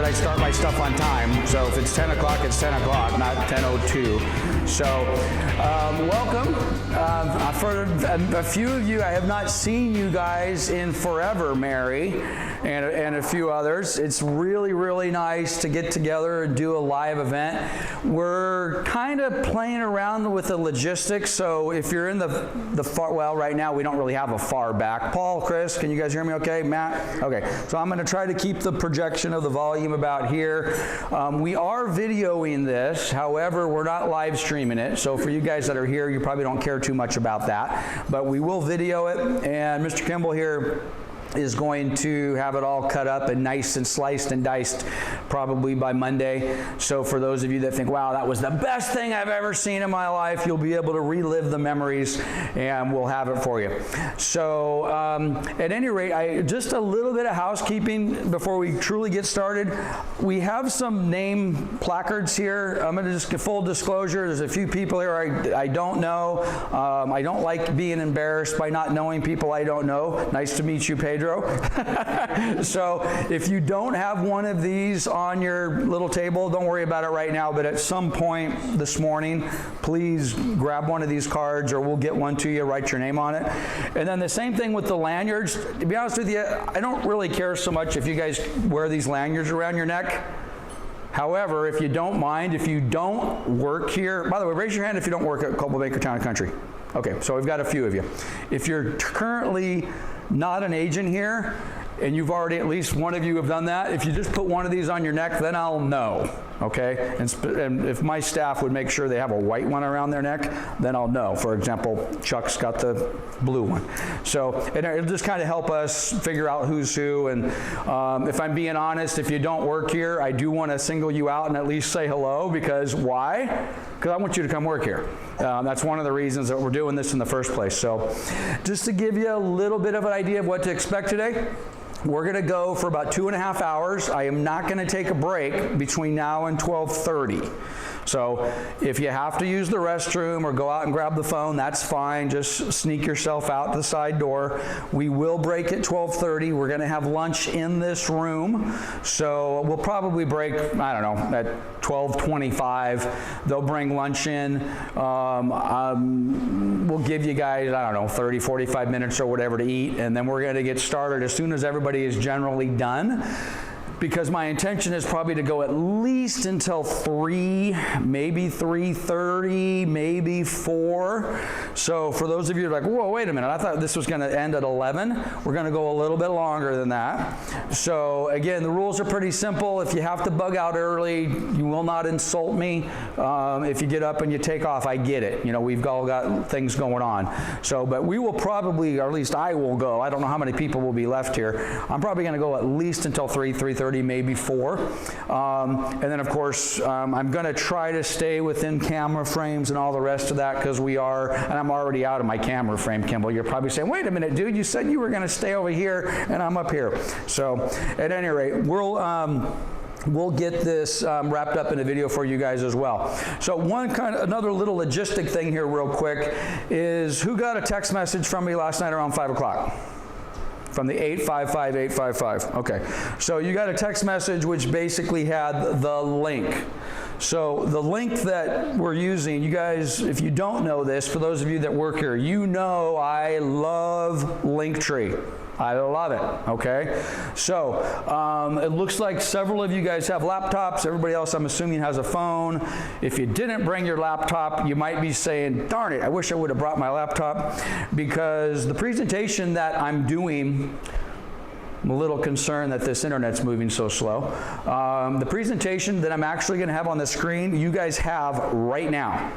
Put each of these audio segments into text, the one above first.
that I start my stuff on time. So if it's 10 o'clock, it's 10 o'clock, not 10:02. So welcome. For a few of you, I have not seen you guys in forever, Mary, and a few others. It's really, really nice to get together and do a live event. We're kind of playing around with the logistics, so if you're in the far, well, right now we don't really have a far back. Paul, Chris, can you guys hear me okay? Matt? Okay, so I'm going to try to keep the projection of the volume about here. We are videoing this, however, we're not live streaming it, so for you guys that are here, you probably don't care too much about that, but we will video it, and Mr. Kimball here is going to have it all cut up and nice and sliced and diced probably by Monday. So for those of you that think, wow, that was the best thing I've ever seen in my life, you'll be able to relive the memories and we'll have it for you. So at any rate, just a little bit of housekeeping before we truly get started. We have some name placards here. I'm going to just give full disclosure. There's a few people here I don't know. I don't like being embarrassed by not knowing people I don't know. Nice to meet you, Pedro. So if you don't have one of these on your little table, don't worry about it right now, but at some point this morning, please grab one of these cards or we'll get one to you, write your name on it. And then the same thing with the lanyards. To be honest with you, I don't really care so much if you guys wear these lanyards around your neck. However, if you don't mind, if you don't work here, by the way, raise your hand if you don't work at Coldwell Banker Town & Country. Okay, so we've got a few of you. If you're currently not an agent here, and you've already, at least one of you have done that, if you just put one of these on your neck, then I'll know, okay? And if my staff would make sure they have a white one around their neck, then I'll know. For example, Chuck's got the blue one. So it'll just kind of help us figure out who's who, and if I'm being honest, if you don't work here, I do want to single you out and at least say hello, because why? Because I want you to come work here. That's one of the reasons that we're doing this in the first place. So just to give you a little bit of an idea of what to expect today, we're going to go for about 2.5 hours. I am not going to take a break between now and 12:30. So if you have to use the restroom or go out and grab the phone, that's fine. Just sneak yourself out the side door. We will break at 12:30. We're going to have lunch in this room. So we'll probably break, I don't know, at 12:25. They'll bring lunch in. We'll give you guys, I don't know, 30, 45 minutes or whatever to eat. And then we're going to get started as soon as everybody is generally done, because my intention is probably to go at least until 3, maybe 3:30, maybe 4. So for those of you who are like, whoa, wait a minute, I thought this was going to end at 11. We're going to go a little bit longer than that. So again, the rules are pretty simple. If you have to bug out early, you will not insult me. If you get up and you take off, I get it. You know, we've all got things going on. So, but we will probably, or at least I will go. I don't know how many people will be left here. I'm probably going to go at least until 3:30, maybe 4. And then of course, I'm going to try to stay within camera frames and all the rest of that, because we are, and I'm already out of my camera frame, Kimball. You're probably saying, wait a minute, dude, you said you were going to stay over here and I'm up here. So at any rate, we'll get this wrapped up in a video for you guys as well. So another little logistic thing here real quick is, who got a text message from me last night around 5 o'clock? From the 855-855. Okay, so you got a text message which basically had the link. So the link that we're using, you guys, if you don't know this, for those of you that work here, you know I love Linktree. I love it, okay? So it looks like several of you guys have laptops. Everybody else, I'm assuming, has a phone. If you didn't bring your laptop, you might be saying, darn it, I wish I would have brought my laptop, because the presentation that I'm doing, I'm a little concerned that this internet's moving so slow. The presentation that I'm actually going to have on the screen, you guys have right now.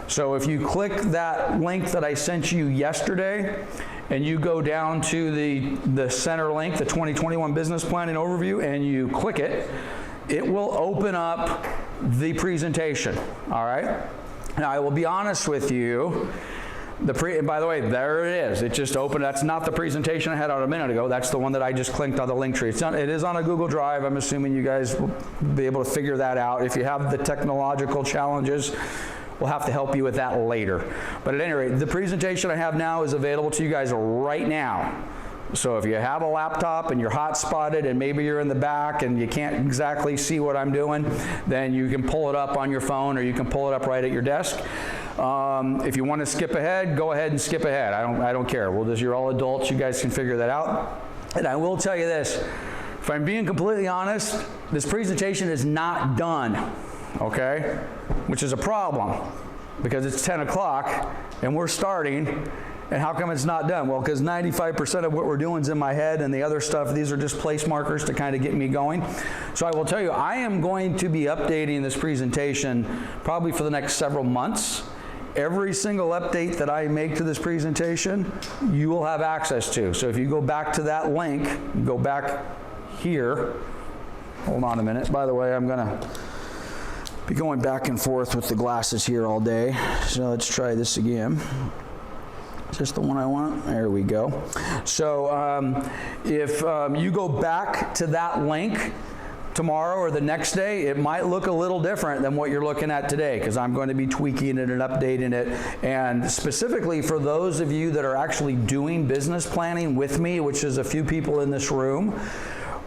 So if you click that link that I sent you yesterday, and you go down to the center link, the 2021 Business Planning Overview, and you click it, it will open up the presentation, all right? Now, I will be honest with you, and by the way, there it is. It just opened. That's not the presentation I had out a minute ago. That's the one that I just clicked on the Linktree. It is on a Google Drive. I'm assuming you guys will be able to figure that out. If you have the technological challenges, we'll have to help you with that later. But at any rate, the presentation I have now is available to you guys right now. So if you have a laptop and you're hot-spotted and maybe you're in the back and you can't exactly see what I'm doing, then you can pull it up on your phone or you can pull it up right at your desk. If you want to skip ahead, go ahead and skip ahead. I don't care. You're all adults. You guys can figure that out. And I will tell you this. If I'm being completely honest, this presentation is not done, okay? Which is a problem because it's 10 o'clock and we're starting. And how come it's not done? Well, because 95% of what we're doing is in my head, and the other stuff, these are just place markers to kind of get me going. So I will tell you, I am going to be updating this presentation probably for the next several months. Every single update that I make to this presentation, you will have access to. So if you go back to that link, go back here. Hold on a minute. By the way, I'm going to be going back and forth with the glasses here all day. So let's try this again. Is this the one I want? There we go. So if you go back to that link tomorrow or the next day, it might look a little different than what you're looking at today, because I'm going to be tweaking it and updating it. And specifically for those of you that are actually doing business planning with me, which is a few people in this room,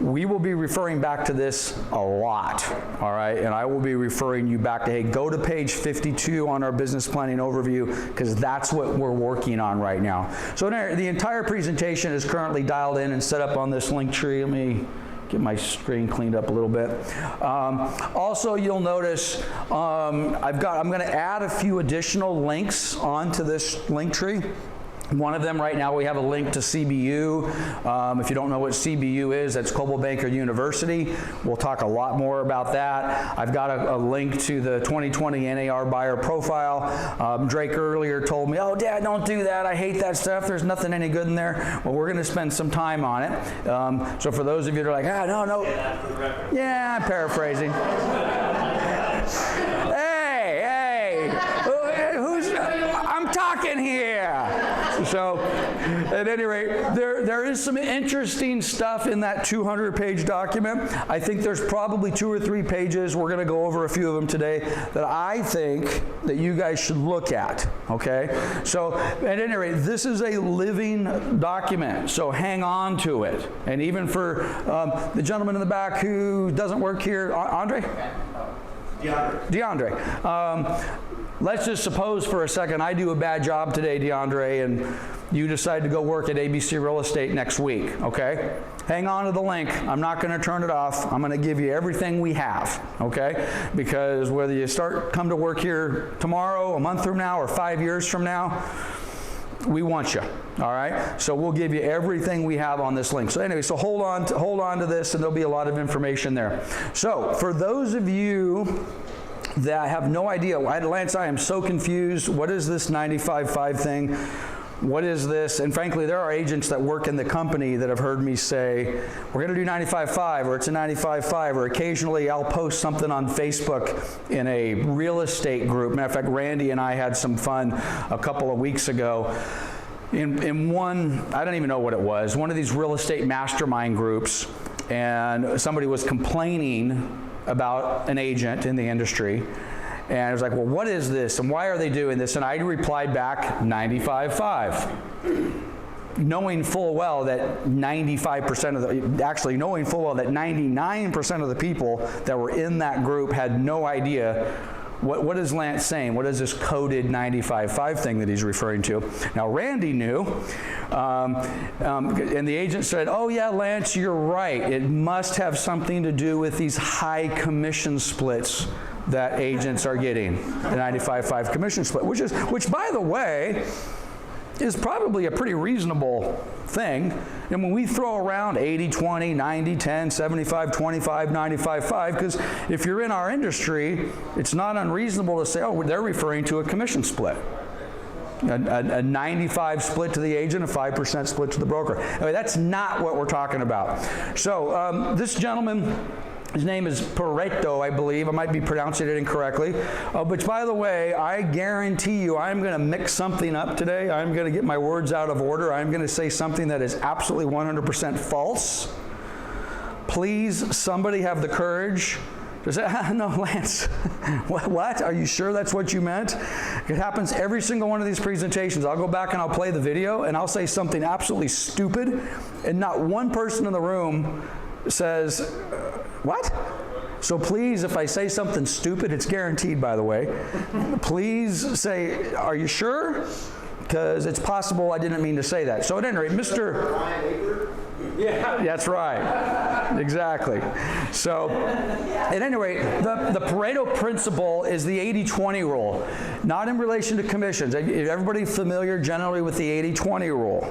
we will be referring back to this a lot, all right? And I will be referring you back to, hey, go to page 52 on our business planning overview, because that's what we're working on right now. So the entire presentation is currently dialed in and set up on this link tree. Let me get my screen cleaned up a little bit. Also, you'll notice I'm going to add a few additional links onto this link tree. One of them right now, we have a link to CBU. If you don't know what CBU is, that's Coldwell Banker University. We'll talk a lot more about that. I've got a link to the 2020 NAR buyer profile. Drake earlier told me, oh, Dad, don't do that. I hate that stuff. There's nothing any good in there. Well, we're going to spend some time on it. So for those of you that are like, no. Yeah, I'm paraphrasing. Hey, I'm talking here. So, at any rate, there is some interesting stuff in that 200-page document. I think there's probably 2 or 3 pages, we're going to go over a few of them today, that I think that you guys should look at, okay? So, at any rate, this is a living document, so hang on to it. And even for the gentleman in the back who doesn't work here, Andre? DeAndre. Let's just suppose for a second I do a bad job today, DeAndre, and you decide to go work at ABC Real Estate next week, okay? Hang on to the link. I'm not going to turn it off. I'm going to give you everything we have, okay? Because whether you come to work here tomorrow, a month from now, or 5 years from now, we want you, all right? So we'll give you everything we have on this link. So anyway, so hold on to this, and there'll be a lot of information there. So for those of you that have no idea, Lance, I am so confused. What is this 95.5 thing? What is this? And frankly, there are agents that work in the company that have heard me say, we're going to do 95.5, or it's a 95.5, or occasionally I'll post something on Facebook in a real estate group. Matter of fact, Randy and I had some fun a couple of weeks ago in one, I don't even know what it was, one of these real estate mastermind groups, and somebody was complaining about an agent in the industry. And I was like, well, what is this? And why are they doing this? And I replied back, 95.5. Knowing full well that 99% of the people that were in that group had no idea what is Lance saying? What is this coded 95.5 thing that he's referring to? Now, Randy knew, and the agent said, oh yeah, Lance, you're right. It must have something to do with these high commission splits that agents are getting, the 95.5 commission split, which by the way, is probably a pretty reasonable thing. And when we throw around 80-20, 90-10, 75-25, 95-5, because if you're in our industry, it's not unreasonable to say, oh, they're referring to a commission split. A 95 split to the agent, a 5% split to the broker. Anyway, that's not what we're talking about. So this gentleman, his name is Pareto, I believe. I might be pronouncing it incorrectly. But by the way, I guarantee you I'm going to mix something up today. I'm going to get my words out of order. I'm going to say something that is absolutely 100% false. Please, somebody have the courage No, Lance, what? Are you sure that's what you meant? It happens every single one of these presentations. I'll go back and I'll play the video and I'll say something absolutely stupid and not one person in the room says, what? So please, if I say something stupid, it's guaranteed, by the way, please say, are you sure? Because it's possible I didn't mean to say that. So at any rate, Mr. Yeah, that's right. Exactly. So, at any rate, the Pareto principle is the 80-20 rule, not in relation to commissions. Everybody familiar generally with the 80-20 rule?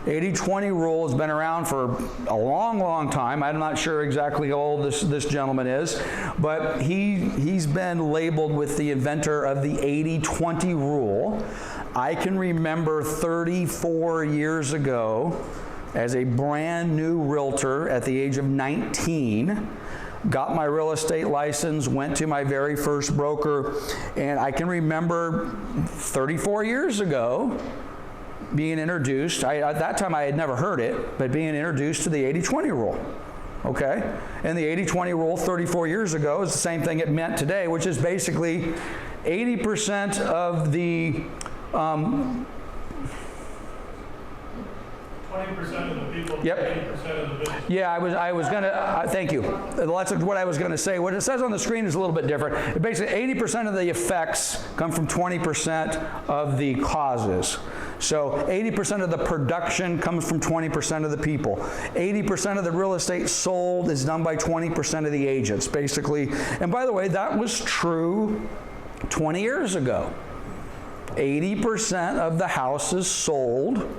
80-20 rule has been around for a long, long time. I'm not sure exactly how old this gentleman is, but he's been labeled with the inventor of the 80-20 rule. I can remember 34 years ago, as a brand new realtor at the age of 19, got my real estate license, went to my very first broker, and I can remember 34 years ago being introduced. At that time I had never heard it, but being introduced to the 80-20 rule. Okay? And the 80-20 rule 34 years ago is the same thing it meant today, which is basically 80% of the 20% of the people, yep. 80% of the business. Yeah, I was going to, thank you. That's what I was going to say. What it says on the screen is a little bit different. Basically, 80% of the effects come from 20% of the causes. So 80% of the production comes from 20% of the people. 80% of the real estate sold is done by 20% of the agents, basically. And by the way, that was true 20 years ago. 80% of the houses sold.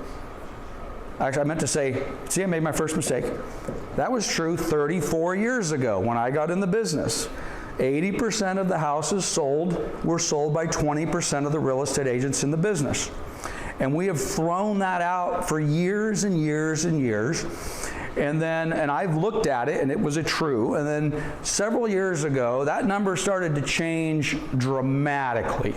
Actually, I meant to say, see, I made my first mistake. That was true 34 years ago when I got in the business. 80% of the houses sold were sold by 20% of the real estate agents in the business. And we have thrown that out for years and years and years. And I've looked at it and it was true. And then several years ago, that number started to change dramatically.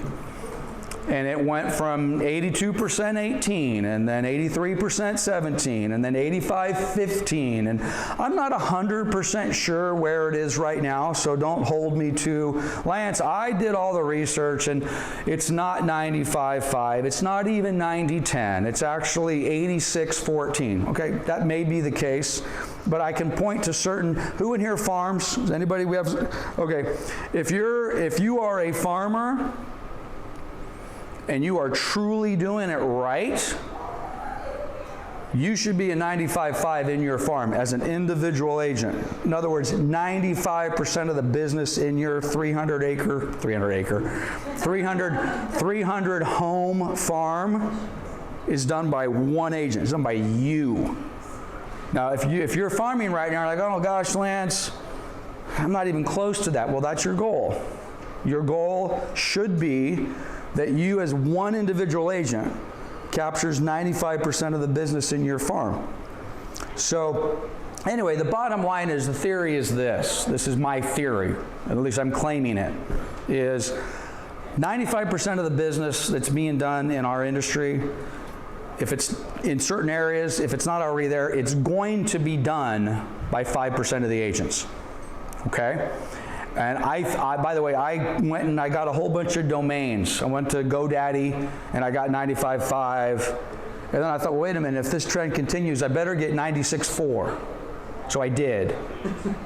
And it went from 82% 18, and then 83% 17, and then 85 15. And I'm not 100% sure where it is right now, so don't hold me to, Lance, I did all the research, and it's not 95-5. It's not even 90-10. It's actually 86-14. Okay, that may be the case, but I can point to certain, who in here farms? Anybody we have? Okay, if you are a farmer, and you are truly doing it right, you should be a 95-5 in your farm as an individual agent. In other words, 95% of the business in your 300 home farm is done by one agent. It's done by you. Now, if you're farming right now, like, oh gosh, Lance, I'm not even close to that. Well, that's your goal. Your goal should be that you as one individual agent captures 95% of the business in your farm. So anyway, the bottom line is, the theory is this. This is my theory, at least I'm claiming it, is 95% of the business that's being done in our industry, if it's in certain areas, if it's not already there, it's going to be done by 5% of the agents. Okay? And by the way, I went and I got a whole bunch of domains. I went to GoDaddy and I got 95.5. And then I thought, well, wait a minute, if this trend continues, I better get 96.4. So I did. And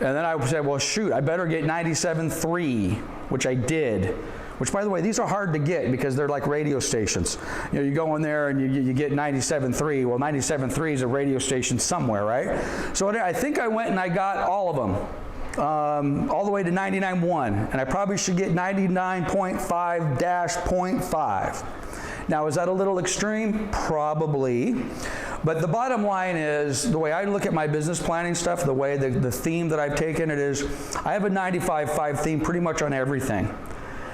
then I said, well, shoot, I better get 97.3, which I did. Which, by the way, these are hard to get because they're like radio stations. You know, you go in there and you get 97.3. Well, 97.3 is a radio station somewhere, right? So I think I went and I got all of them. All the way to 99.1, and I probably should get 99.5-0.5. Now, is that a little extreme? Probably. But the bottom line is, the way I look at my business planning stuff, the way the theme that I've taken it is, I have a 95-5 theme pretty much on everything.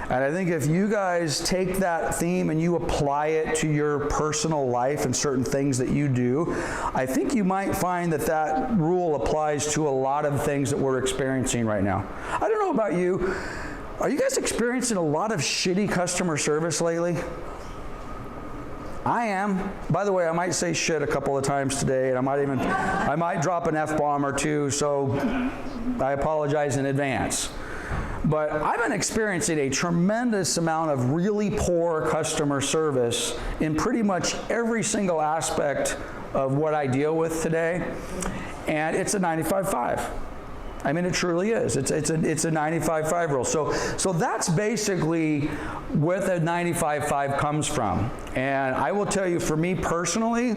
And I think if you guys take that theme and you apply it to your personal life and certain things that you do, I think you might find that that rule applies to a lot of things that we're experiencing right now. I don't know about you. Are you guys experiencing a lot of shitty customer service lately? I am. By the way, I might say shit a couple of times today, and I might drop an F-bomb or two, so I apologize in advance. But I've been experiencing a tremendous amount of really poor customer service in pretty much every single aspect of what I deal with today, and it's a 95-5. I mean, it truly is. It's a 95-5 rule. So that's basically where the 95-5 comes from. And I will tell you, for me personally,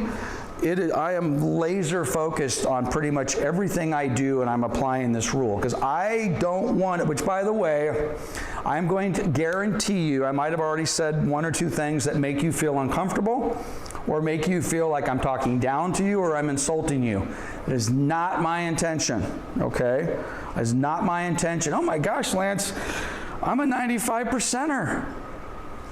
I am laser focused on pretty much everything I do, and I'm applying this rule because I don't want it, which, by the way, I'm going to guarantee you, I might have already said one or two things that make you feel uncomfortable or make you feel like I'm talking down to you or I'm insulting you. It is not my intention, okay? It is not my intention. Oh my gosh, Lance, I'm a 95%er.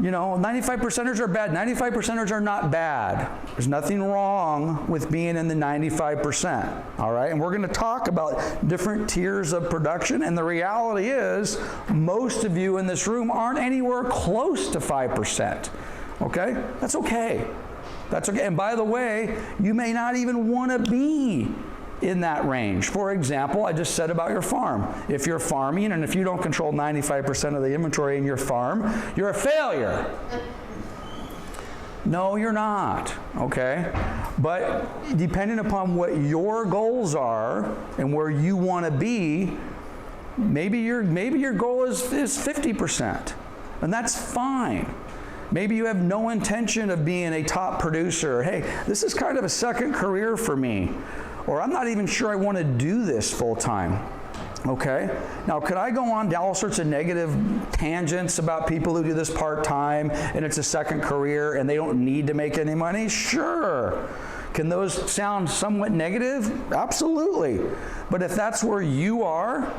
You know, 95%ers are bad. 95%ers are not bad. There's nothing wrong with being in the 95%, all right? And we're going to talk about different tiers of production, and the reality is most of you in this room aren't anywhere close to 5%, okay? That's okay. That's okay. And by the way, you may not even want to be in that range. For example, I just said about your farm. If you're farming and if you don't control 95% of the inventory in your farm, you're a failure. No, you're not, okay? But depending upon what your goals are and where you want to be, maybe your goal is 50%, and that's fine. Maybe you have no intention of being a top producer. Hey, this is kind of a second career for me. Or I'm not even sure I want to do this full time. Okay? Now, could I go on down all sorts of negative tangents about people who do this part-time and it's a second career and they don't need to make any money? Sure. Can those sound somewhat negative? Absolutely. But if that's where you are,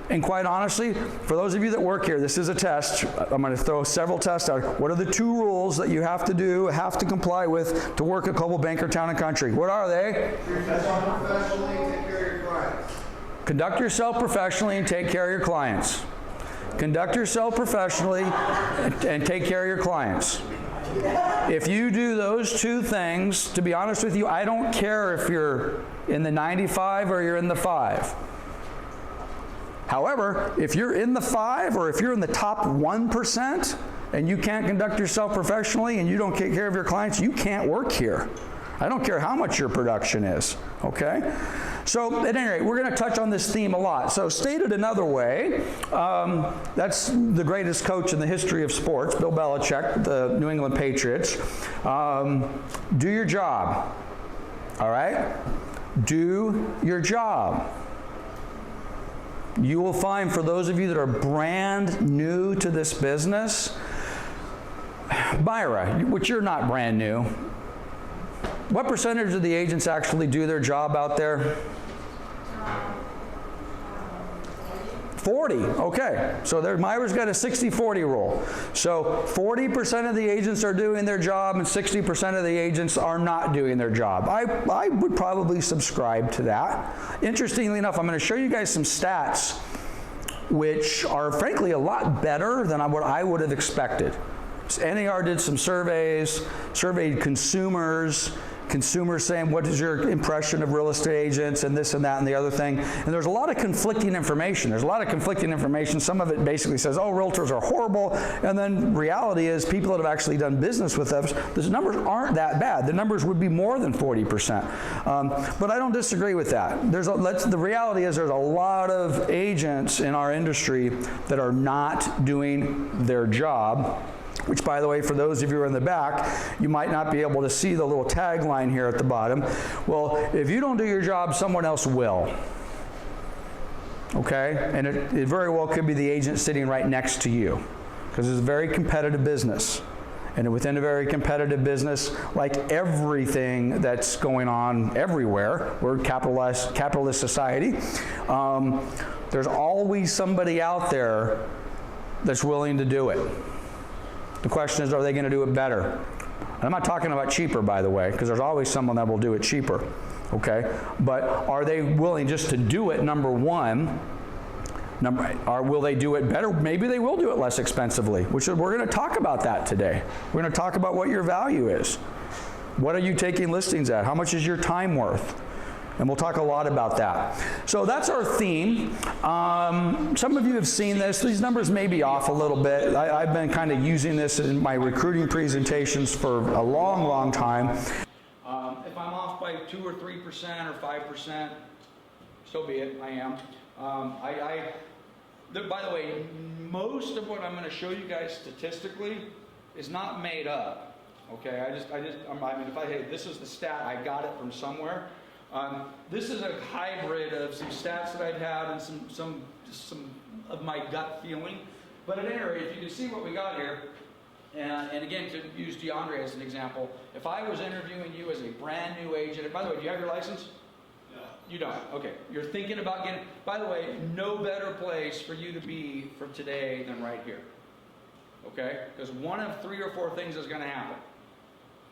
and quite honestly, for those of you that work here, this is a test. I'm going to throw several tests out. What are the 2 rules that you have to do, have to comply with to work at Coldwell Banker Town and Country? What are they? Conduct yourself professionally and take care of your clients. Conduct yourself professionally and take care of your clients. If you do those 2 things, to be honest with you, I don't care if you're in the 95 or you're in the 5. However, if you're in the 5 or if you're in the top 1% and you can't conduct yourself professionally and you don't take care of your clients, you can't work here. I don't care how much your production is, okay? So at any rate, we're going to touch on this theme a lot. So stated another way, that's the greatest coach in the history of sports, Bill Belichick, the New England Patriots. Do your job, all right? Do your job. You will find, for those of you that are brand new to this business, Myra, which you're not brand new, what percentage of the agents actually do their job out there? 40, okay. So Myra's got a 60-40 rule. So 40% of the agents are doing their job and 60% of the agents are not doing their job. I would probably subscribe to that. Interestingly enough, I'm going to show you guys some stats which are frankly a lot better than what I would have expected. NAR did some surveys, surveyed consumers saying, what is your impression of real estate agents and this and that and the other thing. And there's a lot of conflicting information. Some of it basically says, oh, realtors are horrible. And then reality is people that have actually done business with us, those numbers aren't that bad. The numbers would be more than 40%. But I don't disagree with that. The reality is there's a lot of agents in our industry that are not doing their job. Which, by the way, for those of you who are in the back, you might not be able to see the little tagline here at the bottom. Well, if you don't do your job, someone else will. Okay? And it very well could be the agent sitting right next to you, because it's a very competitive business. And within a very competitive business, like everything that's going on everywhere, we're a capitalist society, there's always somebody out there that's willing to do it. The question is, are they going to do it better? And I'm not talking about cheaper, by the way, because there's always someone that will do it cheaper, okay? But are they willing just to do it, number one, Will they do it better? Maybe they will do it less expensively, which we're going to talk about that today. We're going to talk about what your value is. What are you taking listings at? How much is your time worth? And we'll talk a lot about that. So that's our theme. Some of you have seen this. These numbers may be off a little bit. I've been kind of using this in my recruiting presentations for a long, long time. If I'm off by 2 or 3% or 5%, so be it, I am. By the way, most of what I'm going to show you guys statistically is not made up. Okay, I mean, if I say this is the stat, I got it from somewhere. This is a hybrid of some stats that I've had and some of my gut feeling. But at any rate, if you can see what we got here, and again, to use DeAndre as an example, if I was interviewing you as a brand new agent, and by the way, do you have your license? No. You don't? Okay. You're thinking about getting, by the way, no better place for you to be for today than right here. Okay? Because one of 3 or 4 things is going to happen.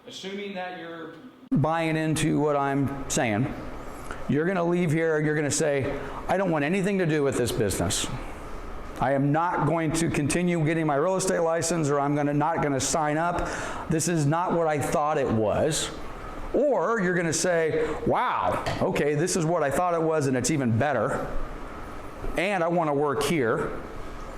Assuming that you're buying into what I'm saying, you're going to leave here, you're going to say, I don't want anything to do with this business. I am not going to continue getting my real estate license, or I'm not going to sign up. This is not what I thought it was. Or you're going to say, wow, okay, this is what I thought it was and it's even better. And I want to work here.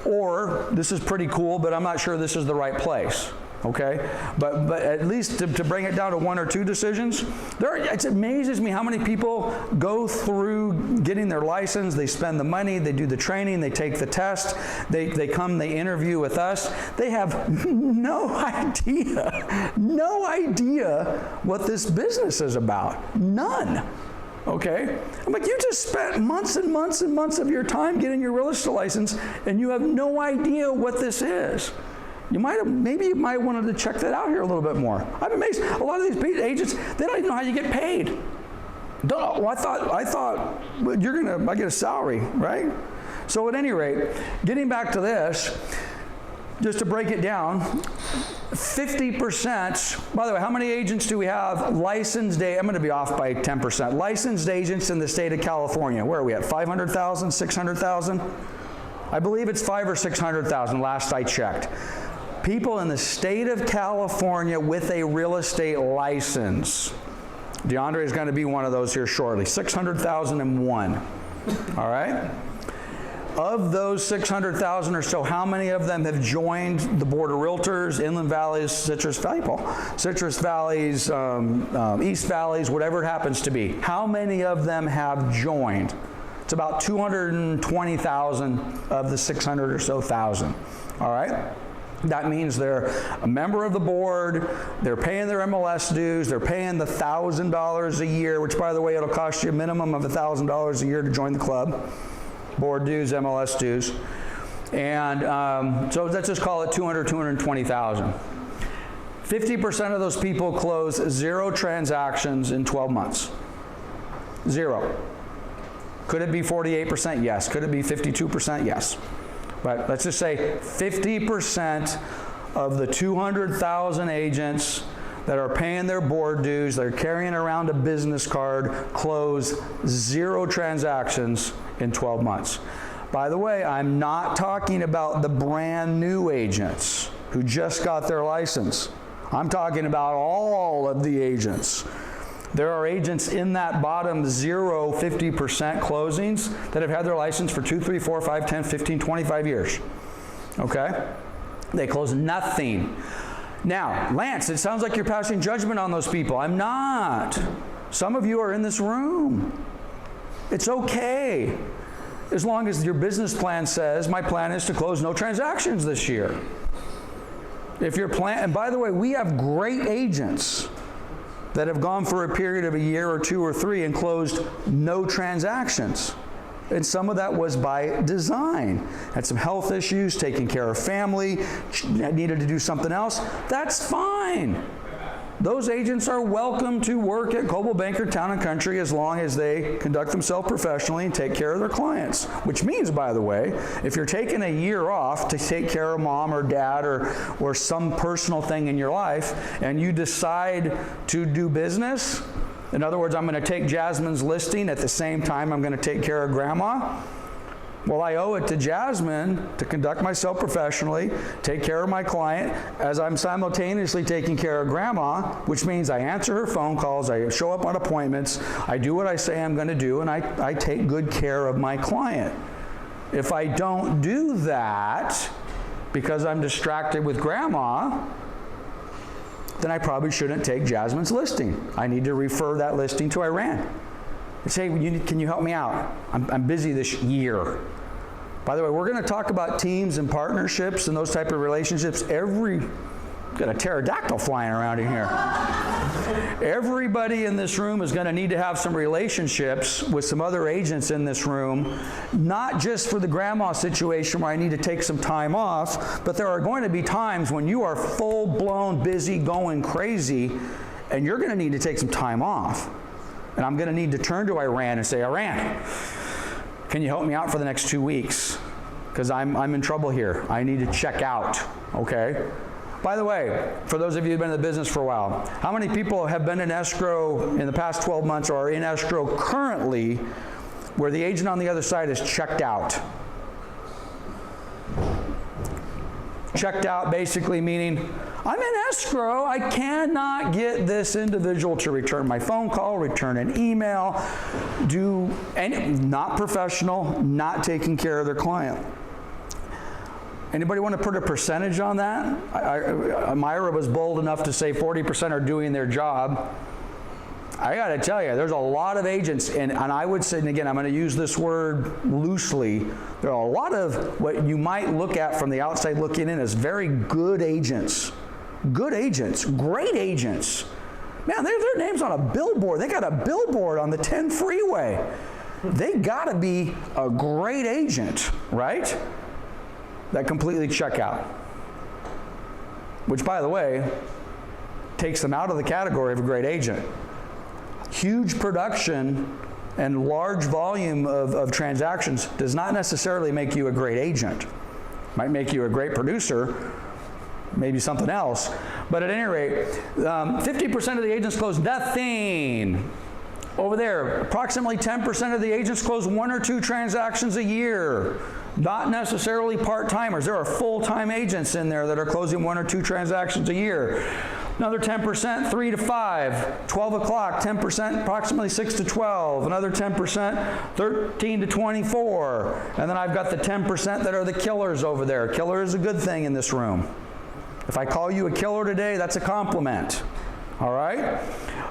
Or this is pretty cool, but I'm not sure this is the right place. Okay, but at least to bring it down to 1 or 2 decisions, it amazes me how many people go through getting their license, they spend the money, they do the training, they take the test, they come, they interview with us, they have no idea what this business is about, none. Okay, I'm like, you just spent months and months and months of your time getting your real estate license, and you have no idea what this is. Maybe you might want to check that out here a little bit more. I'm amazed. A lot of these agents, they don't even know how you get paid. Well, I thought I get a salary, right? So at any rate, getting back to this, just to break it down, 50%, by the way, how many agents do we have licensed? I'm going to be off by 10%. Licensed agents in the state of California. Where are we at? 500,000, 600,000? I believe it's 500,000 or 600,000 last I checked. People in the state of California with a real estate license. DeAndre is going to be one of those here shortly. 600,001. All right? Of those 600,000 or so, how many of them have joined the Board of Realtors, Inland Valleys, Citrus Valleys, East Valleys, whatever it happens to be? How many of them have joined? It's about 220,000 of the 600 or so thousand. All right? That means they're a member of the board, they're paying their MLS dues, they're paying the $1,000 a year, which, by the way, it'll cost you a minimum of $1,000 a year to join the club. Board dues, MLS dues. And so let's just call it 220,000. 50% of those people close 0 transactions in 12 months. 0. Could it be 48%? Yes. Could it be 52%? Yes. But let's just say 50% of the 200,000 agents that are paying their board dues, they're carrying around a business card, close 0 transactions in 12 months. By the way, I'm not talking about the brand new agents who just got their license. I'm talking about all of the agents. There are agents in that bottom 0, 50% closings that have had their license for 2, 3, 4, 5, 10, 15, 25 years. Okay? They close nothing. Now, Lance, it sounds like you're passing judgment on those people. I'm not. Some of you are in this room. It's okay. As long as your business plan says, my plan is to close no transactions this year. If your plan, and by the way, we have great agents that have gone for a period of a year or 2 or 3 and closed no transactions. And some of that was by design. Had some health issues, taking care of family, needed to do something else. That's fine. Those agents are welcome to work at Coldwell Banker Town & Country as long as they conduct themselves professionally and take care of their clients. Which means, by the way, if you're taking a year off to take care of mom or dad or some personal thing in your life, and you decide to do business, in other words, I'm going to take Jasmine's listing at the same time I'm going to take care of grandma, Well, I owe it to Jasmine to conduct myself professionally, take care of my client, as I'm simultaneously taking care of Grandma, which means I answer her phone calls, I show up on appointments, I do what I say I'm going to do, and I take good care of my client. If I don't do that because I'm distracted with Grandma, then I probably shouldn't take Jasmine's listing. I need to refer that listing to Iran. I say, can you help me out? I'm busy this year. By the way, we're going to talk about teams and partnerships and those type of relationships. Got a pterodactyl flying around in here. Everybody in this room is going to need to have some relationships with some other agents in this room, not just for the Grandma situation where I need to take some time off, but there are going to be times when you are full-blown busy, going crazy, and you're going to need to take some time off. And I'm going to need to turn to Iran and say, Iran, can you help me out for the next 2 weeks? Because I'm in trouble here. I need to check out, okay? By the way, for those of you who've been in the business for a while, how many people have been in escrow in the past 12 months or are in escrow currently where the agent on the other side is checked out? Checked out basically meaning, I'm in escrow, I cannot get this individual to return my phone call, return an email, not professional, not taking care of their client. Anybody want to put a percentage on that? Myra was bold enough to say 40% are doing their job. I got to tell you, there's a lot of agents, and I would say, and again, I'm going to use this word loosely, there are a lot of what you might look at from the outside looking in as very good agents. Good agents, great agents. Man, their name's on a billboard. They got a billboard on the 10 freeway. They got to be a great agent, right? That completely check out. Which, by the way, takes them out of the category of a great agent. Huge production and large volume of transactions does not necessarily make you a great agent. Might make you a great producer, maybe something else. But at any rate, 50% of the agents close nothing. Over there, approximately 10% of the agents close 1 or 2 transactions a year. Not necessarily part-timers. There are full-time agents in there that are closing 1 or 2 transactions a year. Another 10%, 3 to 5. 12 o'clock, 10%, approximately 6 to 12. Another 10%, 13 to 24. And then I've got the 10% that are the killers over there. Killer is a good thing in this room. If I call you a killer today, that's a compliment. All right?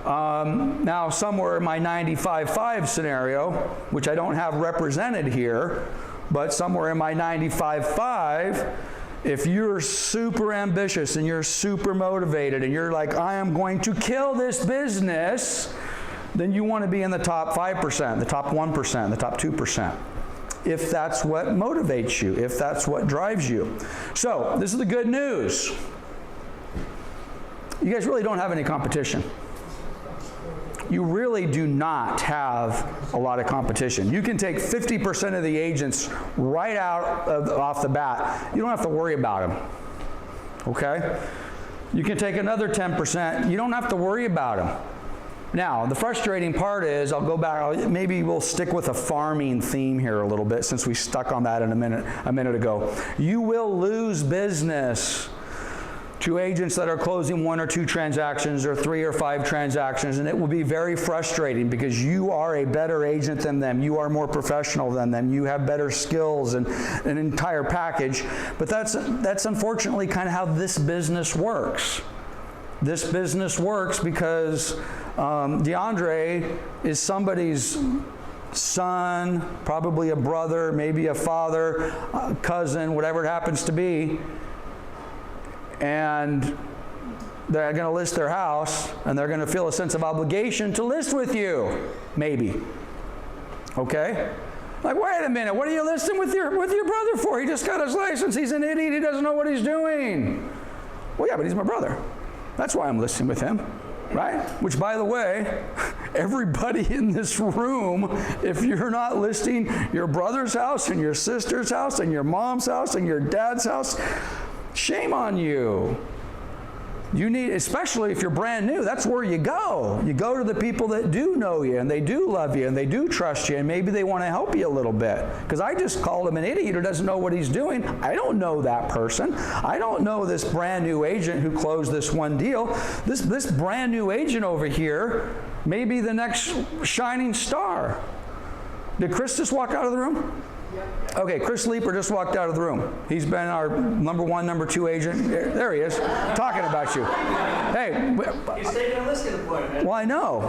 Now, somewhere in my 95-5 scenario, which I don't have represented here, but somewhere in my 95-5, if you're super ambitious and you're super motivated and you're like, I am going to kill this business, then you want to be in the top 5%, the top 1%, the top 2%. If that's what motivates you, if that's what drives you. So, this is the good news. You guys really don't have any competition. You really do not have a lot of competition. You can take 50% of the agents right off the bat. You don't have to worry about them, okay? You can take another 10%. You don't have to worry about them. Now, the frustrating part is, I'll go back, maybe we'll stick with a farming theme here a little bit since we stuck on that in a minute ago. You will lose business to agents that are closing 1 or 2 transactions or 3 or 5 transactions, and it will be very frustrating because you are a better agent than them. You are more professional than them. You have better skills and an entire package. But that's unfortunately kind of how this business works. This business works because DeAndre is somebody's son, probably a brother, maybe a father, a cousin, whatever it happens to be. And they're going to list their house, and they're going to feel a sense of obligation to list with you, maybe. Okay? Like, wait a minute, what are you listing with your brother for? He just got his license. He's an idiot. He doesn't know what he's doing. Well, yeah, but he's my brother. That's why I'm listing with him, right? Which, by the way, everybody in this room, if you're not listing your brother's house and your sister's house and your mom's house and your dad's house, shame on you. You need, especially if you're brand new, that's where you go. You go to the people that do know you, and they do love you, and they do trust you, and maybe they want to help you a little bit. Because I just called him an idiot who doesn't know what he's doing. I don't know that person. I don't know this brand new agent who closed this one deal. This brand new agent over here may be the next shining star. Did Chris just walk out of the room? Okay, Chris Leeper just walked out of the room. He's been our number 1, number 2 agent. There he is, talking about you. Hey. He's taking a listing appointment. Well, I know.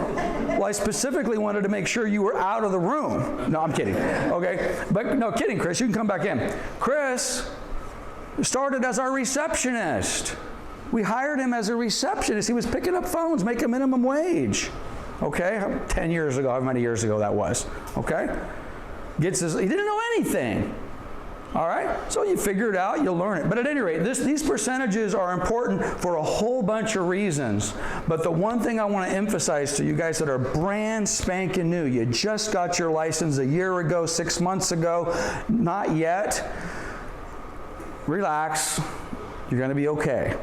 Well, I specifically wanted to make sure you were out of the room. No, I'm kidding. Okay, but no, kidding, Chris. You can come back in. Chris started as our receptionist. We hired him as a receptionist. He was picking up phones, making minimum wage. Okay, 10 years ago, however many years ago that was. Okay. He didn't know anything. All right? So you figure it out, you'll learn it. But at any rate, these percentages are important for a whole bunch of reasons. But the one thing I want to emphasize to you guys that are brand spanking new, you just got your license a year ago, 6 months ago, not yet, relax. You're going to be okay.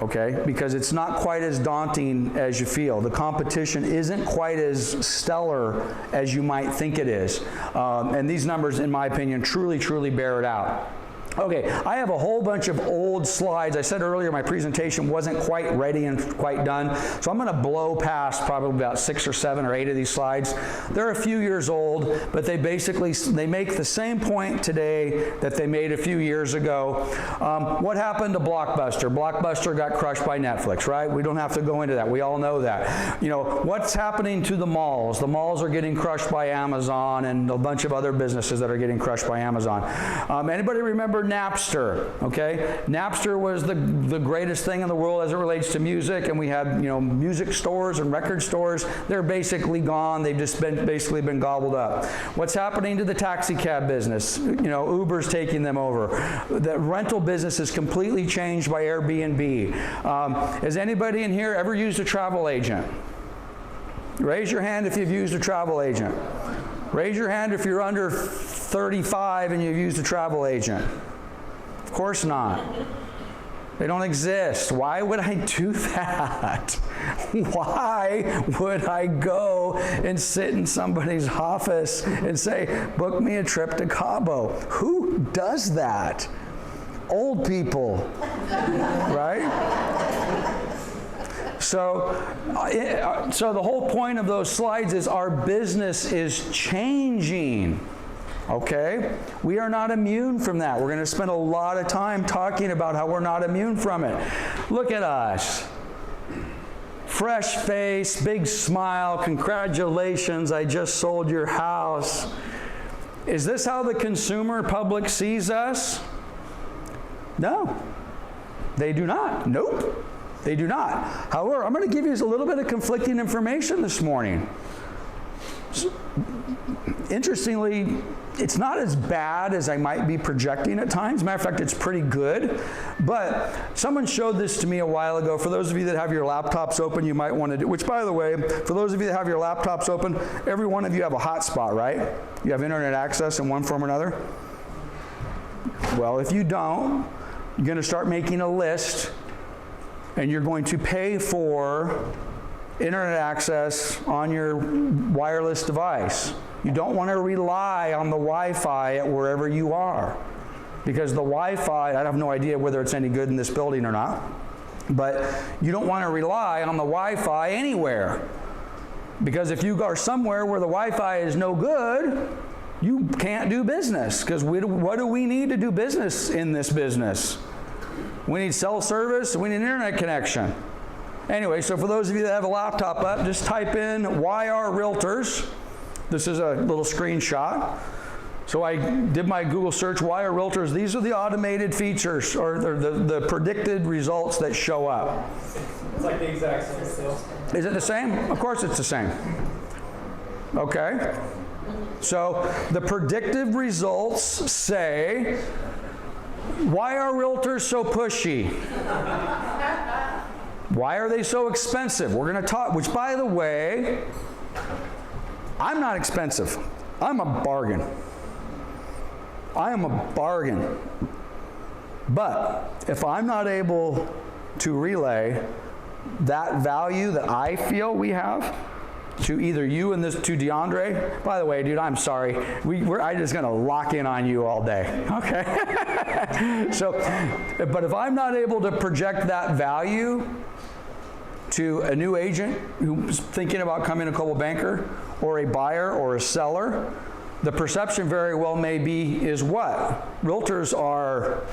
Okay? Because it's not quite as daunting as you feel. The competition isn't quite as stellar as you might think it is. And these numbers, in my opinion, truly bear it out. Okay, I have a whole bunch of old slides. I said earlier my presentation wasn't quite ready and quite done, so I'm going to blow past probably about 6 or 7 or 8 of these slides. They're a few years old, but they make the same point today that they made a few years ago. What happened to Blockbuster? Blockbuster got crushed by Netflix, right? We don't have to go into that. We all know that. You know, what's happening to the malls? The malls are getting crushed by Amazon and a bunch of other businesses that are getting crushed by Amazon. Anybody remember Napster? Okay, Napster was the greatest thing in the world as it relates to music, and we had, you know, music stores and record stores. They're basically gone. They've just basically been gobbled up. What's happening to the taxi cab business? You know, Uber's taking them over. The rental business is completely changed by Airbnb. Has anybody in here ever used a travel agent? Raise your hand if you've used a travel agent. Raise your hand if you're under 35 and you've used a travel agent. Of course not. They don't exist. Why would I do that? Why would I go and sit in somebody's office and say, book me a trip to Cabo? Who does that? Old people, right? So the whole point of those slides is our business is changing. Okay? We are not immune from that. We're going to spend a lot of time talking about how we're not immune from it. Look at us. Fresh face, big smile, congratulations, I just sold your house. Is this how the consumer public sees us? No. They do not. Nope. They do not. However, I'm going to give you a little bit of conflicting information this morning. Interestingly, it's not as bad as I might be projecting at times. Matter of fact, it's pretty good. But someone showed this to me a while ago. For those of you that have your laptops open, you might want to do, which by the way, for those of you that have your laptops open, every one of you have a hotspot, right? You have internet access in one form or another. Well, if you don't, you're going to start making a list, and you're going to pay for internet access on your wireless device. You don't want to rely on the Wi-Fi at wherever you are, because the Wi-Fi, I have no idea whether it's any good in this building or not, but you don't want to rely on the Wi-Fi anywhere, because if you are somewhere where the Wi-Fi is no good, you can't do business, because what do we need to do business in this business? We need cell service, we need an internet connection. Anyway, so for those of you that have a laptop up, just type in YR Realtors. This is a little screenshot. So I did my Google search, YR Realtors. These are the automated features, or the predicted results that show up. It's like the exact same sales. Is it the same? Of course it's the same. Okay. So the predictive results say, why are realtors so pushy? Why are they so expensive? We're going to talk, which by the way, I'm not expensive. I'm a bargain. I am a bargain. But if I'm not able to relay that value that I feel we have to either you and this to DeAndre. By the way, dude, I'm sorry. I'm just going to lock in on you all day. Okay. So, but if I'm not able to project that value to a new agent who's thinking about coming to Coldwell Banker, or a buyer or a seller, the perception very well may be is what? Realtors are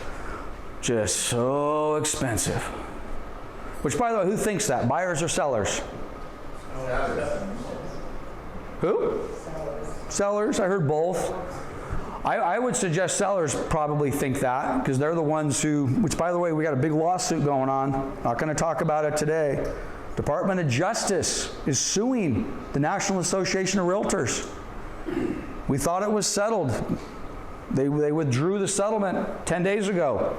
just so expensive. Which, by the way, who thinks that? Buyers or sellers? Who? Sellers. I heard both. I would suggest sellers probably think that, because they're the ones who, which, by the way, we got a big lawsuit going on. Not going to talk about it today. Department of Justice is suing the National Association of Realtors. We thought it was settled. They withdrew the settlement 10 days ago.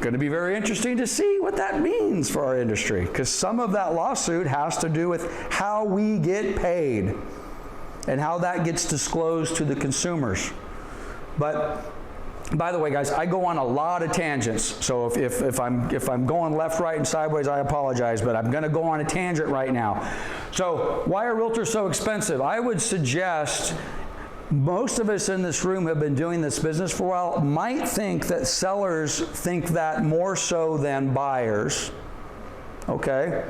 Going to be very interesting to see what that means for our industry, because some of that lawsuit has to do with how we get paid and how that gets disclosed to the consumers. But by the way, guys, I go on a lot of tangents, so if I'm going left, right, and sideways, I apologize, but I'm going to go on a tangent right now. So why are realtors so expensive? I would suggest most of us in this room have been doing this business for a while, might think that sellers think that more so than buyers, okay?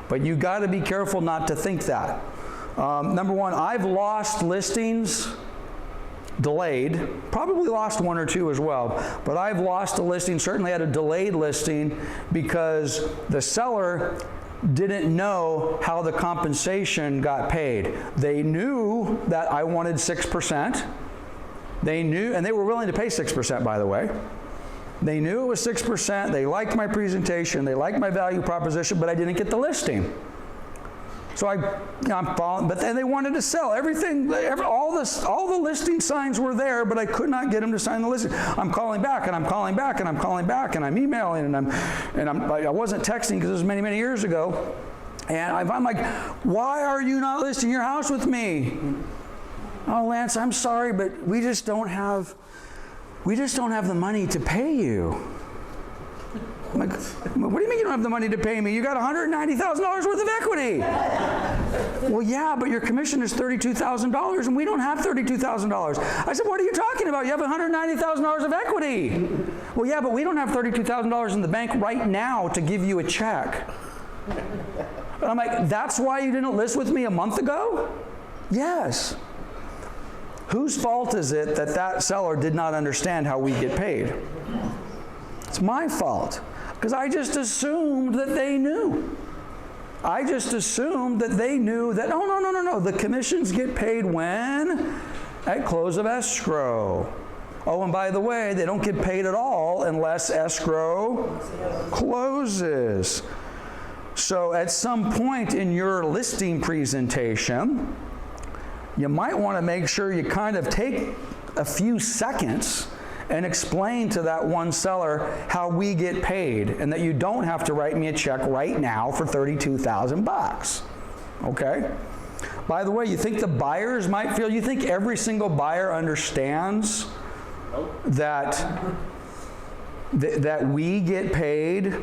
But you got to be careful not to think that. Number one, I've lost listings, delayed, probably lost one or two as well, but I've lost a listing, certainly had a delayed listing, because the seller didn't know how the compensation got paid. They knew that I wanted 6%. They knew, and they were willing to pay 6%, by the way. They knew it was 6%. They liked my presentation. They liked my value proposition, but I didn't get the listing. So I'm following, but then they wanted to sell everything. All the listing signs were there, but I could not get them to sign the listing. I'm calling back, and I'm calling back, and I'm calling back, and I'm emailing, I wasn't texting because it was many, many years ago. And I'm like, why are you not listing your house with me? Oh, Lance, I'm sorry, but we just don't have the money to pay you. I'm like, what do you mean you don't have the money to pay me? You got $190,000 worth of equity. Well, yeah, but your commission is $32,000, and we don't have $32,000. I said, what are you talking about? You have $190,000 of equity. Well, yeah, but we don't have $32,000 in the bank right now to give you a check. And I'm like, that's why you didn't list with me a month ago? Yes. Whose fault is it that that seller did not understand how we get paid? It's my fault, because I just assumed that they knew. I just assumed that they knew that, oh, no, the commissions get paid when? At close of escrow. Oh, and by the way, they don't get paid at all unless escrow closes. So at some point in your listing presentation, you might want to make sure you kind of take a few seconds and explain to that one seller how we get paid, and that you don't have to write me a check right now for $32,000. Okay? By the way, you think the buyers might feel, you think every single buyer understands that we get paid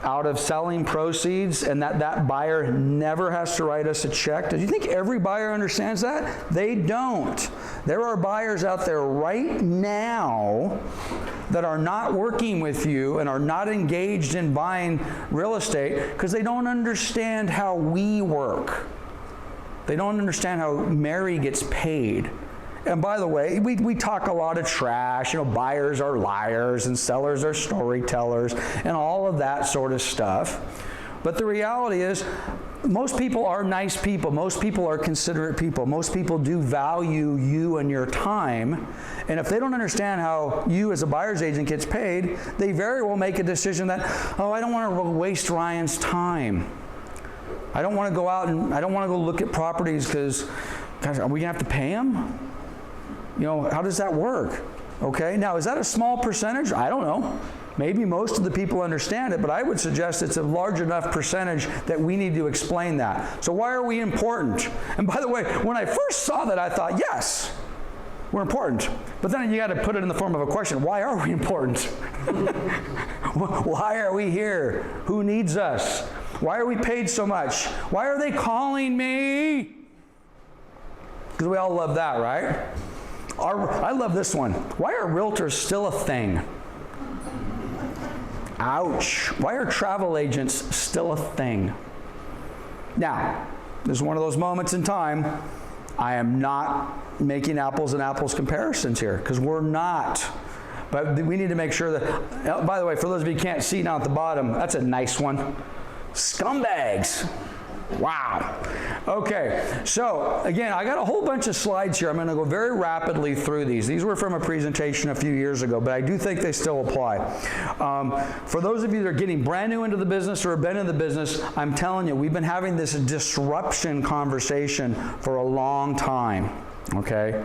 out of selling proceeds, and that buyer never has to write us a check? Do you think every buyer understands that? They don't. There are buyers out there right now that are not working with you and are not engaged in buying real estate because they don't understand how we work. They don't understand how Mary gets paid. And by the way, we talk a lot of trash, buyers are liars and sellers are storytellers and all of that sort of stuff. But the reality is, most people are nice people. Most people are considerate people. Most people do value you and your time. And if they don't understand how you as a buyer's agent gets paid, they very well make a decision that, oh, I don't want to waste Ryan's time. I don't want to go out and I don't want to go look at properties because, gosh, are we going to have to pay him? How does that work? Okay, now is that a small percentage? I don't know. Maybe most of the people understand it, but I would suggest it's a large enough percentage that we need to explain that. So why are we important? And by the way, when I first saw that, I thought, yes, We're important. But then you got to put it in the form of a question. Why are we important? Why are we here? Who needs us? Why are we paid so much? Why are they calling me? Because we all love that, right? I love this one. Why are realtors still a thing? Ouch. Why are travel agents still a thing? Now, this is one of those moments in time. I am not making apples and apples comparisons here, because we're not. But we need to make sure that, by the way, for those of you who can't see down at the bottom, that's a nice one. Scumbags. Wow. Okay, so again, I got a whole bunch of slides here. I'm going to go very rapidly through these. These were from a presentation a few years ago, but I do think they still apply. For those of you that are getting brand new into the business or have been in the business, I'm telling you, we've been having this disruption conversation for a long time, okay?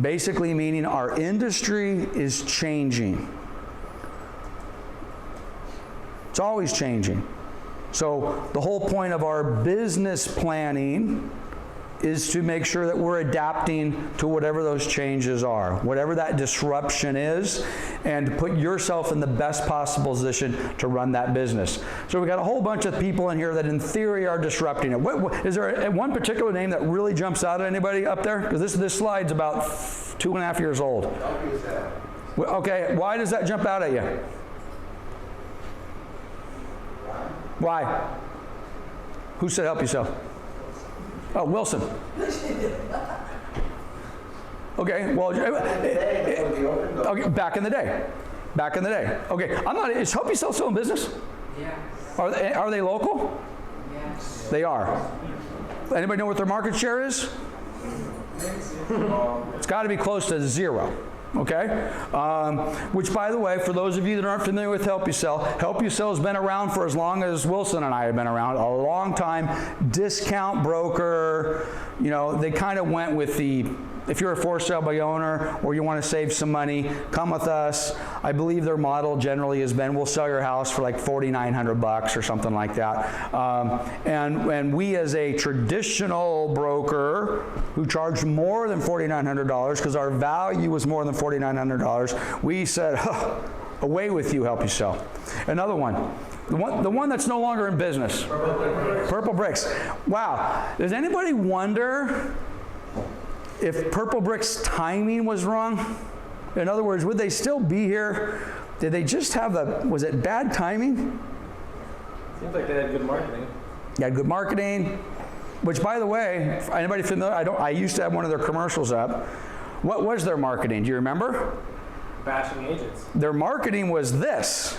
Basically meaning our industry is changing. It's always changing. So the whole point of our business planning is to make sure that we're adapting to whatever those changes are, whatever that disruption is, and to put yourself in the best possible position to run that business. So we got a whole bunch of people in here that in theory are disrupting it. Is there one particular name that really jumps out at anybody up there? Because this slide's about 2.5 years old. Okay, why does that jump out at you? Why? Who said help yourself? Oh, Wilson. Okay, well, okay, back in the day. Back in the day. Okay, is Help Yourself still in business? Yeah. Are they local? Yes. They are. Anybody know what their market share is? It's got to be close to 0. Okay? Which, by the way, for those of you that aren't familiar with Help You Sell has been around for as long as Wilson and I have been around, a long time. Discount broker, you know, they kind of went with the, if you're a for sale by owner or you want to save some money, come with us. I believe their model generally has been, we'll sell your house for like $4,900 or something like that. And we as a traditional broker who charged more than $4,900 because our value was more than $4,900, we said, away with you, Help You Sell. Another one. The one that's no longer in business. Purple Bricks. Wow. Does anybody wonder if Purple Brick's timing was wrong? In other words, would they still be here? Did they just have was it bad timing? Seems like they had good marketing. They had good marketing, which, by the way, anybody familiar? I used to have one of their commercials up. What was their marketing? Do you remember? Bashing agents. Their marketing was this.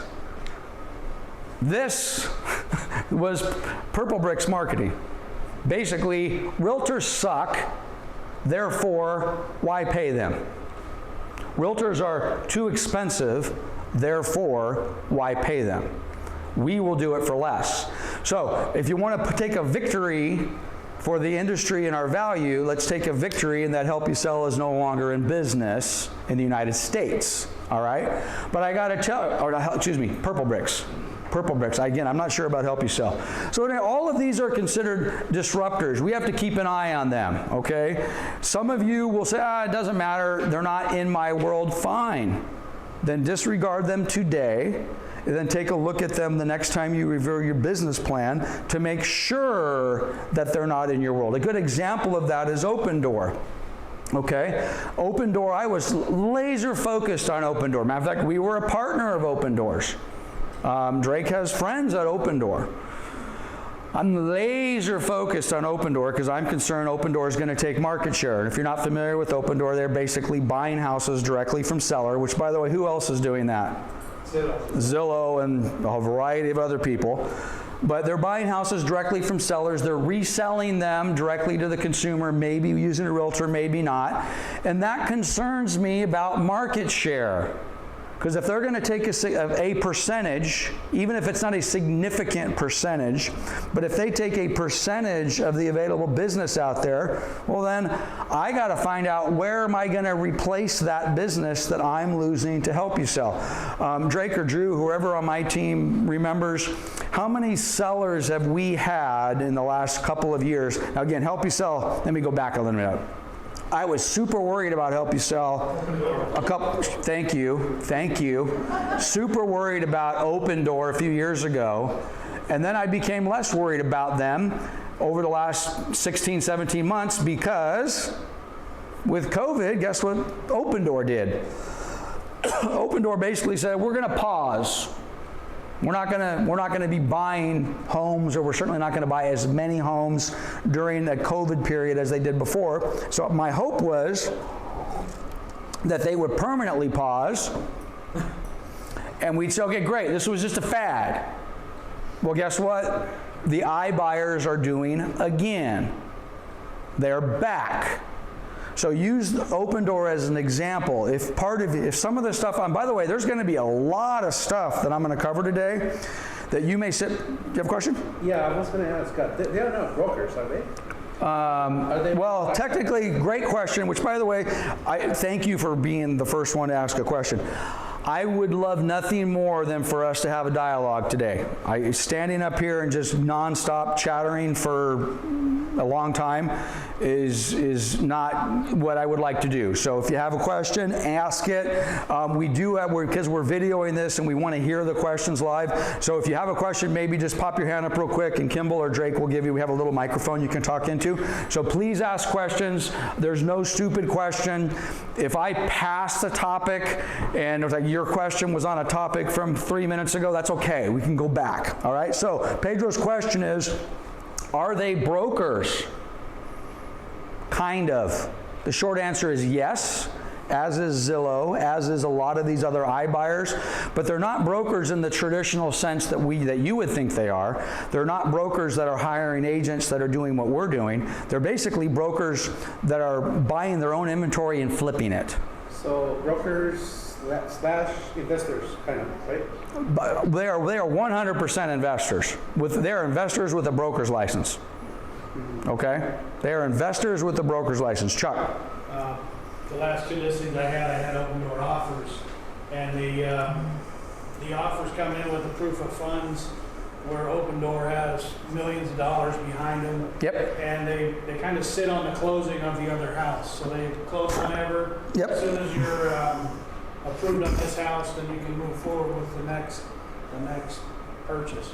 This was Purple Brick's marketing. Basically, realtors suck, therefore, why pay them? Realtors are too expensive, therefore, why pay them? We will do it for less. So, if you want to take a victory for the industry and our value, let's take a victory in that Help You Sell is no longer in business in the United States, all right? But I got to Purple Bricks. Purple Bricks. Again, I'm not sure about Help You Sell. So all of these are considered disruptors. We have to keep an eye on them, okay? Some of you will say, it doesn't matter. They're not in my world. Fine. Then disregard them today, and then take a look at them the next time you review your business plan to make sure that they're not in your world. A good example of that is Open Door. Okay, Open Door, I was laser focused on Open Door. Matter of fact, we were a partner of Open Doors. Drake has friends at Open Door. I'm laser focused on Open Door because I'm concerned Open Door is going to take market share. And if you're not familiar with Open Door, they're basically buying houses directly from seller, which, by the way, who else is doing that? Zillow and a variety of other people. But they're buying houses directly from sellers. They're reselling them directly to the consumer, maybe using a realtor, maybe not. And that concerns me about market share. Because if they're going to take a percentage, even if it's not a significant percentage, but if they take a percentage of the available business out there, well then I got to find out where am I going to replace that business that I'm losing to Help You Sell. Drake or Drew, whoever on my team remembers, how many sellers have we had in the last couple of years? Now again, Help You Sell, let me go back a little bit. I was super worried about Help You Sell a couple, thank you, super worried about Open Door a few years ago, and then I became less worried about them over the last 16, 17 months because with COVID, guess what Open Door did? Open Door basically said, we're going to pause. We're not going to be buying homes, or we're certainly not going to buy as many homes during the COVID period as they did before. So my hope was that they would permanently pause, and we'd say, okay, great, this was just a fad. Well, guess what? The iBuyers are doing again. They're back. So use Open Door as an example. If some of the stuff, by the way, there's going to be a lot of stuff that I'm going to cover today that you may sit. Do you have a question? Yeah, I was going to ask. They are not brokers, are they? Well, technically, great question, which, by the way, I thank you for being the first one to ask a question. I would love nothing more than for us to have a dialogue today. Standing up here and just nonstop chattering for a long time is not what I would like to do. So if you have a question, ask it. We do have, because we're videoing this and we want to hear the questions live. So if you have a question, maybe just pop your hand up real quick and Kimball or Drake will give you, we have a little microphone you can talk into. So please ask questions. There's no stupid question. If I pass the topic and it was like your question was on a topic from 3 minutes ago, that's okay. We can go back. All right. So Pedro's question is, are they brokers? Kind of. The short answer is yes, as is Zillow, as is a lot of these other iBuyers, but they're not brokers in the traditional sense that you would think they are. They're not brokers that are hiring agents that are doing what we're doing. They're basically brokers that are buying their own inventory and flipping it. So brokers / investors, kind of, right? They are 100% investors. They are investors with a broker's license. Okay? They are investors with a broker's license. Chuck? The last 2 listings I had Open Door offers, and the offers come in with the proof of funds where Open Door has millions of dollars behind them. Yep. And they kind of sit on the closing of the other house. So they close whenever. Yep. As soon as you're approved on this house, then you can move forward with the next purchase.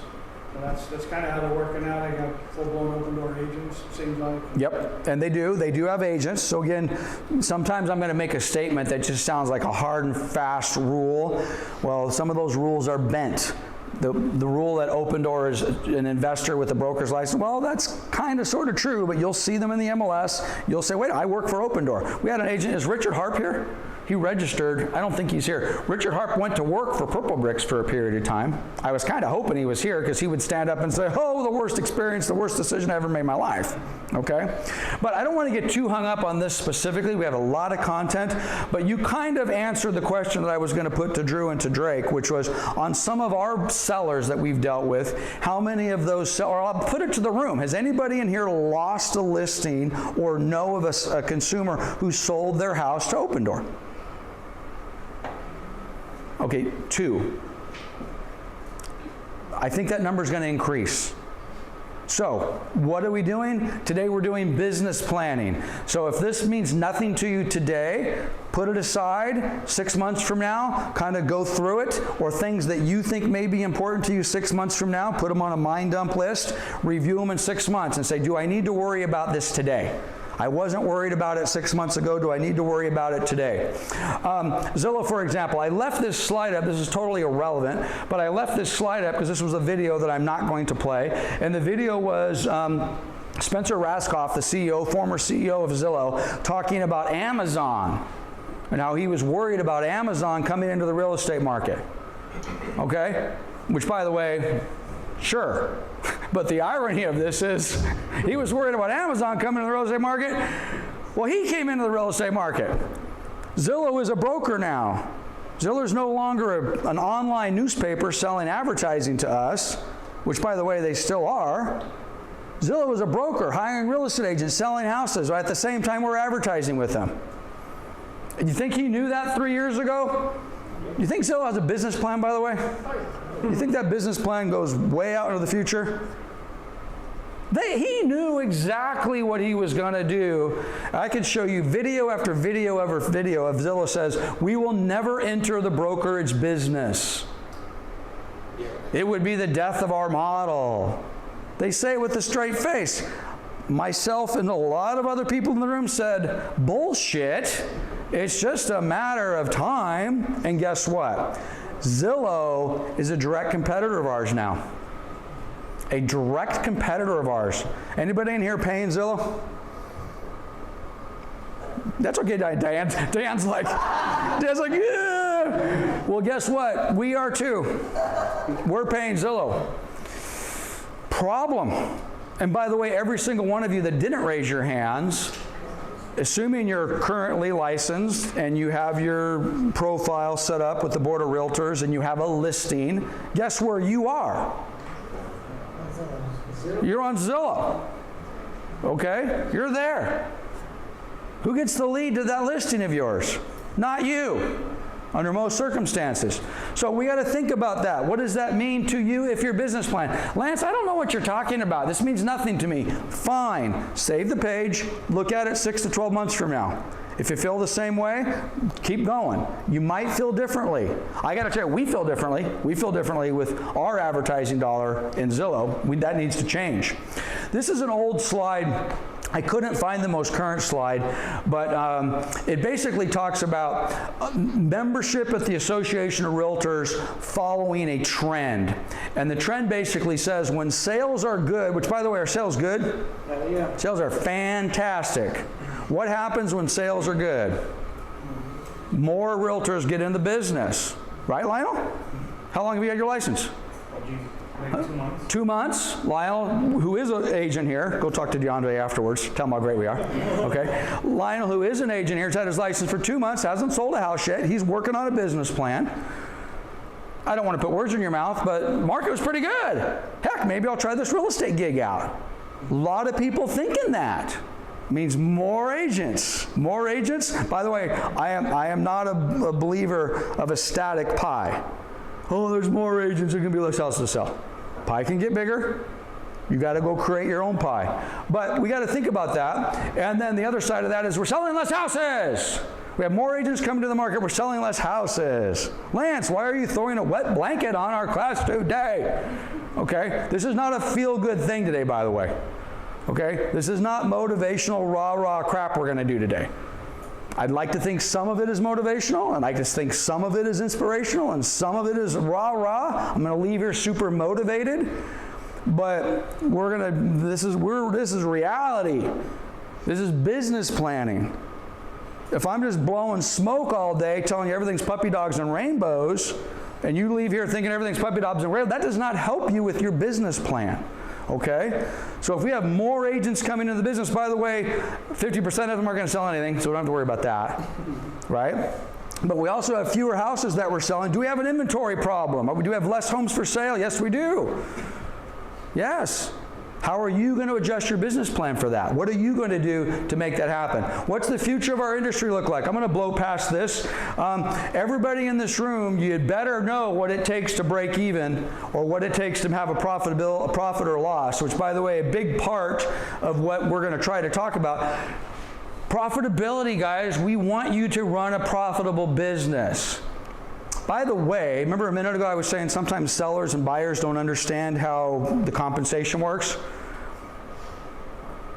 So that's kind of how they're working out. They got full-blown Open Door agents, seems like. Yep, and they do have agents. So again, sometimes I'm going to make a statement that just sounds like a hard and fast rule. Well, some of those rules are bent. The rule that Open Door is an investor with a broker's license, well, that's kind of sort of true, but you'll see them in the MLS. You'll say, wait, I work for Open Door. We had an agent, is Richard Harp here? He registered, I don't think he's here. Richard Harp went to work for Purple Bricks for a period of time. I was kind of hoping he was here because he would stand up and say, oh, the worst experience, the worst decision I ever made in my life. Okay? But I don't want to get too hung up on this specifically. We have a lot of content, but you kind of answered the question that I was going to put to Drew and to Drake, which was on some of our sellers that we've dealt with, how many of those, or I'll put it to the room. Has anybody in here lost a listing or know of a consumer who sold their house to Open Door? Okay, 2. I think that number is going to increase. So, what are we doing? Today we're doing business planning. So if this means nothing to you today, put it aside 6 months from now, kind of go through it, or things that you think may be important to you 6 months from now, put them on a mind dump list, review them in 6 months and say, do I need to worry about this today? I wasn't worried about it 6 months ago. Do I need to worry about it today? Zillow, for example, I left this slide up. This is totally irrelevant, but I left this slide up because this was a video that I'm not going to play. And the video was Spencer Raskoff, the CEO, former CEO of Zillow, talking about Amazon and how he was worried about Amazon coming into the real estate market. Okay? Which, by the way, sure. But the irony of this is he was worried about Amazon coming into the real estate market. Well, he came into the real estate market. Zillow is a broker now. Zillow is no longer an online newspaper selling advertising to us, which, by the way, they still are. Zillow is a broker hiring real estate agents, selling houses at the same time we're advertising with them. And you think he knew that 3 years ago? You think Zillow has a business plan, by the way? You think that business plan goes way out into the future? He knew exactly what he was going to do. I could show you video after video after video of Zillow says, we will never enter the brokerage business. It would be the death of our model. They say it with a straight face. Myself and a lot of other people in the room said, bullshit. It's just a matter of time. And guess what? Zillow is a direct competitor of ours now. A direct competitor of ours. Anybody in here paying Zillow? That's okay, Diane. Dan's like, yeah. Well, guess what? We are too. We're paying Zillow. Problem. And by the way, every single one of you that didn't raise your hands, assuming you're currently licensed and you have your profile set up with the Board of Realtors and you have a listing, guess where you are? You're on Zillow. Okay? You're there. Who gets the lead to that listing of yours? Not you, under most circumstances. So we got to think about that. What does that mean to you if your business plan? Lance, I don't know what you're talking about. This means nothing to me. Fine. Save the page. Look at it 6 to 12 months from now. If you feel the same way, keep going. You might feel differently. I got to tell you, we feel differently. We feel differently with our advertising dollar in Zillow. That needs to change. This is an old slide. I couldn't find the most current slide, but it basically talks about membership at the Association of Realtors following a trend. And the trend basically says when sales are good, which by the way, are sales good? Yeah. Sales are fantastic. What happens when sales are good? More realtors get in the business. Right, Lionel? How long have you had your license? Maybe 2 months. 2 months. Lionel, who is an agent here, go talk to DeAndre afterwards. Tell him how great we are. Okay. Lionel, who is an agent here, has had his license for 2 months, hasn't sold a house yet. He's working on a business plan. I don't want to put words in your mouth, but market was pretty good. Heck, maybe I'll try this real estate gig out. A lot of people thinking that. Means more agents. More agents. By the way, I am not a believer of a static pie. Oh, there's more agents, there can be less houses to sell. Pie can get bigger. You got to go create your own pie. But we got to think about that. And then the other side of that is we're selling less houses. We have more agents coming to the market. We're selling less houses. Lance, why are you throwing a wet blanket on our class today? Okay? This is not a feel-good thing today, by the way. Okay? This is not motivational, rah-rah crap we're going to do today. I'd like to think some of it is motivational, and I just think some of it is inspirational, and some of it is rah-rah. I'm going to leave here super motivated, but this is reality. This is business planning. If I'm just blowing smoke all day, telling you everything's puppy dogs and rainbows, and you leave here thinking everything's puppy dogs and rainbows, that does not help you with your business plan. Okay? So if we have more agents coming into the business, by the way, 50% of them aren't going to sell anything, so we don't have to worry about that. Right? But we also have fewer houses that we're selling. Do we have an inventory problem? Do we have less homes for sale? Yes, we do. Yes. How are you going to adjust your business plan for that? What are you going to do to make that happen? What's the future of our industry look like? I'm going to blow past this. Everybody in this room, you'd better know what it takes to break even or what it takes to have a profit or loss, which, by the way, a big part of what we're going to try to talk about. Profitability, guys. We want you to run a profitable business. By the way, remember a minute ago I was saying sometimes sellers and buyers don't understand how the compensation works?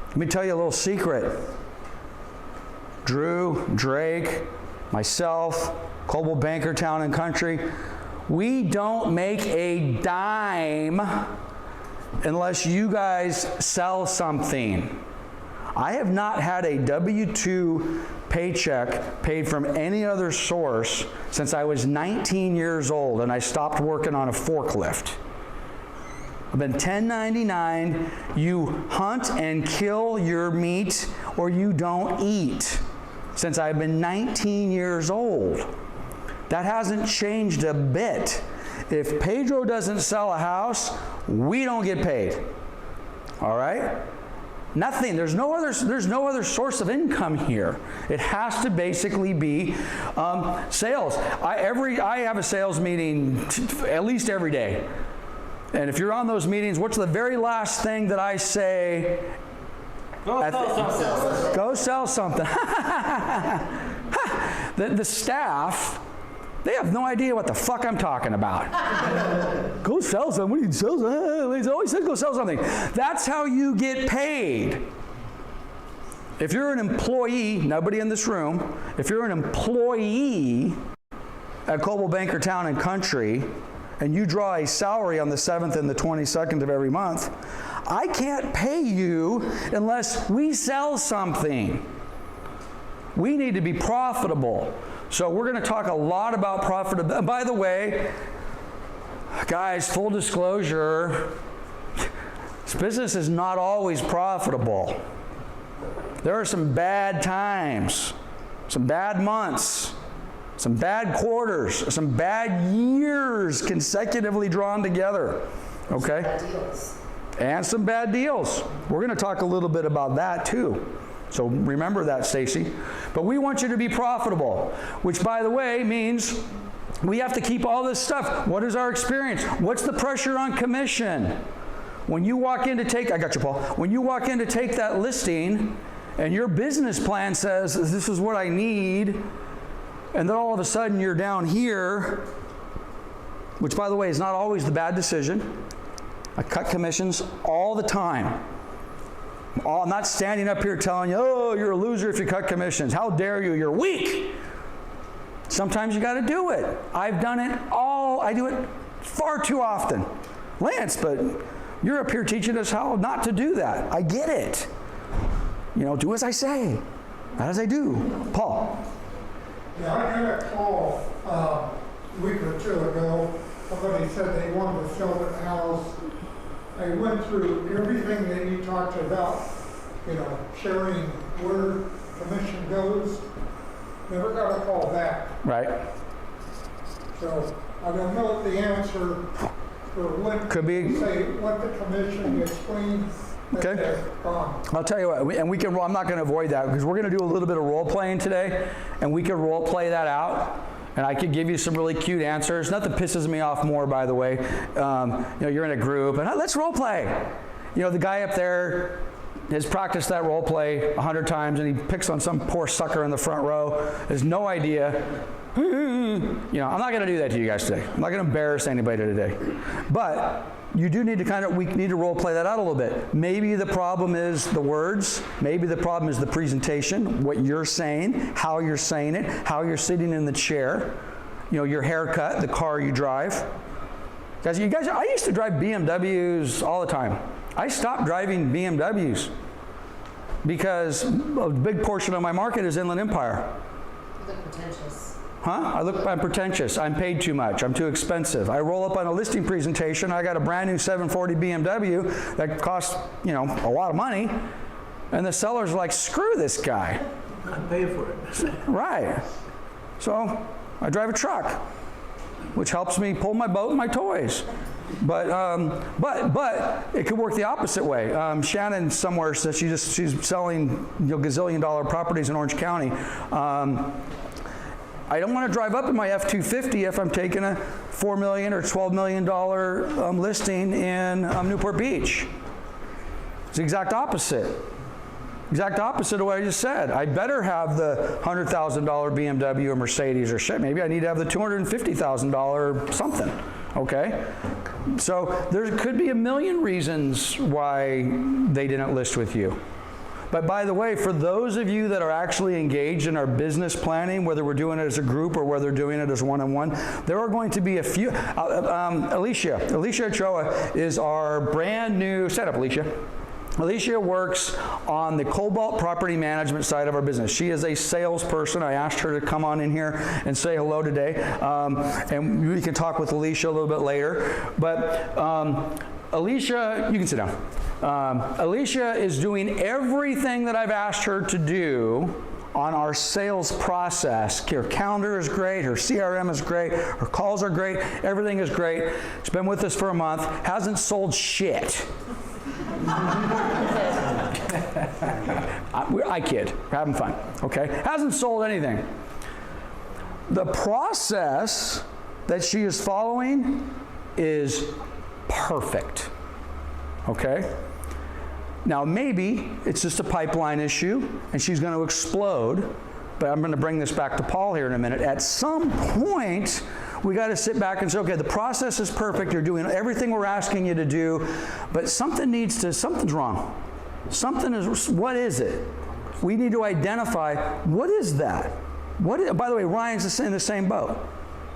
Let me tell you a little secret. Drew, Drake, myself, Coldwell Banker Town and Country, we don't make a dime unless you guys sell something. I have not had a W-2 paycheck paid from any other source since I was 19 years old and I stopped working on a forklift. I've been 1099. You hunt and kill your meat or you don't eat since I've been 19 years old. That hasn't changed a bit. If Pedro doesn't sell a house, we don't get paid. All right? Nothing. There's no other source of income here. It has to basically be sales. I have a sales meeting at least every day. And if you're on those meetings, what's the very last thing that I say? Go sell something. Go sell something. The staff, they have no idea what the fuck I'm talking about. Go sell something. What do you sell? He always said go sell something. That's how you get paid. If you're an employee, nobody in this room, if you're an employee at Coldwell Banker Town and Country, and you draw a salary on the 7th and the 22nd of every month, I can't pay you unless we sell something. We need to be profitable. So we're going to talk a lot about profitability. By the way, guys, full disclosure, this business is not always profitable. There are some bad times, some bad months, some bad quarters, some bad years consecutively drawn together, okay? Bad deals. And some bad deals. We're going to talk a little bit about that too. So remember that, Stacy. But we want you to be profitable, which, by the way, means we have to keep all this stuff. What is our experience? What's the pressure on commission? When you walk in to take, I got you, Paul. When you walk in to take that listing and your business plan says, this is what I need, and then all of a sudden you're down here, which, by the way, is not always the bad decision. I cut commissions all the time. I'm not standing up here telling you, oh, you're a loser if you cut commissions. How dare you? You're weak. Sometimes you got to do it. I've done it all. I do it far too often. Lance, but you're up here teaching us how not to do that. I get it. You know, do as I say, not as I do. Paul. Yeah, I got a call a week or two ago. Somebody said they wanted to sell their house. I went through everything that you talked about, you know, sharing where commission goes. Never got a call back. Right. So I don't know the answer for what Could be. say what the commission explained. Okay. I'll tell you what, and we can. I'm not going to avoid that because we're going to do a little bit of role playing today, and we can role play that out. And I could give you some really cute answers. Nothing pisses me off more, by the way. You know, you're in a group, and let's role play. You know, the guy up there has practiced that role play 100 times, and he picks on some poor sucker in the front row. Has no idea. You know, I'm not going to do that to you guys today. I'm not going to embarrass anybody today. But you do need to we need to role play that out a little bit. Maybe the problem is the words. Maybe the problem is the presentation, what you're saying, how you're saying it, how you're sitting in the chair, you know, your haircut, the car you drive. Guys, I used to drive BMWs all the time. I stopped driving BMWs because a big portion of my market is Inland Empire. You look pretentious. Huh? I'm pretentious. I'm paid too much. I'm too expensive. I roll up on a listing presentation. I got a brand new 740 BMW that costs, you know, a lot of money. And the seller's like, screw this guy. I'm paying for it. Right. So I drive a truck, which helps me pull my boat and my toys. But it could work the opposite way. Shannon somewhere says she's selling, you know, gazillion-dollar properties in Orange County. I don't want to drive up in my F-250 if I'm taking a $4 million or $12 million listing in Newport Beach. It's the exact opposite. Exact opposite of what I just said. I better have the $100,000 BMW or Mercedes or shit. Maybe I need to have the $250,000 something. Okay? So there could be a million reasons why they didn't list with you. But by the way, for those of you that are actually engaged in our business planning, whether we're doing it as a group or whether we're doing it as one-on-one, there are going to be a few. Alicia Ochoa is our brand new, stand up, Alicia. Alicia works on the Cobalt property management side of our business. She is a salesperson. I asked her to come on in here and say hello today. And we can talk with Alicia a little bit later. But Alicia, you can sit down. Alicia is doing everything that I've asked her to do on our sales process. Her calendar is great, her CRM is great, her calls are great, everything is great. She's been with us for a month, hasn't sold shit. I kid, we're having fun, okay? Hasn't sold anything. The process that she is following is perfect. Okay? Now maybe it's just a pipeline issue and she's going to explode, but I'm going to bring this back to Paul here in a minute. At some point, we got to sit back and say, okay, the process is perfect. You're doing everything we're asking you to do, but something's wrong. What is it? We need to identify, what is that? By the way, Ryan's in the same boat.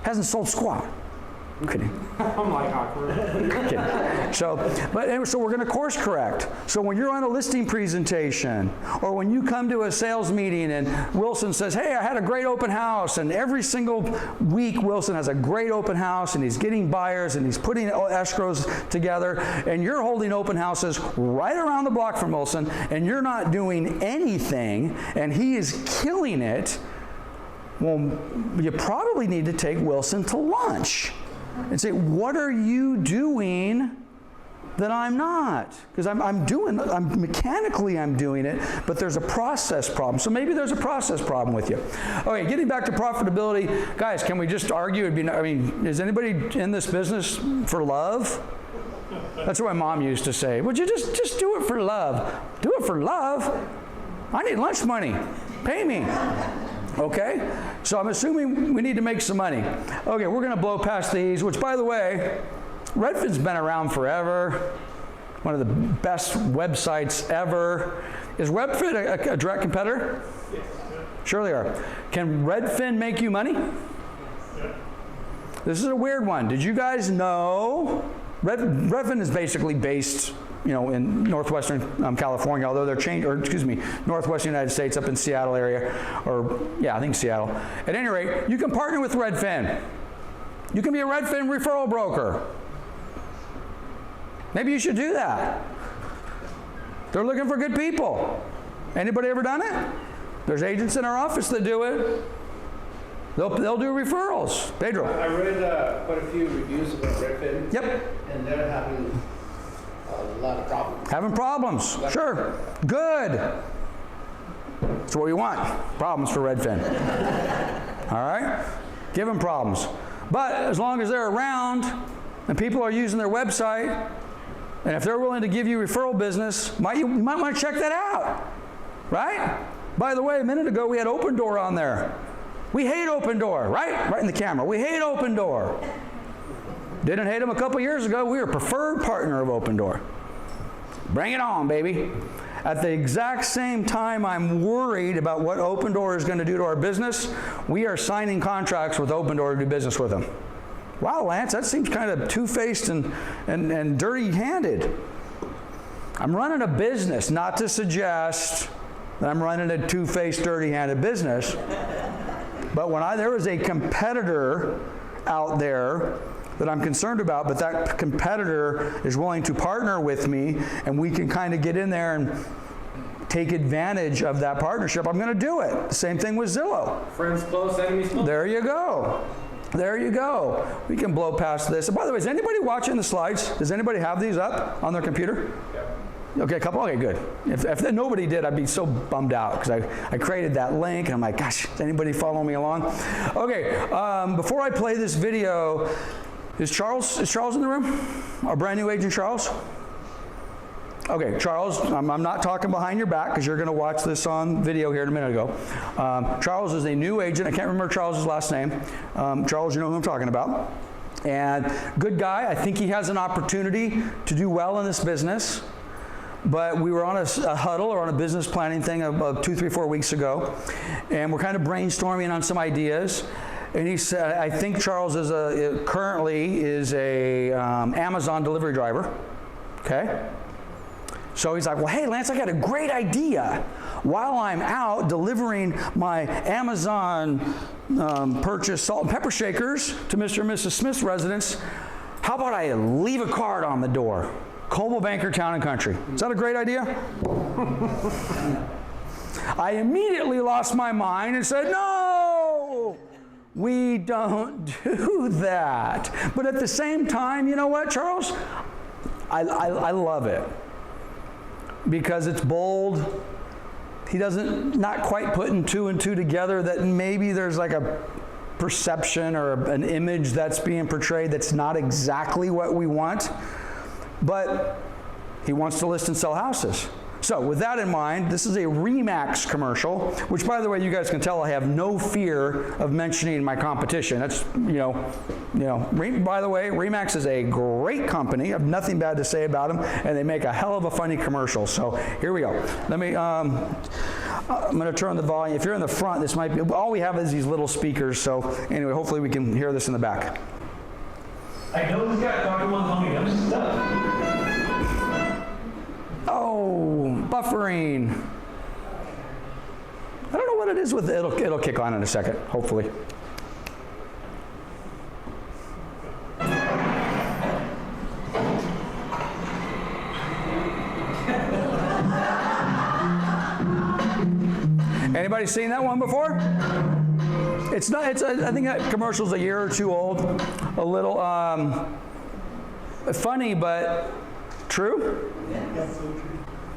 Hasn't sold squat. I'm kidding. I'm like awkward. Kidding. So we're going to course correct. So when you're on a listing presentation, or when you come to a sales meeting and Wilson says, hey, I had a great open house, and every single week Wilson has a great open house, and he's getting buyers, and he's putting escrows together, and you're holding open houses right around the block from Wilson, and you're not doing anything, and he is killing it, well, you probably need to take Wilson to lunch and say, what are you doing that I'm not? Because I'm mechanically doing it, but there's a process problem. So maybe there's a process problem with you. Okay, getting back to profitability, guys, can we just argue? Is anybody in this business for love? That's what my mom used to say. Would you just do it for love? Do it for love? I need lunch money. Pay me. Okay, so I'm assuming we need to make some money. Okay, we're going to blow past these, which, by the way, Redfin's been around forever. One of the best websites ever. Is Redfin a direct competitor? Yes. Sure they are. Can Redfin make you money? Yeah. This is a weird one. Did you guys know Redfin is basically based, in northwestern California, although northwestern United States, up in Seattle area, I think Seattle. At any rate, you can partner with Redfin. You can be a Redfin referral broker. Maybe you should do that. They're looking for good people. Anybody ever done it? There's agents in our office that do it. They'll do referrals. Pedro. I read quite a few reviews about Redfin. Yep. And they're having a lot of problems. Having problems. Sure. Good. That's what we want. Problems for Redfin. All right? Give them problems. But as long as they're around and people are using their website, and if they're willing to give you referral business, you might want to check that out. Right? By the way, a minute ago we had Open Door on there. We hate Open Door, right? Right in the camera. We hate Open Door. Didn't hate them a couple years ago. We were a preferred partner of Open Door. Bring it on, baby. At the exact same time I'm worried about what Open Door is going to do to our business, we are signing contracts with Open Door to do business with them. Wow, Lance, that seems kind of two-faced and dirty-handed. I'm running a business, not to suggest that I'm running a two-faced, dirty-handed business. But when there is a competitor out there that I'm concerned about, but that competitor is willing to partner with me, and we can kind of get in there and take advantage of that partnership, I'm going to do it. The same thing with Zillow. Friends close, enemies close. There you go. There you go. We can blow past this. And by the way, is anybody watching the slides? Does anybody have these up on their computer? Yeah. Okay, a couple. Okay, good. If nobody did, I'd be so bummed out because I created that link and I'm like, gosh, is anybody following me along? Okay, before I play this video, is Charles in the room? Our brand new agent, Charles? Okay, Charles, I'm not talking behind your back because you're going to watch this on video here in a minute ago. Charles is a new agent. I can't remember Charles's last name. Charles, you know who I'm talking about. And good guy. I think he has an opportunity to do well in this business. But we were on a huddle or on a business planning thing about 2, 3, 4 weeks ago. And we're kind of brainstorming on some ideas. And he said, I think Charles currently is a Amazon delivery driver. Okay? So he's like, well, hey, Lance, I got a great idea. While I'm out delivering my Amazon purchased salt and pepper shakers to Mr. and Mrs. Smith's residence, how about I leave a card on the door? Coldwell Banker, Town and Country. Is that a great idea? I immediately lost my mind and said, no, we don't do that. But at the same time, you know what, Charles? I love it. Because it's bold. He not quite putting 2 and 2 together that maybe there's like a perception or an image that's being portrayed that's not exactly what we want, but he wants to list and sell houses. So with that in mind, this is a RE/MAX commercial, which, by the way, you guys can tell I have no fear of mentioning my competition. That's, by the way, RE/MAX is a great company. I have nothing bad to say about them, and they make a hell of a funny commercial. So here we go. Let me, I'm going to turn the volume. If you're in the front, this might be, all we have is these little speakers. So anyway, hopefully we can hear this in the back. I know this guy talking about homie. I'm just stuck. Oh, buffering. I don't know what it is with it. It'll kick on in a second, hopefully. Anybody seen that one before? It's not, I think that commercial's a year or two old. A little funny, but true?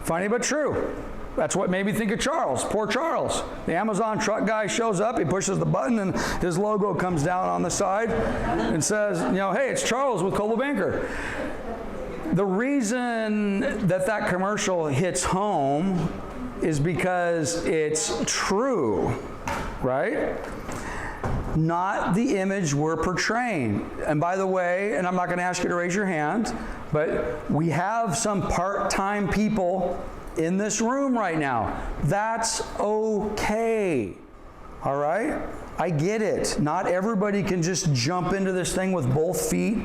Funny but true. That's what made me think of Charles. Poor Charles. The Amazon truck guy shows up, he pushes the button, and his logo comes down on the side and says, hey, it's Charles with Coldwell Banker. The reason that commercial hits home is because it's true, right? Not the image we're portraying. And by the way, and I'm not going to ask you to raise your hand, but we have some part-time people in this room right now. That's okay. All right? I get it. Not everybody can just jump into this thing with both feet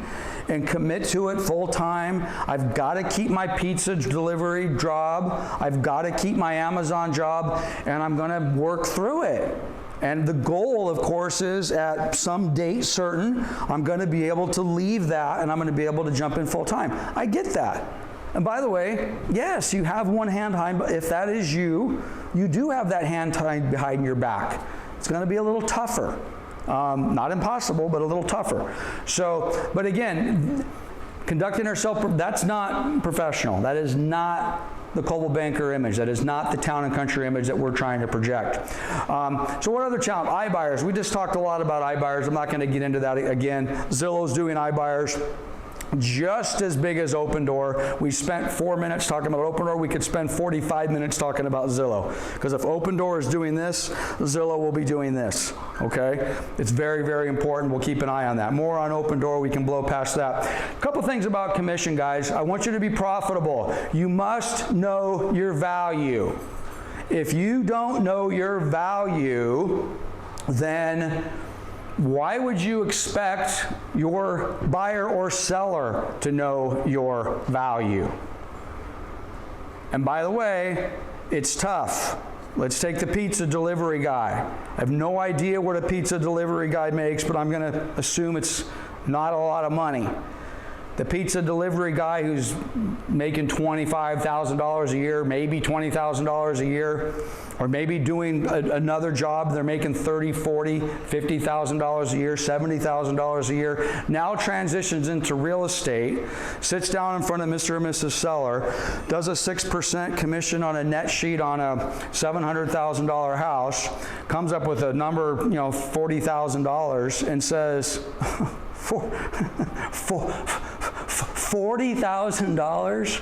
and commit to it full time. I've got to keep my pizza delivery job. I've got to keep my Amazon job, and I'm going to work through it. And the goal, of course, is at some date certain, I'm going to be able to leave that and I'm going to be able to jump in full time. I get that. And by the way, yes, you have one hand behind, but if that is you, you do have that hand tied behind your back. It's going to be a little tougher. Not impossible, but a little tougher. So, but again, conducting ourselves, that's not professional. That is not the Coldwell Banker image. That is not the town and country image that we're trying to project. So what other challenge? iBuyers. We just talked a lot about iBuyers. I'm not going to get into that again. Zillow's doing iBuyers. Just as big as Opendoor. We spent 4 minutes talking about Opendoor. We could spend 45 minutes talking about Zillow. Because if Opendoor is doing this, Zillow will be doing this. Okay? It's very, very important. We'll keep an eye on that. More on Opendoor. We can blow past that. A couple things about commission, guys. I want you to be profitable. You must know your value. If you don't know your value, then why would you expect your buyer or seller to know your value? And by the way, it's tough. Let's take the pizza delivery guy. I have no idea what a pizza delivery guy makes, but I'm going to assume it's not a lot of money. The pizza delivery guy who's making $25,000 a year, maybe $20,000 a year, or maybe doing another job, they're making $30,000, $40,000, $50,000 a year, $70,000 a year, now transitions into real estate, sits down in front of Mr. and Mrs. Seller, does a 6% commission on a net sheet on a $700,000 house, comes up with a number, $40,000, and says, $40,000?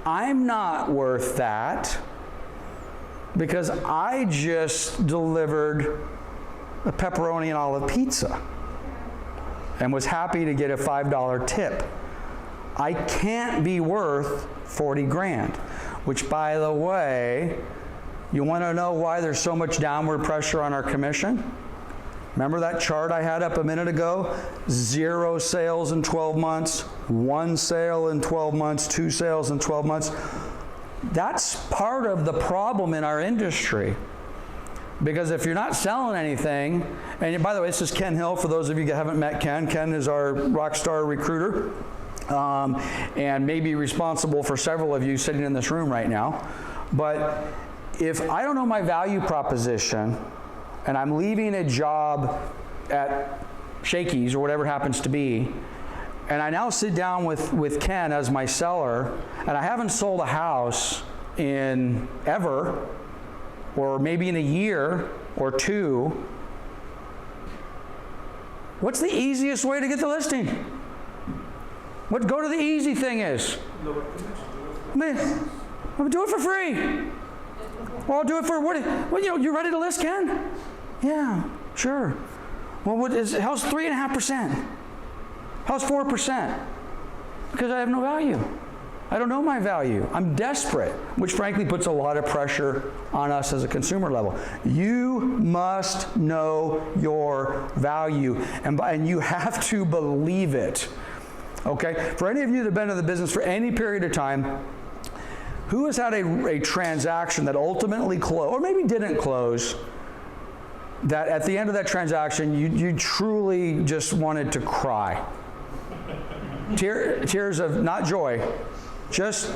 I'm not worth that because I just delivered a pepperoni and olive pizza and was happy to get a $5 tip. I can't be worth 40 grand, which, by the way, you want to know why there's so much downward pressure on our commission? Remember that chart I had up a minute ago? 0 sales in 12 months, 1 sale in 12 months, 2 sales in 12 months. That's part of the problem in our industry. Because if you're not selling anything, and by the way, this is Ken Hill, for those of you that haven't met Ken. Ken is our rock star recruiter and may be responsible for several of you sitting in this room right now. But if I don't know my value proposition, and I'm leaving a job at Shakey's or whatever it happens to be, and I now sit down with Ken as my seller, and I haven't sold a house in ever, or maybe in a year or two, What's the easiest way to get the listing? What go to the easy thing is? Man, I'll do it for free. Well, I'll do it for what? You ready to list, Ken? Yeah, sure. Well, how's 3.5%? How's 4%? Because I have no value. I don't know my value. I'm desperate, which frankly puts a lot of pressure on us as a consumer level. You must know your value, and you have to believe it. Okay? For any of you that have been in the business for any period of time, who has had a transaction that ultimately closed, or maybe didn't close, that at the end of that transaction, you truly just wanted to cry? Tears of, not joy, just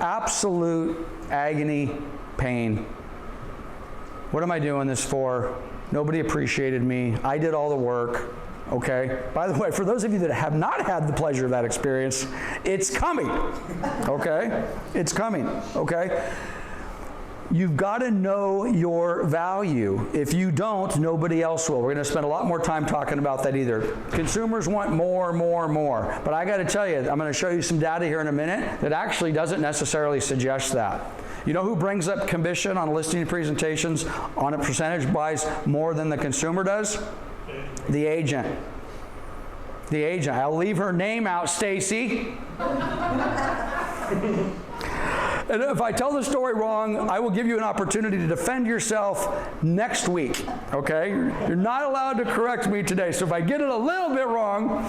absolute agony, pain. What am I doing this for? Nobody appreciated me. I did all the work. Okay? By the way, for those of you that have not had the pleasure of that experience, it's coming. Okay? It's coming. Okay? You've got to know your value. If you don't, nobody else will. We're going to spend a lot more time talking about that either. Consumers want more. But I got to tell you, I'm going to show you some data here in a minute that actually doesn't necessarily suggest that. You know who brings up commission on listing presentations on a percentage-wise more than the consumer does? The agent. The agent. I'll leave her name out, Stacy. And if I tell the story wrong, I will give you an opportunity to defend yourself next week, okay? You're not allowed to correct me today. So if I get it a little bit wrong,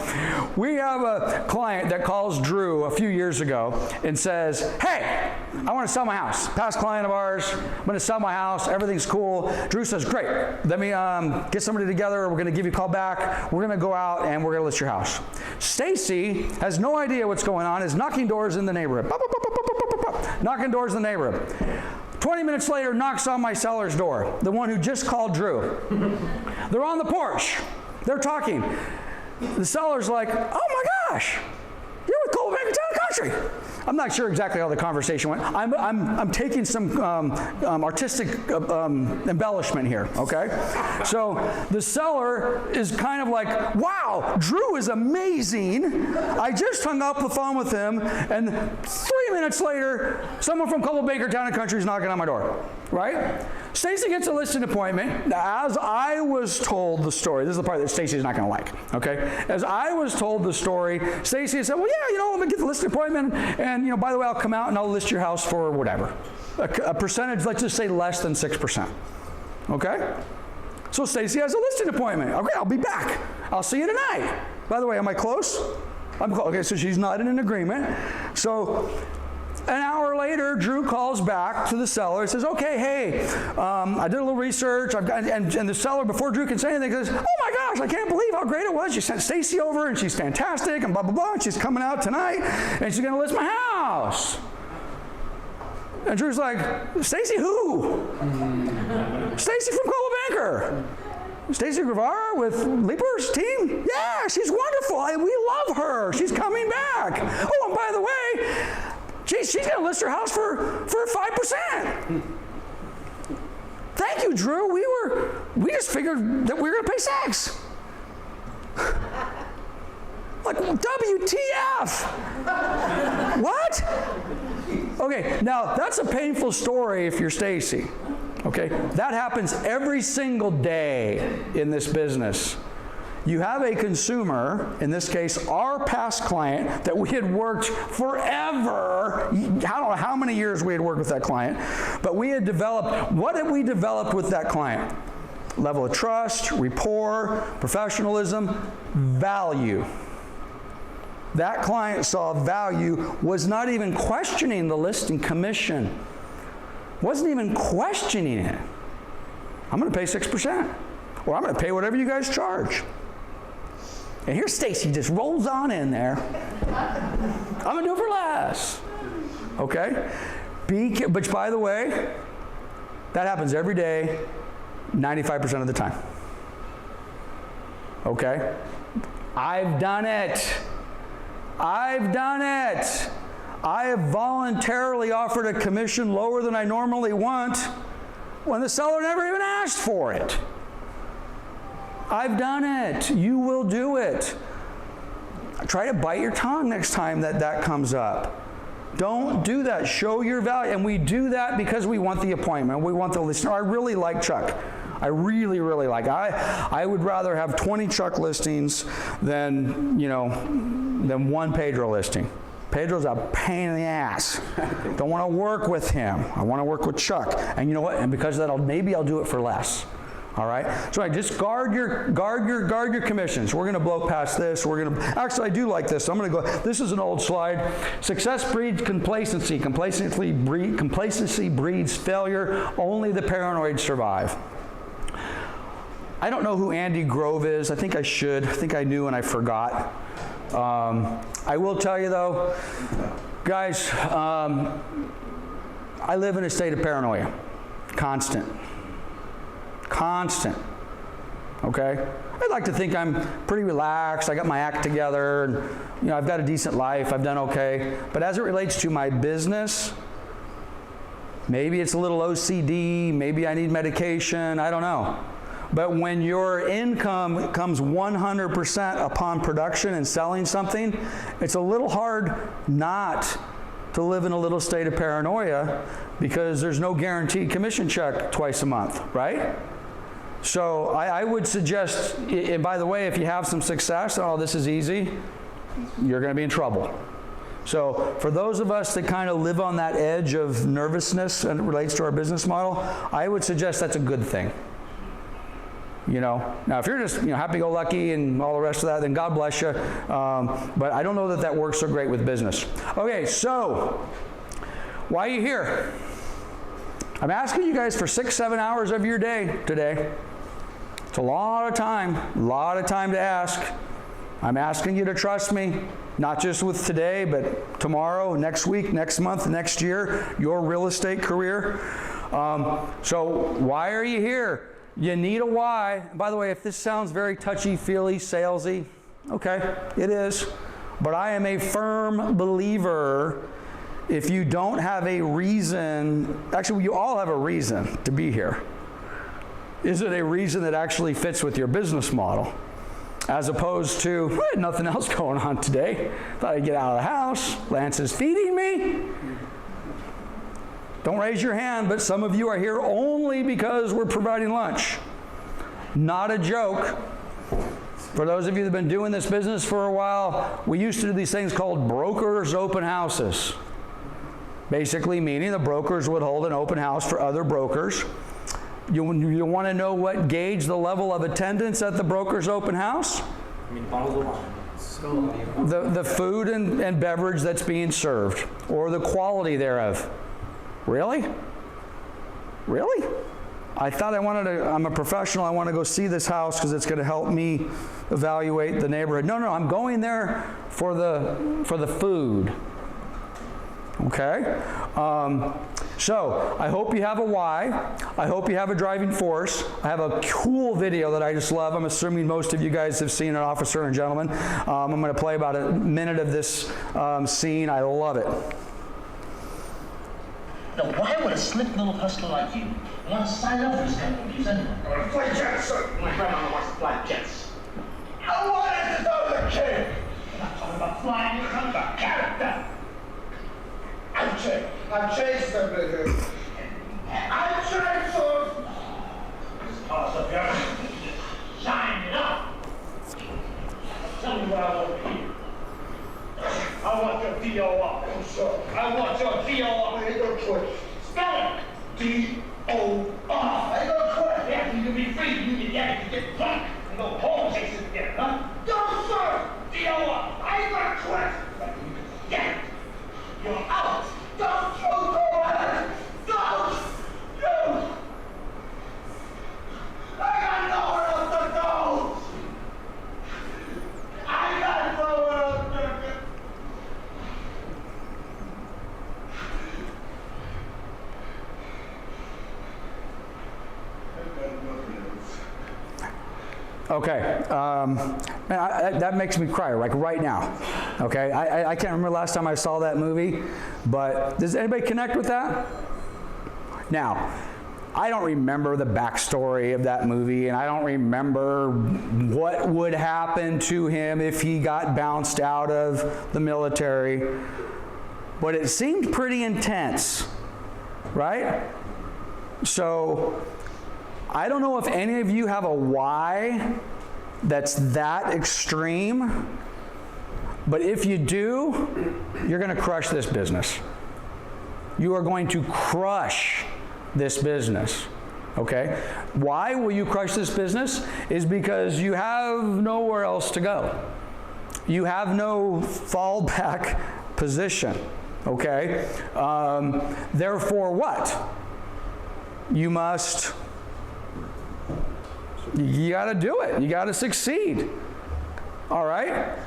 we have a client that calls Drew a few years ago and says, hey, I want to sell my house. Past client of ours, I'm going to sell my house. Everything's cool. Drew says, great. Let me get somebody together. We're going to give you a call back. We're going to go out and we're going to list your house. Stacy has no idea what's going on, is knocking doors in the neighborhood. Knocking doors in the neighborhood. 20 minutes later, knocks on my seller's door, the one who just called Drew. They're on the porch. They're talking. The seller's like, oh my gosh, you're with Coldwell Town Country. I'm not sure exactly how the conversation went. I'm taking some artistic embellishment here, okay? So the seller is kind of like, wow, Drew is amazing. I just hung up the phone with him, and 3 minutes later, someone from Coldwell Town Country is knocking on my door, right? Stacy gets a listing appointment. As I was told the story, this is the part that Stacy's not going to like, okay? As I was told the story, Stacy said, well, yeah, let me get the listing appointment, and, by the way, I'll come out and I'll list your house for whatever. A percentage, let's just say less than 6%, okay? So Stacy has a listing appointment. Okay, I'll be back. I'll see you tonight. By the way, am I close? I'm close. Okay, so she's not in an agreement. So an hour later, Drew calls back to the seller and says, okay, hey, I did a little research. And the seller, before Drew can say anything, goes, oh my gosh, I can't believe how great it was. You sent Stacy over and she's fantastic and blah, blah, blah. And she's coming out tonight and she's going to list my house. And Drew's like, Stacy who? Stacy from Coldwell Banker. Stacy Guevara with Leaper's team? Yeah, she's wonderful. We love her. She's coming back. Oh, and by the way, she's going to list her house for 5%. Thank you, Drew. We just figured that we were going to pay 6. Like, WTF? What? Okay, now that's a painful story if you're Stacy. Okay, that happens every single day in this business. You have a consumer, in this case, our past client, that we had worked forever. I don't know how many years we had worked with that client, but we had developed, what had we developed with that client? Level of trust, rapport, professionalism, value. That client saw value, was not even questioning the listing commission. Wasn't even questioning it. I'm going to pay 6%, or I'm going to pay whatever you guys charge. And here's Stacy just rolls on in there. I'm going to do it for less. Okay? But by the way, that happens every day, 95% of the time. Okay? I've done it. I've done it. I have voluntarily offered a commission lower than I normally want when the seller never even asked for it. I've done it. You will do it. Try to bite your tongue next time that comes up. Don't do that. Show your value. And we do that because we want the appointment. We want the listener. I really like Chuck. I really, really like. I would rather have 20 Chuck listings than one Pedro listing. Pedro's a pain in the ass. Don't want to work with him. I want to work with Chuck. And you know what? And because of that, maybe I'll do it for less. All right. So just guard your commissions. We're going to blow past this. Actually, I do like this. So I'm going to go. This is an old slide. Success breeds complacency. Complacency breeds failure. Only the paranoid survive. I don't know who Andy Grove is. I think I should. I think I knew and I forgot. I will tell you though, guys, I live in a state of paranoia. Constant. Okay? I'd like to think I'm pretty relaxed. I got my act together. And, I've got a decent life. I've done okay. But as it relates to my business, maybe it's a little OCD. Maybe I need medication. I don't know. But when your income comes 100% upon production and selling something, it's a little hard not to live in a little state of paranoia because there's no guaranteed commission check twice a month, right? So I would suggest, and by the way, if you have some success, this is easy, you're going to be in trouble. So for those of us that kind of live on that edge of nervousness and it relates to our business model, I would suggest that's a good thing. Now if you're just happy-go-lucky and all the rest of that, then God bless you. But I don't know that works so great with business. Okay, so why are you here? I'm asking you guys for 6-7 hours of your day today. It's a lot of time to ask. I'm asking you to trust me, not just with today, but tomorrow, next week, next month, next year, your real estate career. So why are you here? You need a why. By the way, if this sounds very touchy-feely, salesy, okay, it is. But I am a firm believer if you don't have a reason, actually you all have a reason to be here. Is it a reason that actually fits with your business model? As opposed to, I had nothing else going on today. Thought I'd get out of the house. Lance is feeding me. Don't raise your hand, but some of you are here only because we're providing lunch. Not a joke. For those of you that have been doing this business for a while, we used to do these things called brokers' open houses. Basically meaning the brokers would hold an open house for other brokers. You want to know what gauge the level of attendance at the broker's open house? Bottles of wine. So the food and beverage that's being served, or the quality thereof. Really? Really? I thought I'm a professional, I want to go see this house because it's going to help me evaluate the neighborhood. No, I'm going there for the food. Okay? So, I hope you have a why. I hope you have a driving force. I have a cool video that I just love. I'm assuming most of you guys have seen it, officer and gentlemen. I'm going to play about a minute of this scene. I love it. Now, why would a slick little hustler like you want to sign up for this kind of abuse anyway? I want to fly jets, sir. My grandmama wants to fly jets. I wanted to know the kid. We're not talking about flying, we're talking about character. I've changed something. I've changed some. This part of your just shine it up. Tell me what I want to hear. I want your D.O.R. I'm sorry. I want your D.O.R. I ain't gonna quit. Spell it. D.O.R. I ain't gonna quit. Yeah, you can be free, you can get it, you get drunk, and go home chasing together, huh? No, sir. D.O.R. I ain't gonna quit. But you can get it. You're out. Don't you go ahead. Don't. You. I got nowhere else to go. I got nowhere else to go. Okay, man, that makes me cry, like right now. Okay, I can't remember last time I saw that movie, but does anybody connect with that? Now, I don't remember the backstory of that movie, and I don't remember what would happen to him if he got bounced out of the military, but it seemed pretty intense, right? So I don't know if any of you have a why that's that extreme, but if you do, you're going to crush this business. You are going to crush this business, okay? Why will you crush this business? Is because you have nowhere else to go. You have no fallback position, okay? Therefore, what? You got to do it. You got to succeed, all right?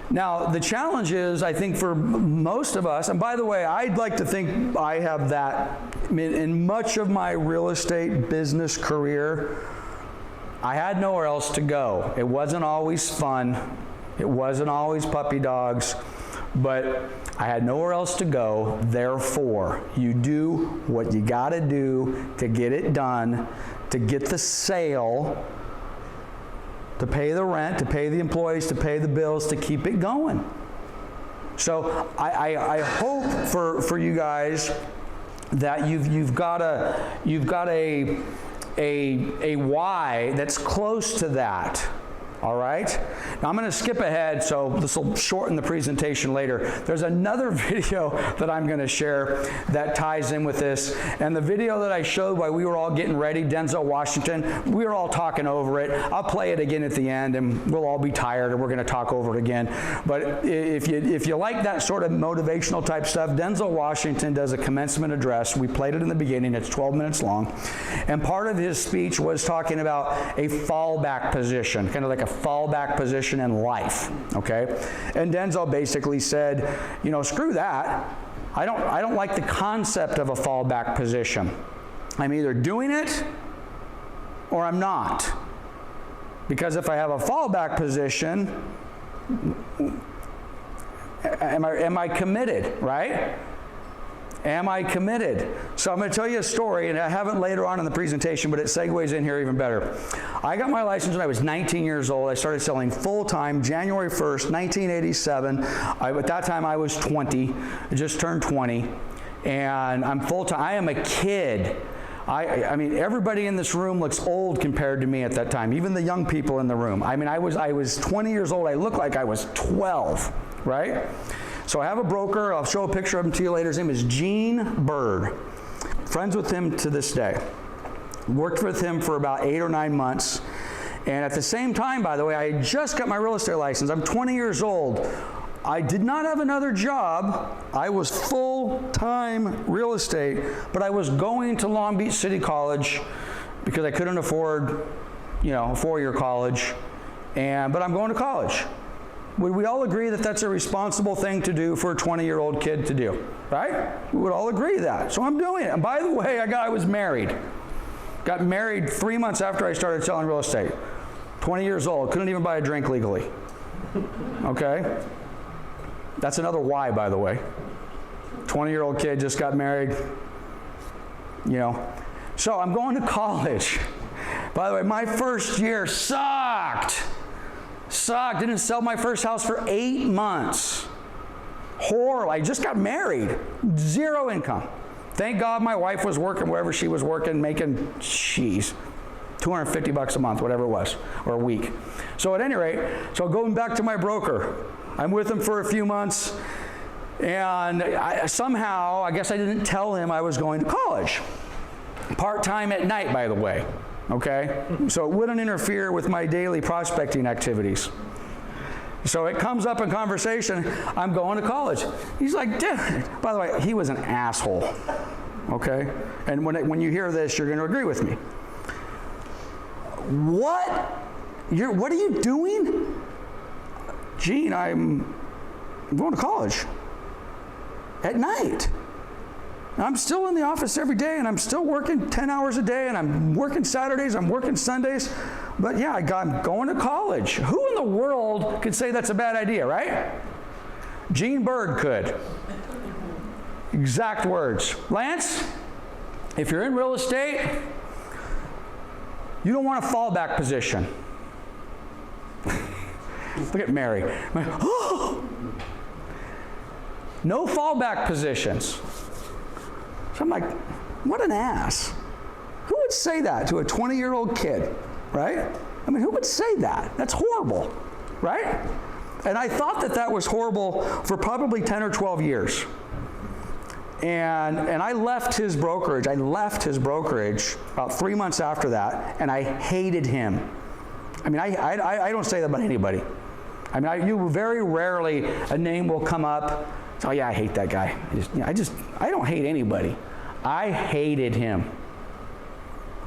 Now, the challenge is, I think for most of us, and by the way, I'd like to think I have that in much of my real estate business career. I had nowhere else to go. It wasn't always fun. It wasn't always puppy dogs, but I had nowhere else to go. Therefore, you do what you got to do to get it done, to get the sale, to pay the rent, to pay the employees, to pay the bills, to keep it going. So I hope for you guys that you've got a why that's close to that. All right? Now I'm going to skip ahead, so this will shorten the presentation later. There's another video that I'm going to share that ties in with this. And the video that I showed while we were all getting ready, Denzel Washington, we were all talking over it. I'll play it again at the end, and we'll all be tired, and we're going to talk over it again. But if you like that sort of motivational type stuff, Denzel Washington does a commencement address. We played it in the beginning. It's 12 minutes long. And part of his speech was talking about a fallback position, kind of like a fallback position in life, okay? And Denzel basically said, you know, screw that. I don't like the concept of a fallback position. I'm either doing it or I'm not. Because if I have a fallback position, am I committed, right? Am I committed? So I'm going to tell you a story, and I haven't later on in the presentation, but it segues in here even better. I got my license when I was 19 years old. I started selling full-time January 1st, 1987. At that time, I was 20. I just turned 20. And I'm full-time. I am a kid. I mean, everybody in this room looks old compared to me at that time, even the young people in the room. I mean, I was 20 years old. I looked like I was 12, right? So I have a broker. I'll show a picture of him to you later. His name is Gene Bird. Friends with him to this day. Worked with him for about 8 or 9 months. And at the same time, by the way, I just got my real estate license. I'm 20 years old. I did not have another job. I was full-time real estate, but I was going to Long Beach City College because I couldn't afford, you know, a 4-year college. But I'm going to college. Would we all agree that that's a responsible thing to do for a 20-year-old kid to do, right? We would all agree that. So I'm doing it. And by the way, I was married. Got married 3 months after I started selling real estate. 20 years old. Couldn't even buy a drink legally. Okay? That's another why, by the way. 20-year-old kid just got married. You know. So I'm going to college. By the way, my first year sucked. Didn't sell my first house for 8 months. Horrible. I just got married. 0 income. Thank God my wife was working wherever she was working, making $250 a month, whatever it was, or a week. So at any rate, so going back to my broker, I'm with him for a few months, and somehow, I guess I didn't tell him I was going to college. Part-time at night, by the way. Okay? So it wouldn't interfere with my daily prospecting activities. So it comes up in conversation, I'm going to college. He's like, dude. By the way, he was an asshole. Okay? And when you hear this, you're going to agree with me. What? What are you doing? Gene, I'm going to college. At night. I'm still in the office every day, and I'm still working 10 hours a day, and I'm working Saturdays, I'm working Sundays. But yeah, I'm going to college. Who in the world could say that's a bad idea, right? Gene Bird could. Exact words. Lance, if you're in real estate, you don't want a fallback position. Look at Mary. No fallback positions. So I'm like, what an ass. Who would say that to a 20-year-old kid, right? I mean, who would say that? That's horrible, right? And I thought that that was horrible for probably 10 or 12 years. And I left his brokerage. I left his brokerage about 3 months after that, and I hated him. I mean, I don't say that about anybody. I mean, you very rarely, a name will come up. Oh yeah, I hate that guy. I don't hate anybody. I hated him.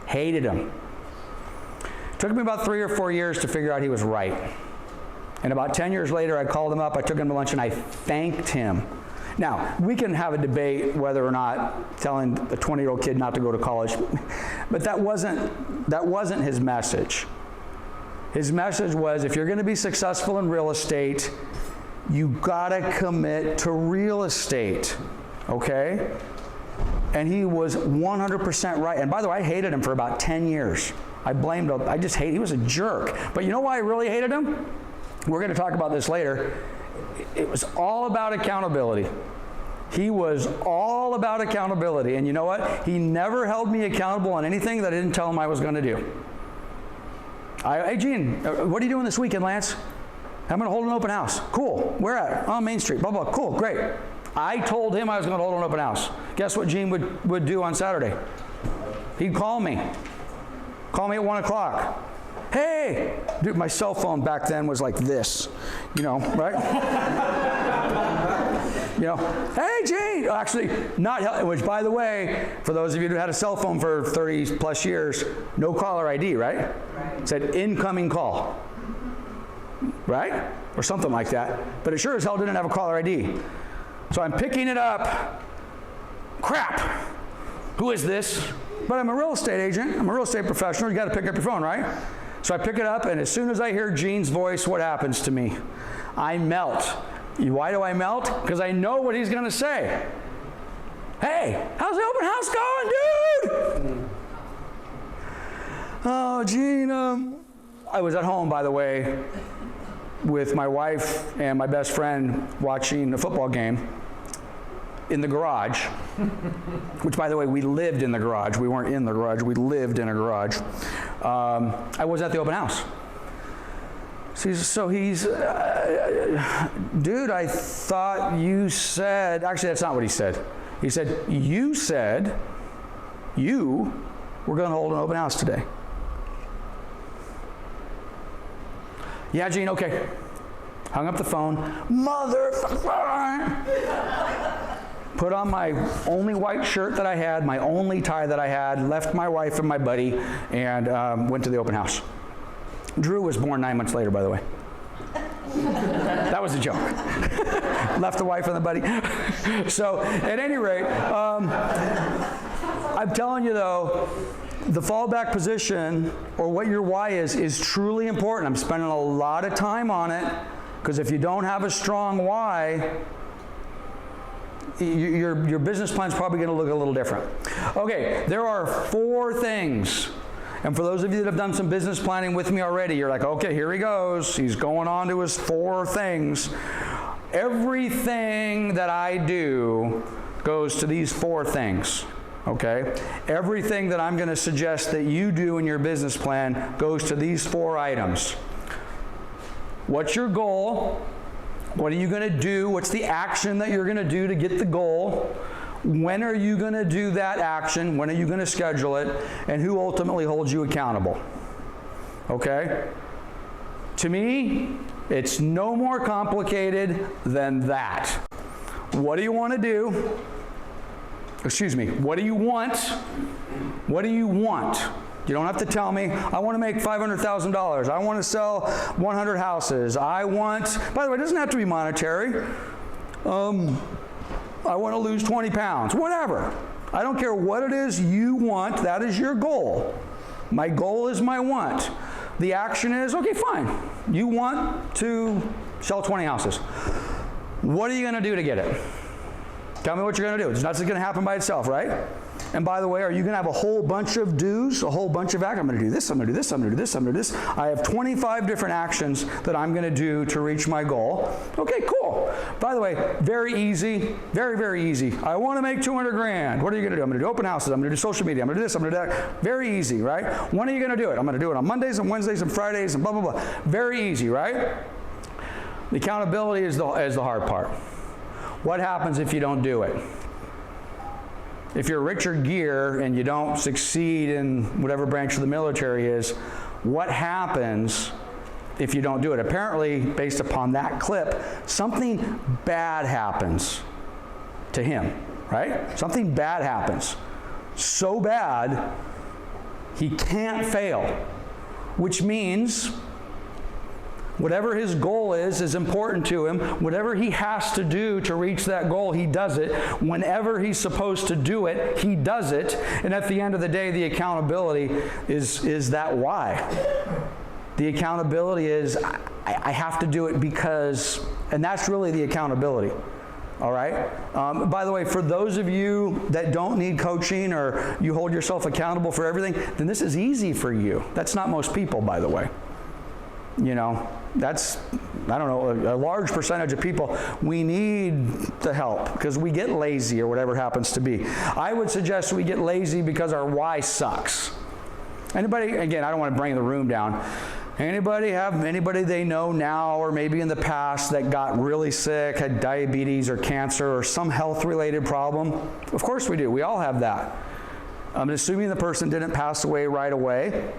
Hated him. Took me about 3 or 4 years to figure out he was right. And about 10 years later, I called him up, I took him to lunch, and I thanked him. Now, we can have a debate whether or not telling a 20-year-old kid not to go to college, but that wasn't his message. His message was, if you're going to be successful in real estate, you gotta commit to real estate, okay? And he was 100% right. And by the way, I hated him for about 10 years. I blamed him. He was a jerk. But you know why I really hated him? We're going to talk about this later. It was all about accountability. He was all about accountability. And you know what? He never held me accountable on anything that I didn't tell him I was going to do. Hey, Gene, what are you doing this weekend, Lance? I'm going to hold an open house. Cool. Where at? On Main Street. Blah, blah. Cool. Great. I told him I was going to hold an open house. Guess what Gene would do on Saturday? He'd call me. Call me at 1 o'clock. Hey! Dude, my cell phone back then was like this. You know, right? You know, hey, Gene! Actually, not, which by the way, for those of you who had a cell phone for 30 plus years, no caller ID, right? Right. It said incoming call. Right? Or something like that. But it sure as hell didn't have a caller ID. So I'm picking it up. Crap! Who is this? But I'm a real estate agent. I'm a real estate professional. You got to pick up your phone, right? So I pick it up, and as soon as I hear Gene's voice, what happens to me? I melt. Why do I melt? Because I know what he's going to say. Hey, how's the open house going, dude? Oh, Gene, I was at home, by the way, with my wife and my best friend watching a football game in the garage, which, by the way, we lived in the garage. We weren't in the garage. We lived in a garage. I was at the open house. So he's, dude, I thought you said, actually, that's not what he said. He said, you said you were going to hold an open house today. Yeah, Gene, okay. Hung up the phone. Motherfucker! Put on my only white shirt that I had, my only tie that I had, left my wife and my buddy, and went to the open house. Drew was born 9 months later, by the way. That was a joke. Left the wife and the buddy. So, at any rate, I'm telling you though, the fallback position, or what your why is truly important. I'm spending a lot of time on it, because if you don't have a strong why, your business plan is probably going to look a little different. Okay, there are 4 things. And for those of you that have done some business planning with me already, you're like, okay, here he goes. He's going on to his 4 things. Everything that I do goes to these 4 things. Okay? Everything that I'm going to suggest that you do in your business plan goes to these 4 items. What's your goal? What are you going to do? What's the action that you're going to do to get the goal? When are you going to do that action? When are you going to schedule it? And who ultimately holds you accountable? Okay? To me, it's no more complicated than that. What do you want to do? Excuse me. What do you want? What do you want? You don't have to tell me, I want to make $500,000. I want to sell 100 houses. I want, by the way, it doesn't have to be monetary. I want to lose 20 pounds. Whatever. I don't care what it is you want. That is your goal. My goal is my want. The action is, okay, fine. You want to sell 20 houses. What are you going to do to get it? Tell me what you're going to do. It's not just going to happen by itself, right? And by the way, are you going to have a whole bunch of do's, a whole bunch of actions? I'm going to do this, I'm going to do this, I'm going to do this, I'm going to do this. I have 25 different actions that I'm going to do to reach my goal. Okay, cool. By the way, very easy, very, very easy. I want to make 200 grand. What are you going to do? I'm going to do open houses. I'm going to do social media. I'm going to do this. I'm going to do that. Very easy, right? When are you going to do it? I'm going to do it on Mondays and Wednesdays and Fridays and blah, blah, blah. Very easy, right? The accountability is the hard part. What happens if you don't do it? If you're Richard Gere and you don't succeed in whatever branch of the military is, what happens if you don't do it? Apparently, based upon that clip, something bad happens to him, right? Something bad happens. So bad, he can't fail, which means whatever his goal is important to him. Whatever he has to do to reach that goal, he does it. Whenever he's supposed to do it, he does it. And at the end of the day, the accountability is that why. The accountability is, I have to do it because, and that's really the accountability. All right? By the way, for those of you that don't need coaching or you hold yourself accountable for everything, then this is easy for you. That's not most people, by the way. You know, that's, I don't know, a large percentage of people, we need the help because we get lazy or whatever it happens to be. I would suggest we get lazy because our why sucks. Anybody, again, I don't want to bring the room down. Anybody have anybody they know now or maybe in the past that got really sick, had diabetes or cancer or some health-related problem? Of course we do. We all have that. I'm assuming the person didn't pass away right away.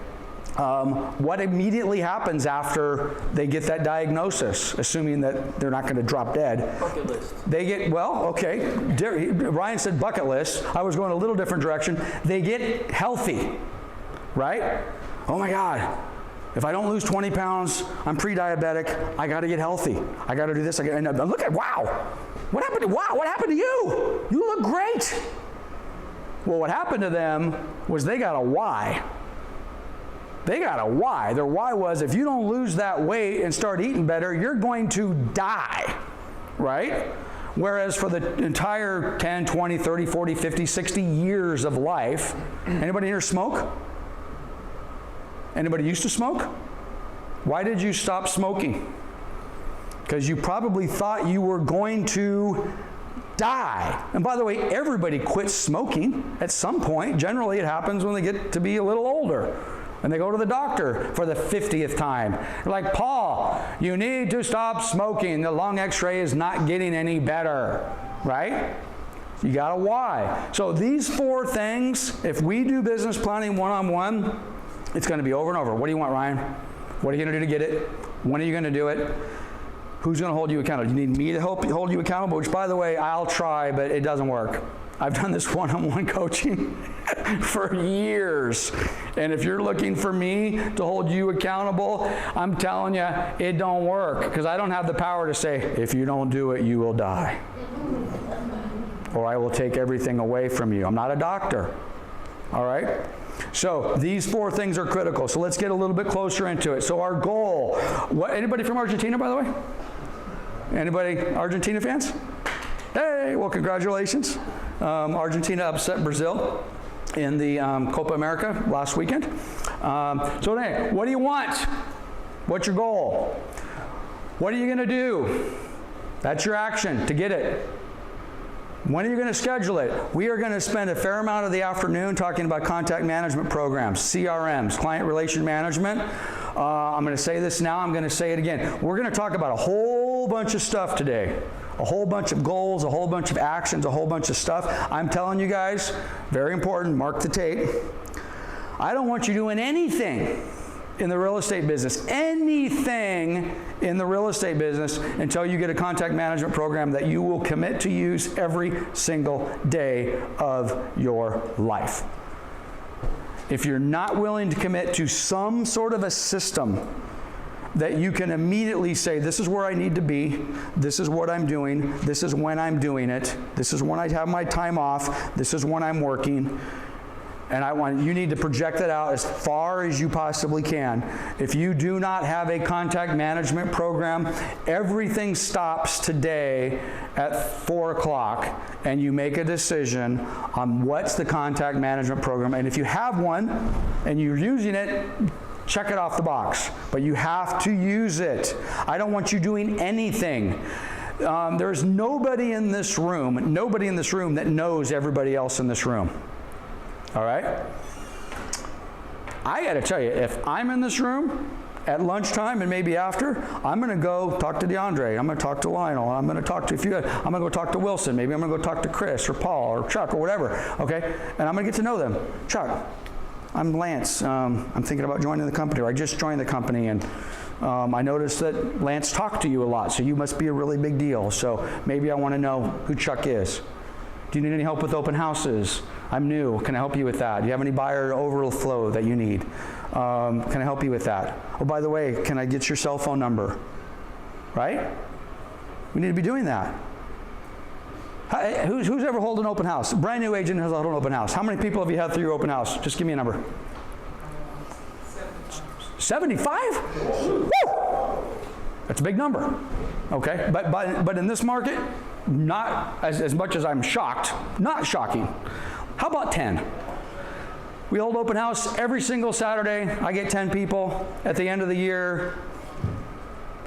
What immediately happens after they get that diagnosis, assuming that they're not going to drop dead? Bucket list. They get, well, okay, Ryan said bucket list. I was going a little different direction. They get healthy, right? Oh my God, if I don't lose 20 pounds, I'm pre-diabetic, I got to get healthy. I got to do this. And look at, wow, what happened to you? You look great. Well, what happened to them was they got a why. They got a why. Their why was, if you don't lose that weight and start eating better, you're going to die, right? Whereas for the entire 10, 20, 30, 40, 50, 60 years of life, anybody here smoke? Anybody used to smoke? Why did you stop smoking? Because you probably thought you were going to die. And by the way, everybody quits smoking at some point. Generally, it happens when they get to be a little older. And they go to the doctor for the 50th time. They're like, Paul, you need to stop smoking. The lung x-ray is not getting any better, right? You got a why. So these 4 things, if we do business planning one-on-one, it's going to be over and over. What do you want, Ryan? What are you going to do to get it? When are you going to do it? Who's going to hold you accountable? You need me to hold you accountable, which, by the way, I'll try, but it doesn't work. I've done this one-on-one coaching for years. And if you're looking for me to hold you accountable, I'm telling you, it don't work. Because I don't have the power to say, if you don't do it, you will die. Or I will take everything away from you. I'm not a doctor. All right? So these 4 things are critical. So let's get a little bit closer into it. So our goal. Anybody from Argentina, by the way? Anybody Argentina fans? Hey, well, congratulations. Argentina upset Brazil in the Copa America last weekend. So hey, what do you want? What's your goal? What are you going to do? That's your action to get it. When are you going to schedule it? We are going to spend a fair amount of the afternoon talking about contact management programs, CRMs, client relation management. I'm going to say this now, I'm going to say it again. We're going to talk about a whole bunch of stuff today. A whole bunch of goals, a whole bunch of actions, a whole bunch of stuff. I'm telling you guys, very important, mark the tape. I don't want you doing anything in the real estate business, anything in the real estate business until you get a contact management program that you will commit to use every single day of your life. If you're not willing to commit to some sort of a system that you can immediately say, this is where I need to be, this is what I'm doing, this is when I'm doing it, this is when I have my time off, this is when I'm working, And you need to project it out as far as you possibly can. If you do not have a contact management program, everything stops today at 4 o'clock, and you make a decision on what's the contact management program. And if you have one and you're using it, check it off the box. But you have to use it. I don't want you doing anything. There's nobody in this room that knows everybody else in this room. All right? I got to tell you, if I'm in this room at lunchtime and maybe after, I'm going to go talk to DeAndre. I'm going to talk to Lionel. I'm going to talk to I'm going to go talk to Wilson. Maybe I'm going to go talk to Chris or Paul or Chuck or whatever. Okay? And I'm going to get to know them. Chuck, I'm Lance. I'm thinking about joining the company, or I just joined the company, and I noticed that Lance talked to you a lot, so you must be a really big deal. So maybe I want to know who Chuck is. Do you need any help with open houses? I'm new. Can I help you with that? Do you have any buyer overflow that you need? Can I help you with that? Oh, by the way, can I get your cell phone number? Right? We need to be doing that. Who's ever held an open house? A brand new agent has held an open house. How many people have you had through your open house? Just give me a number. 75? Woo! That's a big number. Okay? But in this market, not as much as I'm shocked, not shocking. How about 10? We hold open house every single Saturday. I get 10 people. At the end of the year,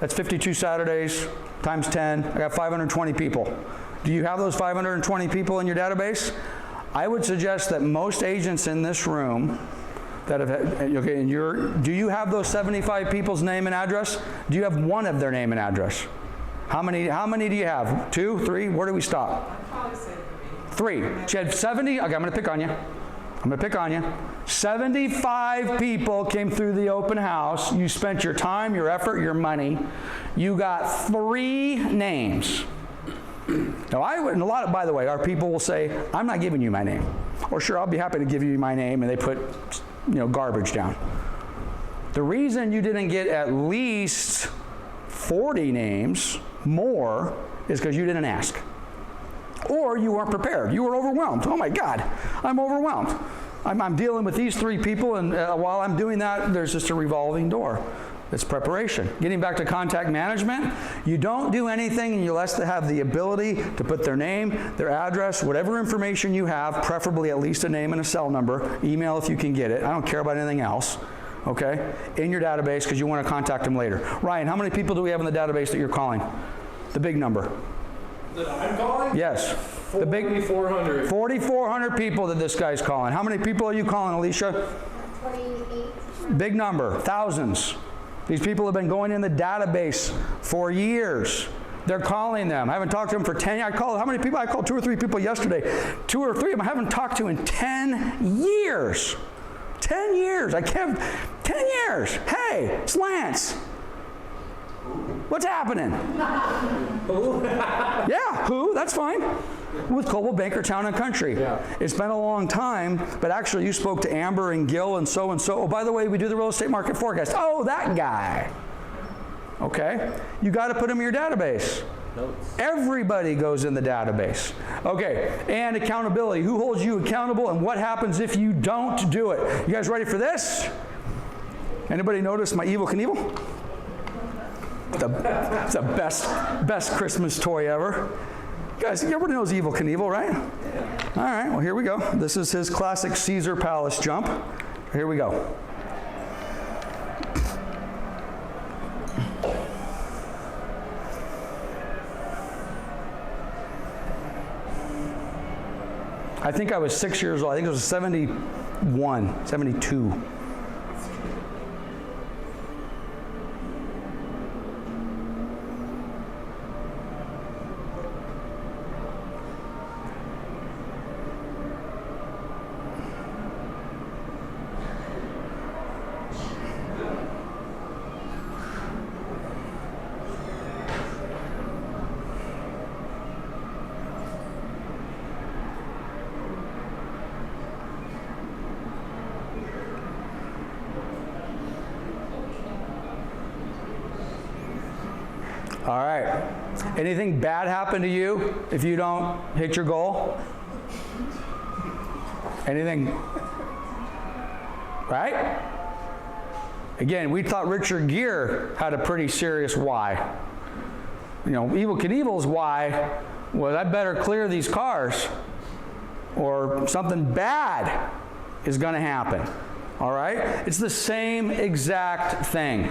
that's 52 Saturdays times 10. I got 520 people. Do you have those 520 people in your database? I would suggest that most agents in this room that have, okay, do you have those 75 people's name and address? Do you have one of their name and address? How many do you have? 2, 3? Where do we stop? I'd probably say 3. She had 70. Okay, I'm going to pick on you. 75 people came through the open house. You spent your time, your effort, your money. You got 3 names. Now, and a lot of, by the way, our people will say, I'm not giving you my name. Or sure, I'll be happy to give you my name, and they put, garbage down. The reason you didn't get at least 40 names more is because you didn't ask. Or you weren't prepared. You were overwhelmed. Oh my God, I'm overwhelmed. I'm dealing with these 3 people, and while I'm doing that, there's just a revolving door. It's preparation. Getting back to contact management, you don't do anything unless they have the ability to put their name, their address, whatever information you have, preferably at least a name and a cell number, email if you can get it. I don't care about anything else, okay, in your database because you want to contact them later. Ryan, how many people do we have in the database that you're calling? The big number. That I'm calling? Yes. 4,400. 4,400 people that this guy's calling. How many people are you calling, Alicia? 28. Big number. Thousands. These people have been going in the database for years. They're calling them. I haven't talked to them for 10 years. How many people? I called 2 or 3 people yesterday. 2 or 3 of them I haven't talked to in 10 years. 10 years. 10 years. Hey, it's Lance. What's happening? Who? Yeah, who? That's fine. With Coldwell Banker Town and Country. Yeah. It's been a long time, but actually you spoke to Amber and Gil and so. Oh, by the way, we do the real estate market forecast. Oh, that guy. Okay. You got to put him in your database. Notes. Everybody goes in the database. Okay. And accountability. Who holds you accountable and what happens if you don't do it? You guys ready for this? Anybody notice my Evel Knievel? It's the best Christmas toy ever. Guys, everybody knows Evel Knievel, right? Yeah. All right, well, here we go. This is his classic Caesar Palace jump. Here we go. I think I was 6 years old. I think it was 71, 72. All right. Anything bad happen to you if you don't hit your goal? Anything right? Again, we thought Richard Gere had a pretty serious why. You know, Evel Knievel's why was, I better clear these cars or something bad is going to happen. All right? It's the same exact thing.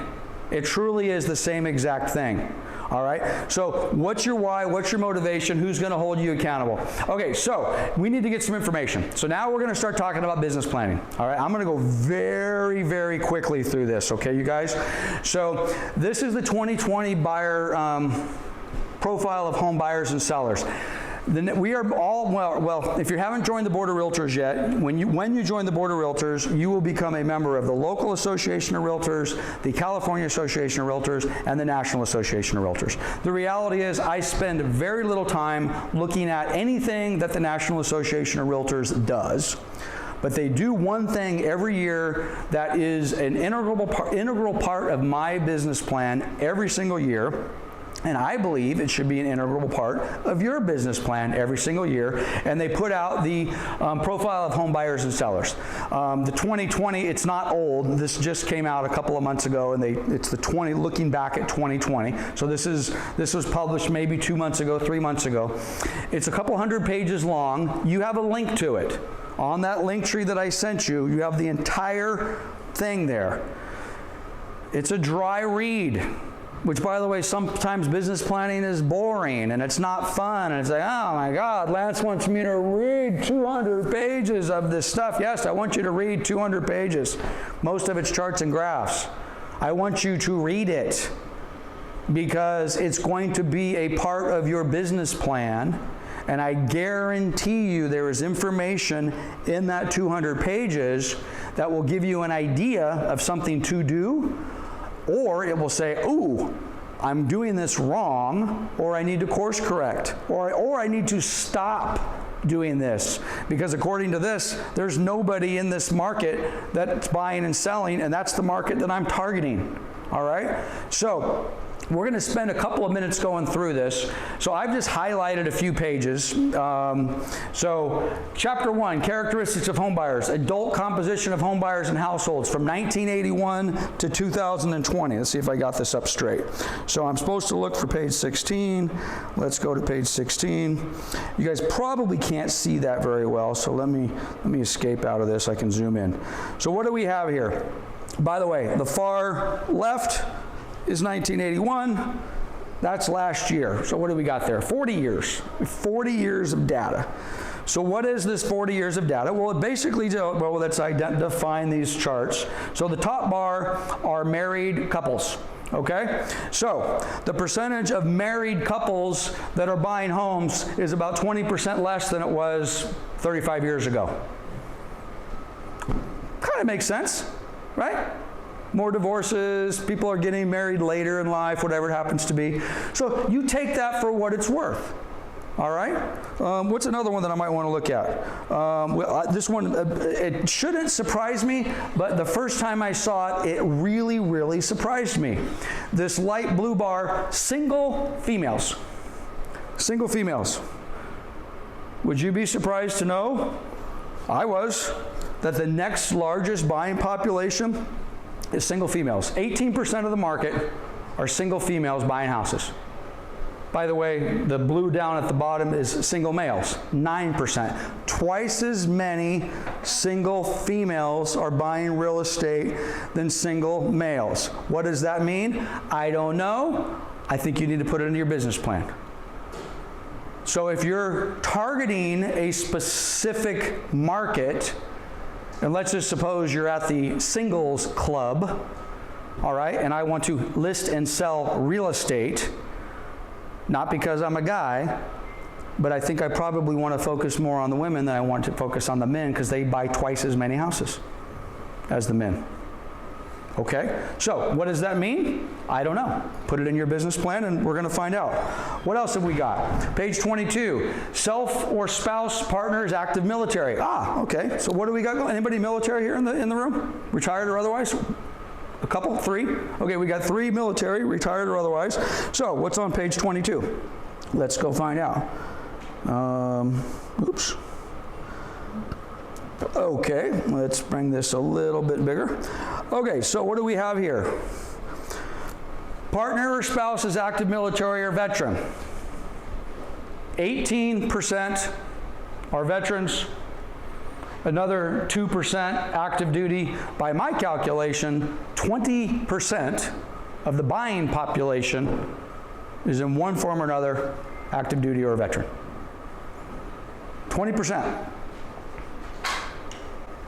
It truly is the same exact thing. All right? So what's your why? What's your motivation? Who's going to hold you accountable? Okay, so we need to get some information. So now we're going to start talking about business planning. All right? I'm going to go very, very quickly through this, okay, you guys? So this is the 2020 buyer profile of home buyers and sellers. We are all, well, if you haven't joined the Board of Realtors yet, when you join the Board of Realtors, you will become a member of the local Association of Realtors, the California Association of Realtors, and the National Association of Realtors. The reality is I spend very little time looking at anything that the National Association of Realtors does. But they do one thing every year that is an integral part of my business plan every single year. And I believe it should be an integral part of your business plan every single year. And they put out the profile of home buyers and sellers. The 2020, it's not old. This just came out a couple of months ago, and it's the looking back at 2020. So this was published maybe 2 months ago, 3 months ago. It's a couple hundred pages long. You have a link to it. On that link tree that I sent you, you have the entire thing there. It's a dry read. Which, by the way, sometimes business planning is boring and it's not fun. And it's like, oh my God, Lance wants me to read 200 pages of this stuff. Yes, I want you to read 200 pages. Most of it's charts and graphs. I want you to read it because it's going to be a part of your business plan. And I guarantee you there is information in that 200 pages that will give you an idea of something to do. Or it will say, ooh, I'm doing this wrong, or I need to course correct, or I need to stop doing this. Because according to this, there's nobody in this market that's buying and selling, and that's the market that I'm targeting. All right? So we're going to spend a couple of minutes going through this. So I've just highlighted a few pages. So Chapter 1, Characteristics of Home Buyers, Adult Composition of Home Buyers and Households from 1981 to 2020. Let's see if I got this up straight. So I'm supposed to look for page 16. Let's go to page 16. You guys probably can't see that very well, so let me escape out of this. I can zoom in. So what do we have here? By the way, the far left is 1981. That's last year. So what do we got there? 40 years. 40 years of data. So what is this 40 years of data? Well, it basically, well, let's define these charts. So the top bar are married couples. Okay? So the percentage of married couples that are buying homes is about 20% less than it was 35 years ago. Kind of makes sense, right? More divorces, people are getting married later in life, whatever it happens to be. So you take that for what it's worth. All right? What's another one that I might want to look at? This one, it shouldn't surprise me, but the first time I saw it, it really, really surprised me. This light blue bar, single females. Single females. Would you be surprised to know, I was, that the next largest buying population is single females. 18% of the market are single females buying houses. By the way, the blue down at the bottom is single males, 9%. Twice as many single females are buying real estate than single males. What does that mean? I don't know. I think you need to put it into your business plan. So if you're targeting a specific market, and let's just suppose you're at the singles club, all right, and I want to list and sell real estate, not because I'm a guy, but I think I probably want to focus more on the women than I want to focus on the men because they buy twice as many houses as the men. Okay, so what does that mean? I don't know. Put it in your business plan and we're going to find out. What else have we got? Page 22, self or spouse partners active military. Okay, so what do we got? Anybody military here in the room? Retired or otherwise? A couple? 3? Okay, we got 3 military, retired or otherwise. So what's on page 22? Let's go find out. Oops. Okay, let's bring this a little bit bigger. Okay, so what do we have here? Partner or spouse is active military or veteran. 18% are veterans. Another 2% active duty. By my calculation, 20% of the buying population is in one form or another active duty or a veteran. 20%.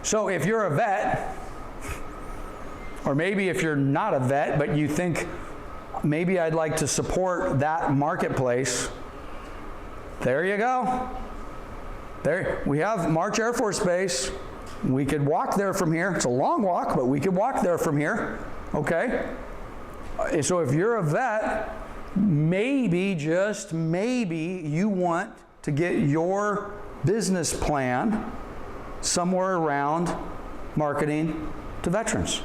So if you're a vet, or maybe if you're not a vet, but you think maybe I'd like to support that marketplace, there you go. There, we have March Air Force Base. We could walk there from here. It's a long walk, but we could walk there from here, okay? So if you're a vet, maybe, just maybe, you want to get your business plan somewhere around marketing to veterans.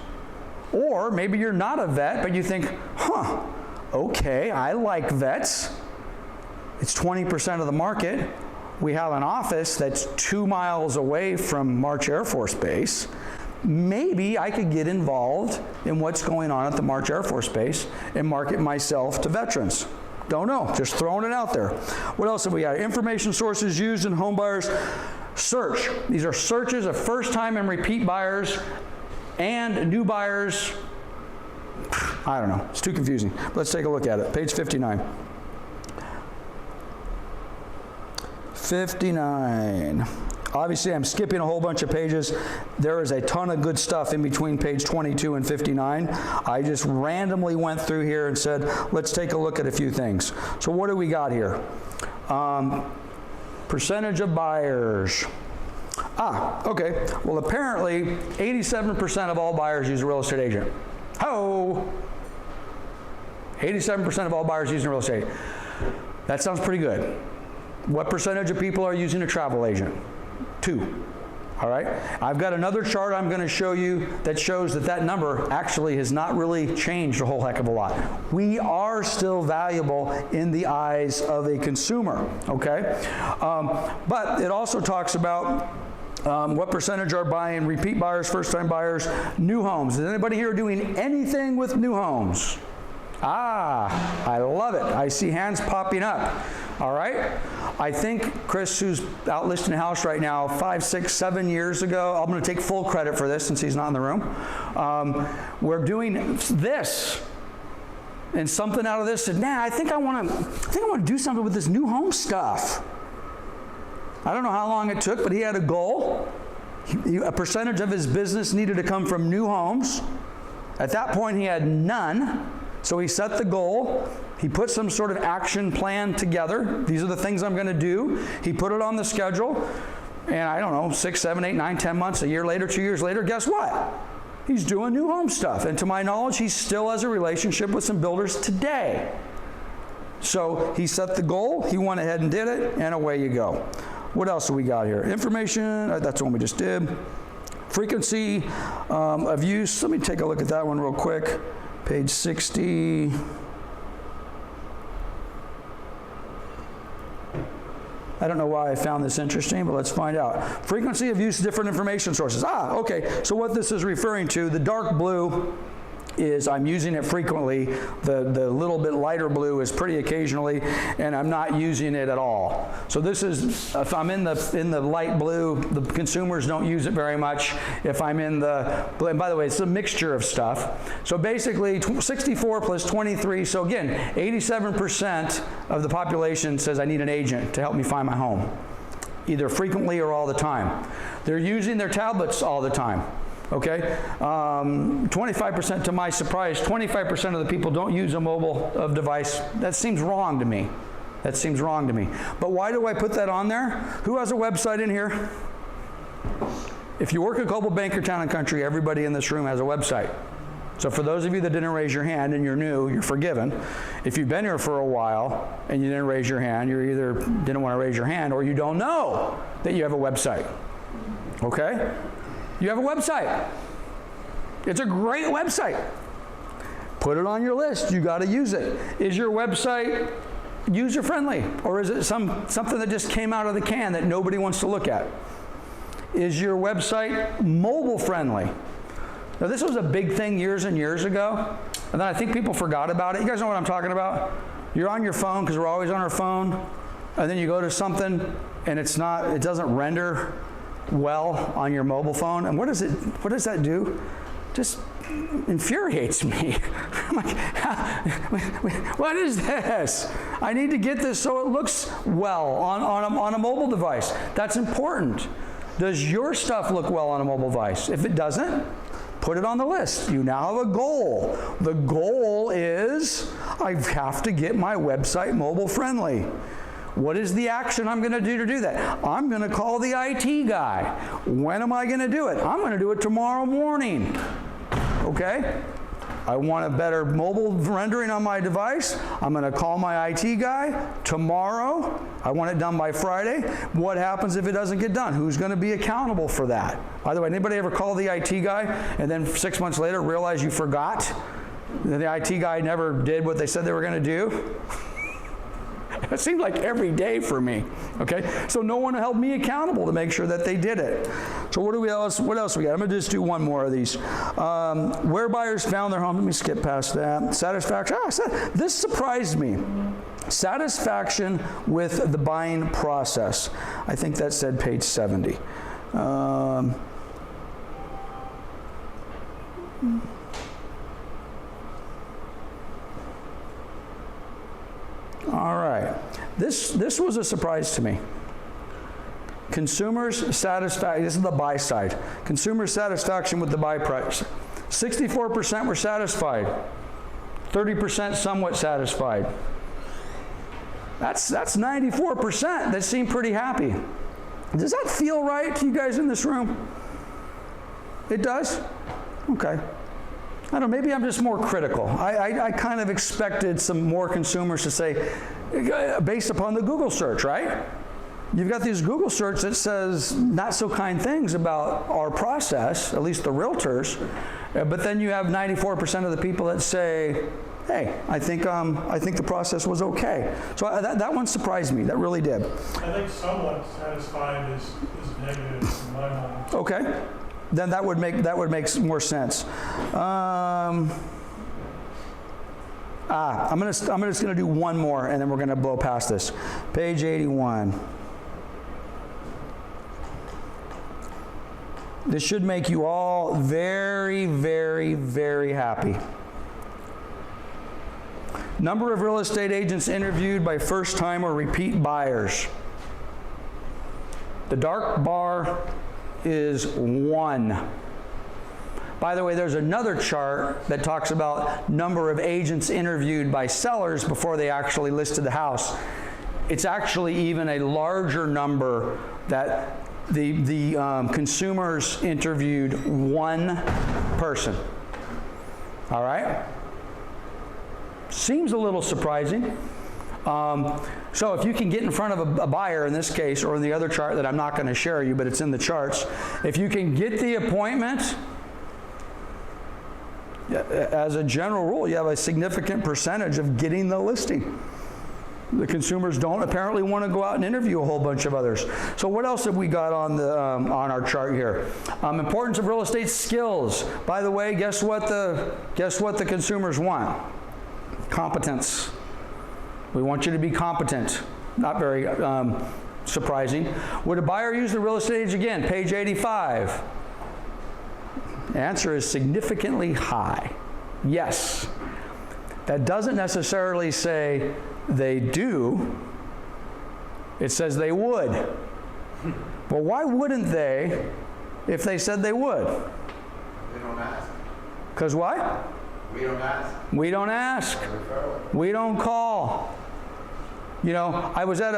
Or maybe you're not a vet, but you think, okay, I like vets. It's 20% of the market. We have an office that's 2 miles away from March Air Force Base. Maybe I could get involved in what's going on at the March Air Force Base and market myself to veterans. Don't know, just throwing it out there. What else have we got? Information sources used in home buyers. Search. These are searches of first-time and repeat buyers and new buyers. I don't know, it's too confusing. Let's take a look at it. Page 59. 59. Obviously, I'm skipping a whole bunch of pages. There is a ton of good stuff in between page 22 and 59. I just randomly went through here and said, let's take a look at a few things. So what do we got here? Percentage of buyers. Okay. Well, apparently, 87% of all buyers use a real estate agent. 87% of all buyers use a real estate. That sounds pretty good. What percentage of people are using a travel agent? 2. All right. I've got another chart I'm going to show you that shows that that number actually has not really changed a whole heck of a lot. We are still valuable in the eyes of a consumer. Okay. But it also talks about what percentage are buying repeat buyers, first-time buyers, new homes. Is anybody here doing anything with new homes? I love it. I see hands popping up. All right. I think Chris, who's out listing a house right now, 5, 6, 7 years ago, I'm going to take full credit for this since he's not in the room. We're doing this. And something out of this said, I think I want to do something with this new home stuff. I don't know how long it took, but he had a goal. A percentage of his business needed to come from new homes. At that point, he had none. So he set the goal. He put some sort of action plan together. These are the things I'm going to do. He put it on the schedule. And I don't know, 6, 7, 8, 9, 10 months, a year later, 2 years later, guess what? He's doing new home stuff. And to my knowledge, he still has a relationship with some builders today. So he set the goal. He went ahead and did it. And away you go. What else do we got here? Information. That's the one we just did. Frequency of use. Let me take a look at that one real quick. Page 60. I don't know why I found this interesting, but let's find out. Frequency of use of different information sources. Okay. So what this is referring to, the dark blue is I'm using it frequently. The little bit lighter blue is pretty occasionally, and I'm not using it at all. So this is, if I'm in the light blue, the consumers don't use it very much. If I'm in the, and by the way, it's a mixture of stuff. So basically 64 plus 23, so again, 87% of the population says I need an agent to help me find my home, either frequently or all the time. They're using their tablets all the time. Okay, 25%, to my surprise, 25% of the people don't use a mobile device. That seems wrong to me. That seems wrong to me. But why do I put that on there? Who has a website in here? If you work at Coldwell Banker Town and Country, everybody in this room has a website. So for those of you that didn't raise your hand and you're new, you're forgiven. If you've been here for a while and you didn't raise your hand, you either didn't want to raise your hand or you don't know that you have a website. Okay? You have a website. It's a great website. Put it on your list. You got to use it. Is your website user-friendly? Or is it something that just came out of the can that nobody wants to look at? Is your website mobile friendly? Now this was a big thing years and years ago, and then I think people forgot about it. You guys know what I'm talking about? You're on your phone, because we're always on our phone, and then you go to something and it doesn't render well on your mobile phone. And what does that do? Just infuriates me. I'm like, what is this? I need to get this so it looks well on a mobile device. That's important. Does your stuff look well on a mobile device? If it doesn't, put it on the list. You now have a goal. The goal is I have to get my website mobile friendly. What is the action I'm going to do that? I'm going to call the IT guy. When am I going to do it? I'm going to do it tomorrow morning. Okay? I want a better mobile rendering on my device. I'm going to call my IT guy tomorrow. I want it done by Friday. What happens if it doesn't get done? Who's going to be accountable for that? By the way, anybody ever call the IT guy and then 6 months later realize you forgot? The IT guy never did what they said they were going to do? It seemed like every day for me, okay? So no one held me accountable to make sure that they did it. So what else we got? I'm gonna just do one more of these. Where buyers found their home. Let me skip past that. Satisfaction. This surprised me. Satisfaction with the buying process. I think that said page 70. All right, this was a surprise to me. Consumers satisfaction, this is the buy side. Consumer satisfaction with the buy price. 64% were satisfied. 30% somewhat satisfied. That's 94% that seem pretty happy. Does that feel right to you guys in this room? It does? Okay. I don't know, maybe I'm just more critical. I kind of expected some more consumers to say, based upon the Google search, right? You've got these Google search that says not so kind things about our process, at least the realtors, but then you have 94% of the people that say, hey, I think the process was okay. So that one surprised me, that really did. I think somewhat satisfied is negative in my mind. Okay. Then that would make more sense. I'm just gonna do one more, and then we're gonna blow past this. Page 81. This should make you all very, very, very happy. Number of real estate agents interviewed by first-time or repeat buyers. The dark bar is 1. By the way, there's another chart that talks about number of agents interviewed by sellers before they actually listed the house. It's actually even a larger number that the consumers interviewed 1 person. All right? Seems a little surprising. So if you can get in front of a buyer in this case, or in the other chart that I'm not going to share you, but it's in the charts, if you can get the appointment, as a general rule, you have a significant percentage of getting the listing. The consumers don't apparently want to go out and interview a whole bunch of others. So what else have we got on our chart here? Importance of real estate skills. By the way, guess what the consumers want? Competence. We want you to be competent. Not very surprising. Would a buyer use the real estate agent again? Page 85. The answer is significantly high. Yes. That doesn't necessarily say they do. It says they would. Well, why wouldn't they if they said they would? They don't ask. Because what? We don't ask. We don't ask. We don't call. You know, I was at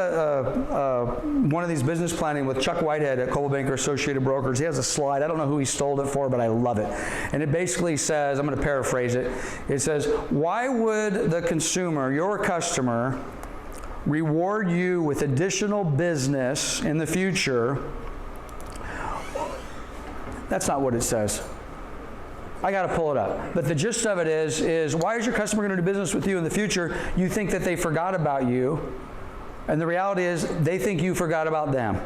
one of these business planning with Chuck Whitehead at Coldwell Banker Associated Brokers. He has a slide. I don't know who he stole it for, but I love it. And it basically says, I'm going to paraphrase it. It says, why would the consumer, your customer, reward you with additional business in the future? That's not what it says. I got to pull it up. But the gist of it is why is your customer going to do business with you in the future? You think that they forgot about you. And the reality is they think you forgot about them.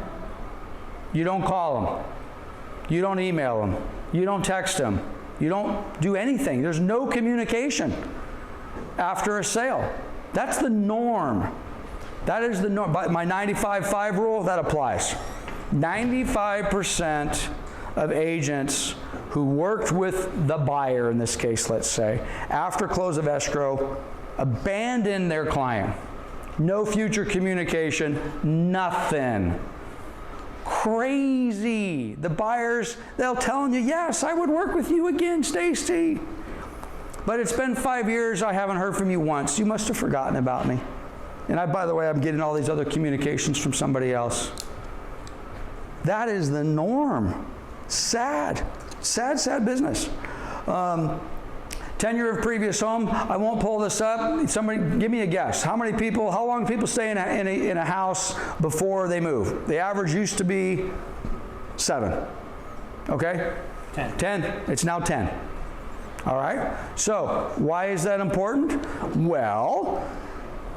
You don't call them. You don't email them. You don't text them. You don't do anything. There's no communication after a sale. That's the norm. That is the norm. My 95-5 rule, that applies. 95% of agents who worked with the buyer, in this case, let's say, after close of escrow, abandon their client. No future communication, nothing. Crazy. The buyers, they'll tell you, yes, I would work with you again, Stacy. But it's been 5 years, I haven't heard from you once. You must have forgotten about me. And by the way, I'm getting all these other communications from somebody else. That is the norm. Sad. Sad, sad business. Tenure of previous home, I won't pull this up. Somebody, give me a guess. How long people stay in a house before they move? The average used to be 7. Okay? 10. It's now 10. All right? So, why is that important? Well,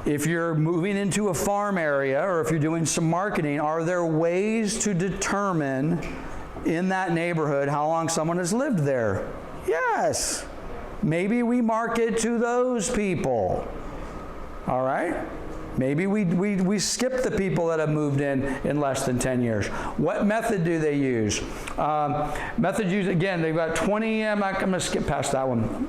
if you're moving into a farm area or if you're doing some marketing, are there ways to determine in that neighborhood how long someone has lived there? Yes. Maybe we market to those people. All right? Maybe we skip the people that have moved in less than 10 years. What method do they use? Method use, again, they've got 20, I'm going to skip past that one.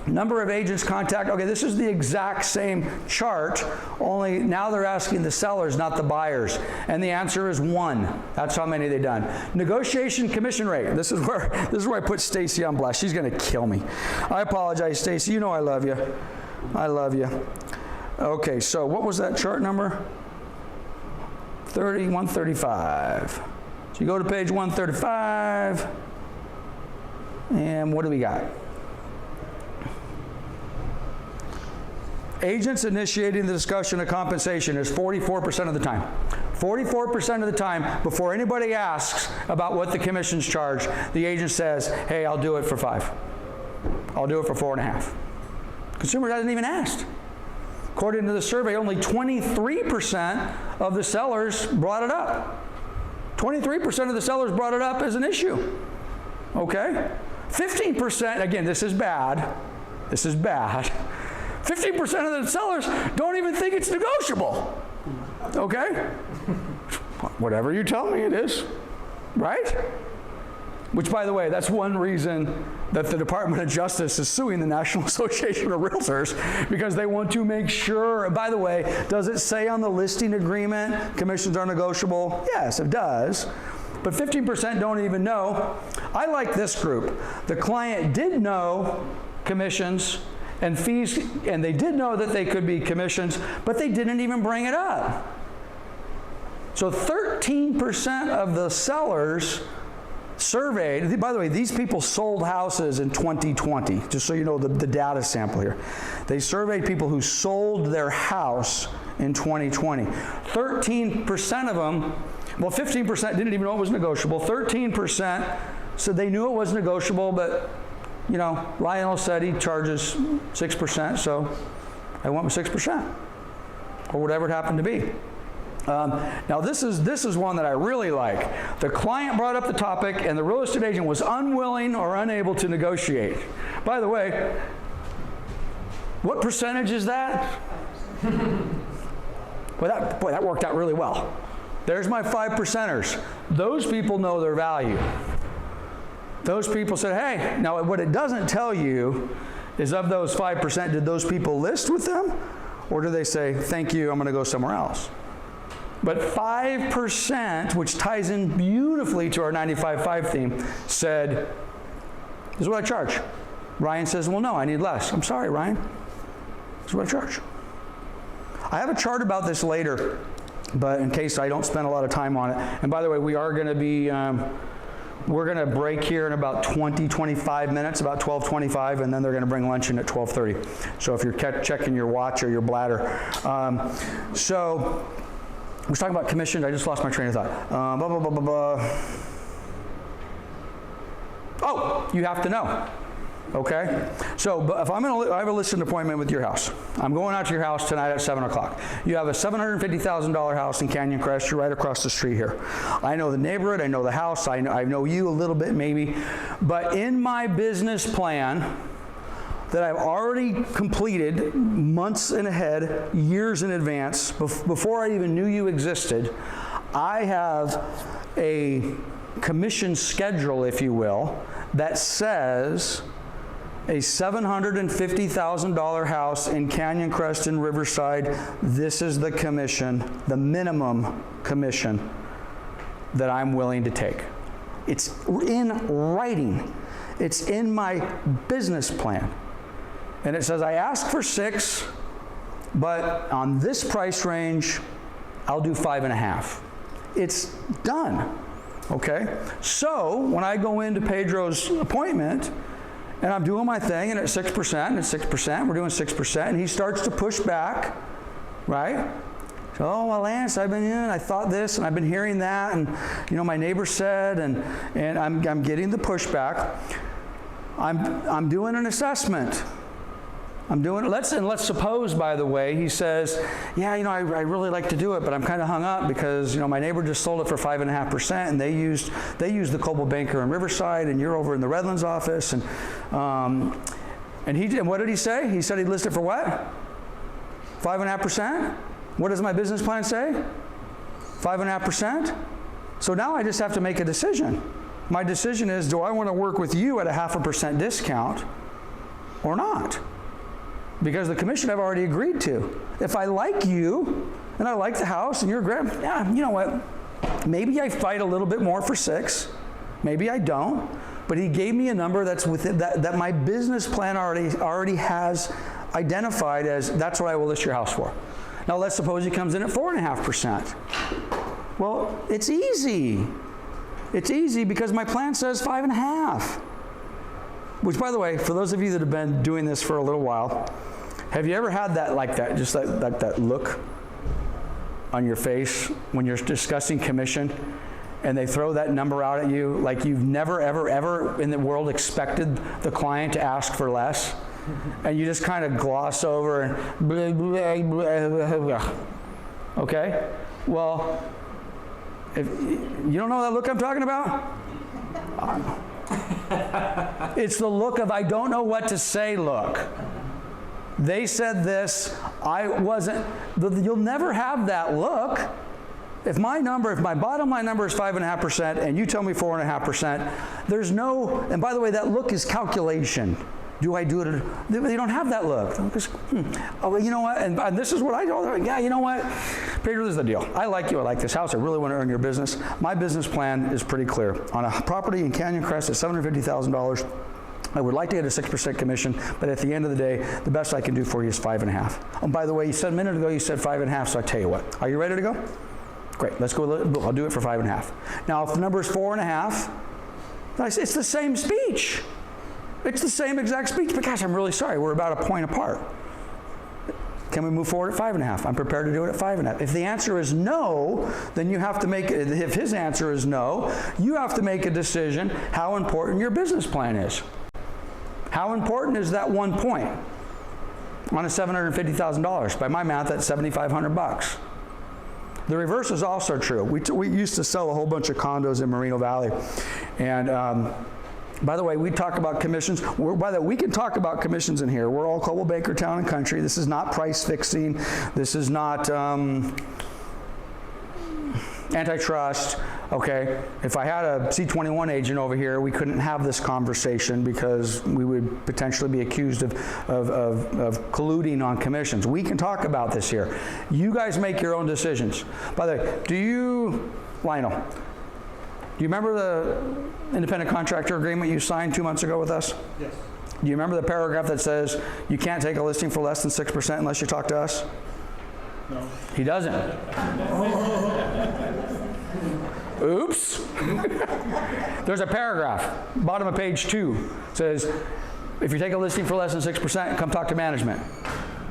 Number of agents contact, okay, this is the exact same chart, only now they're asking the sellers, not the buyers. And the answer is 1. That's how many they've done. Negotiation commission rate. This is where I put Stacy on blast. She's going to kill me. I apologize, Stacy. You know I love you. I love you. Okay, so what was that chart number? 135. So you go to page 135, and what do we got? Agents initiating the discussion of compensation is 44% of the time. 44% of the time, before anybody asks about what the commissions charge, the agent says, hey, I'll do it for 5. I'll do it for 4.5. Consumer hasn't even asked. According to the survey, only 23% of the sellers brought it up. 23% of the sellers brought it up as an issue. Okay? 15%, again, this is bad. This is bad. 15% of the sellers don't even think it's negotiable. Okay? Whatever you tell me it is. Right? Which, by the way, that's one reason that the Department of Justice is suing the National Association of Realtors, because they want to make sure. By the way, does it say on the listing agreement commissions are negotiable? Yes, it does. But 15% don't even know. I like this group. The client did know commissions and fees, and they did know that they could be commissions, but they didn't even bring it up. So 13% of the sellers surveyed, by the way, these people sold houses in 2020, just so you know the data sample here. They surveyed people who sold their house in 2020. 13% of them, well, 15% didn't even know it was negotiable. 13% said they knew it was negotiable, but you know, Lionel said he charges 6%, so I went with 6%, or whatever it happened to be. Now this is one that I really like. The client brought up the topic, and the real estate agent was unwilling or unable to negotiate. By the way, what percentage is that? Well, that worked out really well. There's my 5%ers. Those people know their value. Those people said, hey, now what it doesn't tell you is of those 5%, did those people list with them? Or do they say, thank you, I'm going to go somewhere else? But 5%, which ties in beautifully to our 95.5 theme, said, this is what I charge. Ryan says, well, no, I need less. I'm sorry, Ryan. This is what I charge. I have a chart about this later, but in case I don't spend a lot of time on it. And by the way, we are going to be... we're going to break here in about 20-25 minutes, about 12:25, and then they're going to bring lunch in at 12:30. So if you're checking your watch or your bladder. So I was talking about commissions. I just lost my train of thought. Blah, blah, blah, blah, blah. Oh, you have to know. Okay? So, but if I have a listed appointment with your house. I'm going out to your house tonight at 7 o'clock. You have a $750,000 house in Canyon Crest. You're right across the street here. I know the neighborhood. I know the house. I know you a little bit maybe. But in my business plan that I've already completed months in ahead, years in advance, before I even knew you existed, I have a commission schedule, if you will, that says a $750,000 house in Canyon Crest in Riverside, this is the commission, the minimum commission that I'm willing to take. It's in writing. It's in my business plan. And it says I ask for 6, but on this price range, I'll do 5.5. It's done. Okay? So when I go into Pedro's appointment, and I'm doing my thing, and at 6%, and at 6%, we're doing 6%, and he starts to push back, right? So, oh, well, Lance, I thought this, and I've been hearing that, and, you know, my neighbor said, and I'm getting the pushback. I'm doing an assessment. Let's suppose, by the way, he says, yeah, you know, I really like to do it, but I'm kind of hung up because, you know, my neighbor just sold it for 5.5%, and they used the Coldwell banker in Riverside, and you're over in the Redlands office, and what did he say? He said he'd list it for what? 5.5%? What does my business plan say? 5.5%? So now I just have to make a decision. My decision is, do I want to work with you at a 0.5% discount or not? Because the commission I've already agreed to. If I like you, and I like the house, and you're great, yeah, you know what? Maybe I fight a little bit more for 6. Maybe I don't. But he gave me a number that's within that my business plan already has identified as that's what I will list your house for. Now let's suppose he comes in at 4.5%. Well, it's easy. It's easy because my plan says 5.5. Which, by the way, for those of you that have been doing this for a little while, have you ever had that, just like that look on your face when you're discussing commission and they throw that number out at you like you've never, ever, ever in the world expected the client to ask for less? And you just kind of gloss over and blah, blah, blah, blah. Okay? Well, if you don't know that look I'm talking about? It's the look of I don't know what to say look. They said this, I wasn't, you'll never have that look. If my bottom line number is 5.5% and you tell me 4.5%, there's no, and by the way, that look is calculation. Do I do it? They don't have that look. Oh, you know what? And this is what I told them. Yeah, you know what? Pedro, this is the deal. I like you. I like this house. I really want to earn your business. My business plan is pretty clear. On a property in Canyon Crest at $750,000, I would like to get a 6% commission, but at the end of the day, the best I can do for you is 5.5. Oh, by the way, you said a minute ago you said 5.5, so I tell you what. Are you ready to go? Great. Let's go. I'll do it for 5.5. Now, if the number is 4.5, it's the same speech. It's the same exact speech, but gosh, I'm really sorry. We're about a point apart. Can we move forward at 5.5? I'm prepared to do it at 5.5. If the answer is no, then you have to make, if his answer is no, you have to make a decision how important your business plan is. How important is that 1 point on a $750,000? By my math, that's $7,500. The reverse is also true. We used to sell a whole bunch of condos in Moreno Valley, and by the way, we talk about commissions. We can talk about commissions in here. We're all Coldwell Banker Town and Country. This is not price fixing. This is not antitrust. Okay, if I had a C21 agent over here, we couldn't have this conversation because we would potentially be accused of colluding on commissions. We can talk about this here. You guys make your own decisions. By the way, Lionel, do you remember the independent contractor agreement you signed 2 months ago with us? Yes. Do you remember the paragraph that says you can't take a listing for less than 6% unless you talk to us? No. He doesn't. Oops. There's a paragraph, bottom of page 2, says if you take a listing for less than 6%, come talk to management.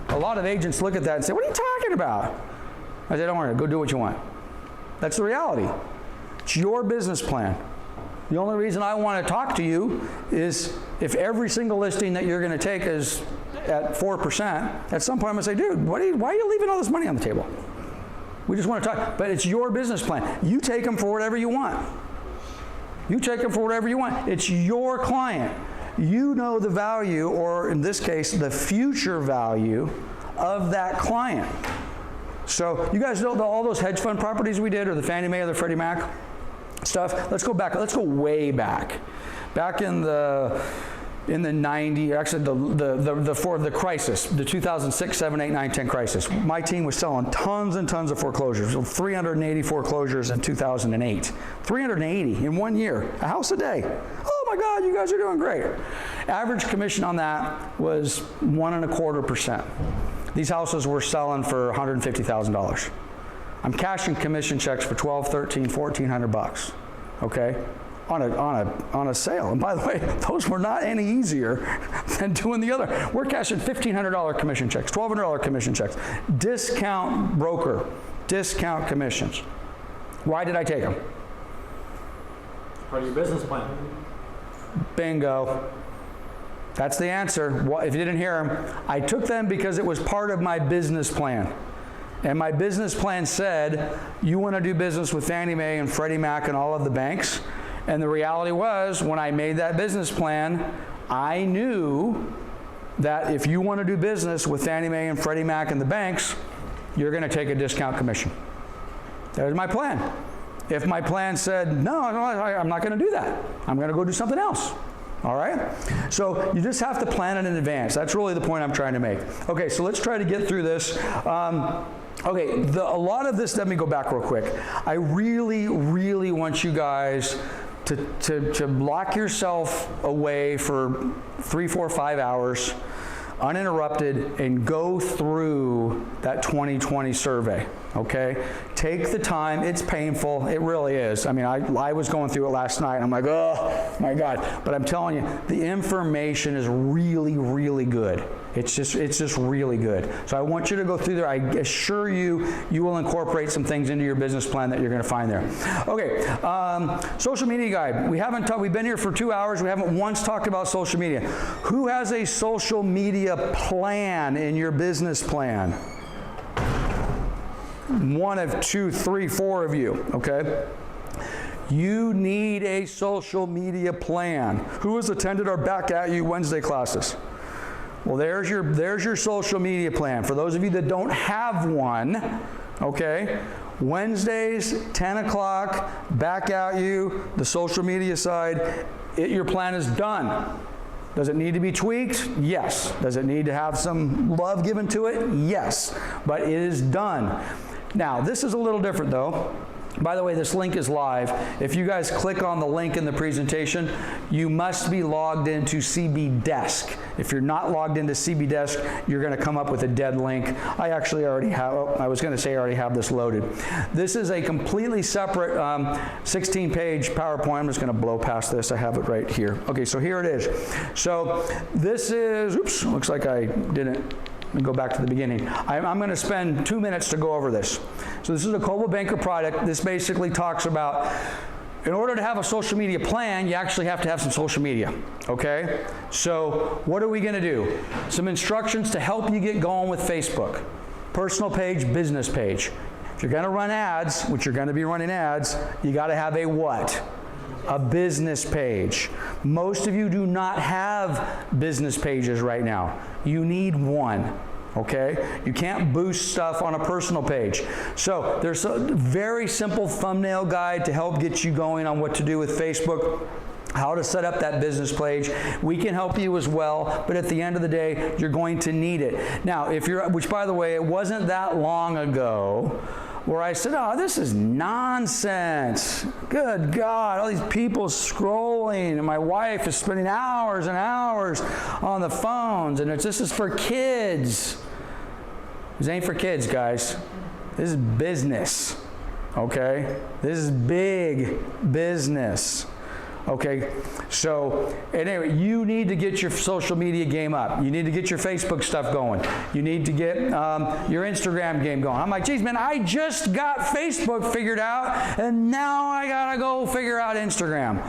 A lot of agents look at that and say, what are you talking about? I say, don't worry, go do what you want. That's the reality. It's your business plan. The only reason I want to talk to you is if every single listing that you're going to take is at 4%, at some point I'm going to say, dude, why are you leaving all this money on the table? We just want to talk. But it's your business plan. You take them for whatever you want. You take them for whatever you want. It's your client. You know the value, or in this case, the future value of that client. So you guys know all those hedge fund properties we did, or the Fannie Mae or the Freddie Mac stuff? Let's go back. Let's go way back. Back in the 90s, actually the crisis, the 2006, 7, 8, 9, 10 crisis. My team was selling tons and tons of foreclosures. 380 foreclosures in 2008. 380 in 1 year. A house a day. Oh my God, you guys are doing great. Average commission on that was 1.25%. These houses were selling for $150,000. I'm cashing commission checks for $1,200, $1,300, $1,400, okay, on a sale. And by the way, those were not any easier than doing the other. We're cashing $1,500 commission checks, $1,200 commission checks, discount broker, discount commissions. Why did I take them? Part of your business plan. Bingo. That's the answer. If you didn't hear them, I took them because it was part of my business plan. And my business plan said, you want to do business with Fannie Mae and Freddie Mac and all of the banks. And the reality was, when I made that business plan, I knew that if you want to do business with Fannie Mae and Freddie Mac and the banks, you're going to take a discount commission. That was my plan. If my plan said, no, I'm not going to do that. I'm going to go do something else. All right? So you just have to plan it in advance. That's really the point I'm trying to make. Okay, so let's try to get through this. Okay, a lot of this, let me go back real quick. I really, really want you guys to lock yourself away for 3, 4, 5 hours, uninterrupted, and go through that 2020 survey, okay? Take the time. It's painful. It really is. I mean, I was going through it last night. I'm like, oh, my God. But I'm telling you, the information is really, really good. It's just really good. So I want you to go through there. I assure you, you will incorporate some things into your business plan that you're going to find there. Okay, social media guide. We've been here for 2 hours. We haven't once talked about social media. Who has a social media plan in your business plan? 1 of 2, 3, 4 of you, okay? You need a social media plan. Who has attended our Back At You Wednesday classes? Well, there's your social media plan. For those of you that don't have one, okay, Wednesdays, 10 o'clock, Back At You, the social media side, your plan is done. Does it need to be tweaked? Yes. Does it need to have some love given to it? Yes. But it is done. Now, this is a little different though. By the way, this link is live. If you guys click on the link in the presentation, you must be logged into CB Desk. If you're not logged into CB Desk, you're going to come up with a dead link. I actually already have, I was going to say I already have this loaded. This is a completely separate 16-page PowerPoint. I'm just going to blow past this. I have it right here. Okay, so here it is. So this is, oops, looks like I didn't. Let me go back to the beginning. I'm going to spend 2 minutes to go over this. So this is a Coldwell Banker product. This basically talks about, in order to have a social media plan, you actually have to have some social media, okay? So what are we going to do? Some instructions to help you get going with Facebook. Personal page, business page. If you're going to run ads, which you're going to be running ads, you got to have a what? A business page. Most of you do not have business pages right now. You need one, okay? You can't boost stuff on a personal page. So there's a very simple thumbnail guide to help get you going on what to do with Facebook, how to set up that business page. We can help you as well, but at the end of the day, you're going to need it. Now, which by the way, it wasn't that long ago where I said, oh, this is nonsense. Good God, all these people scrolling, and my wife is spending hours and hours on the phones, and this is for kids. This ain't for kids, guys. This is business, okay? This is big business. Okay, so anyway, you need to get your social media game up. You need to get your Facebook stuff going. You need to get your Instagram game going. I'm like, geez, man, I just got Facebook figured out, and now I gotta go figure out Instagram.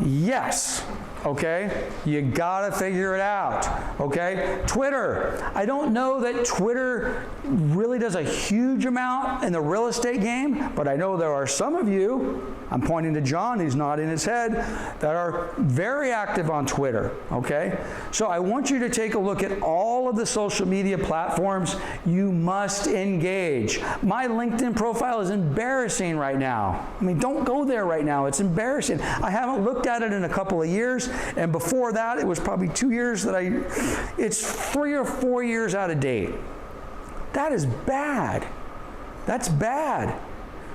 Yes. Okay? You gotta figure it out. Okay? Twitter. I don't know that Twitter really does a huge amount in the real estate game, but I know there are some of you, I'm pointing to John, he's nodding his head, that are very active on Twitter. Okay? So I want you to take a look at all of the social media platforms. You must engage. My LinkedIn profile is embarrassing right now. I mean, don't go there right now. It's embarrassing. I haven't looked at it in a couple of years. And before that, it was probably 2 years that it's 3 or 4 years out of date. That is bad. That's bad.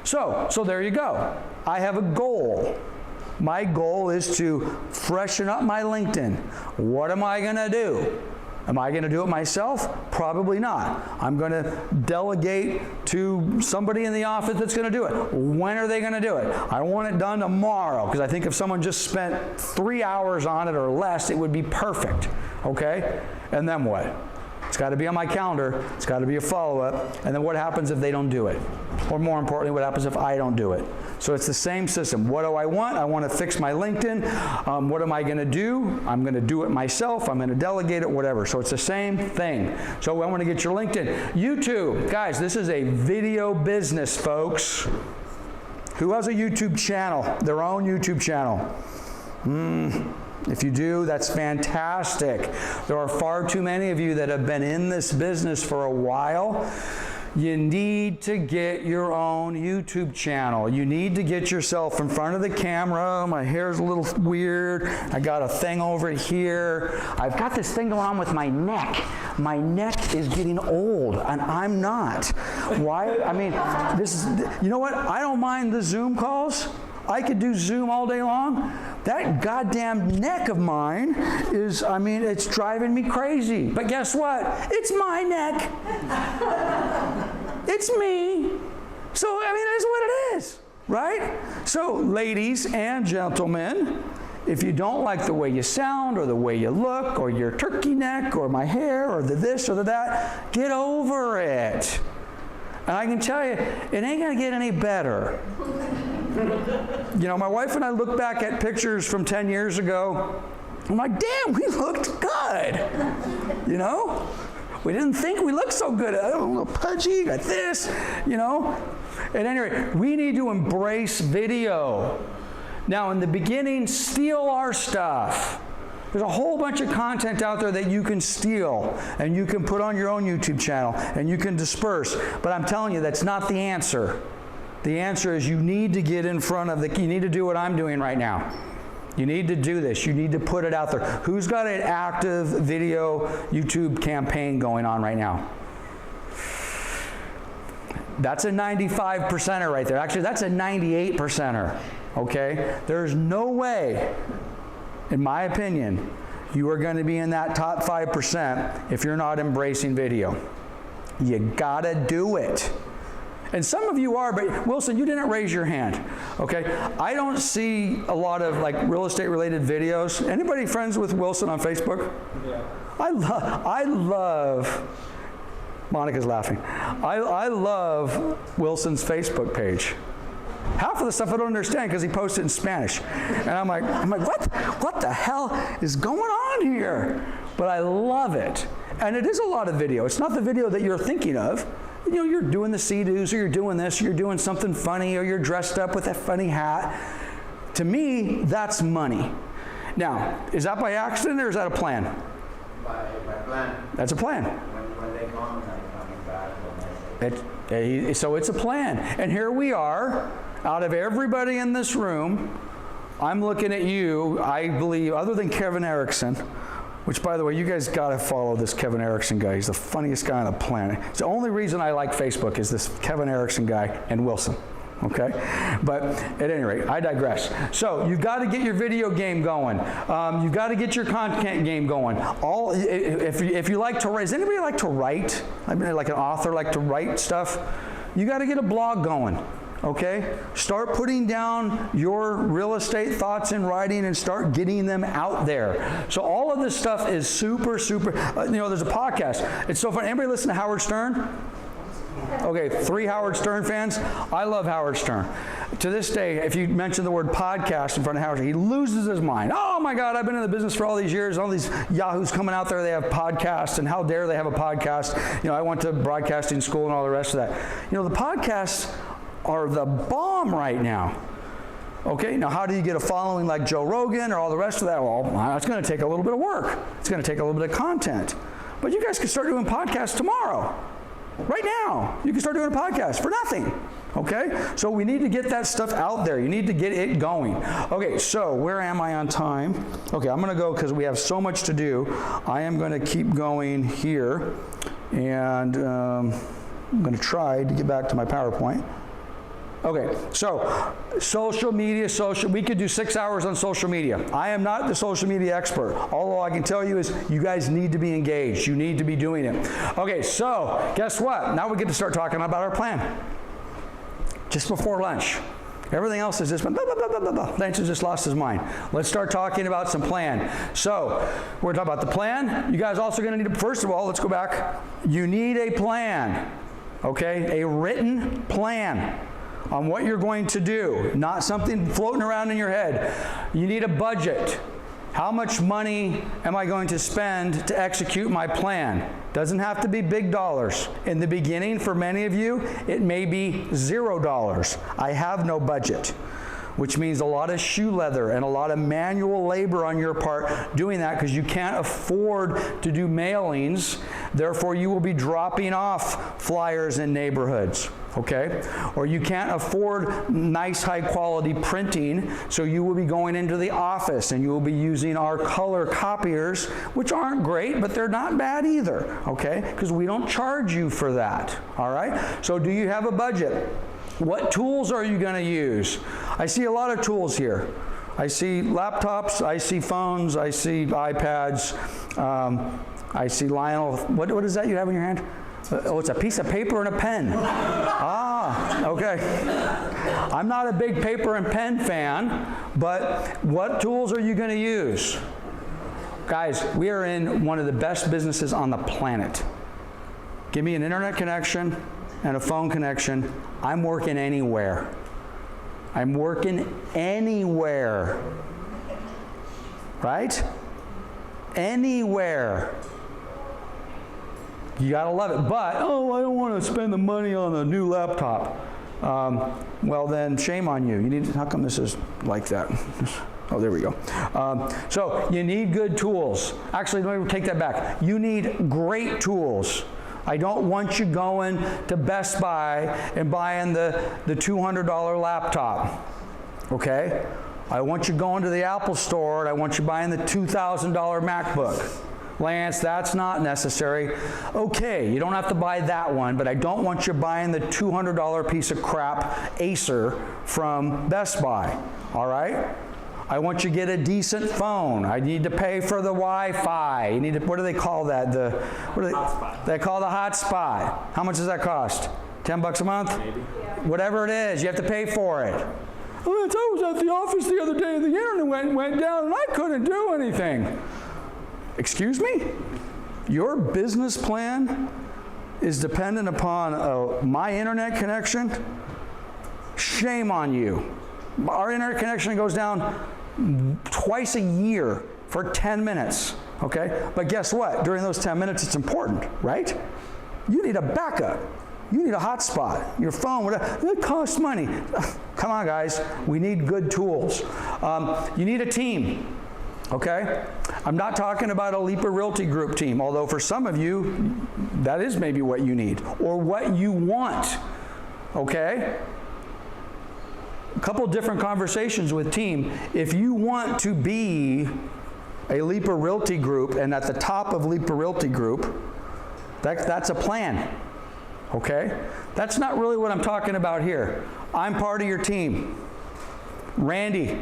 So there you go. I have a goal. My goal is to freshen up my LinkedIn. What am I going to do? Am I going to do it myself? Probably not. I'm going to delegate to somebody in the office that's going to do it. When are they going to do it? I want it done tomorrow, because I think if someone just spent 3 hours on it or less, it would be perfect. Okay? And then what? It's got to be on my calendar. It's got to be a follow-up. And then what happens if they don't do it? Or more importantly, what happens if I don't do it? So it's the same system. What do I want? I want to fix my LinkedIn. What am I going to do? I'm going to do it myself. I'm going to delegate it, whatever. So it's the same thing. So I want to get your LinkedIn. YouTube. Guys, this is a video business, folks. Who has a YouTube channel? Their own YouTube channel? If you do, that's fantastic. There are far too many of you that have been in this business for a while. You need to get your own YouTube channel. You need to get yourself in front of the camera. My hair's a little weird. I got a thing over here. I've got this thing going on with my neck. My neck is getting old, and I'm not. Why? I mean, this is, you know what? I don't mind the Zoom calls. I could do Zoom all day long. That goddamn neck of mine is, I mean, it's driving me crazy. But guess what? It's my neck. It's me. So, I mean, it is what it is, right? So, ladies and gentlemen, if you don't like the way you sound or the way you look or your turkey neck or my hair or the this or the that, get over it. And I can tell you, it ain't going to get any better. You know, my wife and I look back at pictures from 10 years ago. I'm like, damn, we looked good. You know? We didn't think we looked so good. A little pudgy, got this, you know? At any rate, we need to embrace video. Now, in the beginning, steal our stuff. There's a whole bunch of content out there that you can steal and you can put on your own YouTube channel and you can disperse. But I'm telling you, that's not the answer. The answer is you need to get in front of you need to do what I'm doing right now. You need to do this. You need to put it out there. Who's got an active video YouTube campaign going on right now? That's a 95%er right there. Actually, that's a 98%er. Okay? There's no way, in my opinion, you are going to be in that top 5% if you're not embracing video. You gotta do it. And some of you are, but Wilson, you didn't raise your hand, okay? I don't see a lot of like real estate related videos. Anybody friends with Wilson on Facebook? Yeah. I love, Monica's laughing. I love Wilson's Facebook page. Half of the stuff I don't understand because he posts it in Spanish. And I'm like, what the hell is going on here? But I love it. And it is a lot of video. It's not the video that you're thinking of. You know, you're doing the sea-doos, or you're doing this, or you're doing something funny, or you're dressed up with a funny hat. To me, that's money. Now, is that by accident or is that a plan? By plan. That's a plan. When they come, I'm coming back. So it's a plan. And here we are, out of everybody in this room, I'm looking at you, I believe, other than Kevin Erickson, which, by the way, you guys got to follow this Kevin Erickson guy. He's the funniest guy on the planet. It's the only reason I like Facebook is this Kevin Erickson guy and Wilson. Okay? But at any rate, I digress. So you've got to get your video game going. You've got to get your content game going. If you like to write, does anybody like to write? I mean, like an author like to write stuff? You got to get a blog going. Okay? Start putting down your real estate thoughts in writing and start getting them out there. So all of this stuff is super, you know, there's a podcast. It's so fun. Anybody listen to Howard Stern? Okay, 3 Howard Stern fans. I love Howard Stern. To this day, if you mention the word podcast in front of Howard Stern, he loses his mind. Oh my God, I've been in the business for all these years. All these yahoos coming out there, they have podcasts, and how dare they have a podcast? You know, I went to broadcasting school and all the rest of that. You know, the podcasts are the bomb right now. Okay, now how do you get a following like Joe Rogan or all the rest of that? Well, it's going to take a little bit of work. It's going to take a little bit of content. But you guys can start doing podcasts tomorrow. Right now, you can start doing a podcast for nothing. Okay, so we need to get that stuff out there. You need to get it going. Okay, so where am I on time? Okay, I'm going to go because we have so much to do. I am going to keep going here, and I'm going to try to get back to my PowerPoint. Okay, so social media, we could do 6 hours on social media. I am not the social media expert. All I can tell you is you guys need to be engaged. You need to be doing it. Okay, so guess what? Now we get to start talking about our plan. Just before lunch. Everything else has just been blah, blah, blah, blah, blah, blah. Lance has just lost his mind. Let's start talking about some plan. So, we're going to talk about the plan. You guys also going to need to, first of all, let's go back. You need a plan. Okay? A written plan on what you're going to do, not something floating around in your head. You need a budget. How much money am I going to spend to execute my plan? Doesn't have to be big dollars. In the beginning, for many of you, it may be $0. I have no budget, which means a lot of shoe leather and a lot of manual labor on your part doing that because you can't afford to do mailings. Therefore, you will be dropping off flyers in neighborhoods. Okay? Or you can't afford nice high quality printing, so you will be going into the office and you will be using our color copiers, which aren't great, but they're not bad either, okay? Because we don't charge you for that, all right? So do you have a budget? What tools are you going to use? I see a lot of tools here. I see laptops, I see phones, I see iPads, I see Lionel. What is that you have in your hand? Oh, it's a piece of paper and a pen. Ah, okay. I'm not a big paper and pen fan, but what tools are you going to use? Guys, we are in one of the best businesses on the planet. Give me an internet connection and a phone connection. I'm working anywhere. I'm working anywhere. Right? Anywhere. You gotta love it, but, oh, I don't want to spend the money on a new laptop. Well then, shame on you. You need to, how come this is like that? Oh, there we go. So, you need good tools. Actually, let me take that back. You need great tools. I don't want you going to Best Buy and buying the $200 laptop, okay? I want you going to the Apple store and I want you buying the $2,000 MacBook. Lance, that's not necessary. Okay, you don't have to buy that one, but I don't want you buying the $200 piece of crap Acer from Best Buy, all right? I want you to get a decent phone. I need to pay for the Wi-Fi. You need to, what do they call that? Hotspot. They call the hotspot. How much does that cost? 10 bucks a month? Maybe. Yeah. Whatever it is, you have to pay for it. Oh, I was at the office the other day and the internet went down and I couldn't do anything. Excuse me? Your business plan is dependent upon my internet connection? Shame on you. Our internet connection goes down twice a year for 10 minutes, okay? But guess what? During those 10 minutes, it's important, right? You need a backup. You need a hotspot, your phone, whatever. It costs money. Come on, guys. We need good tools. You need a team. Okay? I'm not talking about a Leaper Realty Group team, although for some of you, that is maybe what you need or what you want. Okay? A couple different conversations with team. If you want to be a Leaper Realty Group and at the top of Leaper Realty Group, that's a plan. Okay? That's not really what I'm talking about here. I'm part of your team. Randy,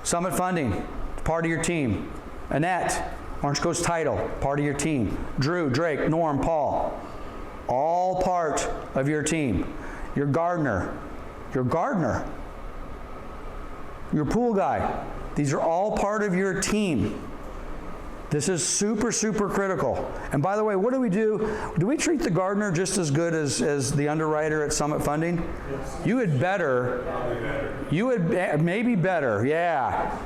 Summit Funding, part of your team. Annette, Orange Coast Title, part of your team. Drew, Drake, Norm, Paul, all part of your team. Your gardener, your pool guy, these are all part of your team. This is super, super critical. And by the way, what do we do? Do we treat the gardener just as good as the underwriter at Summit Funding? Yes. You had better. You would maybe better, yeah.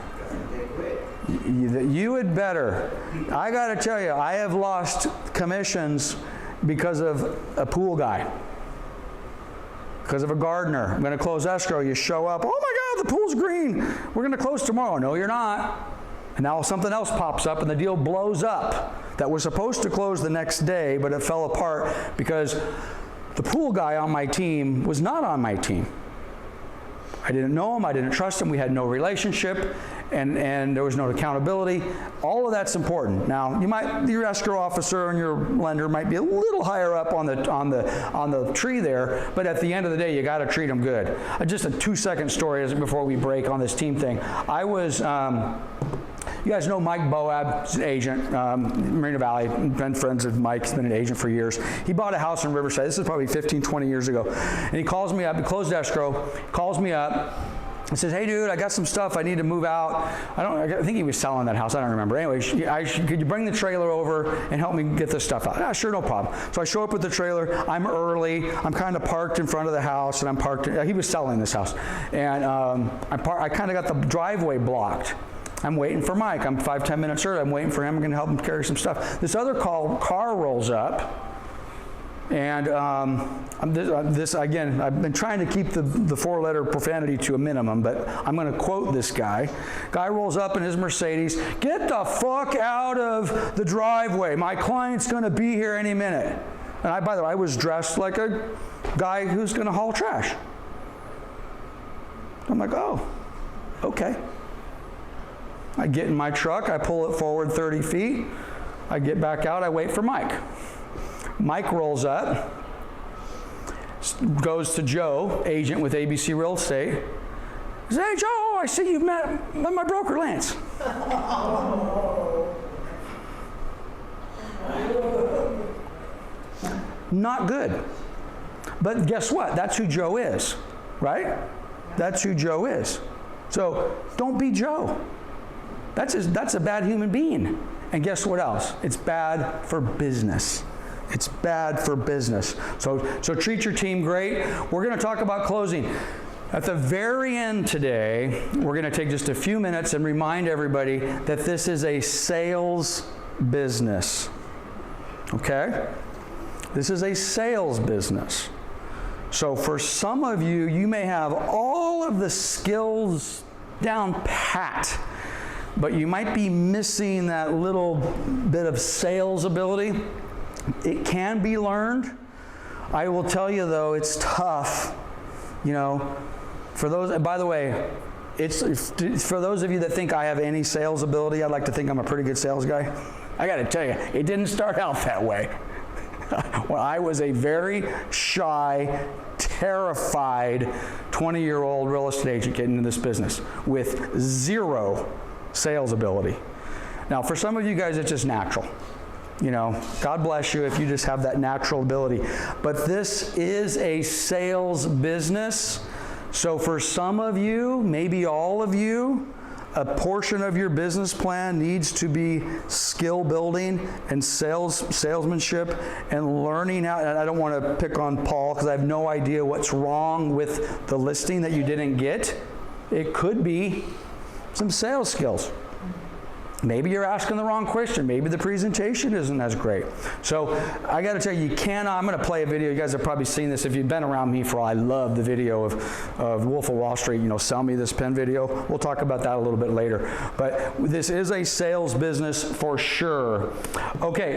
You had better. I got to tell you, I have lost commissions because of a pool guy. Because of a gardener. I'm going to close escrow. You show up, oh my God, the pool's green. We're going to close tomorrow. No, you're not. And now something else pops up and the deal blows up. That was supposed to close the next day, but it fell apart because the pool guy on my team was not on my team. I didn't know him, I didn't trust him, we had no relationship, and there was no accountability. All of that's important. Now, your escrow officer and your lender might be a little higher up on the tree there, but at the end of the day, you got to treat them good. Just a 2-second story before we break on this team thing. I was. You guys know Mike Boab, he's an agent, Marina Valley, been friends of Mike, he's been an agent for years. He bought a house in Riverside, this is probably 15, 20 years ago. And he calls me up, he closed escrow, calls me up, and says, hey dude, I got some stuff, I need to move out. I think he was selling that house, I don't remember. Anyway, could you bring the trailer over and help me get this stuff out? Yeah, sure, no problem. So I show up with the trailer, I'm early, I'm kind of parked in front of the house, and I'm parked, he was selling this house. And I kind of got the driveway blocked. I'm waiting for Mike. I'm 5-10 minutes early. I'm waiting for him. I'm going to help him carry some stuff. This other car rolls up, and again, I've been trying to keep the 4-letter profanity to a minimum, but I'm going to quote this guy. Guy rolls up in his Mercedes. Get the fuck out of the driveway. My client's going to be here any minute. And by the way, I was dressed like a guy who's going to haul trash. I'm like, oh, okay. I get in my truck, I pull it forward 30 feet, I get back out, I wait for Mike. Mike rolls up, goes to Joe, agent with ABC Real Estate. He says, hey Joe, I see you've met my broker Lance. Not good. But guess what? That's who Joe is, right? That's who Joe is. So don't be Joe. That's a bad human being. And guess what else? It's bad for business. It's bad for business. So treat your team great. We're going to talk about closing. At the very end today, we're going to take just a few minutes and remind everybody that this is a sales business. Okay? This is a sales business. So for some of you, you may have all of the skills down pat, but you might be missing that little bit of sales ability. It can be learned. I will tell you though, it's tough. You know, for those, by the way, it's for those of you that think I have any sales ability, I'd like to think I'm a pretty good sales guy. I got to tell you, it didn't start out that way. Well, I was a very shy, terrified 20-year-old real estate agent getting into this business with zero sales ability. Now, for some of you guys, it's just natural. You know, God bless you if you just have that natural ability. But this is a sales business. So for some of you, maybe all of you, a portion of your business plan needs to be skill building and salesmanship and learning how. And I don't want to pick on Paul because I have no idea what's wrong with the listing that you didn't get. It could be some sales skills. Maybe you're asking the wrong question. Maybe the presentation isn't as great. So I got to tell you, you cannot. I'm going to play a video. You guys have probably seen this if you've been around me for a while. I love the video of Wolf of Wall Street. You know, sell me this pen video. We'll talk about that a little bit later. But this is a sales business for sure. Okay.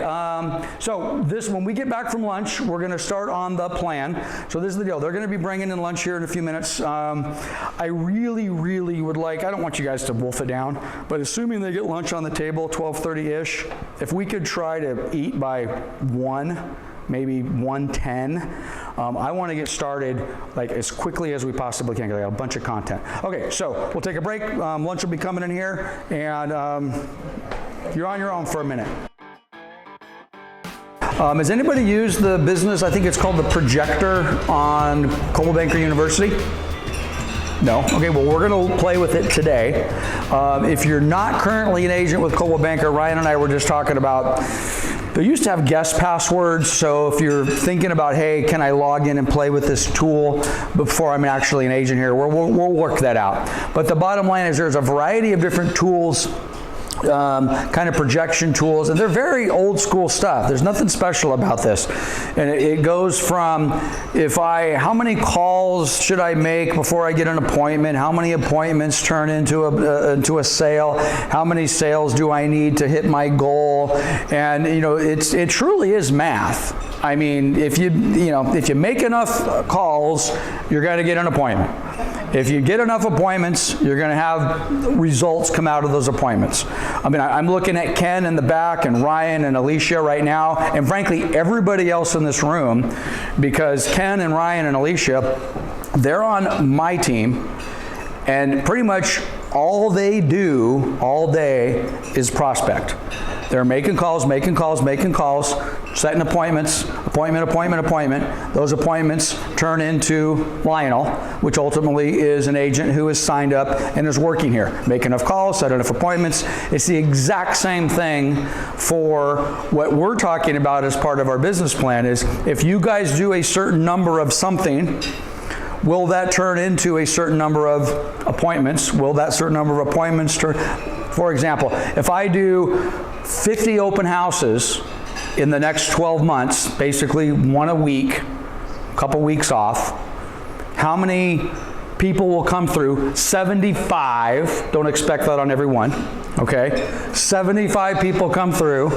So when we get back from lunch, we're going to start on the plan. So this is the deal. They're going to be bringing in lunch here in a few minutes. I really, really would like. I don't want you guys to wolf it down, but assuming they get lunch on the table 12:30-ish, if we could try to eat by 1, maybe 1:10, I want to get started like as quickly as we possibly can. I got a bunch of content. Okay, so we'll take a break. Lunch will be coming in here, and you're on your own for a minute. Has anybody used the business? I think it's called the projector on Coldwell University. No? Okay, well, we're going to play with it today. If you're not currently an agent with Coldwell Banker, Ryan and I were just talking about, they used to have guest passwords, so if you're thinking about, hey, can I log in and play with this tool before I'm actually an agent here, we'll work that out. But the bottom line is there's a variety of different tools, kind of projection tools, and they're very old school stuff. There's nothing special about this. And it goes from how many calls should I make before I get an appointment? How many appointments turn into a sale? How many sales do I need to hit my goal? And it truly is math. I mean, if you make enough calls, you're going to get an appointment. If you get enough appointments, you're going to have results come out of those appointments. I mean, I'm looking at Ken in the back and Ryan and Alicia right now, and frankly, everybody else in this room, because Ken and Ryan and Alicia, they're on my team, and pretty much all they do all day is prospect. They're making calls, setting appointments, appointment. Those appointments turn into Lionel, which ultimately is an agent who is signed up and is working here. Make enough calls, set enough appointments. It's the exact same thing for what we're talking about as part of our business plan is if you guys do a certain number of something, will that turn into a certain number of appointments? Will that certain number of appointments turn? For example, if I do 50 open houses in the next 12 months, basically one a week, a couple weeks off, how many people will come through? 75. Don't expect that on every one, okay? 75 people come through.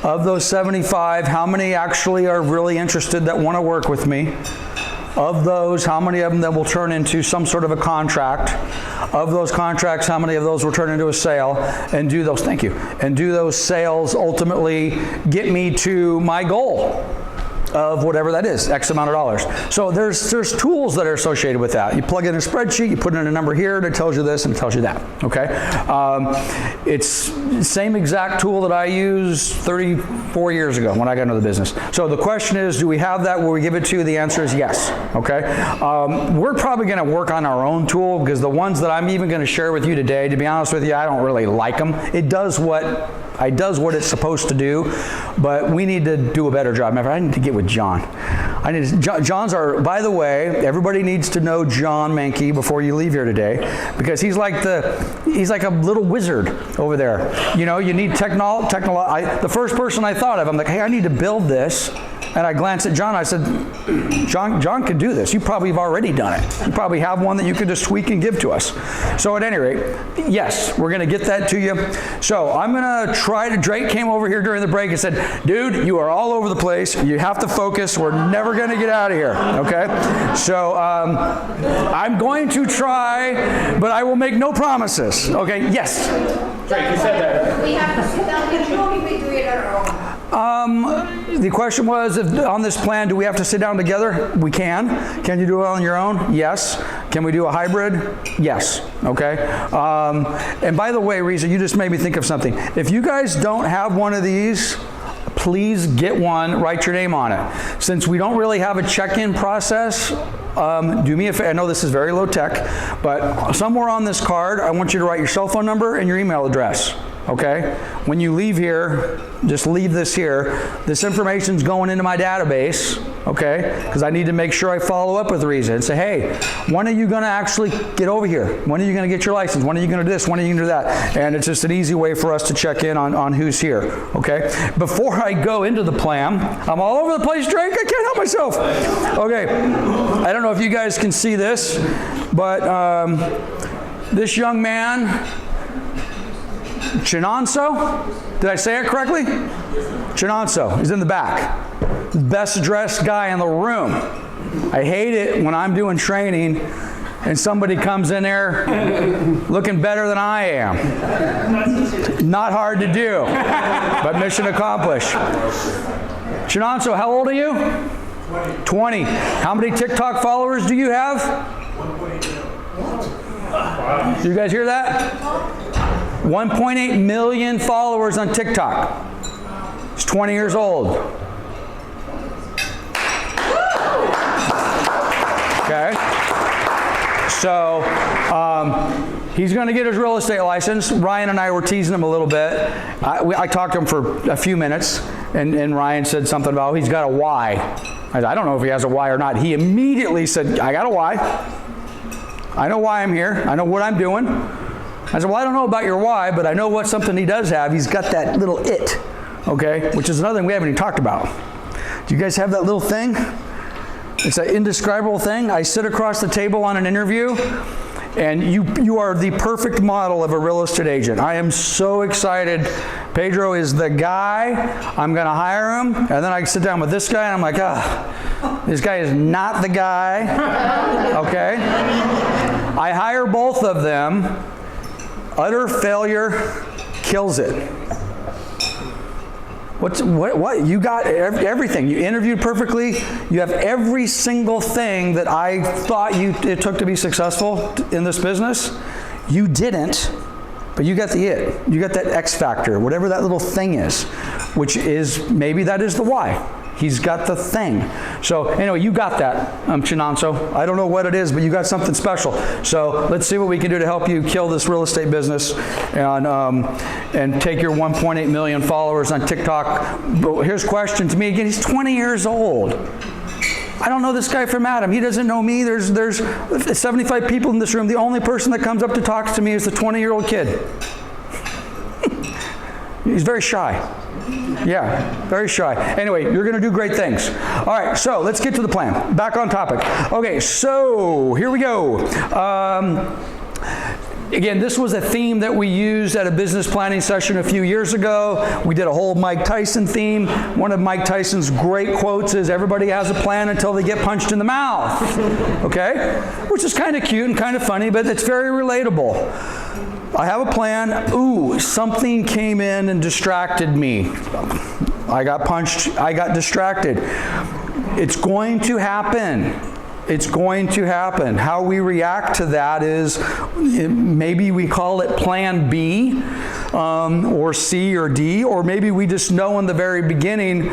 Of those 75, how many actually are really interested that want to work with me? Of those, how many of them that will turn into some sort of a contract? Of those contracts, how many of those will turn into a sale? And do those, thank you, and do those sales ultimately get me to my goal of whatever that is, X amount of dollars. So there's tools that are associated with that. You plug in a spreadsheet, you put in a number here, and it tells you this and it tells you that, okay? It's the same exact tool that I used 34 years ago when I got into the business. So the question is, do we have that? Will we give it to you? The answer is yes, okay? We're probably gonna work on our own tool because the ones that I'm even gonna share with you today, to be honest with you, I don't really like them. It does what it's supposed to do, but we need to do a better job. Remember, I need to get with John. John's by the way, everybody needs to know John Mankey before you leave here today, because he's like a little wizard over there. You need the first person I thought of, I'm like, hey, I need to build this. And I glanced at John, I said, John could do this. You probably have already done it. You probably have one that you could just tweak and give to us. So at any rate, yes, we're gonna get that to you. So I'm gonna Drake came over here during the break and said, dude, you are all over the place. You have to focus. We're never gonna get out of here, okay? So I'm going to try, but I will make no promises, okay? Yes? Drake, you said that. We have to sit down and do it on our own. The question was, on this plan, do we have to sit down together? We can. Can you do it on your own? Yes. Can we do a hybrid? Yes. Okay. And by the way, Reza, you just made me think of something. If you guys don't have one of these, please get one, write your name on it. Since we don't really have a check-in process, do me a favor. I know this is very low tech, but somewhere on this card, I want you to write your cell phone number and your email address. Okay? When you leave here, just leave this here. This information's going into my database, okay? Because I need to make sure I follow up with Reza and say, hey, when are you going to actually get over here? When are you going to get your license? When are you going to do this? When are you going to do that? And it's just an easy way for us to check in on who's here, okay? Before I go into the plan, I'm all over the place, Drake. I can't help myself. Okay. I don't know if you guys can see this, but this young man, Chinonso? Did I say it correctly? Chinonso. He's in the back. Best dressed guy in the room. I hate it when I'm doing training and somebody comes in there looking better than I am. Not hard to do, but mission accomplished. Chinonso, how old are you? 20. How many TikTok followers do you have? 1.8 million. Do you guys hear that? 1.8 million followers on TikTok. He's 20 years old. Okay. So he's going to get his real estate license. Ryan and I were teasing him a little bit. I talked to him for a few minutes, and Ryan said something about, oh, he's got a Y. I said, I don't know if he has a Y or not. He immediately said, I got a Y. I know why I'm here. I know what I'm doing. I said, well, I don't know about your why, but I know what something he does have. He's got that little it, okay? Which is another thing we haven't even talked about. Do you guys have that little thing? It's an indescribable thing. I sit across the table on an interview, and you are the perfect model of a real estate agent. I am so excited. Pedro is the guy. I'm going to hire him. And then I sit down with this guy, and I'm like, this guy is not the guy. Okay? I hire both of them. Utter failure kills it. What? You got everything. You interviewed perfectly. You have every single thing that I thought it took to be successful in this business. You didn't, but you got the it. You got that X factor, whatever that little thing is, which is, maybe that is the why. He's got the thing. So anyway, you got that, Chinonso. I don't know what it is, but you got something special. So let's see what we can do to help you kill this real estate business and take your 1.8 million followers on TikTok. But here's a question to me again. He's 20 years old. I don't know this guy from Adam. He doesn't know me. There's 75 people in this room. The only person that comes up to talk to me is the 20-year-old kid. He's very shy. Yeah, very shy. Anyway, you're going to do great things. All right, so let's get to the plan. Back on topic. Okay, so here we go. Again, this was a theme that we used at a business planning session a few years ago. We did a whole Mike Tyson theme. One of Mike Tyson's great quotes is, everybody has a plan until they get punched in the mouth. Okay? Which is kind of cute and kind of funny, but it's very relatable. I have a plan. Ooh, something came in and distracted me. I got punched. I got distracted. It's going to happen. It's going to happen. How we react to that is, maybe we call it plan B, or C or D, or maybe we just know in the very beginning,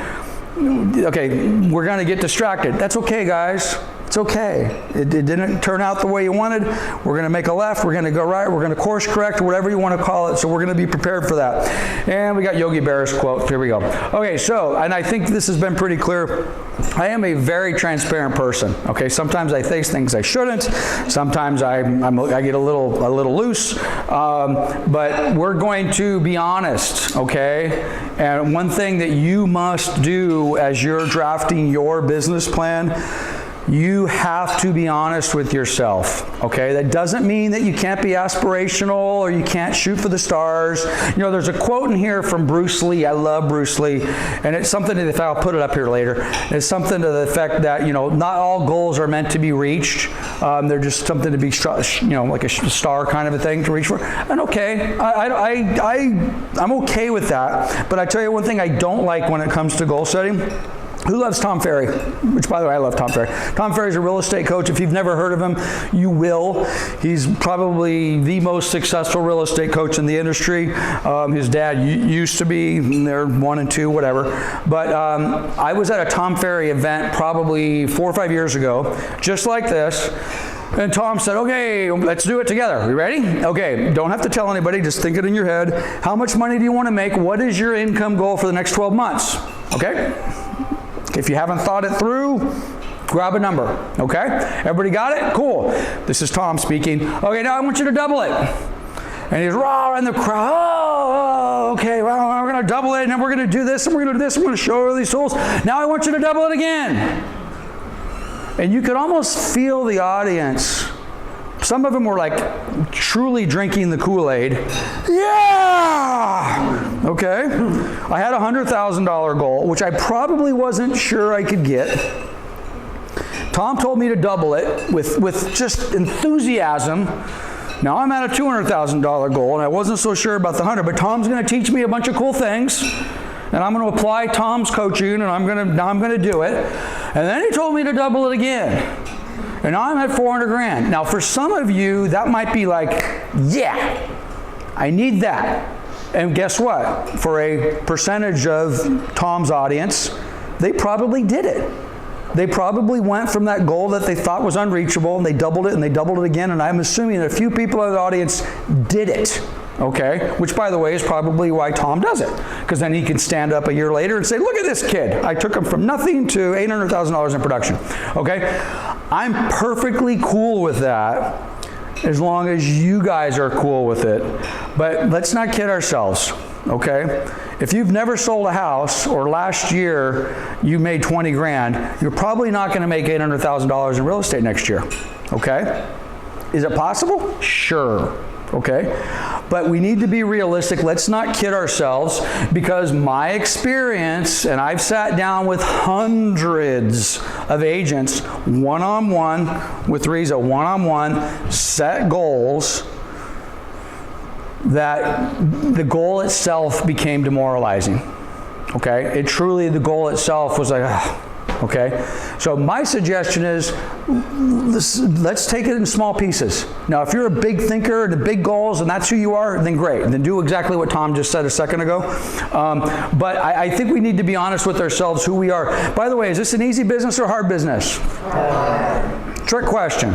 okay, we're going to get distracted. That's okay, guys. It's okay. It didn't turn out the way you wanted. We're going to make a left. We're going to go right. We're going to course correct, whatever you want to call it. So we're going to be prepared for that. And we got Yogi Berra's quote. Here we go. Okay, so, and I think this has been pretty clear. I am a very transparent person. Okay, sometimes I say things I shouldn't. Sometimes I get a little loose. But we're going to be honest. Okay, and one thing that you must do as you're drafting your business plan, you have to be honest with yourself, okay? That doesn't mean that you can't be aspirational or you can't shoot for the stars. You know, there's a quote in here from Bruce Lee. I love Bruce Lee. And it's something to the effect, I'll put it up here later. It's something to the effect that, you know, not all goals are meant to be reached. They're just something to be, you know, like a star kind of a thing to reach for. And okay, I'm okay with that. But I tell you one thing I don't like when it comes to goal setting. Who loves Tom Ferry? Which, by the way, I love Tom Ferry. Tom Ferry's a real estate coach. If you've never heard of him, you will. He's probably the most successful real estate coach in the industry. His dad used to be. They're 1 and 2, whatever. But I was at a Tom Ferry event probably 4 or 5 years ago, just like this. And Tom said, okay, let's do it together. Are you ready? Okay, don't have to tell anybody. Just think it in your head. How much money do you want to make? What is your income goal for the next 12 months? Okay? If you haven't thought it through, grab a number, okay? Everybody got it? Cool. This is Tom speaking. Okay, now I want you to double it. And he's raw in the crowd. Oh, okay, well, we're going to double it, and then we're going to do this, and we're going to do this, and we're going to show all these tools. Now I want you to double it again. And you could almost feel the audience. Some of them were like truly drinking the Kool-Aid. Yeah! Okay. I had a $100,000 goal, which I probably wasn't sure I could get. Tom told me to double it with just enthusiasm. Now I'm at a $200,000 goal, and I wasn't so sure about the 100, but Tom's going to teach me a bunch of cool things, and I'm going to apply Tom's coaching, and I'm going to do it. And then he told me to double it again. And now I'm at 400 grand. Now for some of you, that might be like, yeah, I need that. And guess what? For a percentage of Tom's audience, they probably did it. They probably went from that goal that they thought was unreachable, and they doubled it, and they doubled it again, and I'm assuming that a few people in the audience did it. Okay, which by the way is probably why Tom does it, because then he can stand up a year later and say, look at this kid. I took him from nothing to $800,000 in production. Okay, I'm perfectly cool with that as long as you guys are cool with it. But let's not kid ourselves, okay? If you've never sold a house, or last year you made 20 grand, you're probably not going to make $800,000 in real estate next year, okay? Is it possible? Sure. Okay, but we need to be realistic. Let's not kid ourselves, because my experience, and I've sat down with hundreds of agents one-on-one with Reza, one-on-one, set goals, that the goal itself became demoralizing. Okay, the goal itself was like, okay, so my suggestion is let's take it in small pieces. Now, if you're a big thinker and the big goals and that's who you are, then great. Then do exactly what Tom just said a second ago. But I think we need to be honest with ourselves who we are. By the way, is this an easy business or hard business? Trick question.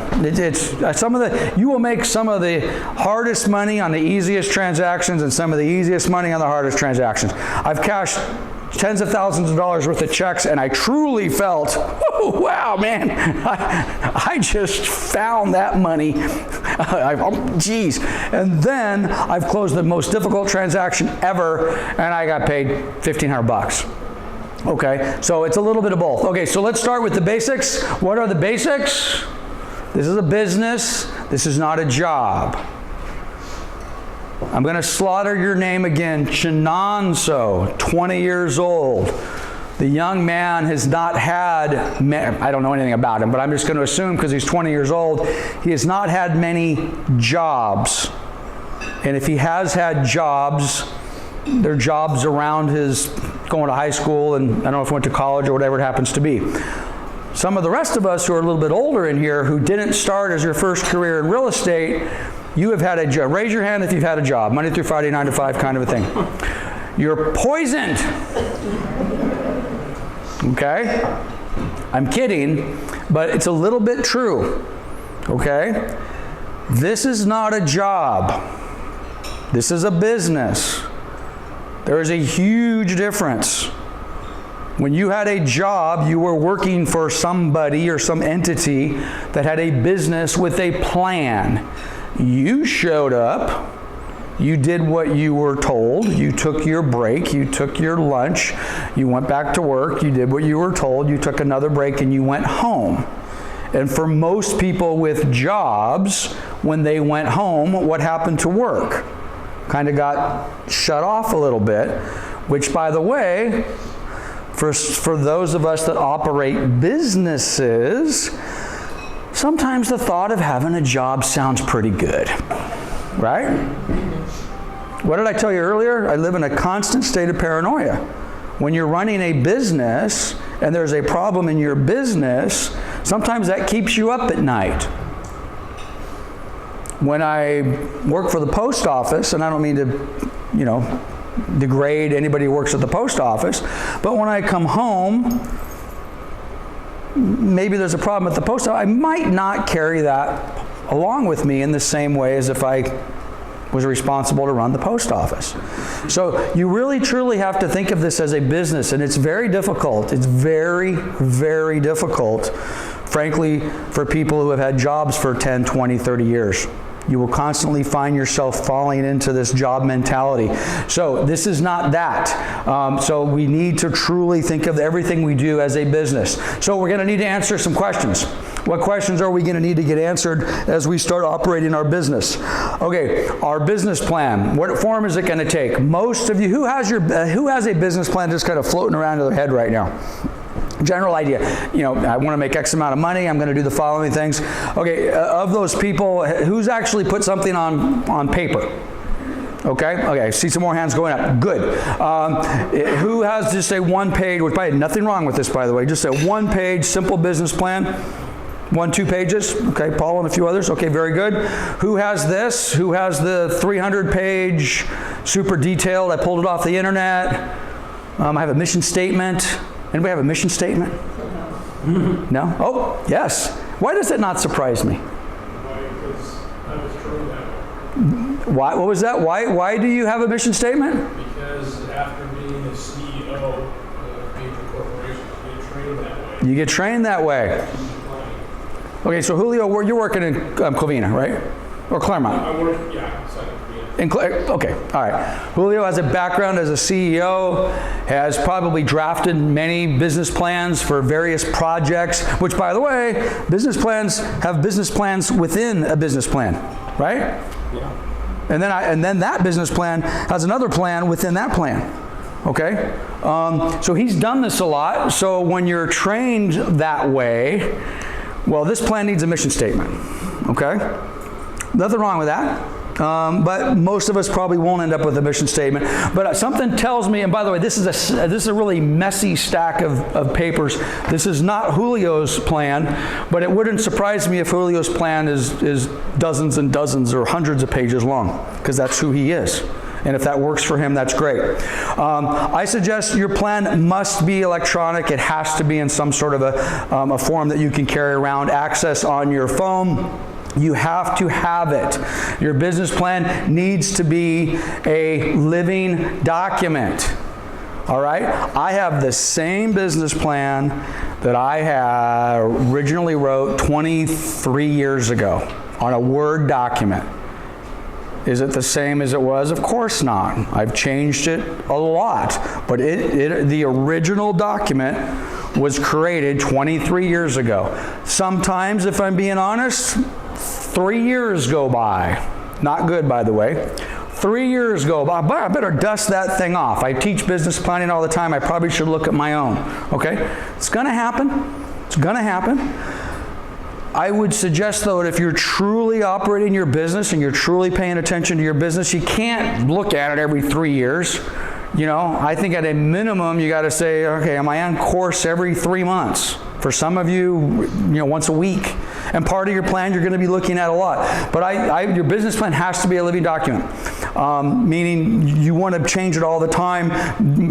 You will make some of the hardest money on the easiest transactions and some of the easiest money on the hardest transactions. I've cashed tens of thousands of dollars worth of checks, and I truly felt, oh, wow, man, I just found that money. Geez. And then I've closed the most difficult transaction ever, and I got paid $1,500. Okay, so it's a little bit of both. Okay, so let's start with the basics. What are the basics? This is a business. This is not a job. I'm going to slaughter your name again. Chinonso, 20 years old. The young man has not had, I don't know anything about him, but I'm just going to assume because he's 20 years old, he has not had many jobs. And if he has had jobs, they're jobs around his going to high school, and I don't know if he went to college or whatever it happens to be. Some of the rest of us who are a little bit older in here who didn't start as your first career in real estate, you have had a job. Raise your hand if you've had a job, Monday through Friday, 9 to 5 kind of a thing. You're poisoned. Okay? I'm kidding, but it's a little bit true. Okay? This is not a job. This is a business. There is a huge difference. When you had a job, you were working for somebody or some entity that had a business with a plan. You showed up, you did what you were told, you took your break, you took your lunch, you went back to work, you did what you were told, you took another break, and you went home. And for most people with jobs, when they went home, what happened to work? Kind of got shut off a little bit, which, by the way, for those of us that operate businesses, sometimes the thought of having a job sounds pretty good, right? What did I tell you earlier? I live in a constant state of paranoia. When you're running a business and there's a problem in your business, sometimes that keeps you up at night. When I work for the post office, and I don't mean to, degrade anybody who works at the post office, but when I come home, maybe there's a problem at the post office, I might not carry that along with me in the same way as if I was responsible to run the post office. So you really truly have to think of this as a business, and it's very difficult. It's very, very difficult, frankly, for people who have had jobs for 10, 20, 30 years. You will constantly find yourself falling into this job mentality. So this is not that. So we need to truly think of everything we do as a business. So we're going to need to answer some questions. What questions are we going to need to get answered as we start operating our business? Okay, our business plan. What form is it going to take? Most of you, who has a business plan just kind of floating around in their head right now? General idea, I want to make X amount of money, I'm going to do the following things. Okay, of those people, who's actually put something on paper? Okay, I see some more hands going up. Good. Who has just a one-page, which probably nothing wrong with this, by the way, just a one-page simple business plan? 1-2 pages? Okay, Paul and a few others? Okay, very good. Who has this? Who has the 300-page, super detailed, I pulled it off the internet, I have a mission statement. Anybody have a mission statement? No? Oh, yes. Why does it not surprise me? Because I was trained that way. Why? What was that? Why do you have a mission statement? Because after being a CEO of major corporations, you get trained that way. You get trained that way. Okay, so Julio, you're working in Covina, right? Or Claremont? I work, yeah, it's like, Okay, all right. Julio has a background as a CEO, has probably drafted many business plans for various projects, which, by the way, business plans have business plans within a business plan, right? yeah. And then that business plan has another plan within that plan. Okay? So he's done this a lot. So when you're trained that way, well, this plan needs a mission statement. Okay? Nothing wrong with that. But most of us probably won't end up with a mission statement. But something tells me, and by the way, this is a really messy stack of papers. This is not Julio's plan, but it wouldn't surprise me if Julio's plan is dozens and dozens or hundreds of pages long, because that's who he is. And if that works for him, that's great. I suggest your plan must be electronic. It has to be in some sort of a form that you can carry around, access on your phone. You have to have it. Your business plan needs to be a living document. All right? I have the same business plan that I had originally wrote 23 years ago on a Word document. Is it the same as it was? Of course not. I've changed it a lot. But the original document was created 23 years ago. Sometimes, if I'm being honest, 3 years go by. Not good, by the way. 3 years go by. But I better dust that thing off. I teach business planning all the time. I probably should look at my own. Okay? It's going to happen. It's going to happen. I would suggest, though, that if you're truly operating your business and you're truly paying attention to your business, you can't look at it every 3 years. You know, I think at a minimum, you got to say, okay, am I on course every 3 months? For some of you, once a week. And part of your plan, you're going to be looking at a lot. But your business plan has to be a living document, meaning you want to change it all the time,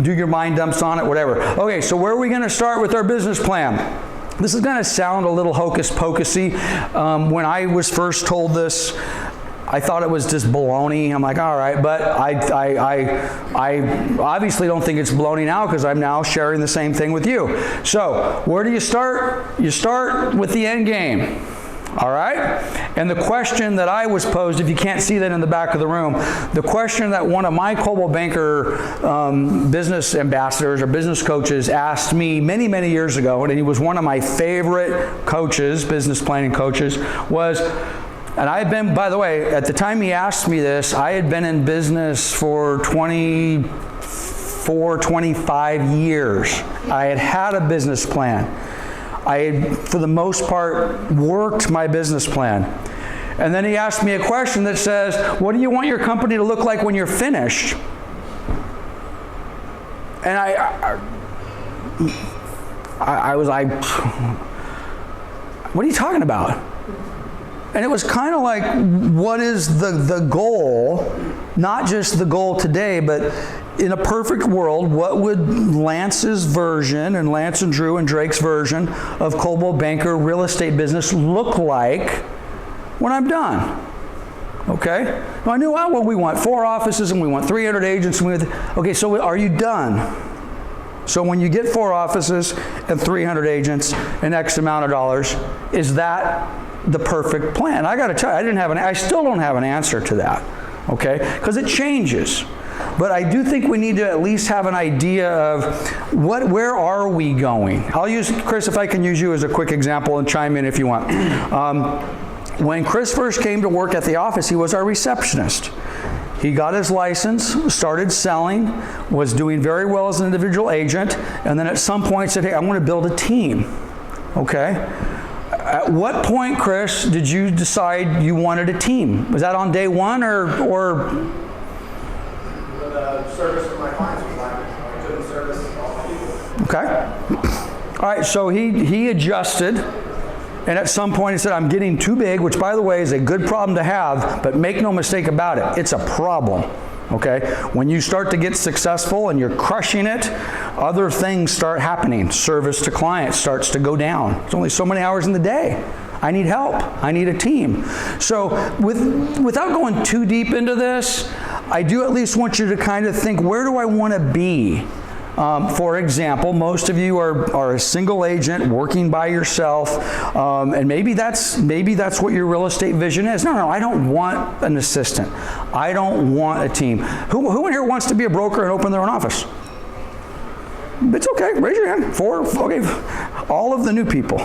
do your mind dumps on it, whatever. Okay, so where are we going to start with our business plan? This is going to sound a little hocus pocusy. When I was first told this, I thought it was just baloney. I'm like, all right, but I obviously don't think it's baloney now, because I'm now sharing the same thing with you. So where do you start? You start with the end game. All right? And the question that I was posed, if you can't see that in the back of the room, the question that one of my Coldwell Banker business ambassadors or business coaches asked me many, many years ago, and he was one of my favorite coaches, business planning coaches, was, and I had been, by the way, at the time he asked me this, I had been in business for 24, 25 years. I had had a business plan. I had, for the most part, worked my business plan. And then he asked me a question that says, what do you want your company to look like when you're finished? And I was like, what are you talking about? And it was kind of like, what is the goal? Not just the goal today, but in a perfect world, what would Lance's version, and Lance and Drew and Drake's version of Coldwell Banker real estate business look like when I'm done? Okay? Well, I knew what we want 4 offices and we want 300 agents. Okay, so are you done? So when you get 4 offices and 300 agents and X amount of dollars, is that the perfect plan? I got to tell you, I still don't have an answer to that. Okay? Because it changes. But I do think we need to at least have an idea of where are we going? I'll use, Chris, if I can use you as a quick example, and chime in if you want. When Chris first came to work at the office, he was our receptionist. He got his license, started selling, was doing very well as an individual agent, and then at some point said, hey, I want to build a team. Okay? At what point, Chris, did you decide you wanted a team? Was that on day one or The service for my clients was lacking. I couldn't service all my people. Okay. All right, so he adjusted, and at some point he said, I'm getting too big, which, by the way, is a good problem to have, but make no mistake about it, it's a problem. Okay? When you start to get successful and you're crushing it, other things start happening. Service to clients starts to go down. There's only so many hours in the day. I need help. I need a team. So without going too deep into this, I do at least want you to kind of think, where do I want to be? For example, most of you are a single agent working by yourself, and maybe that's what your real estate vision is. No, I don't want an assistant. I don't want a team. Who in here wants to be a broker and open their own office? It's okay. Raise your hand. 4. Okay. All of the new people.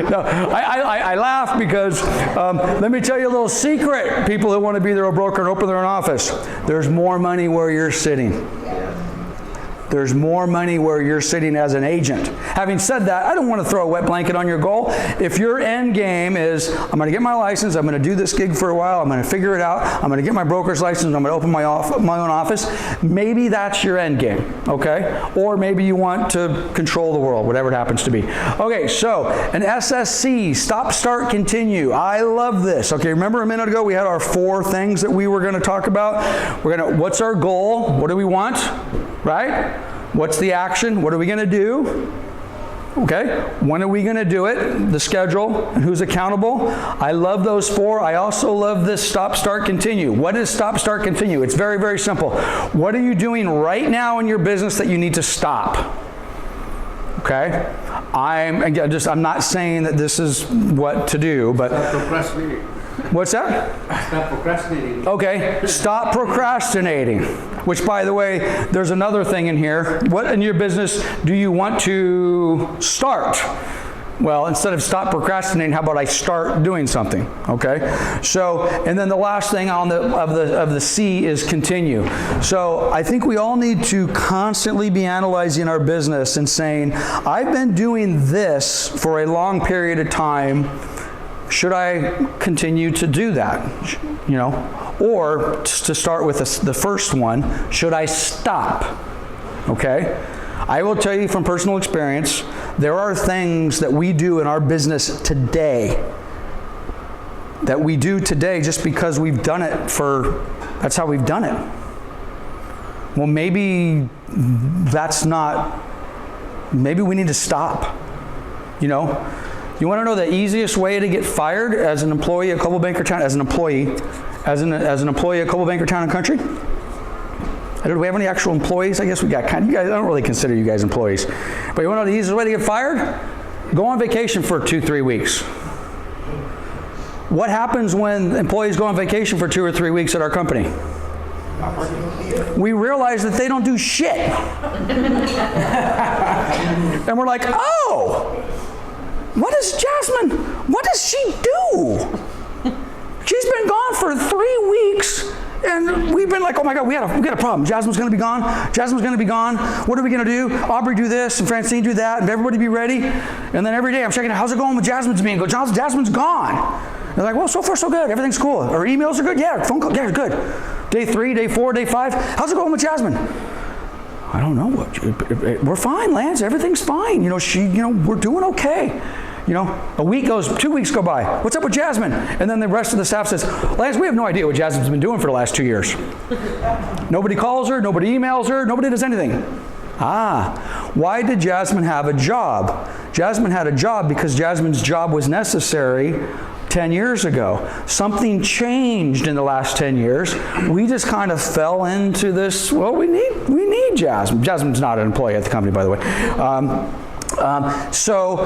No, I laugh because let me tell you a little secret, people who want to be their own broker and open their own office. There's more money where you're sitting. There's more money where you're sitting as an agent. Having said that, I don't want to throw a wet blanket on your goal. If your end game is, I'm going to get my license, I'm going to do this gig for a while, I'm going to figure it out, I'm going to get my broker's license, I'm going to open my own office, maybe that's your end game, okay? Or maybe you want to control the world, whatever it happens to be. Okay, so an SSC, stop, start, continue. I love this. Okay, remember a minute ago we had our 4 things that we were going to talk about? What's our goal? What do we want? Right? What's the action? What are we going to do? Okay. When are we going to do it? The schedule and who's accountable. I love those 4. I also love this stop, start, continue. What is stop, start, continue? It's very, very simple. What are you doing right now in your business that you need to stop? Okay. I'm not saying that this is what to do, but Stop procrastinating. What's that? Stop procrastinating. Okay, stop procrastinating. Which, by the way, there's another thing in here. What in your business do you want to start? Well, instead of stop procrastinating, how about I start doing something? Okay. So, and then the last thing on of the C is continue. So, I think we all need to constantly be analyzing our business and saying, I've been doing this for a long period of time. Should I continue to do that? You know, or to start with the first one, should I stop? Okay? I will tell you from personal experience, there are things that we do in our business today that we do today just because we've done it that's how we've done it. Well, maybe maybe we need to stop, you know? You want to know the easiest way to get fired as an employee at Coldwell Banker Town, as an employee at Coldwell Banker Town and Country? Do we have any actual employees? I guess we got you guys. I don't really consider you guys employees. But you want to know the easiest way to get fired? Go on vacation for 2-3 weeks. What happens when employees go on vacation for 2 or 3 weeks at our company? We realize that they don't do shit. And we're like, oh! What does she do? She's been gone for 3 weeks, and we've been like, oh my God, we got a problem. Jasmine's going to be gone. What are we going to do? Aubrey do this, and Francine do that, and everybody be ready. And then every day I'm checking, how's it going with Jasmine's meeting? Jasmine's gone. They're like, well, so far so good. Everything's cool. Our emails are good. Yeah, phone call. Yeah, good. Day 3, day 4, day 5. How's it going with Jasmine? I don't know. We're fine, Lance. Everything's fine. We're doing okay. 2 weeks go by. What's up with Jasmine? And then the rest of the staff says, Lance, we have no idea what Jasmine's been doing for the last 2 years. Nobody calls her, nobody emails her, nobody does anything. Why did Jasmine have a job? Jasmine had a job because Jasmine's job was necessary 10 years ago. Something changed in the last 10 years. We just kind of fell into this, well, we need Jasmine. Jasmine's not an employee at the company, by the way. So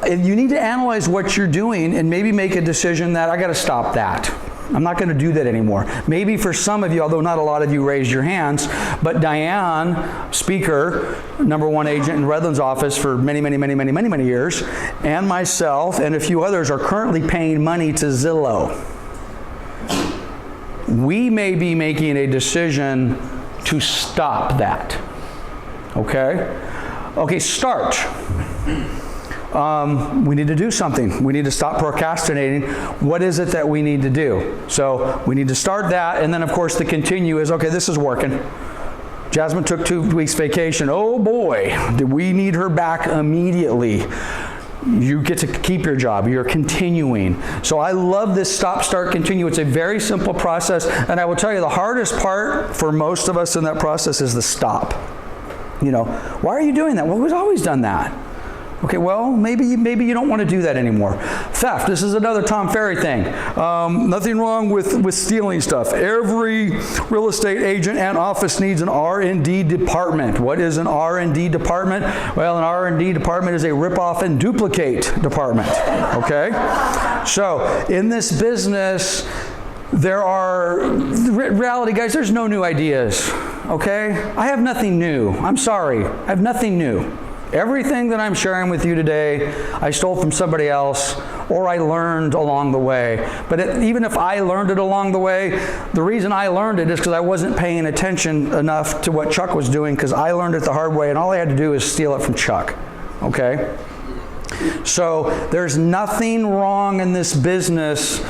you need to analyze what you're doing and maybe make a decision that I got to stop that. I'm not going to do that anymore. Maybe for some of you, although not a lot of you raised your hands, but Diane, speaker, #1 agent in Redland's office for many years, and myself and a few others are currently paying money to Zillow. We may be making a decision to stop that. Okay? Okay, start. We need to do something. We need to stop procrastinating. What is it that we need to do? So we need to start that, and then of course the continue is, okay, this is working. Jasmine took 2 weeks vacation. Oh boy, did we need her back immediately. you get to keep your job. You're continuing. So I love this stop, start, continue. It's a very simple process. And I will tell you, the hardest part for most of us in that process is the stop. You know, why are you doing that? Well, we've always done that. Okay, well, maybe you don't want to do that anymore. Theft, this is another Tom Ferry thing. Nothing wrong with stealing stuff. Every real estate agent and office needs an R&D department. What is an R&D department? Well, an R&D department is a rip-off and duplicate department, okay? So, in this business, reality, guys, there's no new ideas, okay? I have nothing new. I'm sorry. I have nothing new. Everything that I'm sharing with you today, I stole from somebody else, or I learned along the way. But even if I learned it along the way, the reason I learned it is because I wasn't paying attention enough to what Chuck was doing, because I learned it the hard way, and all I had to do is steal it from Chuck, okay? So there's nothing wrong in this business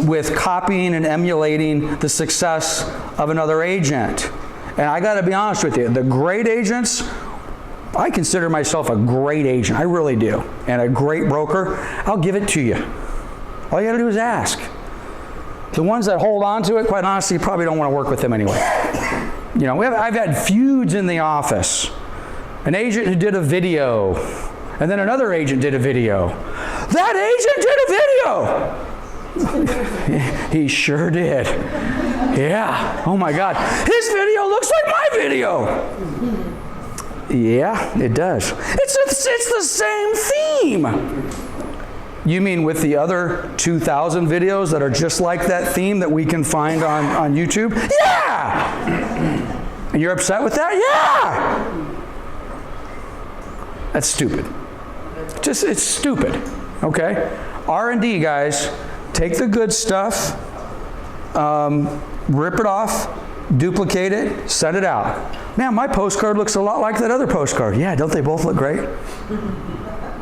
with copying and emulating the success of another agent. And I got to be honest with you, the great agents, I consider myself a great agent. I really do. And a great broker, I'll give it to you. All you got to do is ask. The ones that hold on to it, quite honestly, you probably don't want to work with them anyway. You know, I've had feuds in the office. An agent who did a video, and then another agent did a video. That agent did a video! He sure did. Yeah. Oh my God. His video looks like my video. Yeah, it does. It's the same theme. You mean with the other 2,000 videos that are just like that theme that we can find on YouTube? Yeah! And you're upset with that? Yeah! That's stupid. It's stupid, okay? R&D, guys, take the good stuff, rip it off, duplicate it, send it out. Man, my postcard looks a lot like that other postcard. Yeah, don't they both look great?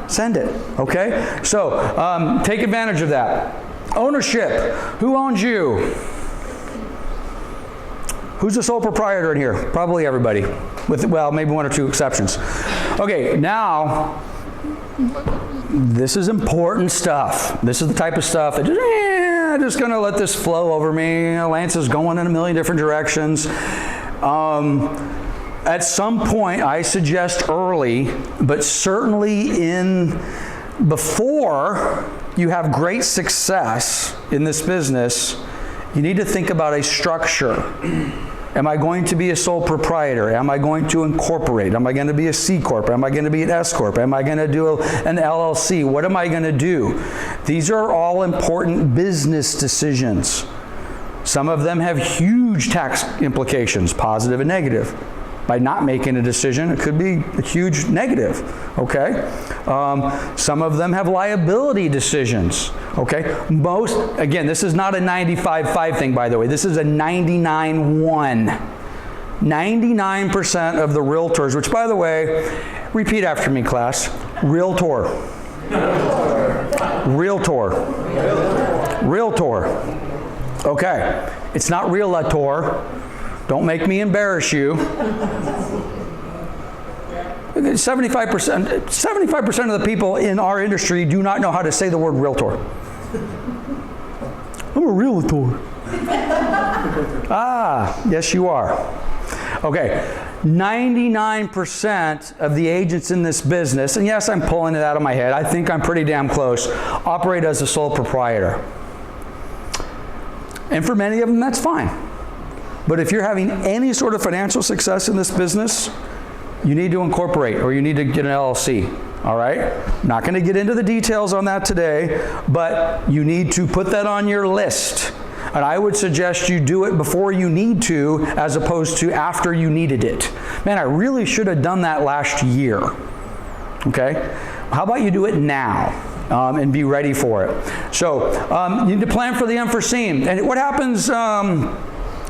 Send it, okay? So, take advantage of that. Ownership. Who owns you? Who's the sole proprietor in here? Probably everybody. With, well, maybe one or two exceptions. Okay, now, this is important stuff. This is the type of stuff that just going to let this flow over me. Lance is going in a million different directions. At some point, I suggest early, but certainly before you have great success in this business, you need to think about a structure. Am I going to be a sole proprietor? Am I going to incorporate? Am I going to be a C Corp? Am I going to be an S Corp? Am I going to do an LLC? What am I going to do? These are all important business decisions. Some of them have huge tax implications, positive and negative. By not making a decision, it could be a huge negative, okay? Some of them have liability decisions, okay? Most, again, this is not a 95-5 thing, by the way. This is a 99-1. 99% of the realtors, which, by the way, repeat after me, class. Realtor. Realtor. Realtor. Okay. It's not realtor. Don't make me embarrass you. 75% of the people in our industry do not know how to say the word realtor. I'm a realtor. Ah, yes you are. Okay, 99% of the agents in this business, and yes, I'm pulling it out of my head, I think I'm pretty damn close, operate as a sole proprietor. And for many of them, that's fine. But if you're having any sort of financial success in this business, you need to incorporate or you need to get an LLC, all right? I'm not going to get into the details on that today, but you need to put that on your list. And I would suggest you do it before you need to as opposed to after you needed it. Man, I really should have done that last year, okay? How about you do it now? And be ready for it. So you need to plan for the unforeseen. And what happens,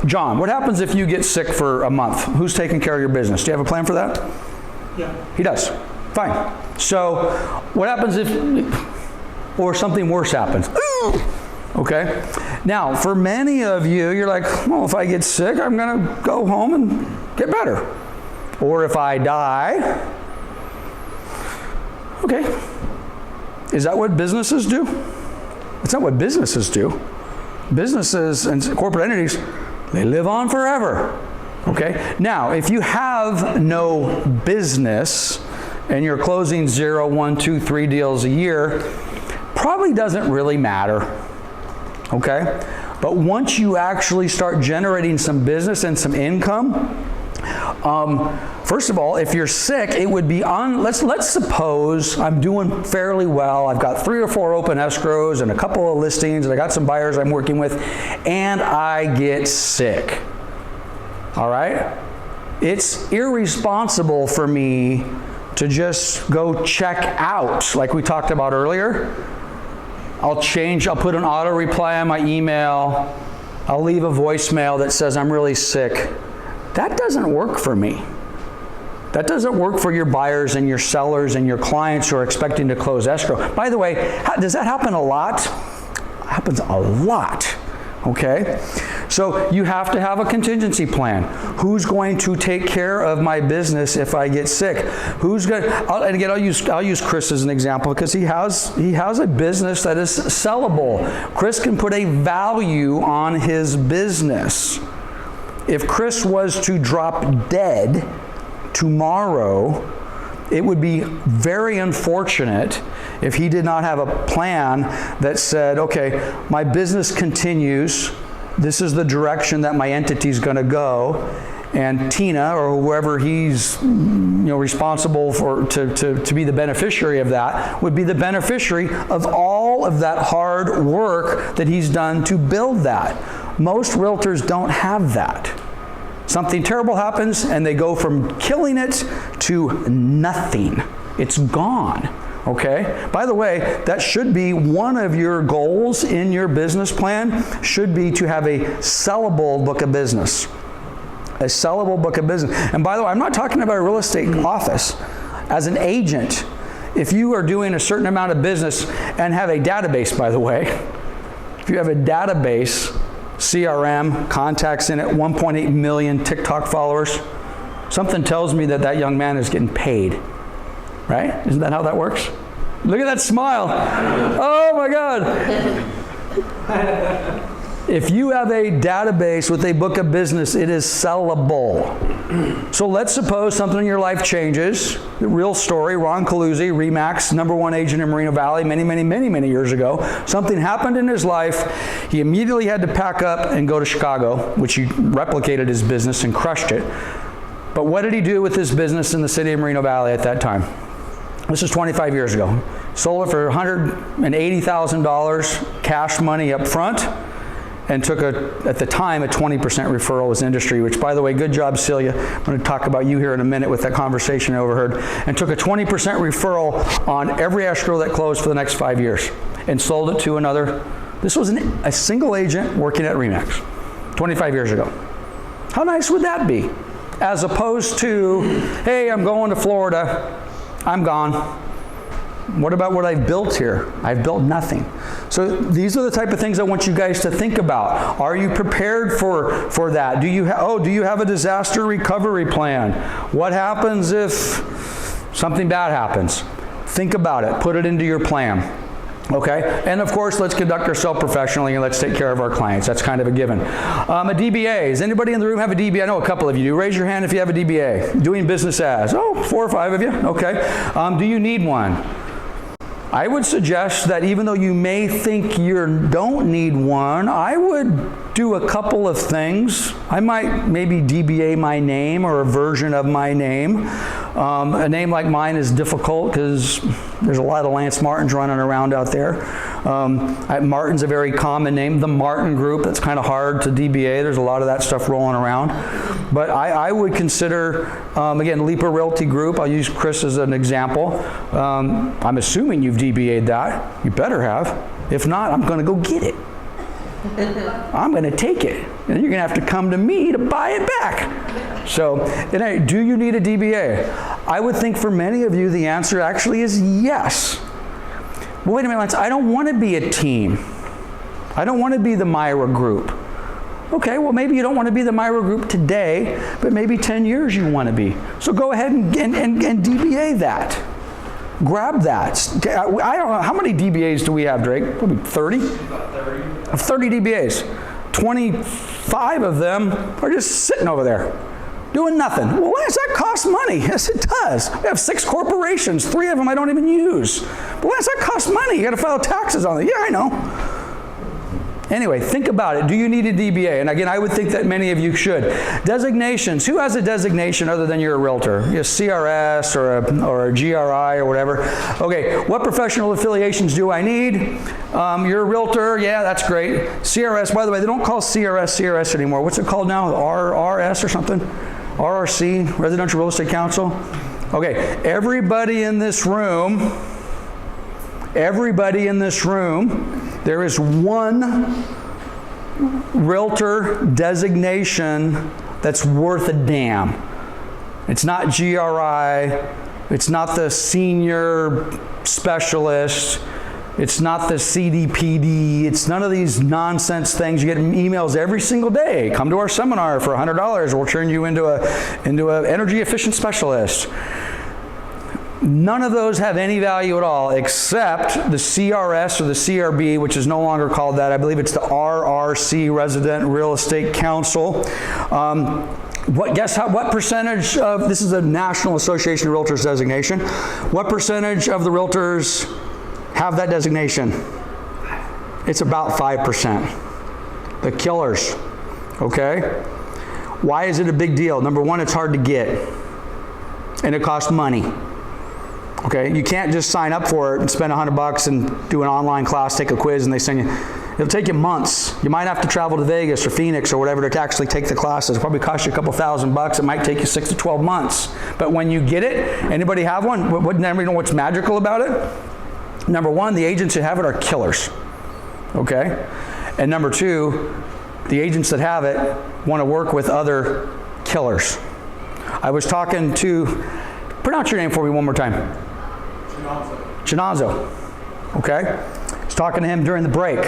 John, what happens if you get sick for a month? Who's taking care of your business? Do you have a plan for that? Yeah. He does. Fine. So what happens if, or something worse happens? Okay. Now, for many of you, you're like, well, if I get sick, I'm going to go home and get better. Or if I die, Okay. Is that what businesses do? It's not what businesses do. Businesses and corporate entities, they live on forever. Okay? Now, if you have no business and you're closing 0, 1, 2, 3 deals a year, probably doesn't really matter. Okay? But once you actually start generating some business and some income, first of all, if you're sick, it would be on, let's suppose I'm doing fairly well. I've got 3 or 4 open escrows and a couple of listings, and I got some buyers I'm working with, and I get sick. All right? It's irresponsible for me to just go check out, like we talked about earlier. I'll put an auto reply on my email. I'll leave a voicemail that says I'm really sick. That doesn't work for me. That doesn't work for your buyers and your sellers and your clients who are expecting to close escrow. By the way, does that happen a lot? It happens a lot. Okay? So you have to have a contingency plan. Who's going to take care of my business if I get sick? Who's going? And again, I'll use Chris as an example because he has a business that is sellable. Chris can put a value on his business. If Chris was to drop dead tomorrow, it would be very unfortunate if he did not have a plan that said, okay, my business continues. This is the direction that my entity is going to go. And Tina, or whoever he's responsible for to be the beneficiary of that, would be the beneficiary of all of that hard work that he's done to build that. Most realtors don't have that. Something terrible happens and they go from killing it to nothing. It's gone. Okay? By the way, that should be one of your goals in your business plan, should be to have a sellable book of business. A sellable book of business. And by the way, I'm not talking about a real estate office. As an agent, if you are doing a certain amount of business and have a database, by the way, if you have a database, CRM, contacts in it, 1.8 million TikTok followers, something tells me that that young man is getting paid. Right? Isn't that how that works? Look at that smile. Oh my God. If you have a database with a book of business, it is sellable. So let's suppose something in your life changes. The real story, Ron Caluzzi, RE/MAX, #1 agent in Moreno Valley many years ago. Something happened in his life. He immediately had to pack up and go to Chicago, which he replicated his business and crushed it. But what did he do with his business in the city of Moreno Valley at that time? This is 25 years ago. Sold it for $180,000 cash money up front, and took at the time, a 20% referral was industry, which, by the way, good job, Celia. I'm going to talk about you here in a minute with that conversation I overheard. And took a 20% referral on every escrow that closed for the next 5 years and sold it to another. This was a single agent working at RE/MAX 25 years ago. How nice would that be? As opposed to, hey, I'm going to Florida. I'm gone. What about what I've built here? I've built nothing. So these are the type of things I want you guys to think about. Are you prepared for that? Do you have a disaster recovery plan? What happens if something bad happens? Think about it. Put it into your plan. Okay? And of course, let's conduct ourselves professionally and let's take care of our clients. That's kind of a given. A DBA. Does anybody in the room have a DBA? I know a couple of you do. Raise your hand if you have a DBA. Doing business as. Oh, 4 or 5 of you. Okay. Do you need one? I would suggest that even though you may think you don't need one, I would do a couple of things. I might maybe DBA my name or a version of my name. A name like mine is difficult because there's a lot of Lance Martins running around out there. Martin's a very common name. The Martin Group, that's kind of hard to DBA. There's a lot of that stuff rolling around. But I would consider, again, Leaper Realty Group. I'll use Chris as an example. I'm assuming you've DBA'd that. You better have. If not, I'm going to go get it. I'm going to take it. And you're going to have to come to me to buy it back. So, do you need a DBA? I would think for many of you the answer actually is yes. Well, wait a minute, Lance, I don't want to be a team. I don't want to be the Myra Group. Okay, well maybe you don't want to be the Myra Group today, but maybe 10 years you want to be. So go ahead and DBA that. grab that. I don't know, how many DBAs do we have, Drake? Probably 30? About 30. 30 DBAs. 25 of them are just sitting over there doing nothing. Well, why does that cost money? Yes, it does. We have 6 corporations. 3 of them I don't even use. But why does that cost money? You got to file taxes on it. Yeah, I know. Anyway, think about it. Do you need a DBA? And again, I would think that many of you should. Designations. Who has a designation other than you're a realtor? A CRS or a GRI or whatever. Okay, what professional affiliations do I need? You're a realtor. Yeah, that's great. CRS, by the way, they don't call CRS anymore. What's it called now? RRS or something? RRC, Residential Real Estate Council. Okay, everybody in this room, there is one realtor designation that's worth a damn. It's not GRI, it's not the senior specialist, it's not the CDPD, it's none of these nonsense things. You get emails every single day. Come to our seminar for $100, we'll turn you into an energy efficient specialist. None of those have any value at all except the CRS or the CRB, which is no longer called that. I believe it's the RRC, Resident Real Estate Council. What percentage of, this is a National Association of Realtors designation, what percentage of the realtors have that designation? It's about 5%. The killers, okay? Why is it a big deal? Number one, it's hard to get, and it costs money. Okay, you can't just sign up for it and spend $100 and do an online class, take a quiz, and they send you. It'll take you months. You might have to travel to Vegas or Phoenix or whatever to actually take the classes. It'll probably cost you a couple $1,000. It might take you 6 to 12 months. But when you get it, anybody have one? Wouldn't everybody know what's magical about it? Number one, the agents that have it are killers. Okay, and number two, the agents that have it want to work with other killers. I was talking to, pronounce your name for me one more time. Chinazzo. Okay? I was talking to him during the break.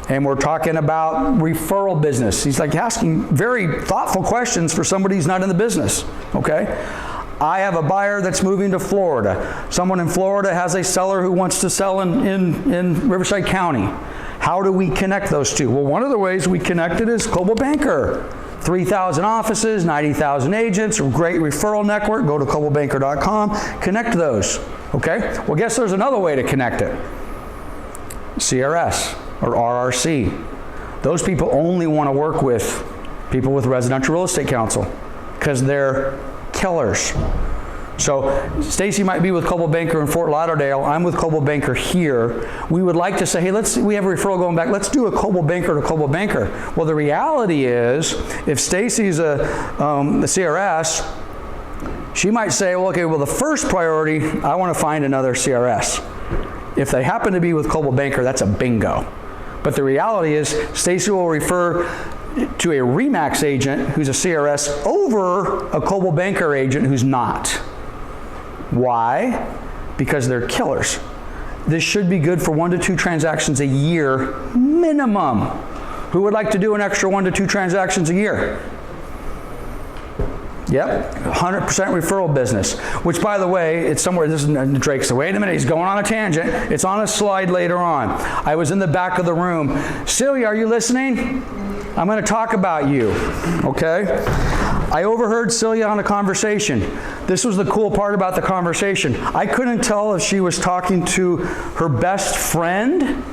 And we're talking about referral business. He's like asking very thoughtful questions for somebody who's not in the business. Okay? I have a buyer that's moving to Florida. Someone in Florida has a seller who wants to sell in Riverside County. How do we connect those two? Well, one of the ways we connect it is Coldwell Banker. 3,000 offices, 90,000 agents, a great referral network. Go to coldwellbanker.com, connect those. Okay? Well, guess there's another way to connect it. CRS or RRC. Those people only want to work with people with Residential Real Estate Council because they're killers. So Stacy might be with Coldwell Banker in Fort Lauderdale. I'm with Coldwell Banker here. We would like to say, hey, we have a referral going back. Let's do a Coldwell Banker to Coldwell Banker. Well, the reality is, if Stacy's the CRS, she might say, well, okay, well, the first priority, I want to find another CRS. If they happen to be with Coldwell Banker, that's a bingo. But the reality is, Stacy will refer to a RE/MAX agent who's a CRS over a Coldwell Banker agent who's not. Why? Because they're killers. This should be good for 1 to 2 transactions a year minimum. Who would like to do an extra 1 to 2 transactions a year? Yep, 100% referral business. Which, by the way, it's somewhere, this is Drake said, wait a minute, he's going on a tangent. It's on a slide later on. I was in the back of the room. Celia, are you listening? I'm going to talk about you, okay? I overheard Celia on a conversation. This was the cool part about the conversation. I couldn't tell if she was talking to her best friend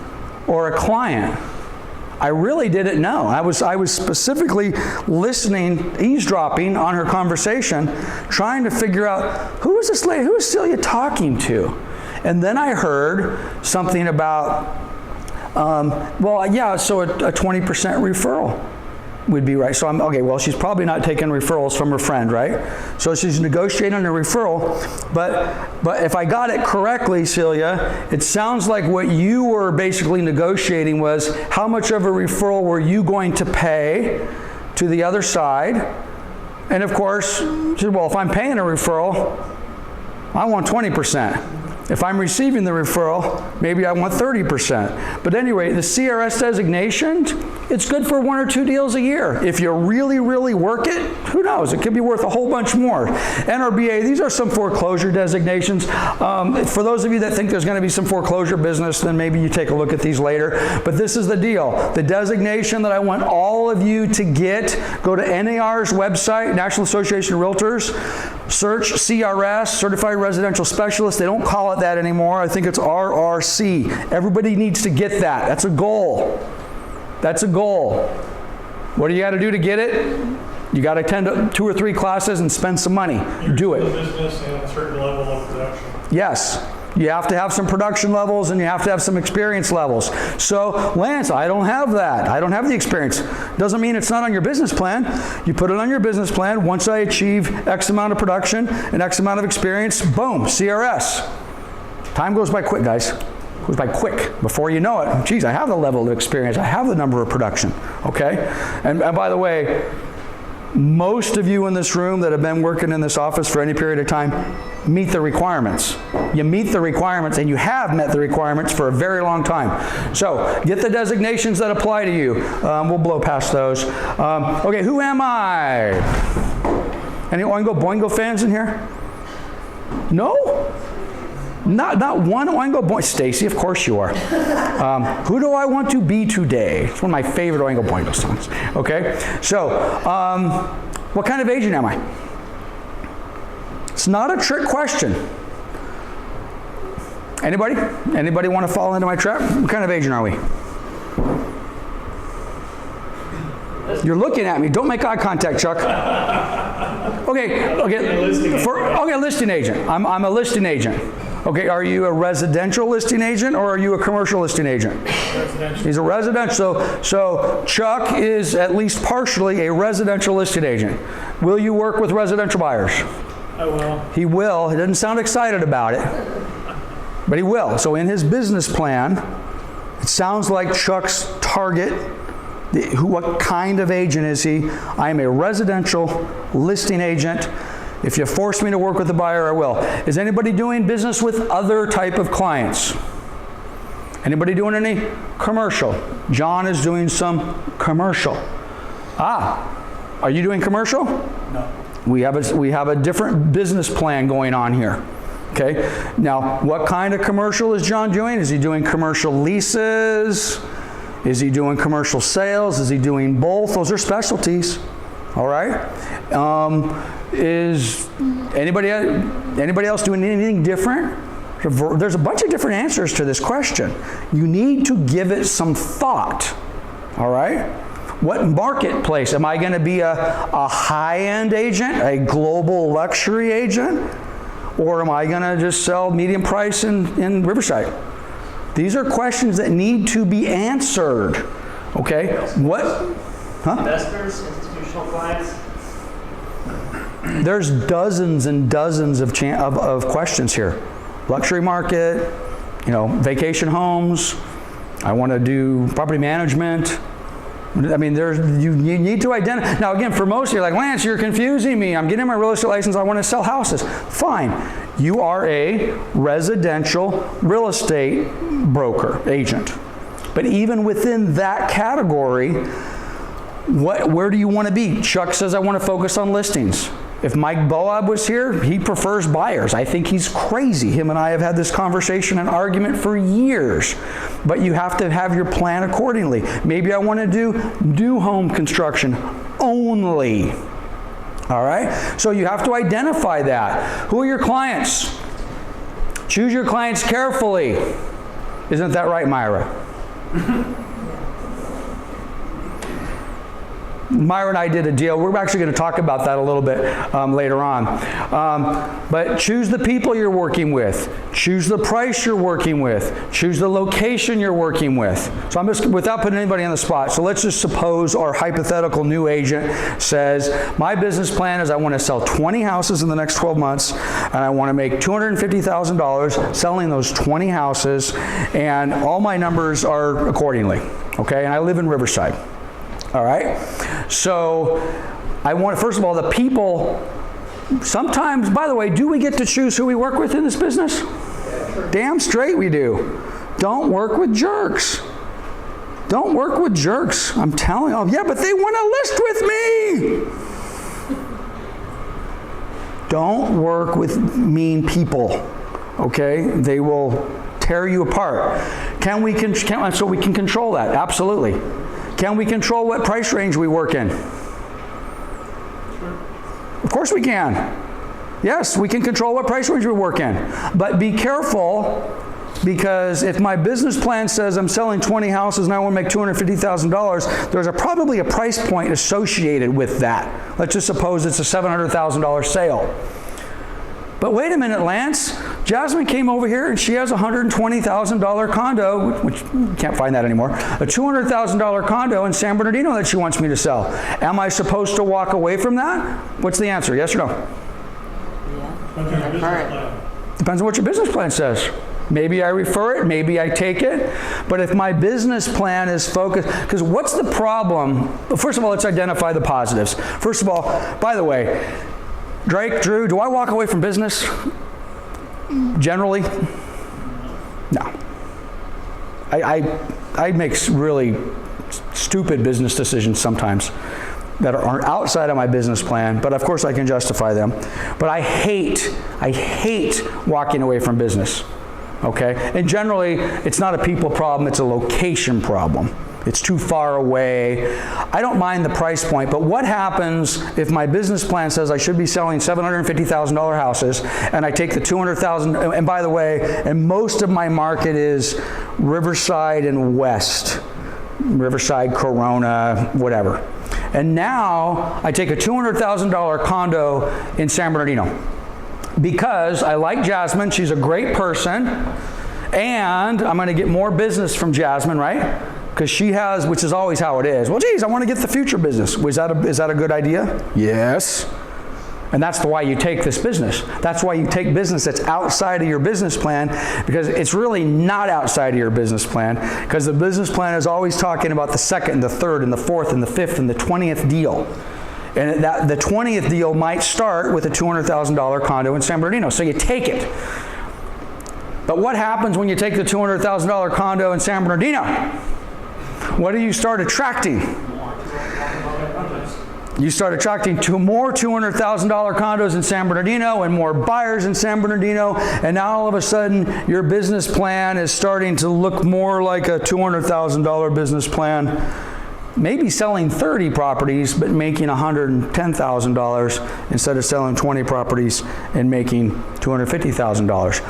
or a client. I really didn't know. I was specifically listening, eavesdropping on her conversation, trying to figure out, who is this lady? Who is Celia talking to? And then I heard something about, so a 20% referral would be right. So I'm, okay, well, she's probably not taking referrals from her friend, right? So she's negotiating a referral, but if I got it correctly, Celia, it sounds like what you were basically negotiating was how much of a referral were you going to pay to the other side? And of course, she said, well, if I'm paying a referral, I want 20%. If I'm receiving the referral, maybe I want 30%. But anyway, the CRS designation, it's good for 1 or 2 deals a year. If you really, really work it, who knows? It could be worth a whole bunch more. NRBA, these are some foreclosure designations. For those of you that think there's going to be some foreclosure business, then maybe you take a look at these later. But this is the deal. The designation that I want all of you to get, go to NAR's website, National Association of Realtors, search CRS, Certified Residential Specialist. They don't call it that anymore. I think it's RRC. Everybody needs to get that. That's a goal. That's a goal. What do you got to do to get it? You got to attend 2 or 3 classes and spend some money. Do it. Business and a certain level of production. Yes. You have to have some production levels and you have to have some experience levels. So, Lance, I don't have that. I don't have the experience. Doesn't mean it's not on your business plan. You put it on your business plan. Once I achieve X amount of production and X amount of experience, boom, CRS. Time goes by quick, guys. It goes by quick. Before you know it, geez, I have the level of experience. I have the number of production, okay? And by the way, most of you in this room that have been working in this office for any period of time meet the requirements. You meet the requirements, and you have met the requirements for a very long time. So get the designations that apply to you. We'll blow past those. Okay, who am I? Any Oingo Boingo fans in here? No? Not one Oingo Boingo. Stacy, of course you are. Who do I want to be today? It's one of my favorite Oingo Boingo songs. Okay? So, what kind of agent am I? It's not a trick question. Anybody? Anybody want to fall into my trap? What kind of agent are we? You're looking at me. Don't make eye contact, Chuck. Okay, listing agent. I'm a listing agent. Okay, are you a residential listing agent or are you a commercial listing agent? Residential. He's a residential. So Chuck is at least partially a residential listing agent. Will you work with residential buyers? I will. He will. He doesn't sound excited about it, but he will. So in his business plan, it sounds like Chuck's target. What kind of agent is he? I am a residential listing agent. If you force me to work with a buyer, I will. Is anybody doing business with other type of clients? Anybody doing any commercial? John is doing some commercial. Are you doing commercial? No. We have a different business plan going on here. Okay. Now, what kind of commercial is John doing? Is he doing commercial leases? Is he doing commercial sales? Is he doing both? Those are specialties. All right. Is anybody else doing anything different? There's a bunch of different answers to this question. You need to give it some thought. All right. What marketplace? Am I going to be a high-end agent, a global luxury agent, or am I going to just sell medium price in Riverside? These are questions that need to be answered. Okay. What? Huh? Investors, institutional clients. There's dozens and dozens of questions here. Luxury market, vacation homes. I want to do property management. I mean, you need to identify. Now, again, for most of you, like, Lance, you're confusing me. I'm getting my real estate license. I want to sell houses. Fine. You are a residential real estate broker, agent. But even within that category, where do you want to be? Chuck says, I want to focus on listings. If Mike Boab was here, he prefers buyers. I think he's crazy. Him and I have had this conversation and argument for years. But you have to have your plan accordingly. Maybe I want to do new home construction only. All right? So you have to identify that. Who are your clients? Choose your clients carefully. Isn't that right, Myra? Myra and I did a deal. We're actually going to talk about that a little bit later on. But choose the people you're working with. Choose the price you're working with. Choose the location you're working with. So I'm just, without putting anybody on the spot, so let's just suppose our hypothetical new agent says, my business plan is I want to sell 20 houses in the next 12 months, and I want to make $250,000 selling those 20 houses, and all my numbers are accordingly. Okay, and I live in Riverside. All right, so I want, first of all, the people, sometimes, by the way, do we get to choose who we work with in this business? Yeah, sure. Damn straight we do. Don't work with jerks. Don't work with jerks. I'm telling you. Oh, yeah, but they want to list with me. Don't work with mean people, okay? They will tear you apart. So we can control that? Absolutely. Can we control what price range we work in? Of course we can. Yes, we can control what price range we work in. But be careful, because if my business plan says I'm selling 20 houses and I want to make $250,000, there's probably a price point associated with that. Let's just suppose it's a $700,000 sale. But wait a minute, Lance. Jasmine came over here and she has a $120,000 condo, which you can't find that anymore, a $200,000 condo in San Bernardino that she wants me to sell. Am I supposed to walk away from that? What's the answer? Yes or no? Yeah. Depends on what your business plan says. Maybe I refer it, maybe I take it. But if my business plan is focused, because what's the problem? First of all, let's identify the positives. First of all, by the way, Drake, Drew, do I walk away from business? Generally? No. I make really stupid business decisions sometimes that are outside of my business plan, but of course I can justify them. But I hate walking away from business. Okay? And generally, it's not a people problem, it's a location problem. It's too far away. I don't mind the price point, but what happens if my business plan says I should be selling $750,000 houses and I take the $200,000, and by the way, and most of my market is Riverside and West. Riverside, Corona, whatever. And now I take a $200,000 condo in San Bernardino. Because I like Jasmine, she's a great person, and I'm going to get more business from Jasmine, right? Because she has, which is always how it is. Well, geez, I want to get the future business. Is that a good idea? Yes. And that's why you take this business. That's why you take business that's outside of your business plan, because it's really not outside of your business plan, because the business plan is always talking about the second, and the third, and the fourth, and the fifth, and the 20th deal. And the 20th deal might start with a $200,000 condo in San Bernardino. So you take it. But what happens when you take the $200,000 condo in San Bernardino? What do you start attracting? You start attracting more $200,000 condos in San Bernardino and more buyers in San Bernardino. And now all of a sudden, your business plan is starting to look more like a $200,000 business plan. Maybe selling 30 properties, but making $110,000 instead of selling 20 properties and making $250,000.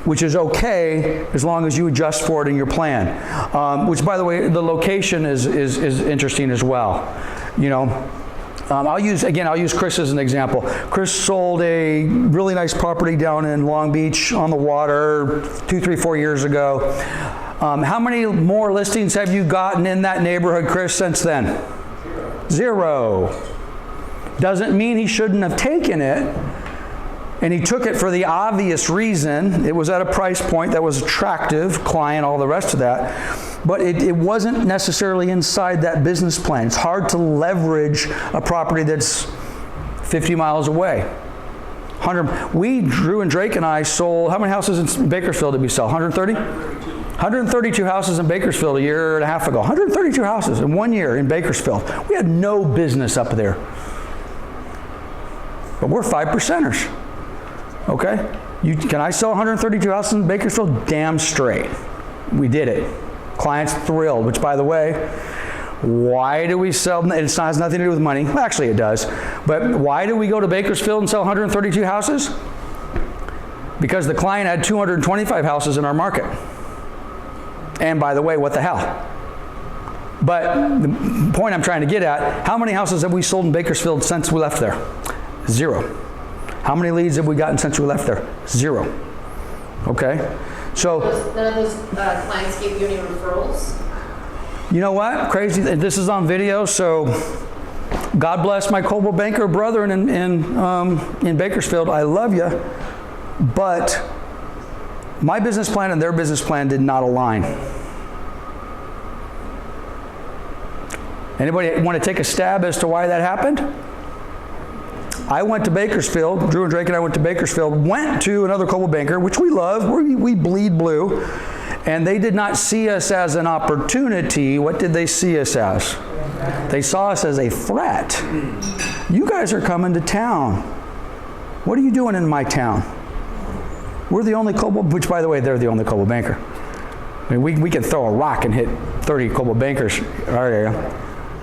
Which is okay as long as you adjust for it in your plan. Which, by the way, the location is interesting as well. You know, I'll use Chris as an example. Chris sold a really nice property down in Long Beach on the water 2, 3, 4 years ago. How many more listings have you gotten in that neighborhood, Chris, since then? Zero. Doesn't mean he shouldn't have taken it. And he took it for the obvious reason. It was at a price point that was attractive, client, all the rest of that. But it wasn't necessarily inside that business plan. It's hard to leverage a property that's 50 miles away. Drew and Drake and I sold, how many houses in Bakersfield did we sell? 130? 132 houses in Bakersfield a year and a half ago. 132 houses in 1 year in Bakersfield. We had no business up there. But we're 5%ers. Okay? Can I sell 132 houses in Bakersfield? Damn straight. We did it. Clients thrilled, which, by the way, why do we sell? It has nothing to do with money. Well, actually, it does. But why do we go to Bakersfield and sell 132 houses? Because the client had 225 houses in our market. And by the way, what the hell? But the point I'm trying to get at, how many houses have we sold in Bakersfield since we left there? Zero. How many leads have we gotten since we left there? Zero. Okay? So None of those clients gave you any referrals? You know what? Crazy. This is on video, so God bless my Coldwell banker brethren in Bakersfield. I love you. But my business plan and their business plan did not align. Anybody want to take a stab as to why that happened? I went to Bakersfield, Drew and Drake and I went to Bakersfield, went to another Coldwell banker, which we love, we bleed blue, and they did not see us as an opportunity. What did they see us as? They saw us as a threat. You guys are coming to town. What are you doing in my town? We're the only Coldwell, which by the way, they're the only Coldwell banker. I mean, we can throw a rock and hit 30 Coldwell bankers.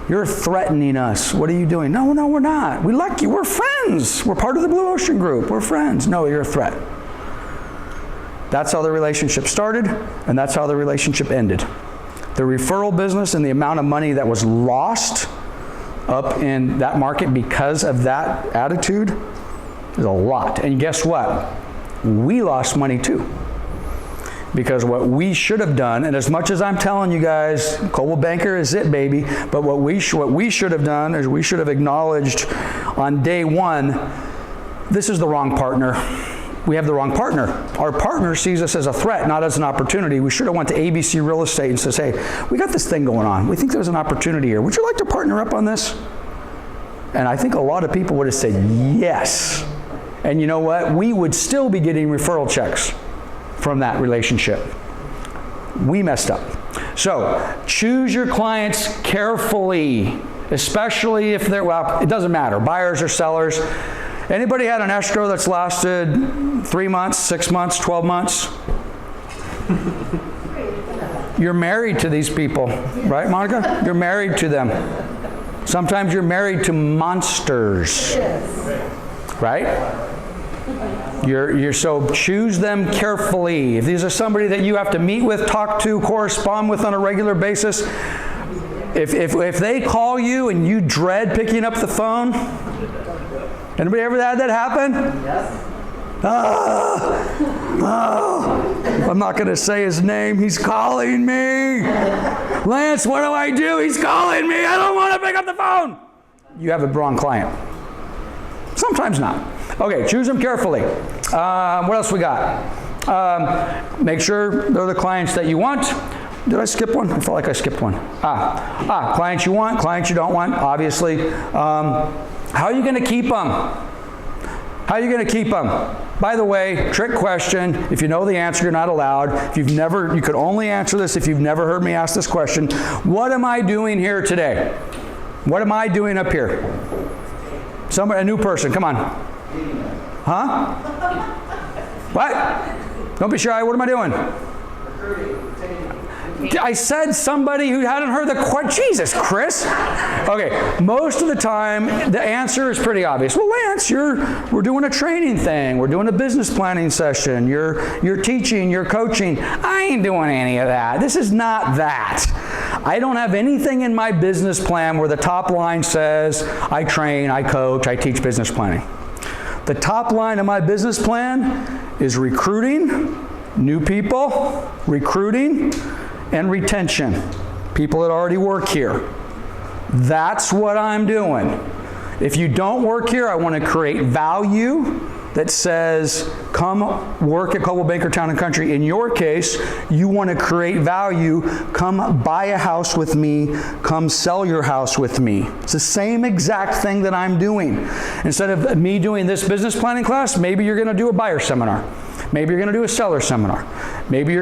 You're threatening us. What are you doing? No, we're not. We like you. We're friends. We're part of the Blue Ocean Group. We're friends. No, you're a threat. That's how the relationship started, and that's how the relationship ended. The referral business and the amount of money that was lost up in that market because of that attitude is a lot. And guess what? We lost money too. Because what we should have done, and as much as I'm telling you guys, Coldwell Banker is it, baby, but what we should have done is we should have acknowledged on day one, this is the wrong partner. We have the wrong partner. Our partner sees us as a threat, not as an opportunity. We should have went to ABC Real Estate and says, hey, we got this thing going on. We think there's an opportunity here. Would you like to partner up on this? And I think a lot of people would have said yes. And you know what? We would still be getting referral checks from that relationship. We messed up. So choose your clients carefully, especially if they're, well, it doesn't matter, buyers or sellers. Anybody had an escrow that's lasted 3 months, 6 months, 12 months? You're married to these people, right, Monica? You're married to them. Sometimes you're married to monsters, right? So choose them carefully. If these are somebody that you have to meet with, talk to, correspond with on a regular basis, if they call you and you dread picking up the phone, anybody ever had that happen? Yes. I'm not going to say his name. He's calling me. Lance, what do I do? He's calling me. I don't want to pick up the phone. You have a wrong client. Sometimes not. Okay, choose them carefully. What else we got? Make sure they're the clients that you want. Did I skip one? I felt like I skipped one. Clients you want, clients you don't want, obviously. How are you going to keep them? How are you going to keep them? By the way, trick question. If you know the answer, you're not allowed. If you've never, you could only answer this if you've never heard me ask this question. What am I doing here today? What am I doing up here? Somebody, a new person, come on. Huh? What? Don't be shy. What am I doing? I said somebody who hadn't heard the question. Jesus, Chris. Okay, most of the time, the answer is pretty obvious. Well, Lance, we're doing a training thing. We're doing a business planning session. You're teaching, you're coaching. I ain't doing any of that. This is not that. I don't have anything in my business plan where the top line says, I train, I coach, I teach business planning. The top line of my business plan is recruiting, new people, recruiting, and retention. People that already work here. That's what I'm doing. If you don't work here, I want to create value that says, come work at Coldwell Banker Town and Country. In your case, you want to create value. Come buy a house with me. Come sell your house with me. It's the same exact thing that I'm doing. Instead of me doing this business planning class, maybe you're going to do a buyer seminar. Maybe you're going to do a seller seminar. Maybe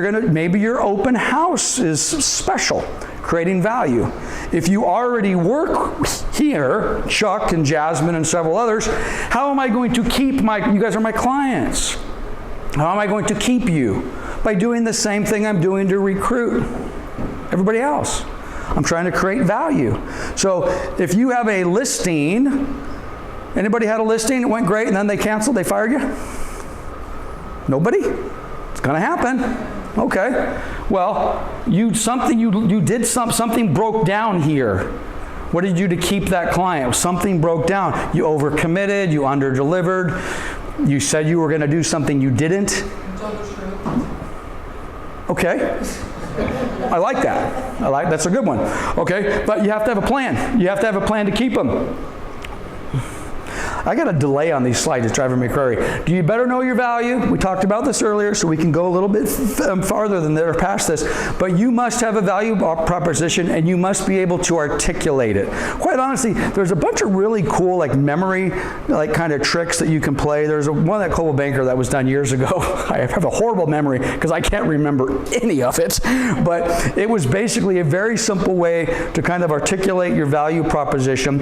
your open house is special, creating value. If you already work here, Chuck and Jasmine and several others, how am I going to keep you guys are my clients. How am I going to keep you? By doing the same thing I'm doing to recruit everybody else. I'm trying to create value. So if you have a listing, anybody had a listing, it went great, and then they canceled, they fired you? Nobody? It's going to happen. Okay. Well, something broke down here. What did you do to keep that client? Something broke down. You overcommitted, you under-delivered, you said you were going to do something you didn't. Okay. I like that. That's a good one. Okay, but you have to have a plan. You have to have a plan to keep them. I got a delay on these slides. It's driving me crazy. Do you better know your value? We talked about this earlier, so we can go a little bit farther than there past this. But you must have a value proposition, and you must be able to articulate it. Quite honestly, there's a bunch of really cool like memory, like kind of tricks that you can play. There's one at Coldwell Banker that was done years ago. I have a horrible memory because I can't remember any of it. But it was basically a very simple way to kind of articulate your value proposition.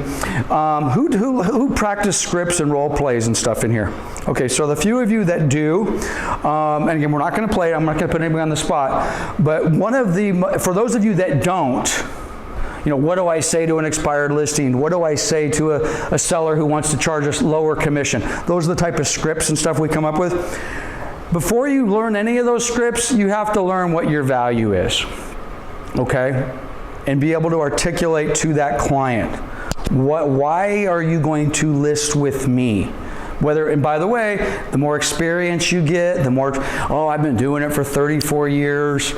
Who practice scripts and role plays and stuff in here? Okay, so the few of you that do, and again, we're not going to play it. I'm not going to put anybody on the spot. But for those of you that don't, what do I say to an expired listing? What do I say to a seller who wants to charge us lower commission? Those are the type of scripts and stuff we come up with. Before you learn any of those scripts, you have to learn what your value is, okay? And be able to articulate to that client, why are you going to list with me? And by the way, the more experience you get, the more, I've been doing it for 34 years.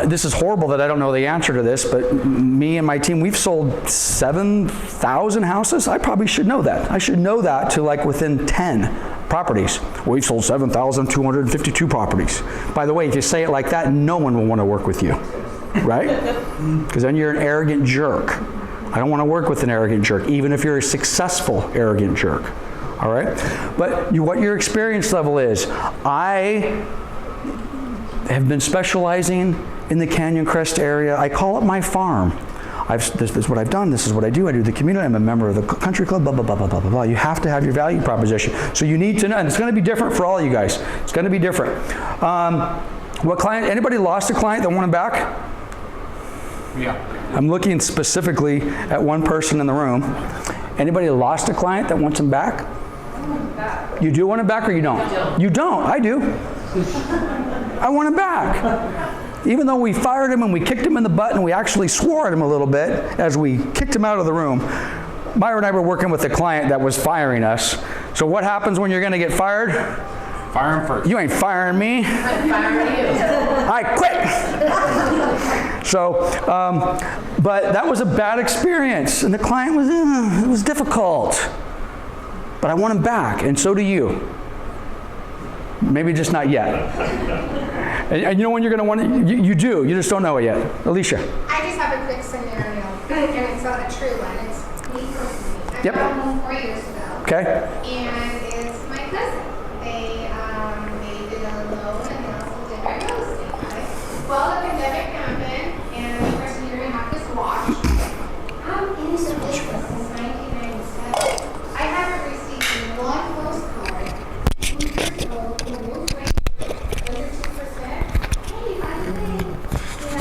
This is horrible that I don't know the answer to this, but me and my team, we've sold 7,000 houses. I probably should know that. I should know that to like within 10 properties. We've sold 7,252 properties. By the way, if you say it like that, no one will want to work with you, right? Because then you're an arrogant jerk. I don't want to work with an arrogant jerk, even if you're a successful arrogant jerk, all right? But what your experience level is, I have been specializing in the Canyon Crest area. I call it my farm. This is what I've done. This is what I do. I do the community. I'm a member of the country club, blah, blah, blah, blah, blah, blah, blah. You have to have your value proposition. So you need to know, and it's going to be different for all you guys. It's going to be different. Anybody lost a client that wanted back? Yeah. I'm looking specifically at one person in the room. Anybody lost a client that wants them back? You do want them back or you don't? You don't. I do. I want him back. Even though we fired him and we kicked him in the butt and we actually swore at him a little bit as we kicked him out of the room. Myra and I were working with a client that was firing us. So what happens when you're going to get fired? Fire him first. You ain't firing me. I'm firing you. I quit. So, but that was a bad experience. And the client it was difficult. But I want him back, and so do you. Maybe just not yet. And you know when you're going to want it? You do. You just don't know it yet. Alicia. I just have a quick scenario, and it's not a true one. It's me personally. Yep. I got home 4 years ago. Okay. And it's my cousin. They did a loan and they also did my real estate, right? Well, the pandemic happened, and the person you're going to have this watch. I'm in this business since 1997. I haven't received one postcard. 2 years ago, the roof rate under 2%. Hey, by the way,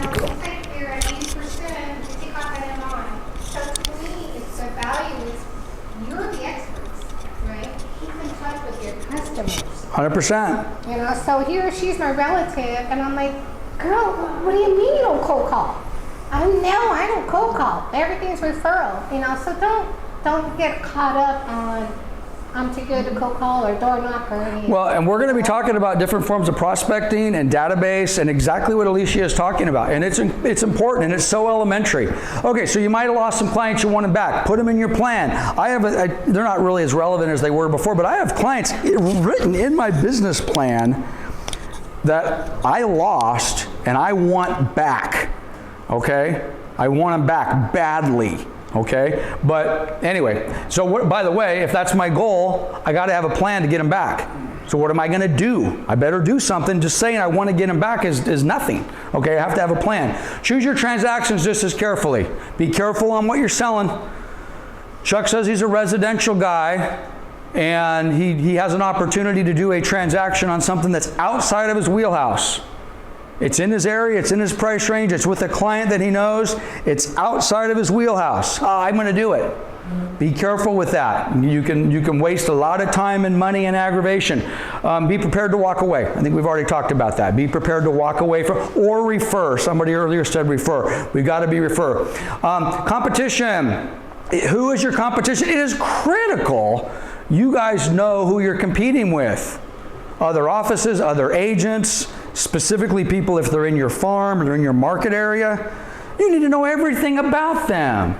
looks like you're at 80%. You take off that MI. So to me, it's a value. You're the experts, right? Keep in touch with your customers. 100%. So here she's my relative, and I'm like, girl, what do you mean you don't cold call? I don't cold call. Everything's referral, so don't get caught up on I'm too good to cold call or door knock or anything. Well, and we're going to be talking about different forms of prospecting and database and exactly what Alicia is talking about. And it's important and it's so elementary. Okay, so you might have lost some clients you want them back. Put them in your plan. They're not really as relevant as they were before, but I have clients written in my business plan that I lost and I want back. Okay? I want them back badly. Okay, but anyway, so by the way, if that's my goal, I got to have a plan to get them back. So what am I going to do? I better do something. Just saying I want to get them back is nothing. Okay, I have to have a plan. Choose your transactions just as carefully. Be careful on what you're selling. Chuck says he's a residential guy, and he has an opportunity to do a transaction on something that's outside of his wheelhouse. It's in his area, it's in his price range, it's with a client that he knows, it's outside of his wheelhouse. I'm going to do it. Be careful with that. You can waste a lot of time and money and aggravation. Be prepared to walk away. I think we've already talked about that. Be prepared to walk away from or refer. Somebody earlier said refer. We've got to be refer. Competition. Who is your competition? It is critical you guys know who you're competing with. Other offices, other agents, specifically people if they're in your farm or in your market area. You need to know everything about them.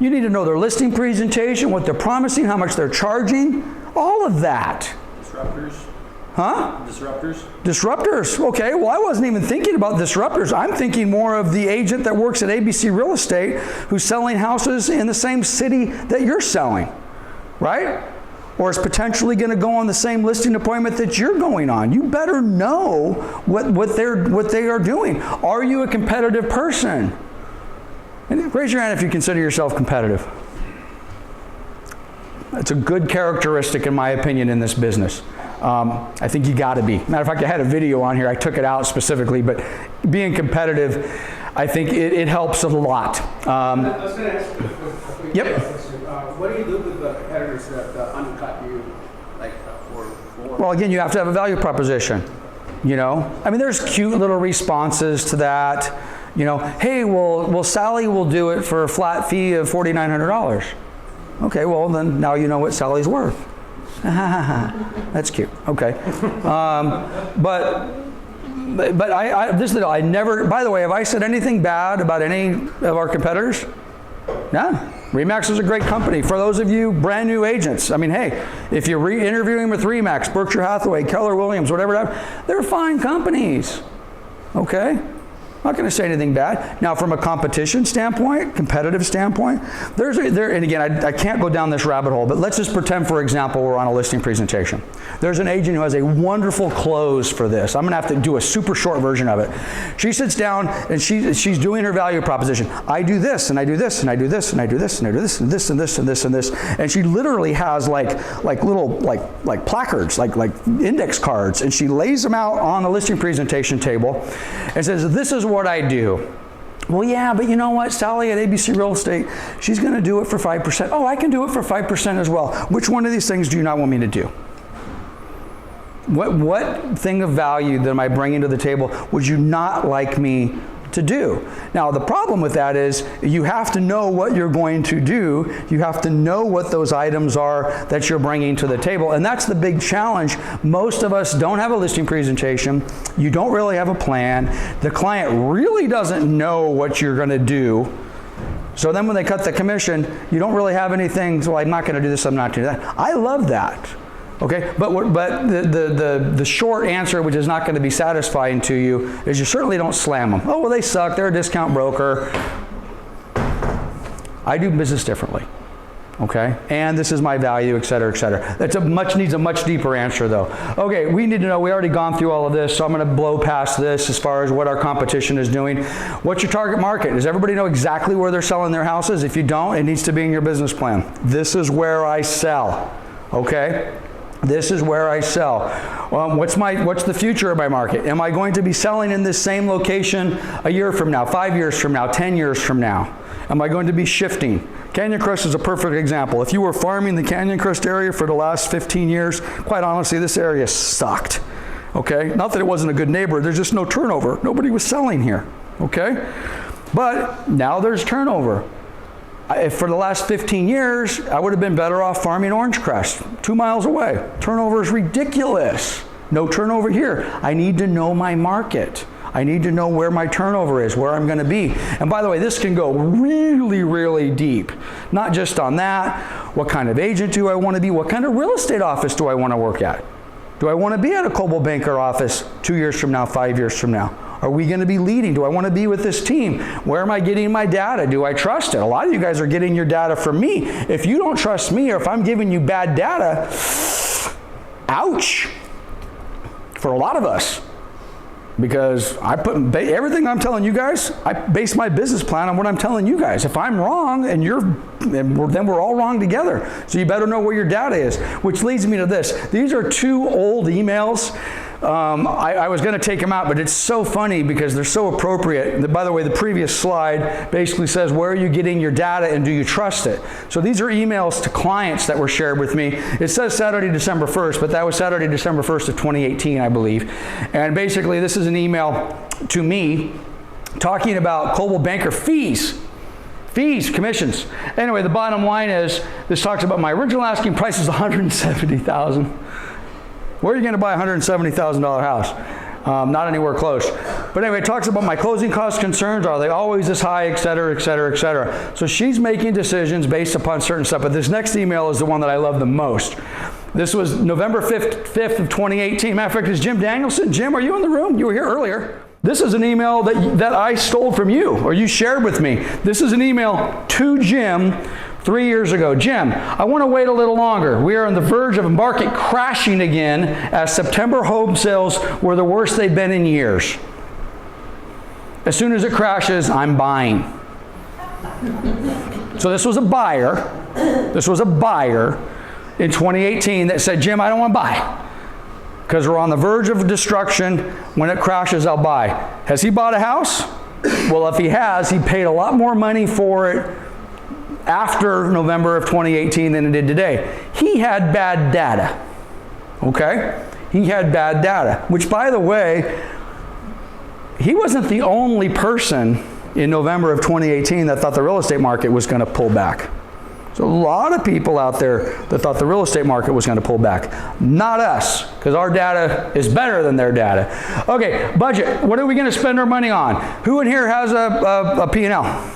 You need to know their listing presentation, what they're promising, how much they're charging, all of that. Disruptors? Huh? Disruptors? Disruptors. Okay, well, I wasn't even thinking about disruptors. I'm thinking more of the agent that works at ABC Real Estate who's selling houses in the same city that you're selling, right? Or is potentially going to go on the same listing appointment that you're going on. You better know what they are doing. Are you a competitive person? And raise your hand if you consider yourself competitive. It's a good characteristic, in my opinion, in this business. I think you got to be. Matter of fact, I had a video on here. I took it out specifically, but being competitive, I think it helps a lot. I was going to ask you a quick Yep. question. What do you do with the competitors that undercut you, like, for? Well, again, you have to have a value proposition. You know, I mean, there's cute little responses to that. You know, hey, well, Sally will do it for a flat fee of $4,900. Okay, well, then now you know what Sally's worth. That's cute. Okay. But this is the deal. I never, by the way, have I said anything bad about any of our competitors? No. RE/MAX is a great company. For those of you brand new agents, I mean, hey, if you're interviewing with RE/MAX, Berkshire Hathaway, Keller Williams, whatever, they're fine companies. Okay? I'm not going to say anything bad. Now, from a competition standpoint, competitive standpoint, and again, I can't go down this rabbit hole, but let's just pretend, for example, we're on a listing presentation. There's an agent who has a wonderful close for this. I'm going to have to do a super short version of it. She sits down and she's doing her value proposition. I do this, and I do this, and I do this, and I do this, and I do this, and this, and this, and this, and this. And she literally has like little placards, like index cards, and she lays them out on the listing presentation table and says, this is what I do. Well, yeah, but you know what? Sally at ABC Real Estate, she's going to do it for 5%. Oh, I can do it for 5% as well. Which one of these things do you not want me to do? What thing of value that am I bringing to the table would you not like me to do? Now, the problem with that is you have to know what you're going to do. You have to know what those items are that you're bringing to the table. And that's the big challenge. Most of us don't have a listing presentation. You don't really have a plan. The client really doesn't know what you're going to do. So then when they cut the commission, you don't really have anything, so I'm not going to do this, I'm not doing that. I love that. Okay, but the short answer, which is not going to be satisfying to you, is you certainly don't slam them. Oh, well, they suck. They're a discount broker. I do business differently. Okay, and this is my value, et cetera, et cetera. That's needs a much deeper answer, though. Okay, we need to know. We already gone through all of this, so I'm going to blow past this as far as what our competition is doing. What's your target market? Does everybody know exactly where they're selling their houses? If you don't, it needs to be in your business plan. This is where I sell. Okay. This is where I sell. What's the future of my market? Am I going to be selling in this same location a year from now, 5 years from now, 10 years from now? Am I going to be shifting? Canyon Crest is a perfect example. If you were farming the Canyon Crest area for the last 15 years, quite honestly, this area sucked. Okay? Not that it wasn't a good neighborhood, there's just no turnover. Nobody was selling here. Okay? But now there's turnover. For the last 15 years, I would have been better off farming Orange Crest, 2 miles away. Turnover is ridiculous. No turnover here. I need to know my market. I need to know where my turnover is, where I'm going to be. And by the way, this can go really, really deep. Not just on that. What kind of agent do I want to be? What kind of real estate office do I want to work at? Do I want to be at a Coldwell Banker office 2 years from now, 5 years from now? Are we going to be leading? Do I want to be with this team? Where am I getting my data? Do I trust it? A lot of you guys are getting your data from me. If you don't trust me, or if I'm giving you bad data, ouch, for a lot of us. Because I put everything I'm telling you guys, I base my business plan on what I'm telling you guys. If I'm wrong and then we're all wrong together. So you better know where your data is. Which leads me to this. These are 2 old emails. I was going to take them out, but it's so funny because they're so appropriate. By the way, the previous slide basically says, where are you getting your data and do you trust it? So these are emails to clients that were shared with me. It says Saturday, December 1st, but that was Saturday, December 1st of 2018, I believe. And basically, this is an email to me talking about Coldwell Banker fees. Fees, commissions. Anyway, the bottom line is, this talks about my original asking price is $170,000. Where are you going to buy a $170,000 house? Not anywhere close. But anyway, it talks about my closing cost concerns. Are they always this high, et cetera, et cetera, et cetera. So she's making decisions based upon certain stuff. But this next email is the one that I love the most. This was November 5th of 2018. Matter of fact, is Jim Danielson? Jim, are you in the room? You were here earlier. This is an email that I stole from you, or you shared with me. This is an email to Jim 3 years ago. Jim, I want to wait a little longer. We are on the verge of a market crashing again as September home sales were the worst they've been in years. As soon as it crashes, I'm buying. So this was a buyer. This was a buyer in 2018 that said, Jim, I don't want to buy because we're on the verge of destruction. When it crashes, I'll buy. Has he bought a house? Well, if he has, he paid a lot more money for it after November of 2018 than it did today. He had bad data. Okay? He had bad data, which, by the way, he wasn't the only person in November of 2018 that thought the real estate market was going to pull back. So a lot of people out there that thought the real estate market was going to pull back. Not us, because our data is better than their data. Okay, budget. What are we going to spend our money on? Who in here has a P&L?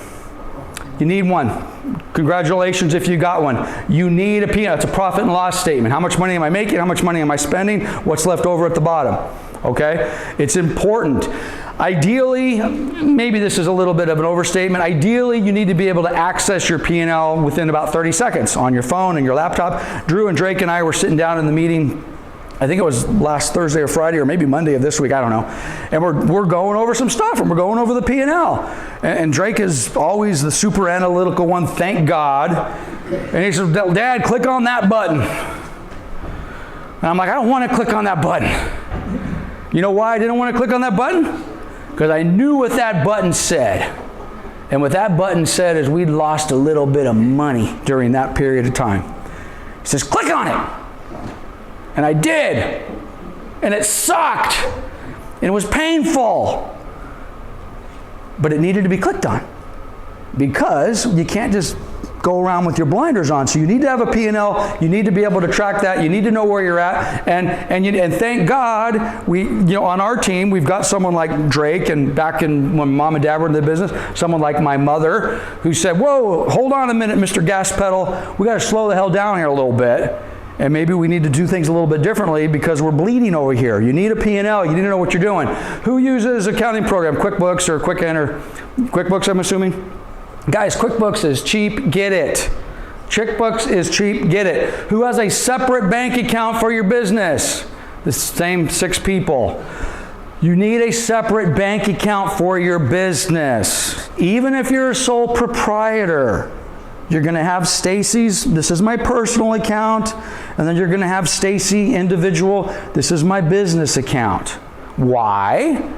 You need one. Congratulations if you got one. You need a P&L. It's a profit and loss statement. How much money am I making? How much money am I spending? What's left over at the bottom? Okay? It's important. Ideally, maybe this is a little bit of an overstatement, ideally you need to be able to access your P&L within about 30 seconds on your phone and your laptop. Drew and Drake and I were sitting down in the meeting, I think it was last Thursday or Friday or maybe Monday of this week, I don't know. And we're going over some stuff and we're going over the P&L. And Drake is always the super analytical one, thank God. And he says, Dad, click on that button. And I'm like, I don't want to click on that button. You know why I didn't want to click on that button? Because I knew what that button said. And what that button said is we'd lost a little bit of money during that period of time. He says, click on it. And I did. And it sucked. And it was painful. But it needed to be clicked on. Because you can't just go around with your blinders on. So you need to have a P&L. You need to be able to track that. You need to know where you're at. And thank God, on our team, we've got someone like Drake, and back when Mom and Dad were in the business, someone like my mother, who said, whoa, hold on a minute, Mr. Gas Pedal. We got to slow the hell down here a little bit. And maybe we need to do things a little bit differently because we're bleeding over here. You need a P&L. You need to know what you're doing. Who uses accounting program? QuickBooks or Quicken or QuickBooks, I'm assuming? Guys, QuickBooks is cheap, get it. QuickBooks is cheap, get it. Who has a separate bank account for your business? The same 6 people. You need a separate bank account for your business. Even if you're a sole proprietor, you're going to have Stacy's, this is my personal account, and then you're going to have Stacy individual, this is my business account. Why?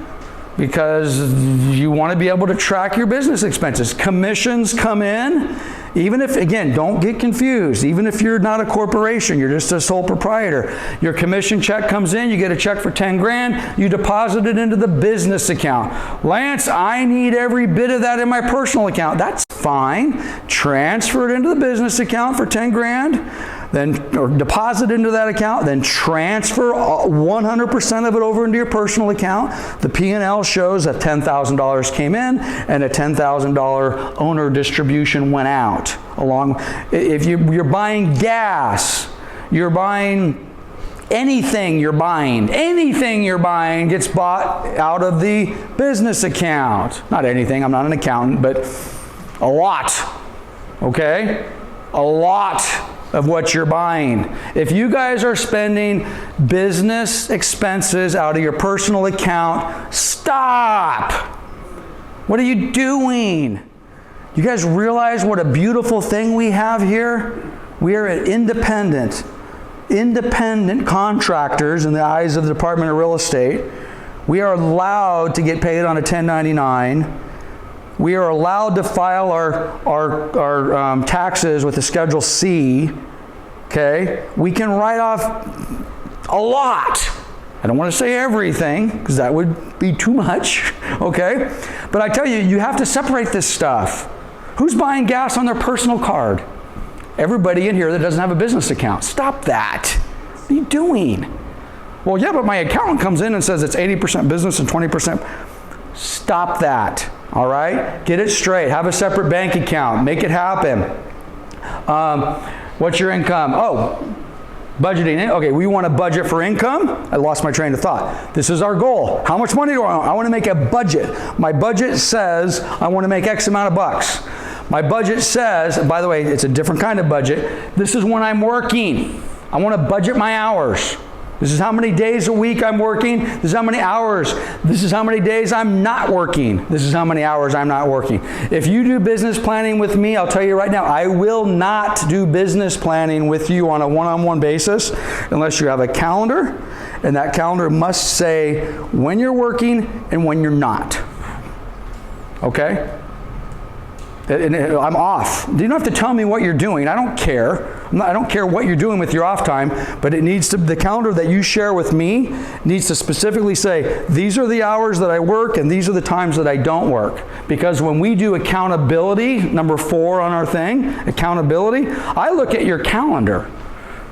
Because you want to be able to track your business expenses. Commissions come in, even if, again, don't get confused. Even if you're not a corporation, you're just a sole proprietor. Your commission check comes in, you get a check for 10 grand, you deposit it into the business account. Lance, I need every bit of that in my personal account. That's fine. Transfer it into the business account for 10 grand. Or deposit into that account, then transfer 100% of it over into your personal account. The P&L shows that $10,000 came in and a $10,000 owner distribution went out. If you're buying gas, you're buying anything you're buying gets bought out of the business account. Not anything, I'm not an accountant, but a lot, okay? A lot of what you're buying. If you guys are spending business expenses out of your personal account, stop. What are you doing? You guys realize what a beautiful thing we have here? We are an independent contractors in the eyes of the Department of Real Estate. We are allowed to get paid on a 1099. We are allowed to file our taxes with the Schedule C, okay? We can write off a lot. I don't want to say everything, because that would be too much, okay? But I tell you, you have to separate this stuff. Who's buying gas on their personal card? Everybody in here that doesn't have a business account. Stop that. What are you doing? Well, yeah, but my accountant comes in and says it's 80% business and 20%. Stop that, all right? Get it straight. Have a separate bank account. Make it happen. What's your income? Oh, budgeting. Okay, we want to budget for income. I lost my train of thought. This is our goal. How much money do I want? I want to make a budget. My budget says I want to make X amount of bucks. My budget says, and by the way, it's a different kind of budget. This is when I'm working. I want to budget my hours. This is how many days a week I'm working. This is how many hours. This is how many days I'm not working. This is how many hours I'm not working. If you do business planning with me, I'll tell you right now, I will not do business planning with you on a one-on-one basis unless you have a calendar, and that calendar must say when you're working and when you're not. Okay? And I'm off. You don't have to tell me what you're doing. I don't care. I don't care what you're doing with your off time, but it needs to, the calendar that you share with me needs to specifically say, these are the hours that I work and these are the times that I don't work. Because when we do accountability, number 4 on our thing, accountability, I look at your calendar.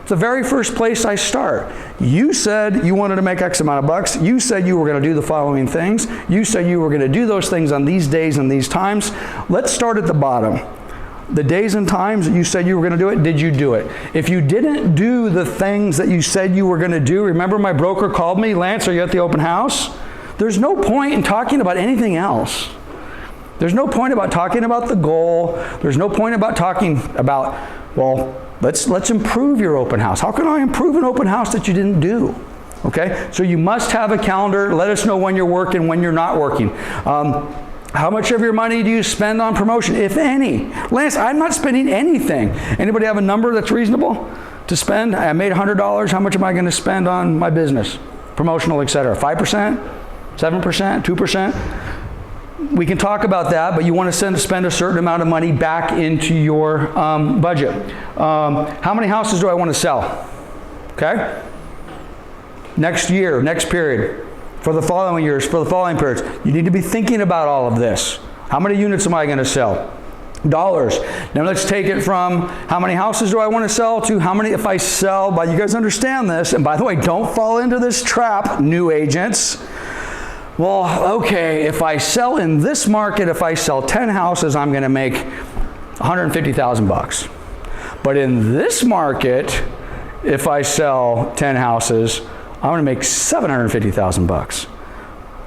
It's the very first place I start. You said you wanted to make X amount of bucks. You said you were going to do the following things. You said you were going to do those things on these days and these times. Let's start at the bottom. The days and times that you said you were going to do it, did you do it? If you didn't do the things that you said you were going to do, remember my broker called me, Lance, are you at the open house? There's no point in talking about anything else. There's no point about talking about the goal. There's no point about talking about, well, let's improve your open house. How can I improve an open house that you didn't do? Okay, so you must have a calendar. Let us know when you're working, when you're not working. How much of your money do you spend on promotion, if any? Lance, I'm not spending anything. Anybody have a number that's reasonable to spend? I made $100. How much am I going to spend on my business? Promotional, etc. 5%? 7%? 2%? We can talk about that, but you want to spend a certain amount of money back into your budget. How many houses do I want to sell? Okay? Next year, next period. For the following years, for the following periods. You need to be thinking about all of this. How many units am I going to sell? Dollars. Now let's take it from how many houses do I want to sell to how many if I sell, but you guys understand this, and by the way, don't fall into this trap, new agents. Well, okay, if I sell in this market, if I sell 10 houses, I'm going to make $150,000. But in this market, if I sell 10 houses, I'm going to make $750,000.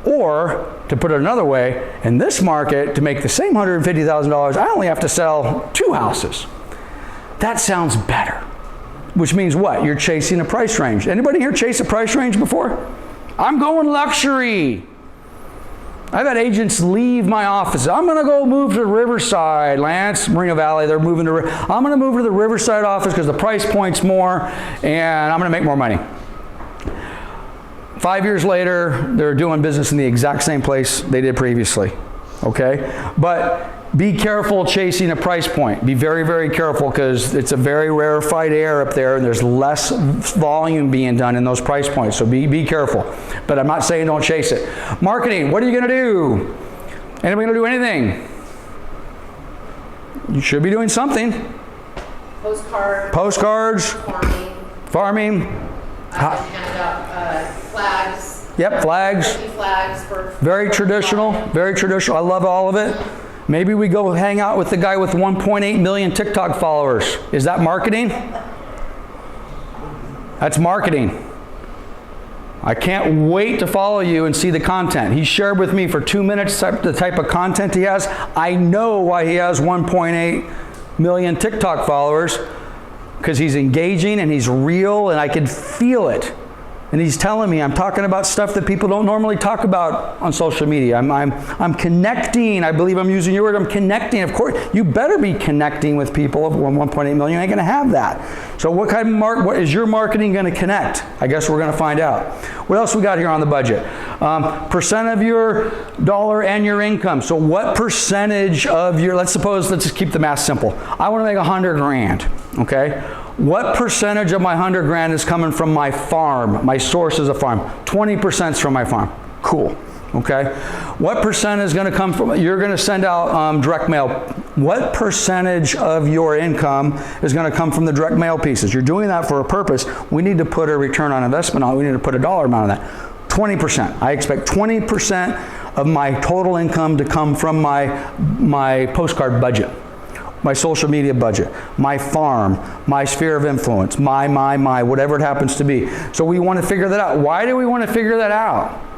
Or, to put it another way, in this market, to make the same $150,000, I only have to sell 2 houses. That sounds better. Which means what? You're chasing a price range. Anybody here chase a price range before? I'm going luxury. I've had agents leave my office. I'm going to go move to Riverside, Lance, Moreno Valley. They're moving to. I'm going to move to the Riverside office because the price point's more, and I'm going to make more money. 5 years later, they're doing business in the exact same place they did previously. Okay, but be careful chasing a price point. Be very, very careful because it's a very rarefied air up there, and there's less volume being done in those price points. So be careful. But I'm not saying don't chase it. Marketing. What are you going to do? Anybody going to do anything? You should be doing something. Postcards. Farming. Handed out flags. Yep, flags. Flags for very traditional. Very traditional. I love all of it. Maybe we go hang out with the guy with 1.8 million TikTok followers. Is that marketing? That's marketing. I can't wait to follow you and see the content. He shared with me for 2 minutes the type of content he has. I know why he has 1.8 million TikTok followers. Because he's engaging and he's real and I can feel it. And he's telling me I'm talking about stuff that people don't normally talk about on social media. I'm connecting. I believe I'm using your word. I'm connecting. Of course, you better be connecting with people of 1.8 million. You ain't going to have that. So what kind of what is your marketing going to connect? I guess we're going to find out. What else we got here on the budget? Percent of your dollar and your income. So what percentage of your, let's just keep the math simple. I want to make 100 grand. Okay. What percentage of my 100 grand is coming from my farm? My source is a farm. 20% is from my farm. Cool. Okay. What percent is going to come from, you're going to send out direct mail. What percentage of your income is going to come from the direct mail pieces? You're doing that for a purpose. We need to put a return on investment on it. We need to put a dollar amount on that. 20%. I expect 20% of my total income to come from my postcard budget, my social media budget, my farm, my sphere of influence, my, whatever it happens to be. So we want to figure that out. Why do we want to figure that out?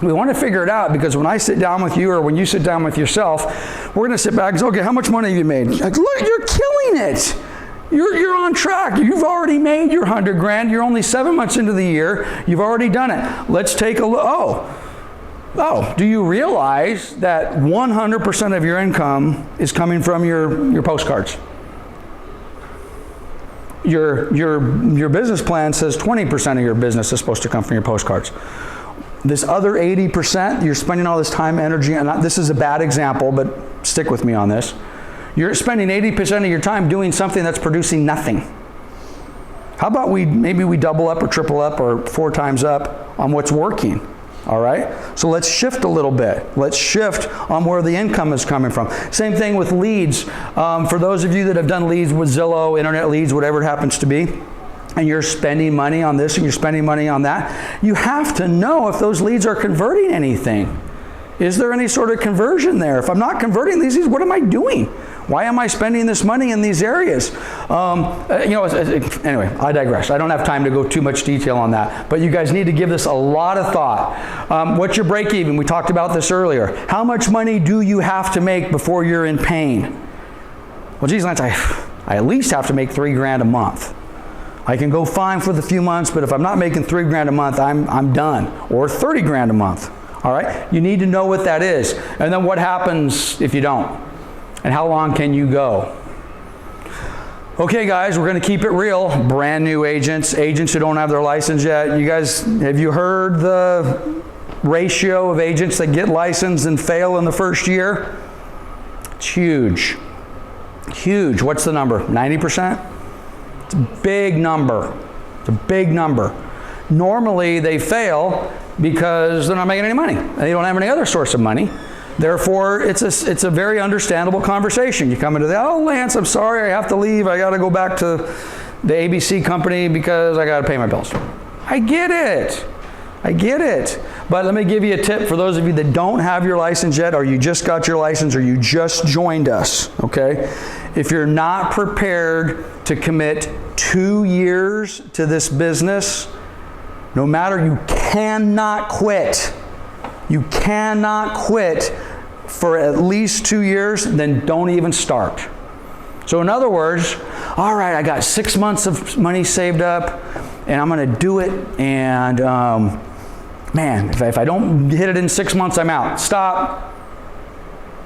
We want to figure it out because when I sit down with you or when you sit down with yourself, we're going to sit back and say, okay, how much money have you made? Like, look, you're killing it. You're on track. You've already made your 100 grand. You're only 7 months into the year. You've already done it. Let's take a look. Oh, do you realize that 100% of your income is coming from your postcards? Your business plan says 20% of your business is supposed to come from your postcards. This other 80%, you're spending all this time, energy, and this is a bad example, but stick with me on this. You're spending 80% of your time doing something that's producing nothing. How about maybe we double up or triple up or 4 times up on what's working? All right? So let's shift a little bit. Let's shift on where the income is coming from. Same thing with leads. For those of you that have done leads with Zillow, internet leads, whatever it happens to be, and you're spending money on this and you're spending money on that, you have to know if those leads are converting anything. Is there any sort of conversion there? If I'm not converting these leads, what am I doing? Why am I spending this money in these areas? Anyway, I digress. I don't have time to go too much detail on that, but you guys need to give this a lot of thought. What's your break even? We talked about this earlier. How much money do you have to make before you're in pain? Well, geez, Lance, I at least have to make 3 grand a month. I can go fine for the few months, but if I'm not making 3 grand a month, I'm done. Or 30 grand a month. All right? You need to know what that is. And then what happens if you don't? And how long can you go? Okay, guys, we're going to keep it real. Brand new agents, agents who don't have their license yet. You guys, have you heard the ratio of agents that get licensed and fail in the first year? It's huge. Huge. What's the number? 90%? It's a big number. It's a big number. Normally, they fail because they're not making any money. And they don't have any other source of money. Therefore, it's a very understandable conversation. You come into oh, Lance, I'm sorry, I have to leave. I got to go back to the ABC company because I got to pay my bills. I get it. I get it. But let me give you a tip for those of you that don't have your license yet, or you just got your license, or you just joined us, okay? If you're not prepared to commit 2 years to this business, no matter, you cannot quit. You cannot quit for at least 2 years, then don't even start. So in other words, all right, I got 6 months of money saved up, and I'm going to do it, and man, if I don't hit it in 6 months, I'm out. Stop.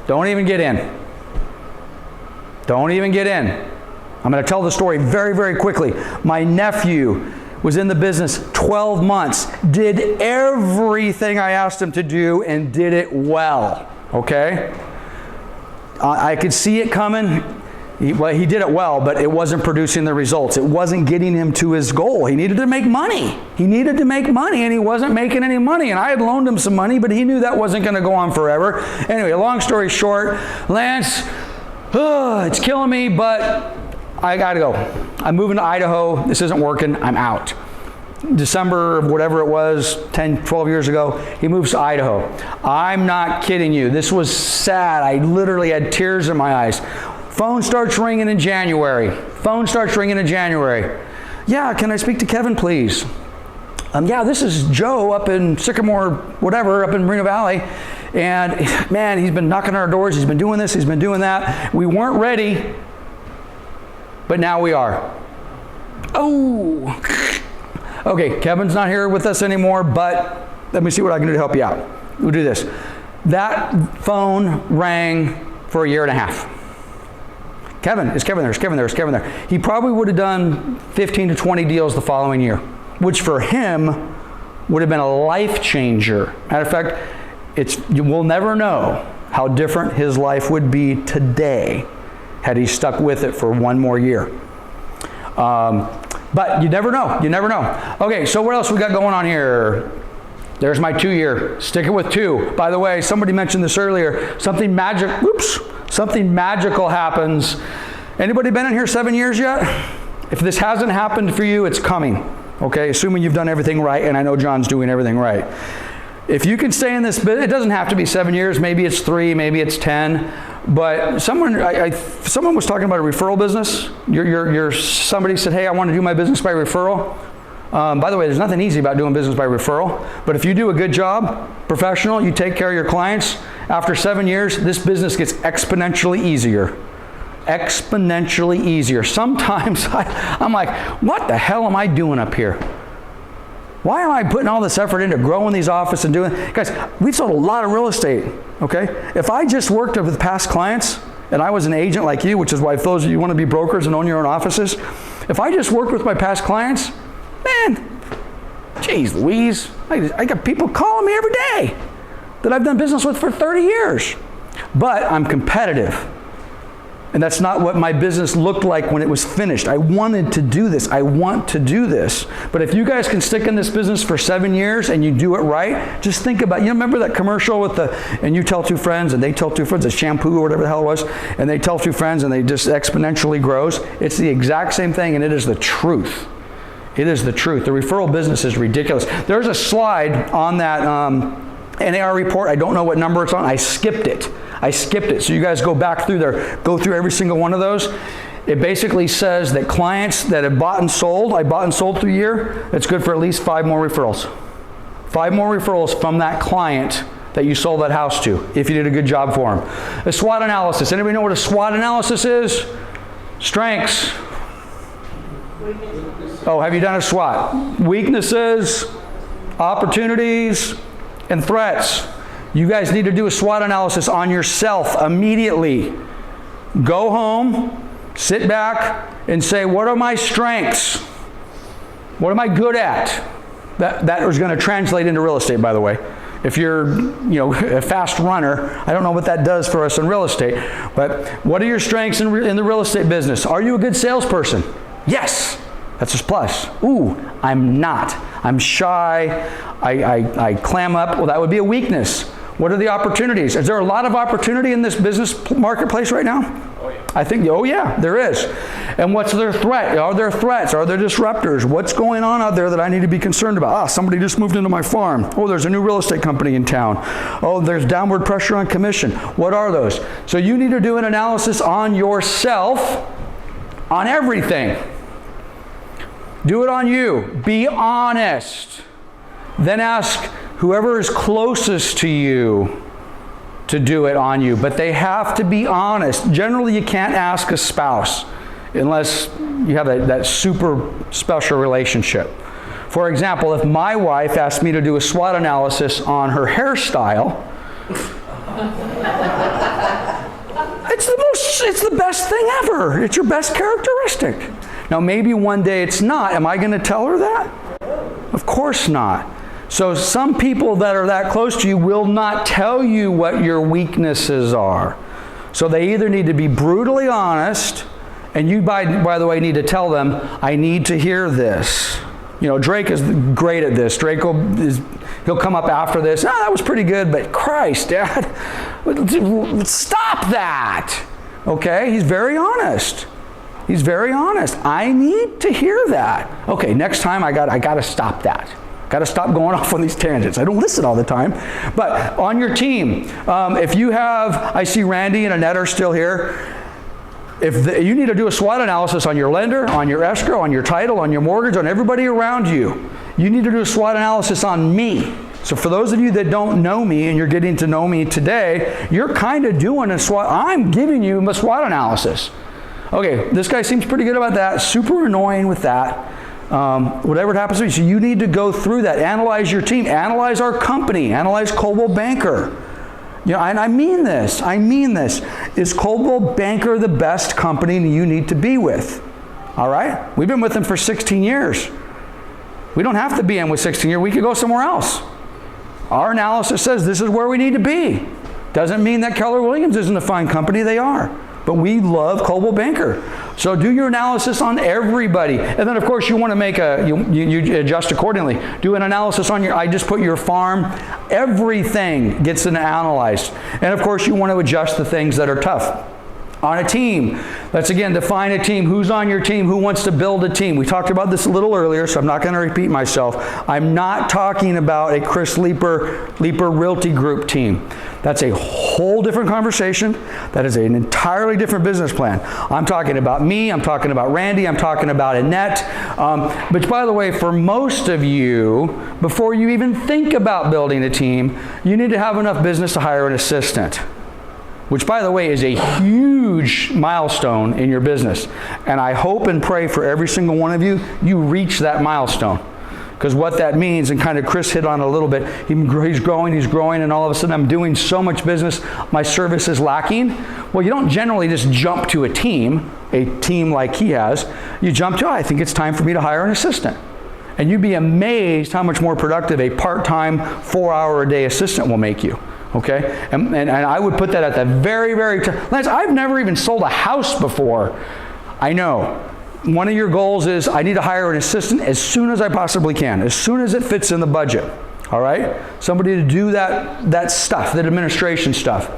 Don't even get in. Don't even get in. I'm going to tell the story very, very quickly. My nephew was in the business 12 months, did everything I asked him to do, and did it well, okay? I could see it coming. He did it well, but it wasn't producing the results. It wasn't getting him to his goal. He needed to make money. He needed to make money, and he wasn't making any money. And I had loaned him some money, but he knew that wasn't going to go on forever. Anyway, long story short, Lance, it's killing me, but I got to go. I'm moving to Idaho. This isn't working. I'm out. December of whatever it was, 10, 12 years ago, he moves to Idaho. I'm not kidding you. This was sad. I literally had tears in my eyes. Phone starts ringing in January. Phone starts ringing in January. Yeah, can I speak to Kevin, please? Yeah, this is Joe up in Sycamore, whatever, up in Moreno Valley. And man, he's been knocking on our doors. He's been doing this. He's been doing that. We weren't ready, but now we are. Oh. Okay, Kevin's not here with us anymore, but let me see what I can do to help you out. We'll do this. That phone rang for a year and a half. Kevin, is Kevin there? Is Kevin there? Is Kevin there? He probably would have done 15 to 20 deals the following year, which for him would have been a life changer. Matter of fact, we'll never know how different his life would be today had he stuck with it for one more year. But you never know. You never know. Okay, so what else we got going on here? There's my 2-year. Stick it with 2. By the way, somebody mentioned this earlier. Something magical happens. Anybody been in here 7 years yet? If this hasn't happened for you, it's coming. Okay, assuming you've done everything right, and I know John's doing everything right. If you can stay in this business, it doesn't have to be 7 years. Maybe it's 3, maybe it's 10. But someone was talking about a referral business. Somebody said, hey, I want to do my business by referral. By the way, there's nothing easy about doing business by referral. But if you do a good job, professional, you take care of your clients, after 7 years, this business gets exponentially easier. Exponentially easier. Sometimes I'm like, what the hell am I doing up here? Why am I putting all this effort into growing these offices and doing, guys, we've sold a lot of real estate, okay? If I just worked with past clients, and I was an agent like you, which is why if those of you want to be brokers and own your own offices, if I just worked with my past clients, man, geez Louise, I got people calling me every day that I've done business with for 30 years. But I'm competitive. And that's not what my business looked like when it was finished. I wanted to do this. I want to do this. But if you guys can stick in this business for 7 years and you do it right, just think about, remember that commercial with and you tell 2 friends and they tell 2 friends, a shampoo or whatever the hell it was, and they tell 2 friends and they just exponentially grows. It's the exact same thing, and it is the truth. It is the truth. The referral business is ridiculous. There's a slide on that NAR report. I don't know what number it's on. I skipped it. So you guys go back through there, go through every single one of those. It basically says that clients that have bought and sold, I bought and sold through a year, it's good for at least 5 more referrals. 5 more referrals from that client that you sold that house to, if you did a good job for them. A SWOT analysis. Anybody know what a SWOT analysis is? Strengths. Oh, have you done a SWOT? Weaknesses, opportunities, and threats. You guys need to do a SWOT analysis on yourself immediately. Go home, sit back, and say, what are my strengths? What am I good at? That is going to translate into real estate, by the way. If you're, a fast runner, I don't know what that does for us in real estate, but what are your strengths in the real estate business? Are you a good salesperson? Yes. That's a plus. Ooh, I'm not. I'm shy. I clam up. Well, that would be a weakness. What are the opportunities? Is there a lot of opportunity in this business marketplace right now? Oh, yeah. I think, oh yeah, there is. And what's their threat? Are there threats? Are there disruptors? What's going on out there that I need to be concerned about? Somebody just moved into my farm. Oh, there's a new real estate company in town. Oh, there's downward pressure on commission. What are those? So you need to do an analysis on yourself, on everything. Do it on you. Be honest. Then ask whoever is closest to you to do it on you. But they have to be honest. Generally, you can't ask a spouse unless you have that super special relationship. For example, if my wife asked me to do a SWOT analysis on her hairstyle, it's the best thing ever. It's your best characteristic. Now, maybe one day it's not. Am I going to tell her that? Of course not. So some people that are that close to you will not tell you what your weaknesses are. So they either need to be brutally honest, and you, by the way, need to tell them, I need to hear this. Drake is great at this. He'll come up after this. That was pretty good, but Christ, Dad, stop that. Okay? He's very honest. He's very honest. I need to hear that. Okay, next time I got to stop that. Got to stop going off on these tangents. I don't listen all the time. But on your team, if you have, I see Randy and Annette are still here. You need to do a SWOT analysis on your lender, on your escrow, on your title, on your mortgage, on everybody around you. You need to do a SWOT analysis on me. So for those of you that don't know me and you're getting to know me today, you're kind of doing a SWOT. I'm giving you a SWOT analysis. Okay, this guy seems pretty good about that. Super annoying with that. Whatever it happens to be. So you need to go through that. Analyze your team. Analyze our company. Analyze Coldwell Banker. And I mean this. Is Coldwell Banker the best company you need to be with? All right? We've been with them for 16 years. We don't have to be in with 16 years. We could go somewhere else. Our analysis says this is where we need to be. Doesn't mean that Keller Williams isn't a fine company. They are. But we love Coldwell Banker. So do your analysis on everybody. And then of course you want to make you adjust accordingly. Do an analysis on I just put your farm. Everything gets analyzed. And of course you want to adjust the things that are tough. On a team, let's again define a team. Who's on your team? Who wants to build a team? We talked about this a little earlier, so I'm not going to repeat myself. I'm not talking about a Chris Leeper Realty Group team. That's a whole different conversation. That is an entirely different business plan. I'm talking about me. I'm talking about Randy. I'm talking about Annette. But by the way, for most of you, before you even think about building a team, you need to have enough business to hire an assistant. Which, by the way, is a huge milestone in your business. And I hope and pray for every single one of you, you reach that milestone. Because what that means, and kind of Chris hit on it a little bit, he's growing, and all of a sudden I'm doing so much business, my service is lacking. Well, you don't generally just jump to a team like he has. You jump to, I think it's time for me to hire an assistant. And you'd be amazed how much more productive a part-time, 4-hour-a-day assistant will make you. Okay, and I would put that at the very, very top. Lance, I've never even sold a house before. I know. One of your goals is I need to hire an assistant as soon as I possibly can, as soon as it fits in the budget. All right? Somebody to do that stuff, that administration stuff.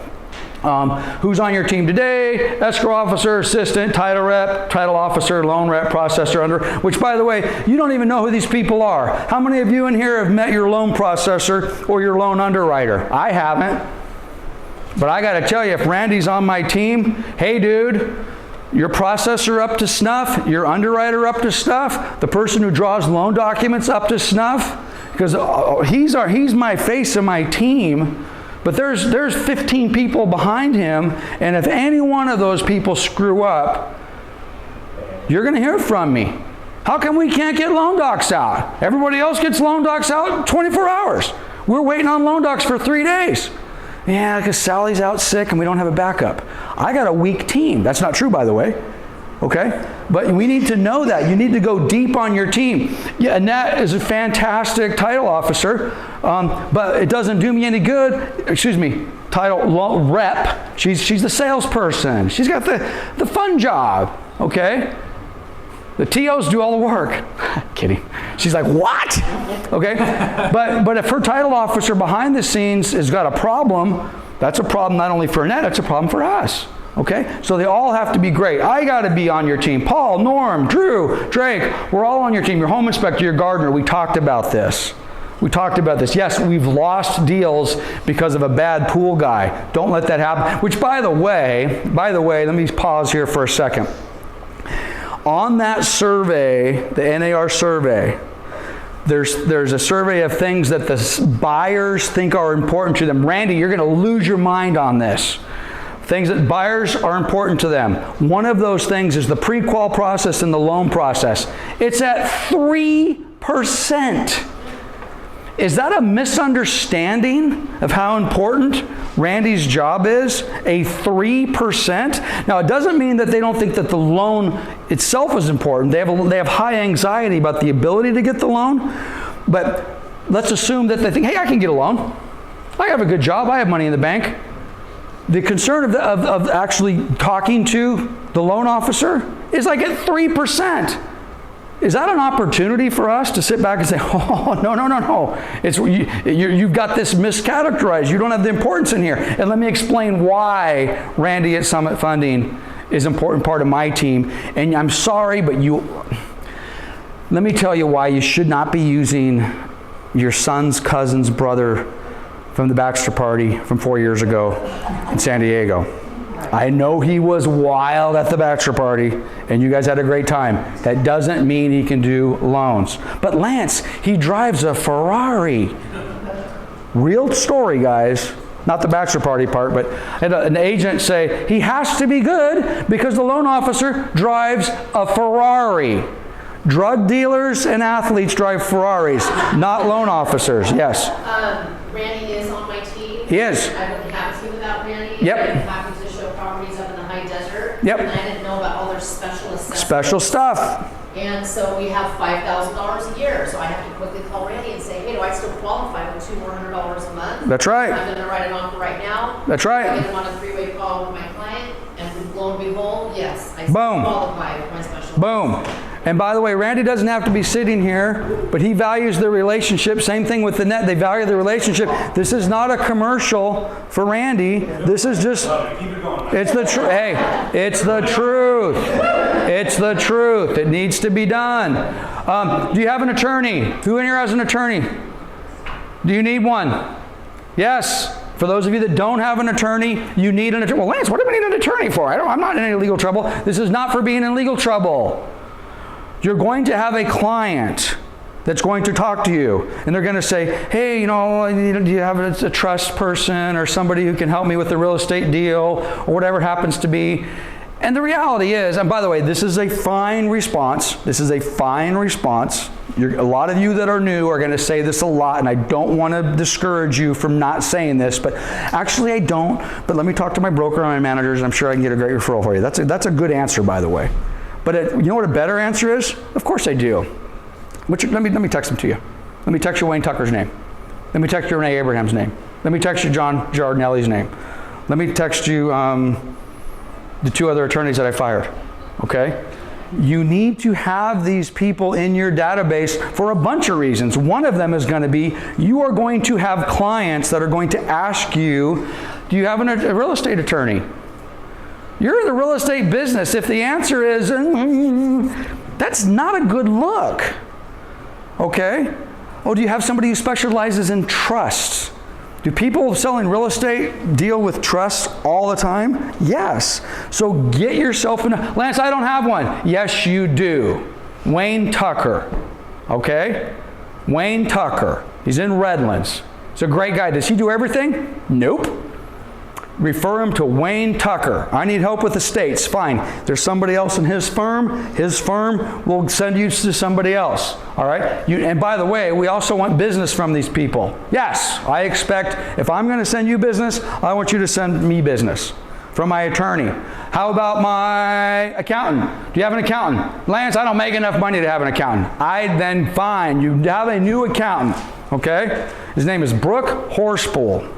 Who's on your team today? Escrow officer, assistant, title rep, title officer, loan rep, processor, under, which by the way, you don't even know who these people are. How many of you in here have met your loan processor or your loan underwriter? I haven't. But I got to tell you, if Randy's on my team, hey dude, your processor up to snuff, your underwriter up to snuff, the person who draws loan documents up to snuff, because he's my face of my team. But there's 15 people behind him, and if any one of those people screw up, you're going to hear from me. How come we can't get loan docs out? Everybody else gets loan docs out in 24 hours. We're waiting on loan docs for 3 days. Yeah, because Sally's out sick and we don't have a backup. I got a weak team. That's not true, by the way. Okay? But we need to know that. You need to go deep on your team. Yeah, Annette is a fantastic title officer, but it doesn't do me any good. Excuse me, title rep. She's the salesperson. She's got the fun job. Okay? The TOs do all the work. Kidding. She's like, what? Okay? But if her title officer behind the scenes has got a problem, that's a problem not only for Annette, it's a problem for us. Okay? So they all have to be great. I got to be on your team. Paul, Norm, Drew, Drake, we're all on your team. Your home inspector, your gardener, we talked about this. Yes, we've lost deals because of a bad pool guy. Don't let that happen. Which, by the way, let me pause here for a second. On that survey, the NAR survey, there's a survey of things that the buyers think are important to them. Randy, you're going to lose your mind on this. Things that buyers are important to them. One of those things is the pre-qual process and the loan process. It's at 3%. Is that a misunderstanding of how important Randy's job is? A 3%? Now, it doesn't mean that they don't think that the loan itself is important. They have high anxiety about the ability to get the loan. But let's assume that they think, hey, I can get a loan. I have a good job. I have money in the bank. The concern of actually talking to the loan officer is like at 3%. Is that an opportunity for us to sit back and say, oh, no. You've got this miscategorized. You don't have the importance in here. And let me explain why Randy at Summit Funding is an important part of my team. And I'm sorry, but let me tell you why you should not be using your son's cousin's brother from the Baxter party from 4 years ago in San Diego. I know he was wild at the Baxter party, and you guys had a great time. That doesn't mean he can do loans. But Lance, he drives a Ferrari. Real story, guys. Not the Baxter party part, but I had an agent say, he has to be good because the loan officer drives a Ferrari. Drug dealers and athletes drive Ferraris, not loan officers. Yes. Randy is on my team. He is. I wouldn't have a team without Randy. Yep. I'm happy to show properties up in the high desert. Yep. And I didn't know about all their special assessments. Special stuff. And so we have $5,000 a year. So I have to quickly call Randy and say, hey, do I still qualify with $200 a month? That's right. I'm going to write an offer right now. That's right. I get him on a three-way call with my client, and lo and behold, yes, I Boom. qualify with my special. Boom. And by the way, Randy doesn't have to be sitting here, but he values the relationship. Same thing with the net. They value the relationship. This is not a commercial for Randy. This is just, it's the truth. Hey, it's the truth. It's the truth. It needs to be done. Do you have an attorney? Who in here has an attorney? Do you need one? Yes. For those of you that don't have an attorney, you need an attorney. Well, Lance, what do we need an attorney for? I'm not in any legal trouble. This is not for being in legal trouble. You're going to have a client that's going to talk to you, and they're going to say, hey, do you have a trust person or somebody who can help me with the real estate deal or whatever it happens to be? And the reality is, and by the way, this is a fine response. This is a fine response. A lot of you that are new are going to say this a lot, and I don't want to discourage you from not saying this, but actually I don't. But let me talk to my broker and my managers, and I'm sure I can get a great referral for you. That's a good answer, by the way. But you know what a better answer is? Of course I do. Let me text them to you. Let me text you Wayne Tucker's name. Let me text you Renee Abraham's name. Let me text you John Giardinelli's name. Let me text you the 2 other attorneys that I fired. Okay? You need to have these people in your database for a bunch of reasons. One of them is going to be you are going to have clients that are going to ask you, do you have a real estate attorney? You're in the real estate business. If the answer is, that's not a good look. Okay? Oh, do you have somebody who specializes in trusts? Do people selling real estate deal with trusts all the time? Yes. So get yourself in a... Lance, I don't have one. Yes, you do. Wayne Tucker. Okay? Wayne Tucker. He's in Redlands. He's a great guy. Does he do everything? Nope. Refer him to Wayne Tucker. I need help with estates. Fine. There's somebody else in his firm. His firm will send you to somebody else. All right? And by the way, we also want business from these people. Yes, I expect if I'm going to send you business, I want you to send me business from my attorney. How about my accountant? Do you have an accountant? Lance, I don't make enough money to have an accountant. Then fine. You have a new accountant. Okay? His name is Brooke Horspool.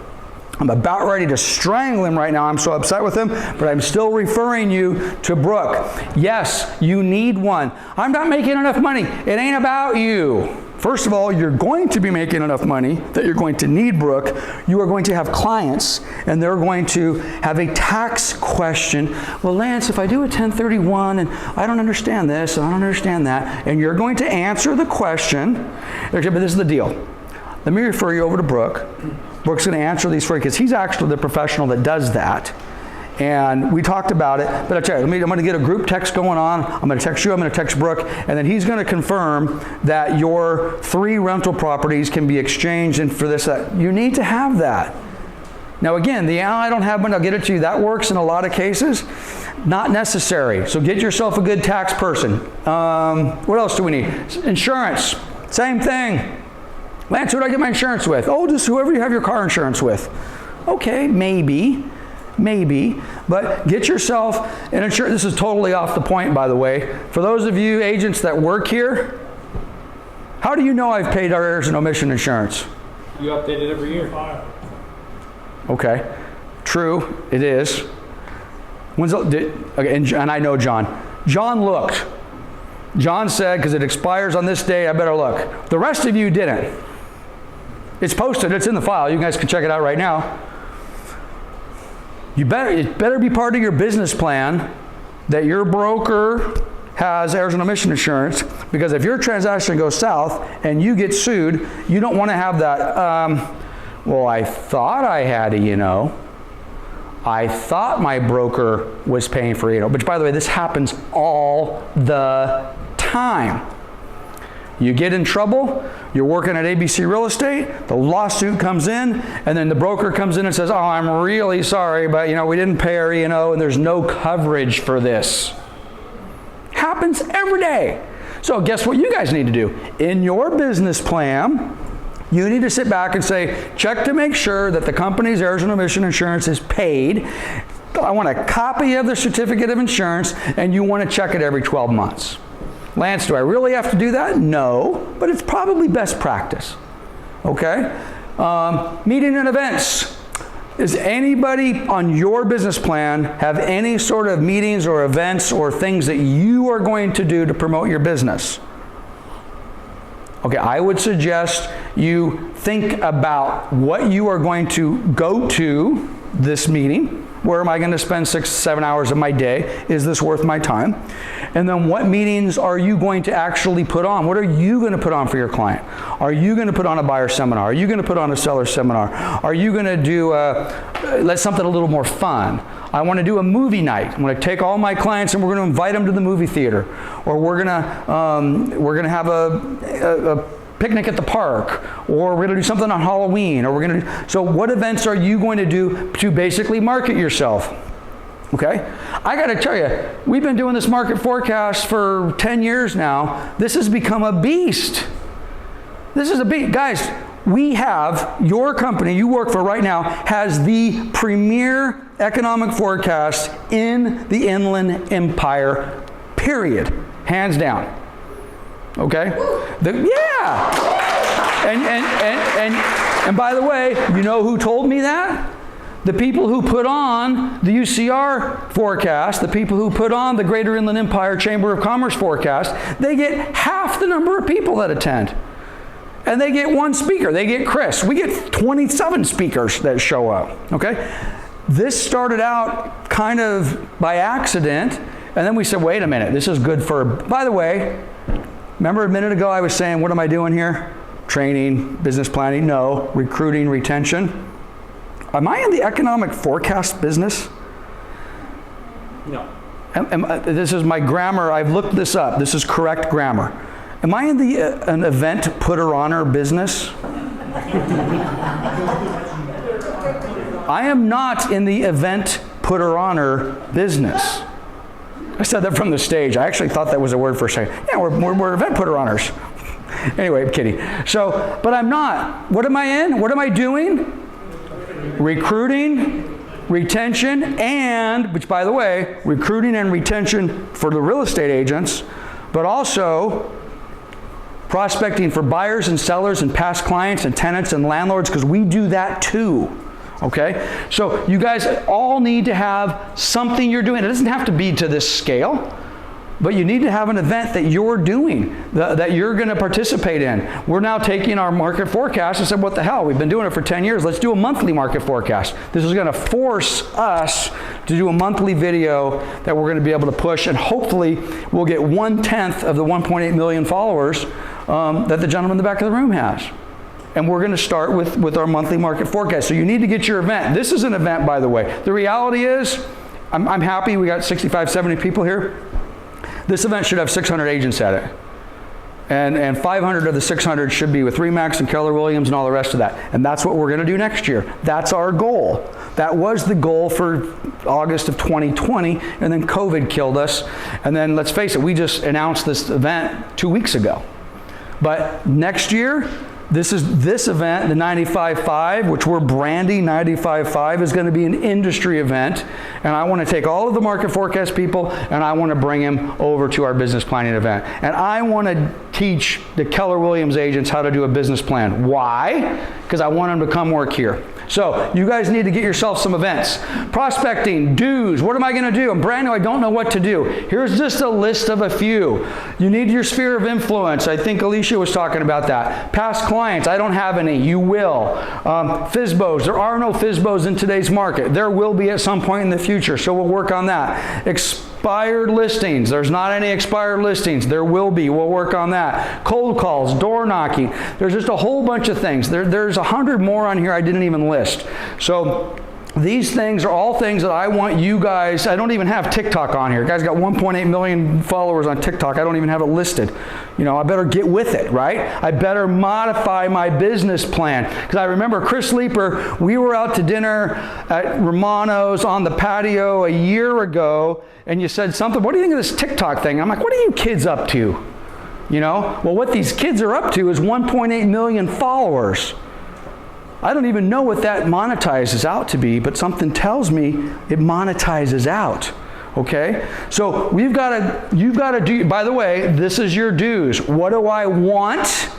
I'm about ready to strangle him right now. I'm so upset with him, but I'm still referring you to Brooke. Yes, you need one. I'm not making enough money. It ain't about you. First of all, you're going to be making enough money that you're going to need Brooke. You are going to have clients, and they're going to have a tax question. Well, Lance, if I do a 1031, and I don't understand this, and I don't understand that, and you're going to answer the question, but this is the deal. Let me refer you over to Brooke. Brooke's going to answer these for you because he's actually the professional that does that. And we talked about it, but I'll tell you, I'm going to get a group text going on. I'm going to text you, I'm going to text Brooke, and then he's going to confirm that your 3 rental properties can be exchanged and for this, that. You need to have that. Now again, I don't have one, I'll get it to you. That works in a lot of cases. Not necessary. So get yourself a good tax person. What else do we need? Insurance. Same thing. Lance, who do I get my insurance with? Oh, just whoever you have your car insurance with. Okay, maybe, but get yourself an insurance. This is totally off the point, by the way. For those of you agents that work here, how do you know I've paid our errors and omission insurance? You update it every year. Okay, true, it is. And I know John. John looked. John said, because it expires on this date, I better look. The rest of you didn't. It's posted, it's in the file. You guys can check it out right now. It better be part of your business plan that your broker has errors and omission insurance, because if your transaction goes south and you get sued, you don't want to have that, well, I thought I had a, I thought my broker was paying for, which by the way, this happens all the time. You get in trouble, you're working at ABC Real Estate, the lawsuit comes in, and then the broker comes in and says, oh, I'm really sorry, but we didn't pay our E&O and there's no coverage for this. Happens every day. So guess what you guys need to do? In your business plan, you need to sit back and say, check to make sure that the company's errors and omission insurance is paid. I want a copy of the certificate of insurance, and you want to check it every 12 months. Lance, do I really have to do that? No, but it's probably best practice. Okay? Meeting and events. Does anybody on your business plan have any sort of meetings or events or things that you are going to do to promote your business? Okay, I would suggest you think about what you are going to go to this meeting. Where am I going to spend 6-7 hours of my day? Is this worth my time? And then what meetings are you going to actually put on? What are you going to put on for your client? Are you going to put on a buyer seminar? Are you going to put on a seller seminar? Are you going to do something a little more fun? I want to do a movie night. I'm going to take all my clients and we're going to invite them to the movie theater, or we're going to have a picnic at the park, or we're going to do something on Halloween, or we're going to. So, what events are you going to do to basically market yourself? Okay, I got to tell you, we've been doing this market forecast for 10 years now. This has become a beast. This is a beast, guys. We have, your company you work for right now has the premier economic forecast in the Inland Empire, period. Hands down. Okay? And by the way, you know who told me that? The people who put on the UCR forecast, the people who put on the Greater Inland Empire Chamber of Commerce forecast, they get half the number of people that attend. And they get one speaker. They get Chris. We get 27 speakers that show up. Okay? This started out kind of by accident, and then we said, wait a minute, this is good for, by the way, remember a minute ago I was saying, what am I doing here? Training, business planning? No. Recruiting, retention? Am I in the economic forecast business? No. This is my grammar. I've looked this up. This is correct grammar. Am I in an event putter-oner business? I am not in the event putter-oner business. I said that from the stage. I actually thought that was a word for a second. Yeah, we're event putter-oners. Anyway, I'm kidding. So, but I'm not. What am I in? What am I doing? Recruiting, retention, and, which by the way, recruiting and retention for the real estate agents, but also prospecting for buyers and sellers and past clients and tenants and landlords, because we do that too. Okay? So you guys all need to have something you're doing. It doesn't have to be to this scale, but you need to have an event that you're doing, that you're going to participate in. We're now taking our market forecast and said, what the hell? We've been doing it for 10 years. Let's do a monthly market forecast. This is going to force us to do a monthly video that we're going to be able to push, and hopefully we'll get 1/10 of the 1.8 million followers that the gentleman in the back of the room has. And we're going to start with our monthly market forecast. So you need to get your event. This is an event, by the way. The reality is, I'm happy we got 65, 70 people here. This event should have 600 agents at it. And 500 of the 600 should be with Remax and Keller Williams and all the rest of that. And that's what we're going to do next year. That's our goal. That was the goal for August of 2020, and then COVID killed us. And then let's face it, we just announced this event 2 weeks ago. But next year, this event, the 95.5, which we're branding 95.5, is going to be an industry event. And I want to take all of the market forecast people and I want to bring them over to our business planning event. And I want to teach the Keller Williams agents how to do a business plan. Why? Because I want them to come work here. So you guys need to get yourself some events. Prospecting, dues, what am I going to do? I'm brand new, I don't know what to do. Here's just a list of a few. You need your sphere of influence. I think Alicia was talking about that. Past clients, I don't have any, you will. FSBOs, there are no FSBOs in today's market. There will be at some point in the future, so we'll work on that. Expired listings, there's not any expired listings. There will be, we'll work on that. Cold calls, door knocking, there's just a whole bunch of things. There's 100 more on here I didn't even list. So these things are all things that I want you guys. I don't even have TikTok on here. Guys got 1.8 million followers on TikTok. I don't even have it listed. You know, I better get with it, right? I better modify my business plan. Because I remember Chris Leeper, we were out to dinner at Romano's on the patio a year ago, and you said something, what do you think of this TikTok thing? I'm like, what are you kids up to? You know, well, what these kids are up to is 1.8 million followers. I don't even know what that monetizes out to be, but something tells me it monetizes out. Okay? So you've got to do, by the way, this is your dues. What do I want?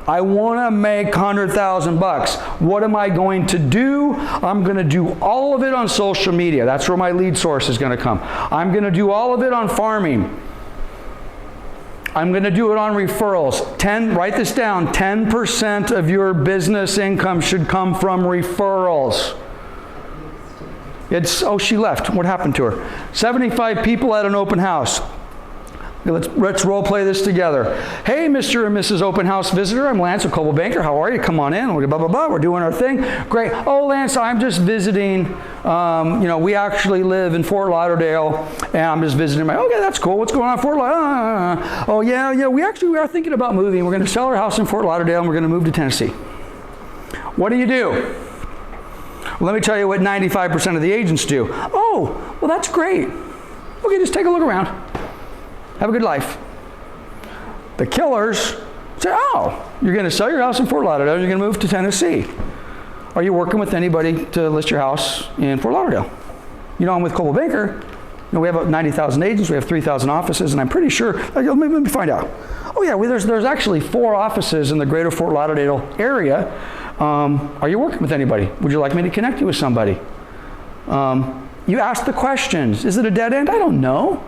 I want to make 100,000 bucks. What am I going to do? I'm going to do all of it on social media. That's where my lead source is going to come. I'm going to do all of it on farming. I'm going to do it on referrals. Write this down, 10% of your business income should come from referrals. Oh, she left. What happened to her? 75 people at an open house. Let's role play this together. Hey, Mr. and Mrs. Open House Visitor, I'm Lance of Coldwell Banker. How are you? Come on in. Blah, blah, blah. We're doing our thing. Great. Oh, Lance, I'm just visiting. We actually live in Fort Lauderdale, and I'm just visiting. Okay, that's cool. What's going on in Fort Lauderdale? Oh, yeah. We are thinking about moving. We're going to sell our house in Fort Lauderdale, and we're going to move to Tennessee. What do you do? Well, let me tell you what 95% of the agents do. Oh, well, that's great. Okay, just take a look around. Have a good life. The killers say, oh, you're going to sell your house in Fort Lauderdale, you're going to move to Tennessee. Are you working with anybody to list your house in Fort Lauderdale? I'm with Coldwell Banker. We have about 90,000 agents, we have 3,000 offices, and I'm pretty sure, let me find out. Oh yeah, there's actually 4 offices in the greater Fort Lauderdale area. Are you working with anybody? Would you like me to connect you with somebody? You ask the questions. Is it a dead end? I don't know.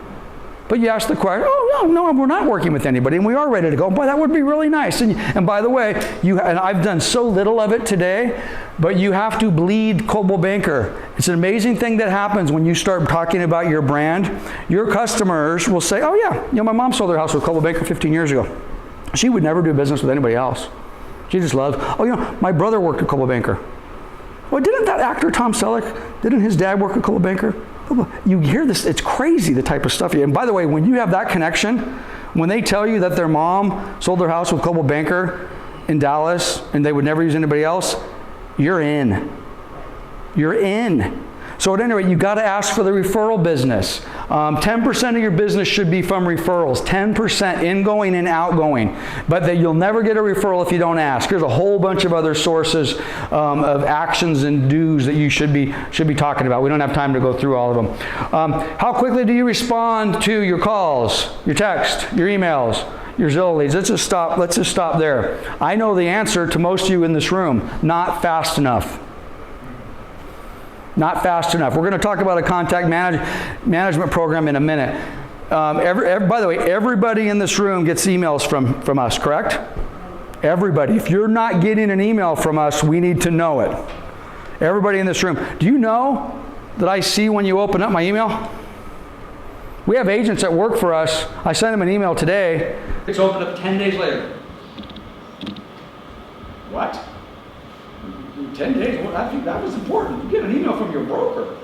But you ask the question, oh, no, we're not working with anybody, and we are ready to go. Boy, that would be really nice. And by the way, and I've done so little of it today, but you have to bleed Coldwell Banker. It's an amazing thing that happens when you start talking about your brand. Your customers will say, oh, yeah, my mom sold her house with Coldwell Banker 15 years ago. She would never do business with anybody else. She just loved, my brother worked at Coldwell Banker. Well, didn't that actor Tom Selleck, didn't his dad work at Coldwell Banker? You hear this, it's crazy the type of stuff. And by the way, when you have that connection, when they tell you that their mom sold their house with Coldwell Banker in Dallas and they would never use anybody else, you're in. You're in. So at any rate, you got to ask for the referral business. 10% of your business should be from referrals. 10% ingoing and outgoing. But that you'll never get a referral if you don't ask. There's a whole bunch of other sources of actions and do's that you should be talking about. We don't have time to go through all of them. How quickly do you respond to your calls, your text, your emails, your Zillow leads? Let's just stop there. I know the answer to most of you in this room. Not fast enough. Not fast enough. We're going to talk about a contact management program in a minute. By the way, everybody in this room gets emails from us, correct? Everybody. If you're not getting an email from us, we need to know it. Everybody in this room. Do you know that I see when you open up my email? We have agents that work for us. I sent them an email today. It's opened up 10 days later. What? 10 days? Well, I think that was important. You get an email from your broker.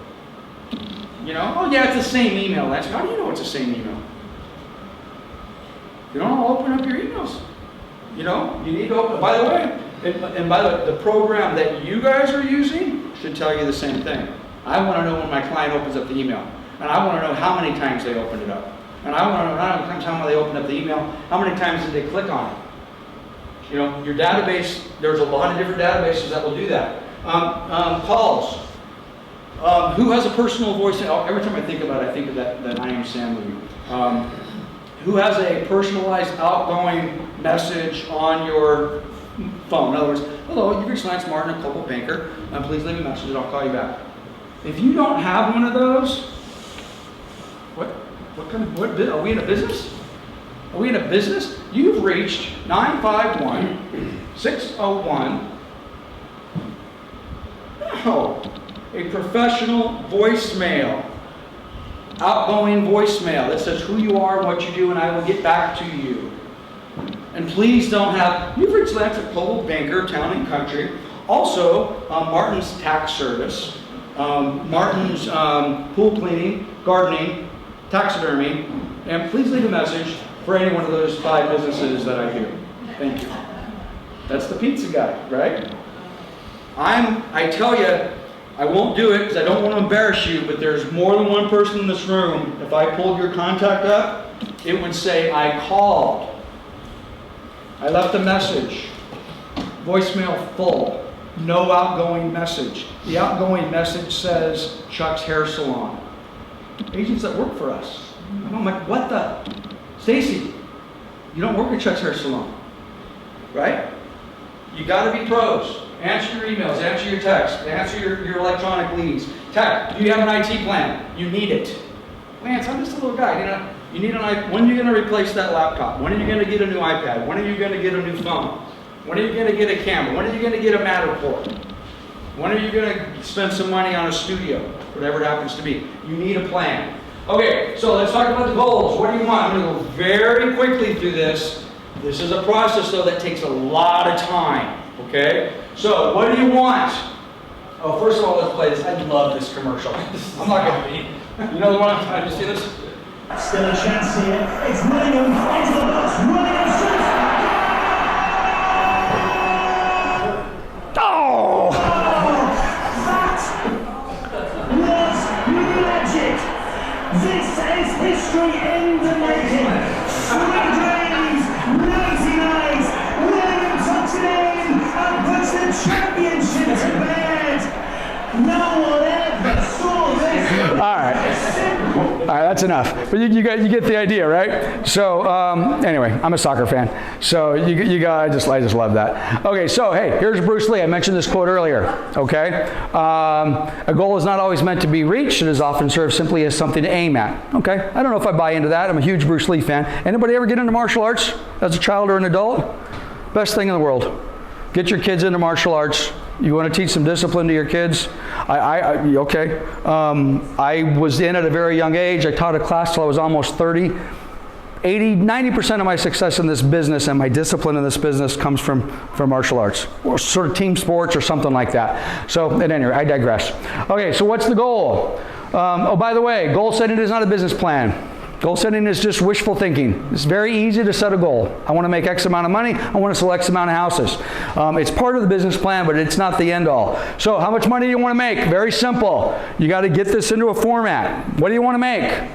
Oh yeah, it's the same email, Lance. How do you know it's the same email? You don't open up your emails. You need to open. By the way, the program that you guys are using should tell you the same thing. I want to know when my client opens up the email. And I want to know how many times they opened it up. And I want to know how many times they opened up the email, how many times did they click on it. Your database, there's a lot of different databases that will do that. Calls. Who has a personal voice? Every time I think about it, I think of that I Am Sam movie. Who has a personalized outgoing message on your phone? In other words, hello, you've reached Lance Martin of Coldwell Banker. Please leave a message and I'll call you back. If you don't have one of those, what are we in a business? Are we in a business? You've reached 951-601. No, a professional voicemail, outgoing voicemail that says who you are, what you do, and I will get back to you. And please don't have, you've reached Lance at Coldwell Banker, Town and Country. Also, Martin's Tax Service, Martin's pool cleaning, gardening, taxidermy, and please leave a message for any one of those 5 businesses that I do. Thank you. That's the pizza guy, right? I tell you, I won't do it because I don't want to embarrass you, but there's more than one person in this room. If I pulled your contact up, it would say, I called. I left a message. Voicemail full. No outgoing message. The outgoing message says, Chuck's Hair Salon. Agents that work for us. And I'm like, what the? Stacy, you don't work at Chuck's Hair Salon, right? You got to be pros. Answer your emails, answer your texts, answer your electronic leads. Tech, do you have an IT plan? You need it. Lance, I'm just a little guy. You need when are you going to replace that laptop? When are you going to get a new iPad? When are you going to get a new phone? When are you going to get a camera? When are you going to get a Matterport? When are you going to spend some money on a studio? Whatever it happens to be. You need a plan. Okay, so let's talk about the goals. What do you want? I'm going to go very quickly through this. This is a process, though, that takes a lot of time. Okay? So, what do you want? Oh, first of all, let's play this. I love this commercial. I'm not going to be. You know the one? Have you seen this? Still a chance here. It's Willingham into the box. Willingham shoots. Oh! That was magic. This is history in the making. Sweet dreams, 99s. Willingham tucks it in and puts the championship to bed. No one ever saw this. All right, that's enough. But you get the idea, right? So anyway, I'm a soccer fan, so I just love that. Okay, so hey, here's Bruce Lee. I mentioned this quote earlier. Okay, a goal is not always meant to be reached. It is often served simply as something to aim at. Okay, I don't know if I buy into that. I'm a huge Bruce Lee fan. Anybody ever get into martial arts as a child or an adult? Best thing in the world. Get your kids into martial arts. You want to teach some discipline to your kids? Okay. I was in at a very young age. I taught a class till I was almost 30. 90% of my success in this business and my discipline in this business comes from martial arts or sort of team sports or something like that. So at any rate, I digress. Okay, so what's the goal? Oh, by the way, goal setting is not a business plan. Goal setting is just wishful thinking. It's very easy to set a goal. I want to make X amount of money. I want to sell X amount of houses. It's part of the business plan, but it's not the end all. So how much money do you want to make? Very simple. You got to get this into a format. What do you want to make?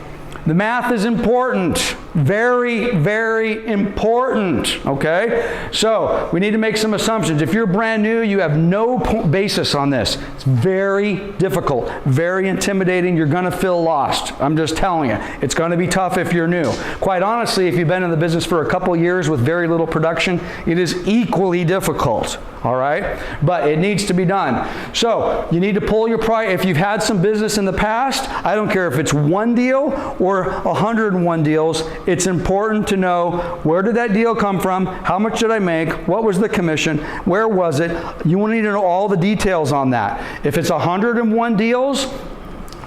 The math is important. Very, very important. Okay? So we need to make some assumptions. If you're brand new, you have no basis on this. It's very difficult, very intimidating. You're going to feel lost. I'm just telling you. It's going to be tough if you're new. Quite honestly, if you've been in the business for a couple years with very little production, it is equally difficult. All right? But it needs to be done. So you need to pull your price. If you've had some business in the past, I don't care if it's one deal or 101 deals, it's important to know where did that deal come from, how much did I make, what was the commission, where was it. You need to know all the details on that. If it's 101 deals,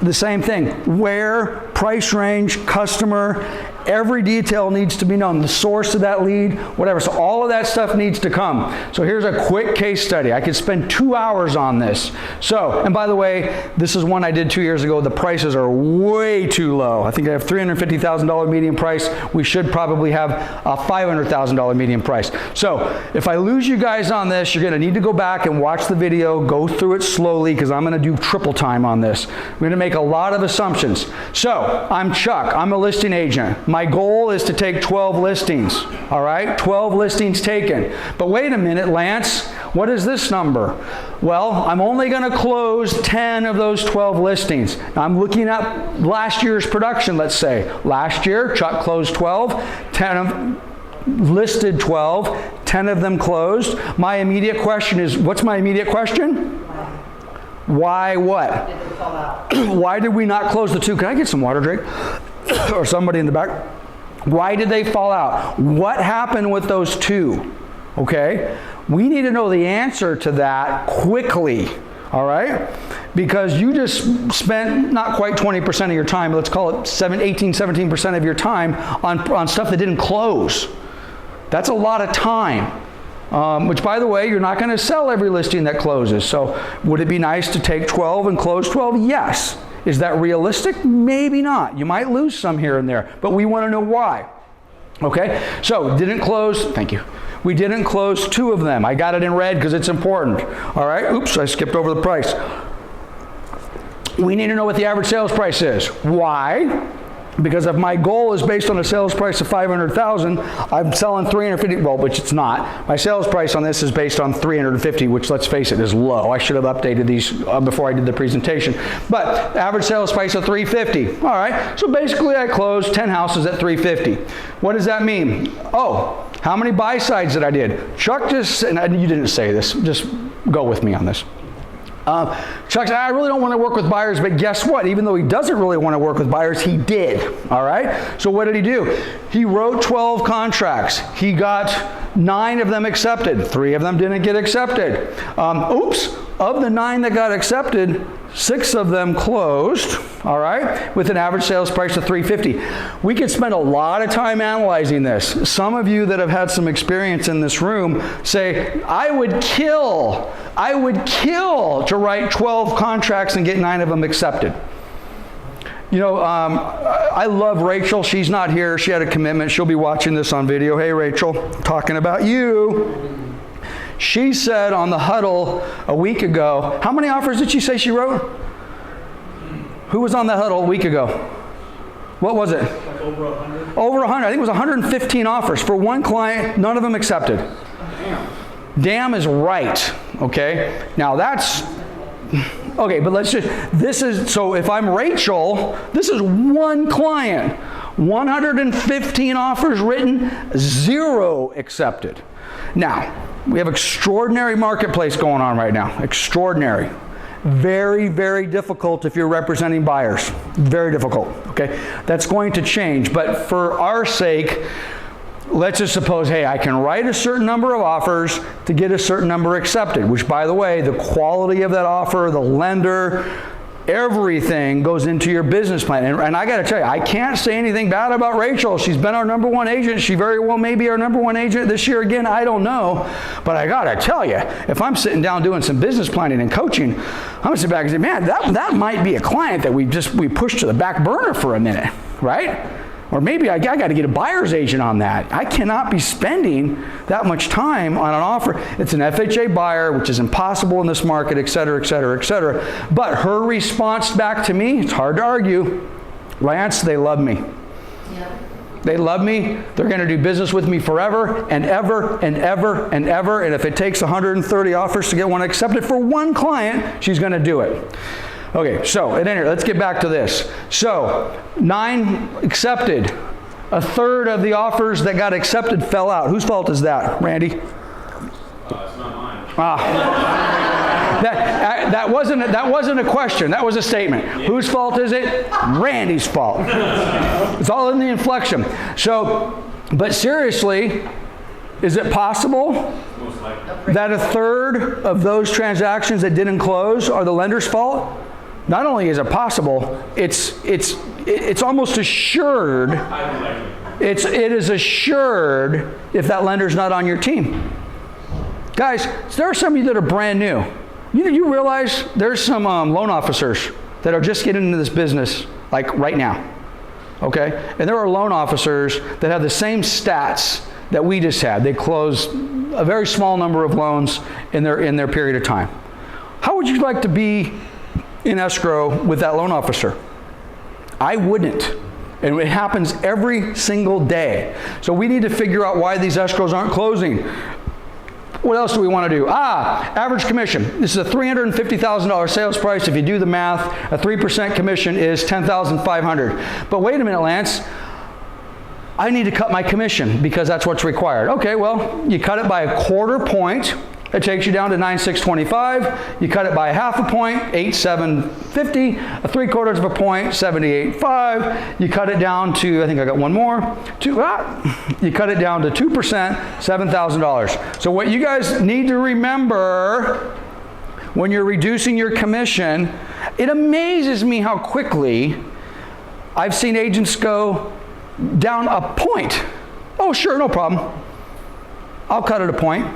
the same thing. Where, price range, customer, every detail needs to be known. The source of that lead, whatever. So all of that stuff needs to come. So here's a quick case study. I could spend 2 hours on this. So, and by the way, this is one I did 2 years ago. The prices are way too low. I think I have $350,000 median price. We should probably have a $500,000 median price. So if I lose you guys on this, you're going to need to go back and watch the video, go through it slowly, because I'm going to do triple time on this. I'm going to make a lot of assumptions. So I'm Chuck. I'm a listing agent. My goal is to take 12 listings, all right? 12 listings taken. But wait a minute, Lance, what is this number? Well, I'm only going to close 10 of those 12 listings. Now, I'm looking at last year's production, let's say. Last year, Chuck closed 12, 10 of them listed 12, 10 of them closed. My immediate question is, what's my immediate question? Why what? Why did we not close the two? Can I get some water, Drake? Or somebody in the back? Why did they fall out? What happened with those two? Okay? We need to know the answer to that quickly. All right? Because you just spent not quite 20% of your time, let's call it 18, 17% of your time on stuff that didn't close. That's a lot of time. Which, by the way, you're not going to sell every listing that closes. So would it be nice to take 12 and close 12? Yes. Is that realistic? Maybe not. You might lose some here and there, but we want to know why. Okay? So didn't close. Thank you. We didn't close 2 of them. I got it in red because it's important. All right? Oops, I skipped over the price. We need to know what the average sales price is. Why? Because if my goal is based on a sales price of $500,000, I'm selling $350,000, well, which it's not. My sales price on this is based on $350,000, which, let's face it, is low. I should have updated these before I did the presentation. But average sales price of $350,000. All right, so basically I closed 10 houses at $350,000. What does that mean? Oh, How many buy sides did I did? Chuck just, and you didn't say this, just go with me on this. Chuck said, I really don't want to work with buyers, but guess what? Even though he doesn't really want to work with buyers, he did, all right? So what did he do? He wrote 12 contracts. He got 9 of them accepted. 3 of them didn't get accepted. Of the 9 that got accepted, 6 of them closed, all right, with an average sales price of $350. We could spend a lot of time analyzing this. Some of you that have had some experience in this room say, I would kill to write 12 contracts and get 9 of them accepted. You know, I love Rachel. She's not here. She had a commitment. She'll be watching this on video. Hey, Rachel, talking about you. She said on the huddle a week ago, how many offers did she say she wrote? Who was on the huddle a week ago? What was it? Like over 100. Over 100. I think it was 115 offers for one client. None of them accepted. Damn is right. Okay. Now that's okay. But let's just. This is so. If I'm Rachel, this is one client. 115 offers written, 0 accepted. Now. We have extraordinary marketplace going on right now. Extraordinary. Very, very difficult if you're representing buyers. Very difficult, okay? That's going to change. But for our sake, let's just suppose, hey, I can write a certain number of offers to get a certain number accepted, which, by the way, the quality of that offer, the lender, everything goes into your business plan. And I got to tell you, I can't say anything bad about Rachel. She's been our #1 agent. She very well may be our #1 agent this year again. I don't know. But I got to tell you, if I'm sitting down doing some business planning and coaching, I'm going to sit back and say, man, that might be a client that we pushed to the back burner for a minute, right? Or maybe I got to get a buyer's agent on that. I cannot be spending that much time on an offer. It's an FHA buyer, which is impossible in this market, et cetera, et cetera, et cetera. But her response back to me, it's hard to argue, Lance, they love me. Yeah. They love me. They're going to do business with me forever and ever and ever and ever. And if it takes 130 offers to get one accepted for one client, she's going to do it. Okay, so at any rate, let's get back to this. So 9 accepted. A third of the offers that got accepted fell out. Whose fault is that, Randy? It's not mine. That wasn't a question. That was a statement. Whose fault is it? Randy's fault. It's all in the inflection. So, but seriously, is it possible that a third of those transactions that didn't close are the lender's fault? Not only is it possible, it's almost assured. It is assured if that lender's not on your team. Guys, there are some of you that are brand new. You realize there's some loan officers that are just getting into this business like right now, okay? And there are loan officers that have the same stats that we just had. They closed a very small number of loans in their period of time. How would you like to be in escrow with that loan officer? I wouldn't. And it happens every single day. So we need to figure out why these escrows aren't closing. What else do we want to do? Average commission. This is a $350,000 sales price. If you do the math, a 3% commission is $10,500. But wait a minute, Lance. I need to cut my commission because that's what's required. Okay, well, you cut it by a 1/4 point. It takes you down to 9,625. You cut it by 1/2 point, 8,750. A 3/4 point, 78.5. You cut it down to, I think I got one more. You cut it down to 2%, $7,000. So what you guys need to remember when you're reducing your commission, it amazes me how quickly I've seen agents go down a point. Oh, sure, no problem. I'll cut it a point.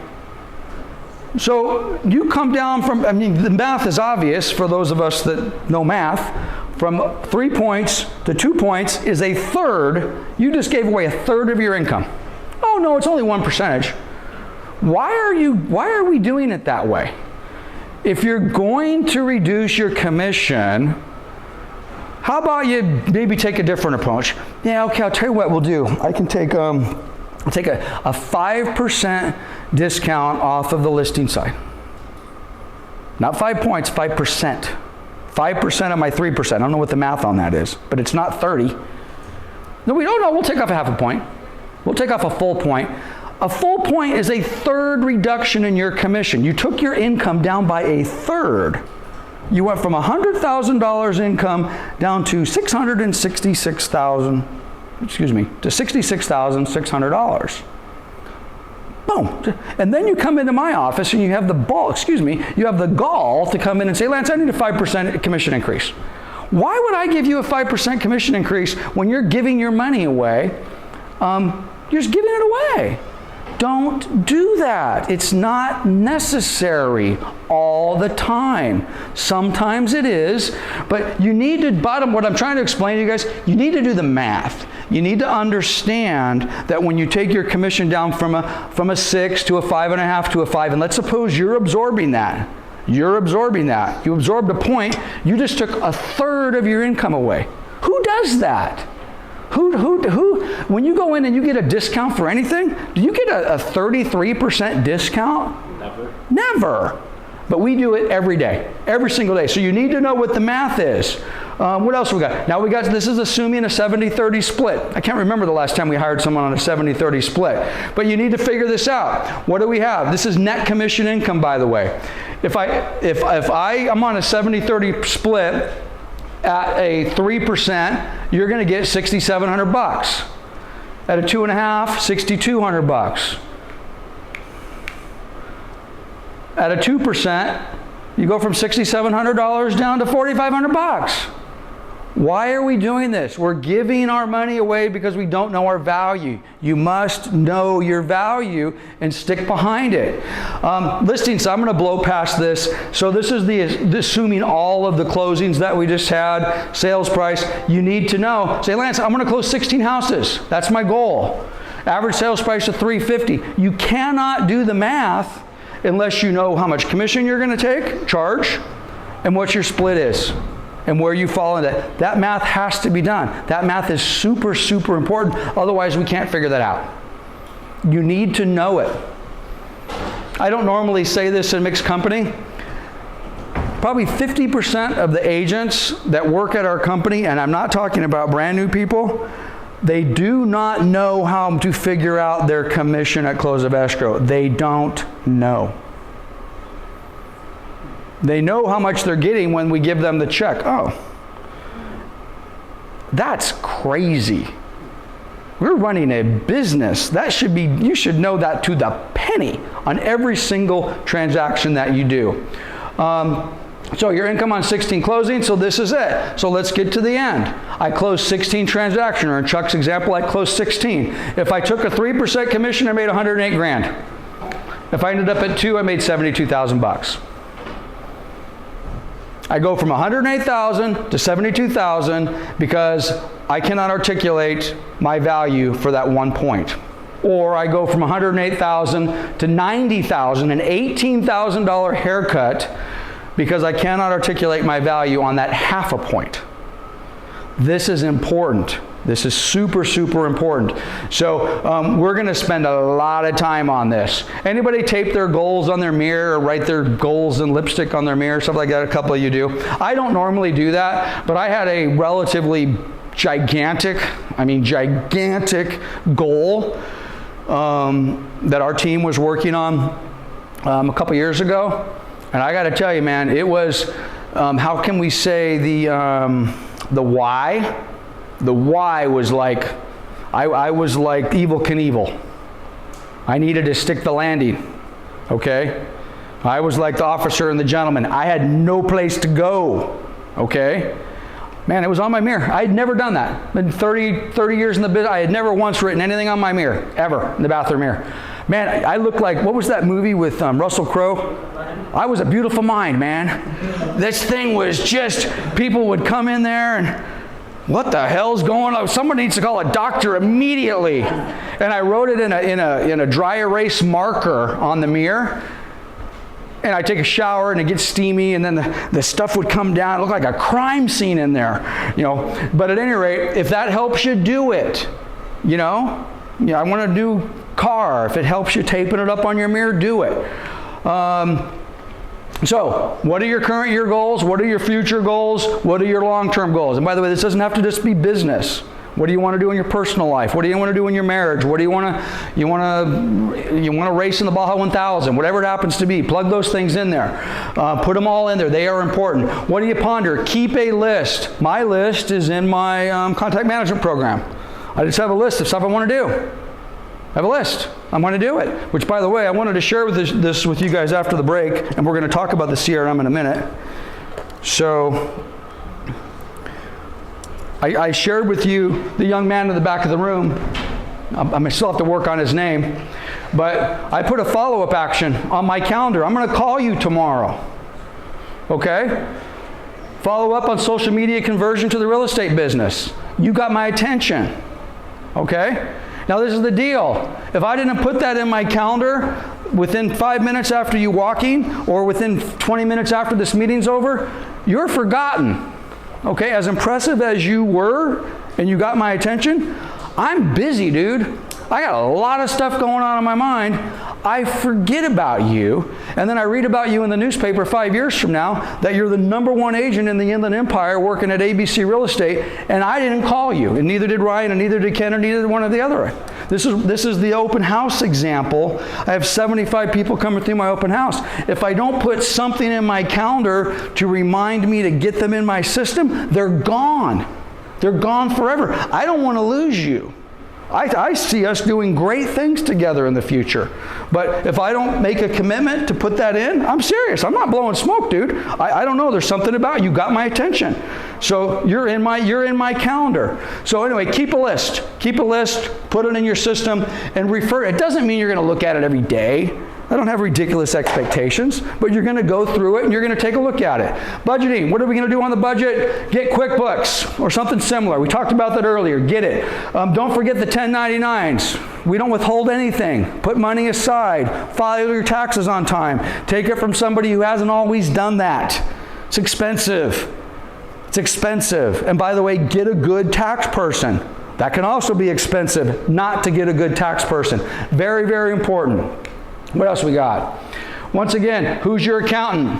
So you come down from, I mean, the math is obvious for those of us that know math. From 3 points to 2 points is a third. You just gave away a third of your income. Oh no, it's only 1%. Why are we doing it that way? If you're going to reduce your commission, how about you maybe take a different approach? Yeah, okay, I'll tell you what we'll do. I can take I'll take a 5% discount off of the listing side. Not 5 points, 5%. 5% of my 3%. I don't know what the math on that is, but it's not 30. No, we don't know. We'll take off a 1/2 point. We'll take off a full point. A full point is a third reduction in your commission. You took your income down by a third. You went from $100,000 income down to $66,600. Boom. And then you come into my office and you have the gall to come in and say, Lance, I need a 5% commission increase. Why would I give you a 5% commission increase when you're giving your money away? You're just giving it away. Don't do that. It's not necessary all the time. Sometimes it is, but you need to, what I'm trying to explain to you guys, you need to do the math. You need to understand that when you take your commission down from a 6 to a 5.5 to a 5, and let's suppose you're absorbing that. You're absorbing that. You absorbed a point, you just took a third of your income away. Who does that? Who, when you go in and you get a discount for anything, do you get a 33% discount? Never. Never. But we do it every day, every single day. So you need to know what the math is. What else we got? Now this is assuming a 70-30 split. I can't remember the last time we hired someone on a 70-30 split. But you need to figure this out. What do we have? This is net commission income, by the way. If I'm on a 70-30 split, at a 3%, you're going to get $6,700. At a 2.5, $6,200. At a 2%, you go from $6,700 down to $4,500. Why are we doing this? We're giving our money away because we don't know our value. You must know your value and stick behind it. Listings, I'm going to blow past this. So this is assuming all of the closings that we just had, sales price. You need to know. Say, Lance, I'm going to close 16 houses. That's my goal. Average sales price of $350. You cannot do the math unless you know how much commission you're going to charge, and what your split is, and where you fall in that. That math has to be done. That math is super, super important. Otherwise, we can't figure that out. You need to know it. I don't normally say this in mixed company. Probably 50% of the agents that work at our company, and I'm not talking about brand new people, they do not know how to figure out their commission at close of escrow. They don't know. They know how much they're getting when we give them the check. Oh, that's crazy. We're running a business. You should know that to the penny on every single transaction that you do. So your income on 16 closings, so this is it. So let's get to the end. I closed 16 transactions, or in Chuck's example, I closed 16. If I took a 3% commission, I made 108 grand. If I ended up at 2, I made 72,000 bucks. I go from 108,000 to 72,000 because I cannot articulate my value for that 1 point. Or I go from 108,000 to 90,000, an $18,000 haircut, because I cannot articulate my value on that half a point. This is important. This is super, super important. So we're going to spend a lot of time on this. Anybody tape their goals on their mirror or write their goals in lipstick on their mirror, stuff like that? A couple of you do. I don't normally do that, but I had a relatively gigantic goal that our team was working on a couple years ago. And I got to tell you, man, it was, how can we say the why? The why was like, I was like Evel Knievel. I needed to stick the landing, okay? I was like the officer and the gentleman. I had no place to go, okay? Man, it was on my mirror. I had never done that. Been 30 years in the business. I had never once written anything on my mirror, ever, in the bathroom mirror. Man, I looked like, what was that movie with Russell Crowe? I was a beautiful mind, man. This thing was just, people would come in there and, what the hell's going on? Someone needs to call a doctor immediately. And I wrote it in a dry erase marker on the mirror. And I take a shower and it gets steamy, and then the stuff would come down. It looked like a crime scene in there, you know. But at any rate, if that helps you, do it. You know, I want to do car. If it helps you taping it up on your mirror, do it. So, what are your current year goals? What are your future goals? What are your long-term goals? And by the way, this doesn't have to just be business. What do you want to do in your personal life? What do you want to do in your marriage? What do you want to race in the Baja 1000? Whatever it happens to be, plug those things in there. Put them all in there. They are important. What do you ponder? Keep a list. My list is in my contact management program. I just have a list of stuff I want to do. I have a list. I'm going to do it. Which, by the way, I wanted to share this with you guys after the break, and we're going to talk about the CRM in a minute. So I shared with you the young man in the back of the room. I still have to work on his name. But I put a follow-up action on my calendar. I'm going to call you tomorrow. Okay? Follow up on social media conversion to the real estate business. You got my attention. Okay? Now this is the deal. If I didn't put that in my calendar within 5 minutes after you walking, or within 20 minutes after this meeting's over, you're forgotten. Okay, as impressive as you were and you got my attention, I'm busy, dude. I got a lot of stuff going on in my mind. I forget about you, and then I read about you in the newspaper 5 years from now that you're the #1 agent in the Inland Empire working at ABC Real Estate, and I didn't call you, and neither did Ryan, and neither did Ken, and neither did one or the other. This is the open house example. I have 75 people coming through my open house. If I don't put something in my calendar to remind me to get them in my system, they're gone. They're gone forever. I don't want to lose you. I see us doing great things together in the future. But if I don't make a commitment to put that in, I'm serious. I'm not blowing smoke, dude. I don't know. There's something about you. Got my attention. So you're in my calendar. So anyway, keep a list. Keep a list. Put it in your system and refer. It doesn't mean you're going to look at it every day. I don't have ridiculous expectations, but you're going to go through it and you're going to take a look at it. Budgeting, what are we going to do on the budget? Get QuickBooks or something similar. We talked about that earlier. Get it. Don't forget the 1099s. We don't withhold anything. Put money aside. File your taxes on time. Take it from somebody who hasn't always done that. It's expensive. It's expensive. And by the way, get a good tax person. That can also be expensive, not to get a good tax person. Very, very important. What else we got? Once again, who's your accountant?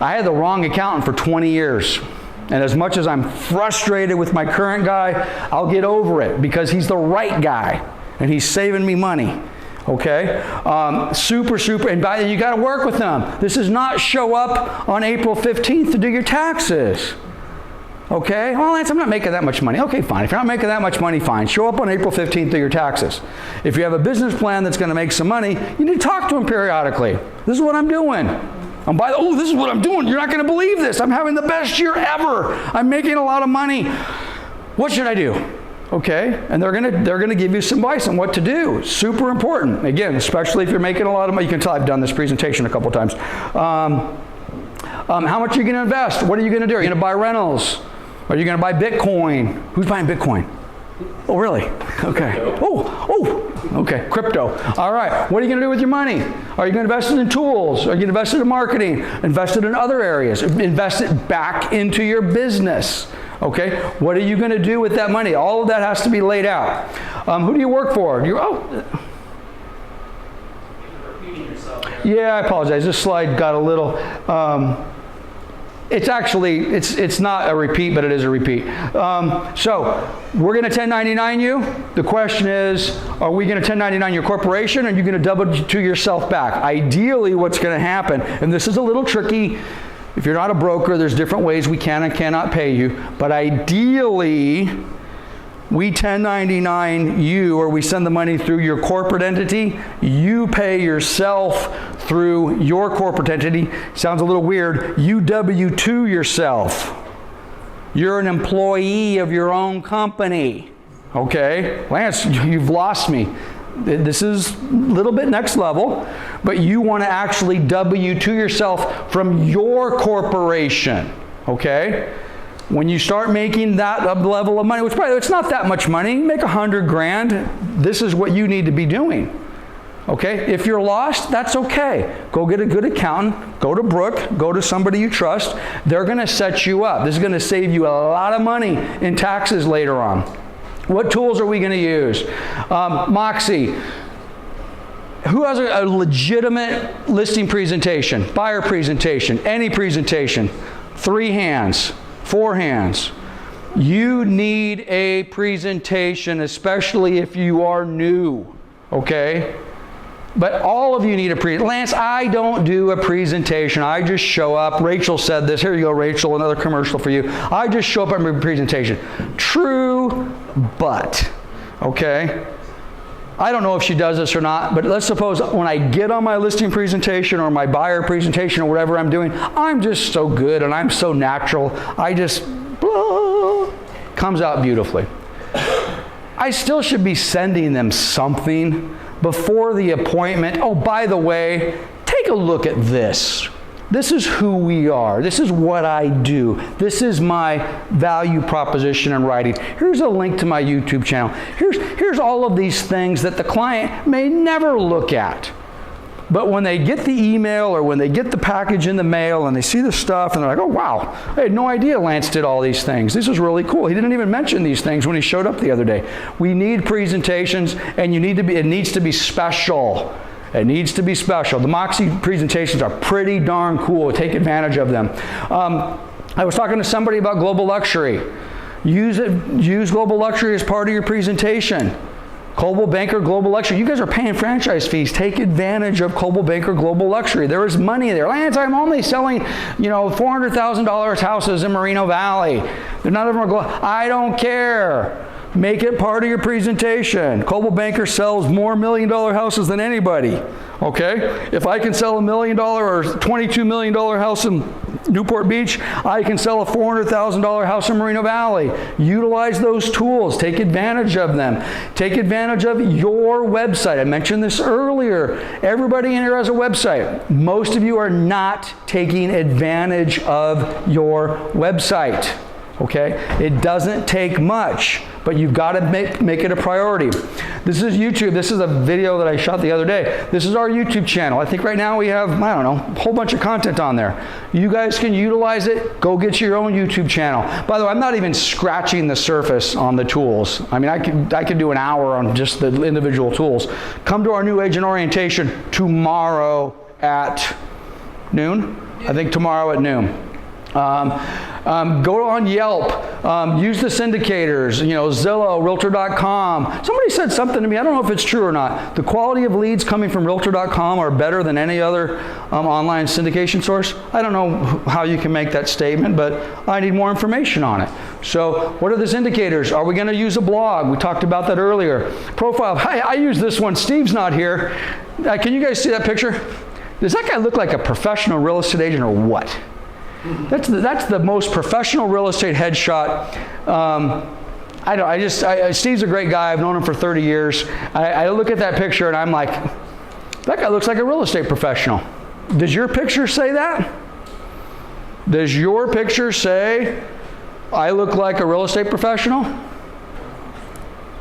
I had the wrong accountant for 20 years. And as much as I'm frustrated with my current guy, I'll get over it because he's the right guy and he's saving me money. Okay? Super. And you got to work with them. This is not show up on April 15th to do your taxes. Okay? Well, Lance, I'm not making that much money. Okay, fine. If you're not making that much money, fine. Show up on April 15th to your taxes. If you have a business plan that's going to make some money, you need to talk to them periodically. This is what I'm doing. This is what I'm doing. You're not going to believe this. I'm having the best year ever. I'm making a lot of money. What should I do? Okay? And they're going to give you some advice on what to do. Super important. Again, especially if you're making a lot of money. You can tell I've done this presentation a couple times. How much are you going to invest? What are you going to do? Are you going to buy rentals? Are you going to buy Bitcoin? Who's buying Bitcoin? Oh, really? Okay. Okay. Crypto. All right. What are you going to do with your money? Are you going to invest it in tools? Are you going to invest it in marketing? Invest it in other areas. Invest it back into your business. Okay. What are you going to do with that money? All of that has to be laid out. Who do you work for? You're repeating yourself. Yeah, I apologize. This slide got a little... It's not a repeat, but it is a repeat. So we're going to 1099 you. The question is, are we going to 1099 your corporation, or are you going to W-2 yourself back? Ideally, what's going to happen, and this is a little tricky. If you're not a broker, there's different ways we can and cannot pay you. But ideally, we 1099 you, or we send the money through your corporate entity. You pay yourself through your corporate entity. Sounds a little weird. You W-2 yourself. You're an employee of your own company. Okay? Lance, you've lost me. This is a little bit next level, but you want to actually W-2 yourself from your corporation. Okay? When you start making that level of money, which probably it's not that much money, you make $100,000, this is what you need to be doing. Okay? If you're lost, that's okay. Go get a good accountant, go to Brooke, go to somebody you trust. They're going to set you up. This is going to save you a lot of money in taxes later on. What tools are we going to use? Moxie. Who has a legitimate listing presentation, buyer presentation, any presentation? 3 hands. 4 hands. You need a presentation, especially if you are new, okay? But all of you need a presentation. Lance, I don't do a presentation. I just show up. Rachel said this. Here you go, Rachel, another commercial for you. I just show up at my presentation. True, but, okay? I don't know if she does this or not, but let's suppose when I get on my listing presentation or my buyer presentation or whatever I'm doing, I'm just so good and I'm so natural. I just, blah, comes out beautifully. I still should be sending them something before the appointment. Oh, by the way, take a look at this. This is who we are. This is what I do. This is my value proposition in writing. Here's a link to my YouTube channel. Here's all of these things that the client may never look at. But when they get the email or when they get the package in the mail and they see the stuff and they're like, oh, wow, I had no idea Lance did all these things. This is really cool. He didn't even mention these things when he showed up the other day. We need presentations, and it needs to be special. It needs to be special. The Moxie presentations are pretty darn cool. Take advantage of them. I was talking to somebody about global luxury. Use global luxury as part of your presentation. Coldwell Banker Global Luxury. You guys are paying franchise fees. Take advantage of Coldwell Banker Global Luxury. There is money there. Lance, I'm only selling, $400,000 houses in Moreno Valley. They're not even I don't care. Make it part of your presentation. Coldwell Banker sells more $1 million houses than anybody. Okay? If I can sell $1 million or $22 million house in Newport Beach, I can sell a $400,000 house in Moreno Valley. Utilize those tools. Take advantage of them. Take advantage of your website. I mentioned this earlier. Everybody in here has a website. Most of you are not taking advantage of your website. Okay? It doesn't take much, but you've got to make it a priority. This is YouTube. This is a video that I shot the other day. This is our YouTube channel. I think right now we have, a whole bunch of content on there. You guys can utilize it. Go get your own YouTube channel. By the way, I'm not even scratching the surface on the tools. I mean, I could do an hour on just the individual tools. Come to our new agent orientation tomorrow at noon. I think tomorrow at noon. Go on Yelp, use the syndicators, Zillow, Realtor.com. Somebody said something to me, I don't know if it's true or not. The quality of leads coming from Realtor.com are better than any other online syndication source. I don't know how you can make that statement, but I need more information on it. So what are the syndicators? Are we going to use a blog? We talked about that earlier. Profile. I use this one. Steve's not here. Can you guys see that picture? Does that guy look like a professional real estate agent or what? That's the most professional real estate headshot. Steve's a great guy. I've known him for 30 years. I look at that picture and I'm like, that guy looks like a real estate professional. Does your picture say that? Does your picture say, I look like a real estate professional?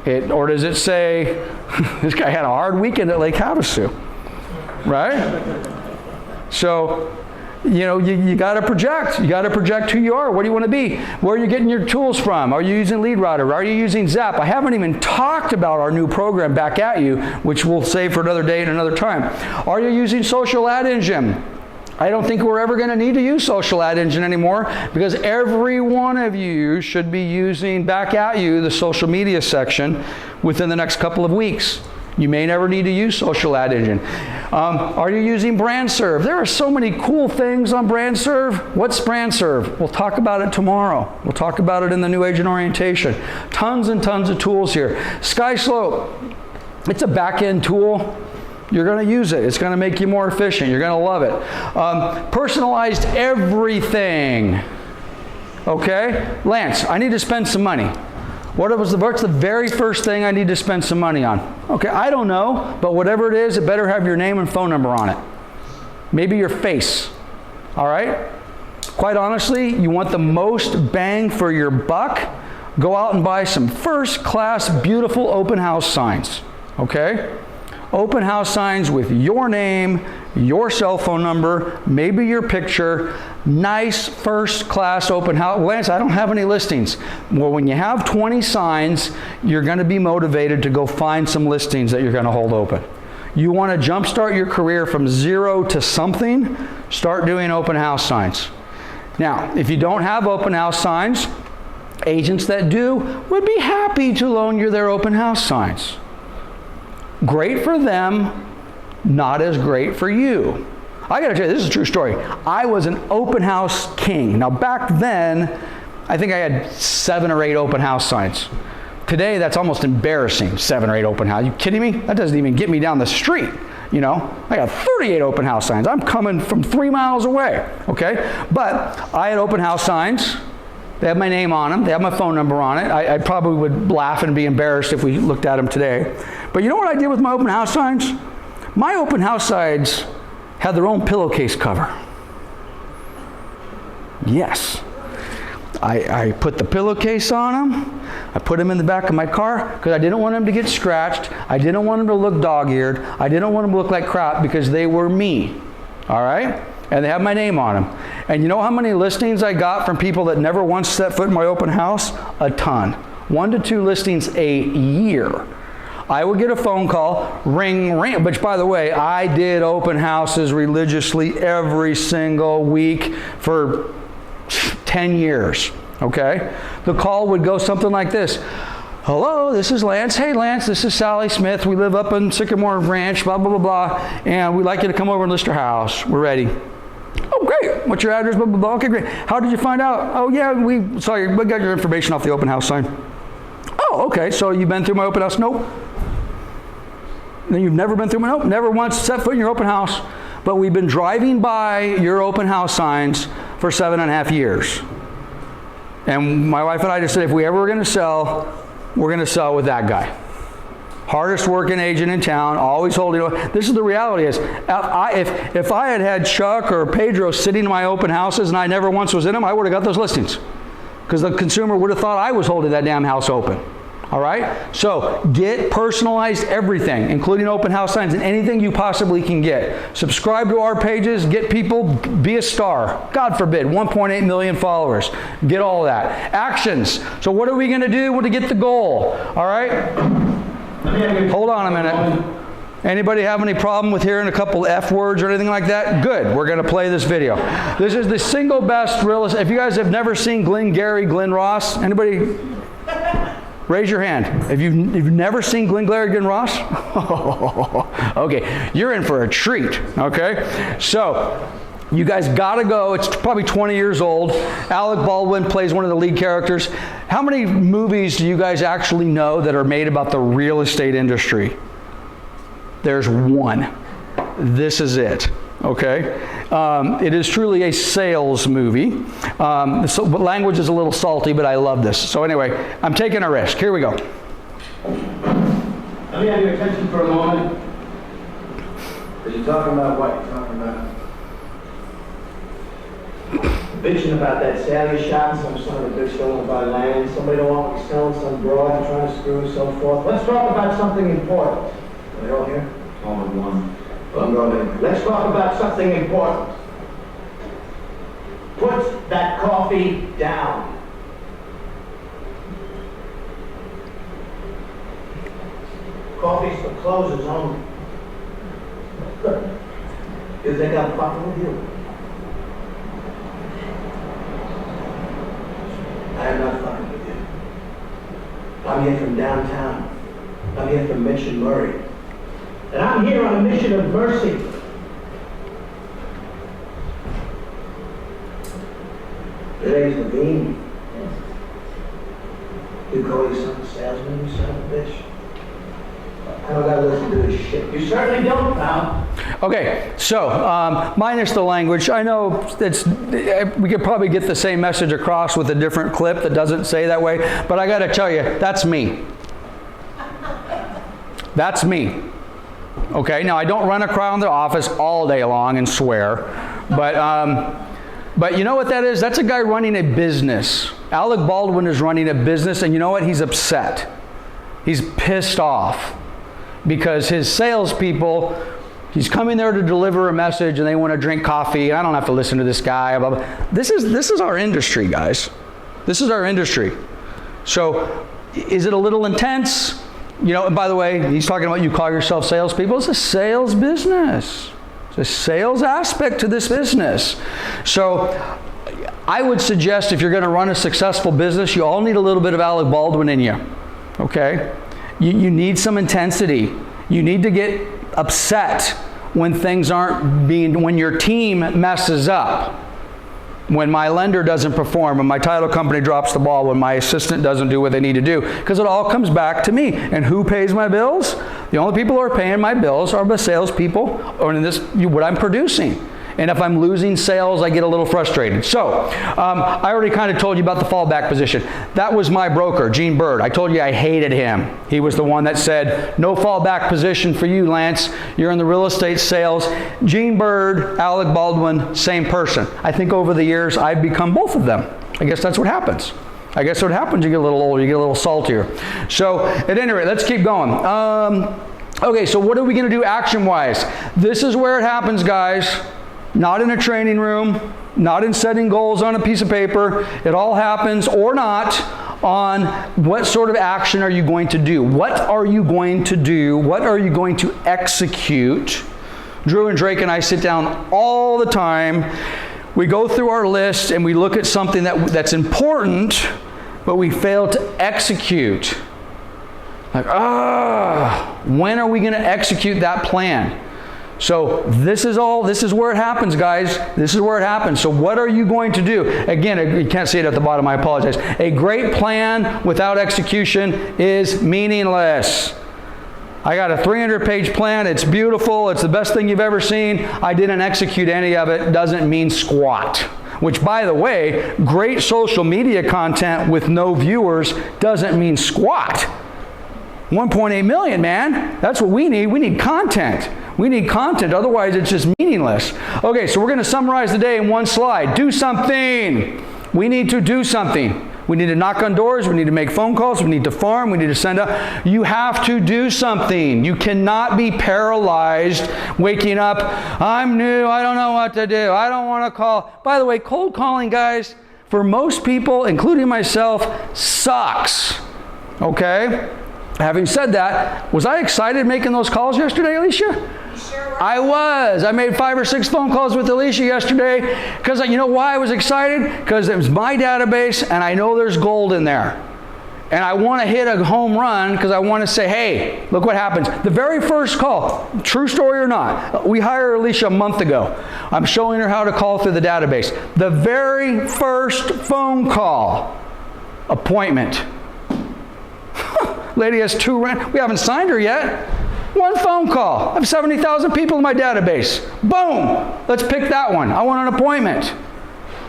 Or does it say, this guy had a hard weekend at Lake Havasu? Right? So, you got to project. You got to project who you are. What do you want to be? Where are you getting your tools from? Are you using LeadRouter? Are you using Zap? I haven't even talked about our new program, Back At You, which we'll save for another day and another time. Are you using Social Ad Engine? I don't think we're ever going to need to use Social Ad Engine anymore because every one of you should be using Back At You, the social media section, within the next couple of weeks. You may never need to use Social Ad Engine. Are you using BrandServe? There are so many cool things on BrandServe. What's BrandServe? We'll talk about it tomorrow. We'll talk about it in the new agent orientation. Tons and tons of tools here. SkySlope, it's a back-end tool. You're going to use it. It's going to make you more efficient. You're going to love it. Personalized everything. Okay? Lance, I need to spend some money. What's the very first thing I need to spend some money on? Okay, I don't know, but whatever it is, it better have your name and phone number on it. Maybe your face. All right? Quite honestly, you want the most bang for your buck? Go out and buy some first-class, beautiful open house signs. Okay? Open house signs with your name, your cell phone number, maybe your picture. Nice first-class open house. Lance, I don't have any listings. Well, when you have 20 signs, you're going to be motivated to go find some listings that you're going to hold open. You want to jumpstart your career from 0 to something, start doing open house signs. Now, if you don't have open house signs, Agents that do would be happy to loan you their open house signs. Great for them, not as great for you. I gotta tell you, this is a true story. I was an open house king. Now back then, I think I had 7 or 8 open house signs. Today, that's almost embarrassing, 7 or 8 open house. Are you kidding me? That doesn't even get me down the street. You know, I got 38 open house signs. I'm coming from 3 miles away, okay? But I had open house signs. They have my name on them. They have my phone number on it. I probably would laugh and be embarrassed if we looked at them today. But you know what I did with my open house signs? My open house signs had their own pillowcase cover. Yes. I put the pillowcase on them. I put them in the back of my car because I didn't want them to get scratched. I didn't want them to look dog-eared. I didn't want them to look like crap because they were me. All right? And they have my name on them. And you know how many listings I got from people that never once set foot in my open house? A ton. 1 to 2 listings a year. I would get a phone call, ring, ring, which by the way, I did open houses religiously every single week for 10 years, okay? The call would go something like this. Hello, this is Lance. Hey, Lance, this is Sally Smith. We live up in Sycamore Ranch, blah, blah, blah, blah, and we'd like you to come over and list our house. We're ready. Oh, great. What's your address? Blah, blah, blah. Okay, great. How did you find out? Oh, yeah, we got your information off the open house sign. Oh, okay. So you've been through my open house? Nope. Then you've never been through my, nope, never once set foot in your open house, but we've been driving by your open house signs for 7.5 years. And my wife and I just said, if we ever were going to sell, we're going to sell with that guy. Hardest working agent in town, always holding. This is the reality is, if I had Chuck or Pedro sitting in my open houses and I never once was in them, I would have got those listings. Because the consumer would have thought I was holding that damn house open. All right? So get personalized everything, including open house signs and anything you possibly can get. Subscribe to our pages, get people, be a star. God forbid, 1.8 million followers. Get all that. Actions. So what are we going to do to get the goal? All right? Hold on a minute. Anybody have any problem with hearing a couple F words or anything like that? Good. We're going to play this video. This is the single best real estate. If you guys have never seen Glenn Ross, anybody? Raise your hand. If you've never seen Glenn Ross? Okay, you're in for a treat, okay? So, you guys gotta go. It's probably 20 years old. Alec Baldwin plays one of the lead characters. How many movies do you guys actually know that are made about the real estate industry? There's one. This is it. Okay? It is truly a sales movie. So language is a little salty, but I love this. So anyway, I'm taking a risk. Here we go. Let me have your attention for a moment. Because you're talking about what? You're talking about bitching about that sale you shot, some son of a bitch don't want to buy land, somebody don't want what you're selling, some broad you're trying to screw, so forth. Let's talk about something important. Are they all here? All in one. Well, I'm going in. Let's talk about something important. Put that coffee down. Coffee's for closers only. You think I'm fucking with you? I am not fucking with you. I'm here from downtown. I'm here from Mission Murray. And I'm here on a mission of mercy. Today's Levine. You call yourself a salesman, you son of a bitch? I don't gotta listen to this shit. You certainly don't, pal. Okay, so minus the language, I know we could probably get the same message across with a different clip that doesn't say that way, but I gotta tell you, that's me. That's me. Okay, now I don't run around the office all day long and swear, but you know what that is? That's a guy running a business. Alec Baldwin is running a business, and you know what? He's upset. He's pissed off because his salespeople, he's coming there to deliver a message, and they want to drink coffee. I don't have to listen to this guy. Blah, blah. This is our industry, guys. This is our industry. So, is it a little intense? You know, and by the way, he's talking about you call yourself salespeople. It's a sales business. It's a sales aspect to this business. So I would suggest if you're going to run a successful business, you all need a little bit of Alec Baldwin in you, okay? You need some intensity. You need to get upset when things aren't when your team messes up. When my lender doesn't perform, when my title company drops the ball, when my assistant doesn't do what they need to do, because it all comes back to me. And who pays my bills? The only people who are paying my bills are the salespeople, or in this, what I'm producing. And if I'm losing sales, I get a little frustrated. So, I already kind of told you about the fallback position. That was my broker, Gene Bird. I told you I hated him. He was the one that said, no fallback position for you, Lance. You're in the real estate sales. Gene Bird, Alec Baldwin, same person. I think over the years, I've become both of them. I guess that's what happens. I guess what happens, you get a little older, you get a little saltier. So, at any rate, let's keep going. Okay, so what are we going to do action-wise? This is where it happens, guys. Not in a training room, not in setting goals on a piece of paper. It all happens, or not, on what sort of action are you going to do? What are you going to do? What are you going to execute? Drew and Drake and I sit down all the time. We go through our list and we look at something that's important, but we fail to execute. Like, when are we going to execute that plan? So this is where it happens, guys. This is where it happens. So what are you going to do? Again, you can't see it at the bottom, I apologize. A great plan without execution is meaningless. I got a 300-page plan. It's beautiful. It's the best thing you've ever seen. I didn't execute any of it. Doesn't mean squat. Which, by the way, great social media content with no viewers doesn't mean squat. 1.8 million, man. That's what we need. We need content. We need content. Otherwise, it's just meaningless. Okay, so we're going to summarize the day in one slide. Do something. We need to do something. We need to knock on doors. We need to make phone calls. We need to farm. We need to send out. You have to do something. You cannot be paralyzed waking up. I'm new. I don't know what to do. I don't want to call. By the way, cold calling, guys, for most people, including myself, sucks. Okay? Having said that, was I excited making those calls yesterday, Alicia? You sure were. I was. I made 5 or 6 phone calls with Alicia yesterday because you know why I was excited? Because it was my database and I know there's gold in there. And I want to hit a home run because I want to say, hey, look what happens. The very first call, true story or not, we hired Alicia a month ago. I'm showing her how to call through the database. The very first phone call, appointment. Lady has 2 rent. We haven't signed her yet. 1 phone call. I have 70,000 people in my database. Boom. Let's pick that one. I want an appointment.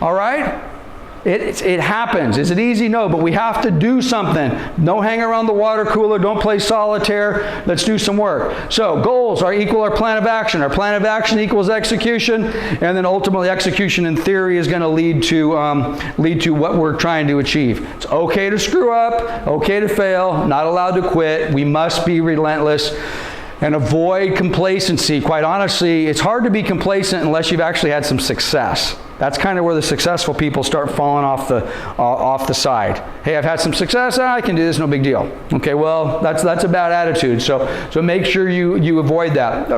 All right? It happens. Is it easy? No, but we have to do something. No hang around the water cooler. Don't play solitaire. Let's do some work. So goals are equal our plan of action. Our plan of action equals execution, and then ultimately execution in theory is going to lead to what we're trying to achieve. It's okay to screw up, okay to fail, not allowed to quit. We must be relentless and avoid complacency. Quite honestly, it's hard to be complacent unless you've actually had some success. That's kind of where the successful people start falling off the side. Hey, I've had some success. I can do this. No big deal. Okay, well, that's a bad attitude. So make sure you avoid that.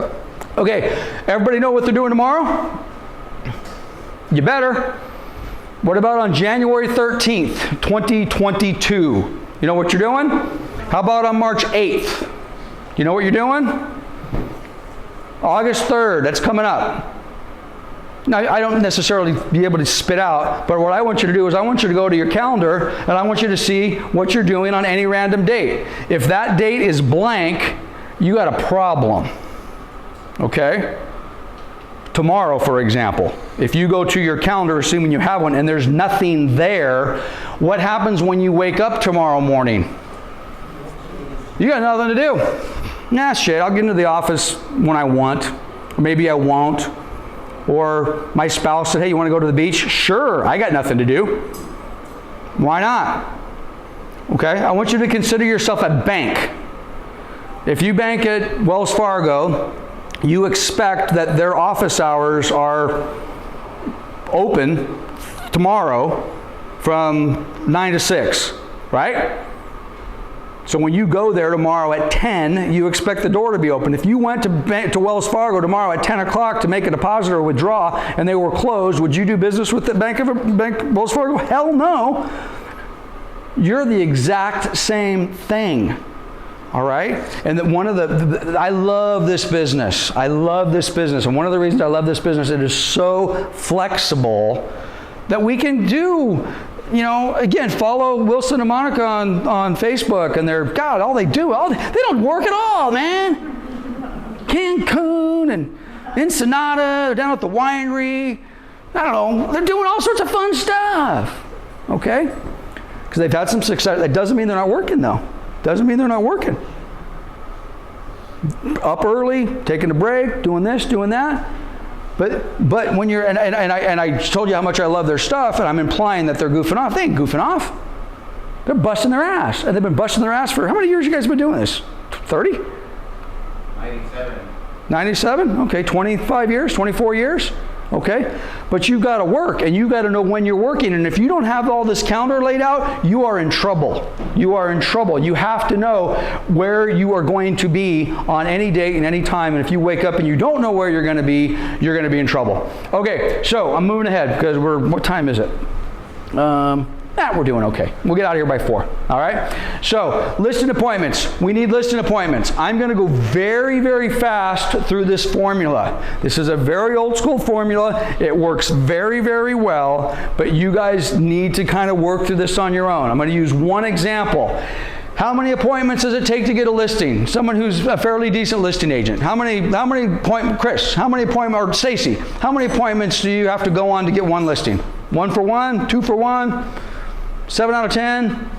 Okay, everybody know what they're doing tomorrow? You better. What about on January 13th, 2022? You know what you're doing? How about on March 8th? You know what you're doing? August 3rd, that's coming up. Now, I don't necessarily be able to spit out, but what I want you to do is I want you to go to your calendar and I want you to see what you're doing on any random date. If that date is blank, you got a problem. Okay? Tomorrow, for example, if you go to your calendar, assuming you have one, and there's nothing there, what happens when you wake up tomorrow morning? You got nothing to do. Nah, shit, I'll get into the office when I want. Or maybe I won't. Or my spouse said, hey, you want to go to the beach? Sure, I got nothing to do. Why not? Okay, I want you to consider yourself a bank. If you bank at Wells Fargo, you expect that their office hours are open tomorrow from 9 to 6, right? So when you go there tomorrow at 10, you expect the door to be open. If you went to Wells Fargo tomorrow at 10 o'clock to make a deposit or withdraw and they were closed, would you do business with the bank Wells Fargo? Hell no. You're the exact same thing. All right? And that one of I love this business. I love this business. And one of the reasons I love this business, it is so flexible that we can do, you know, again, follow Wilson and Monica on Facebook, and they're, God, all they do, they don't work at all, man. Cancun and Ensenada, they're down at the winery. I don't know. They're doing all sorts of fun stuff. Okay? Because they've had some success. That doesn't mean they're not working, though. Doesn't mean they're not working. Up early, taking a break, doing this, doing that. But when you're, and I told you how much I love their stuff, and I'm implying that they're goofing off. They ain't goofing off. They're busting their ass. And they've been busting their ass for, how many years you guys been doing this? 30? 97. 97? Okay, 25 years, 24 years? Okay? But you've got to work, and you've got to know when you're working. And if you don't have all this calendar laid out, you are in trouble. You are in trouble. You have to know where you are going to be on any date and any time. And if you wake up and you don't know where you're going to be in trouble. Okay, so I'm moving ahead because what time is it? We're doing okay. We'll get out of here by 4. All right? So, listing appointments. We need listing appointments. I'm going to go very, very fast through this formula. This is a very old school formula. It works very, very well, but you guys need to kind of work through this on your own. I'm going to use one example. How many appointments does it take to get a listing? Someone who's a fairly decent listing agent. Chris, how many appointments, or Stacy, how many appointments do you have to go on to get one listing? 1 for 1, 2 for 1? 7 out of 10?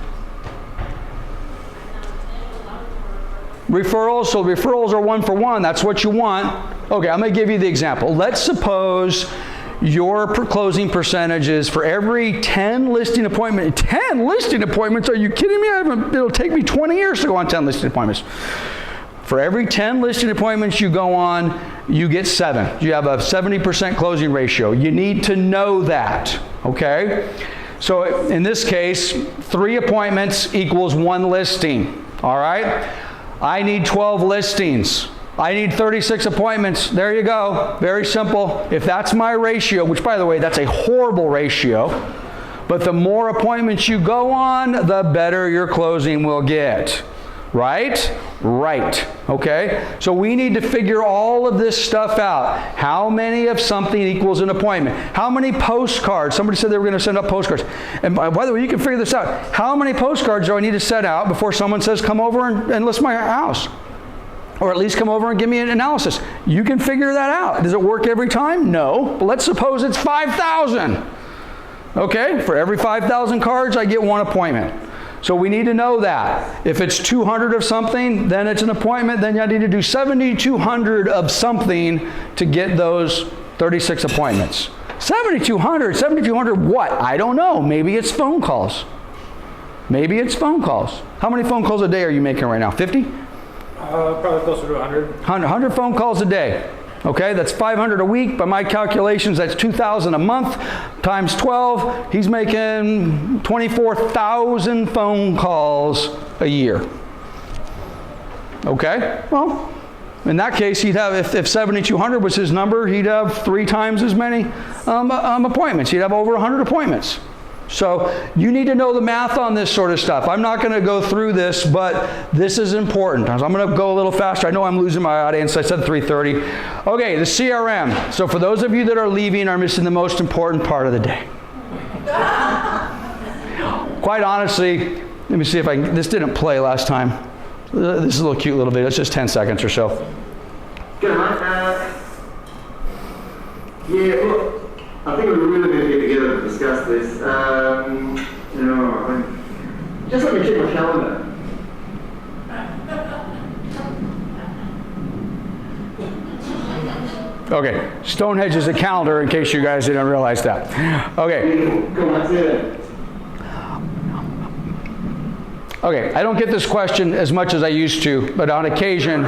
Referrals, so referrals are 1 for 1. That's what you want. Okay, I'm going to give you the example. Let's suppose your closing percentage is for every 10 listing appointments. 10 listing appointments? Are you kidding me? It'll take me 20 years to go on 10 listing appointments. For every 10 listing appointments you go on, you get 7. You have a 70% closing ratio. You need to know that, okay? So in this case, 3 appointments equals 1 listing, all right? I need 12 listings. I need 36 appointments. There you go. Very simple. If that's my ratio, which by the way, that's a horrible ratio, but the more appointments you go on, the better your closing will get. Right? Right. Okay? So we need to figure all of this stuff out. How many of something equals an appointment? How many postcards? Somebody said they were going to send out postcards. And by the way, you can figure this out. How many postcards do I need to send out before someone says, come over and list my house? Or at least come over and give me an analysis. You can figure that out. Does it work every time? No. But let's suppose it's 5,000. Okay? For every 5,000 cards, I get 1 appointment. So we need to know that. If it's 200 of something, then it's an appointment. Then I need to do 7,200 of something to get those 36 appointments. 7,200 what? I don't know. Maybe it's phone calls. Maybe it's phone calls. How many phone calls a day are you making right now? 50? Probably closer to 100. 100 phone calls a day. Okay, that's 500 a week. By my calculations, that's 2,000 a month times 12. He's making 24,000 phone calls a year. Okay, well, in that case, he'd have, if 7,200 was his number, he'd have 3 times as many appointments. He'd have over 100 appointments. So you need to know the math on this sort of stuff. I'm not going to go through this, but this is important. I'm going to go a little faster. I know I'm losing my audience. I said 3:30. Okay, the CRM. So for those of you that are leaving, are missing the most important part of the day. Quite honestly, let me see if I can, this didn't play last time. This is a little cute little video. It's just 10 seconds or so. Good night. Yeah, look, I think we're really going to get together to discuss this. Just let me check my calendar. Okay, Stonehenge is a calendar in case you guys didn't realize that. Okay. Okay, I don't get this question as much as I used to, but on occasion,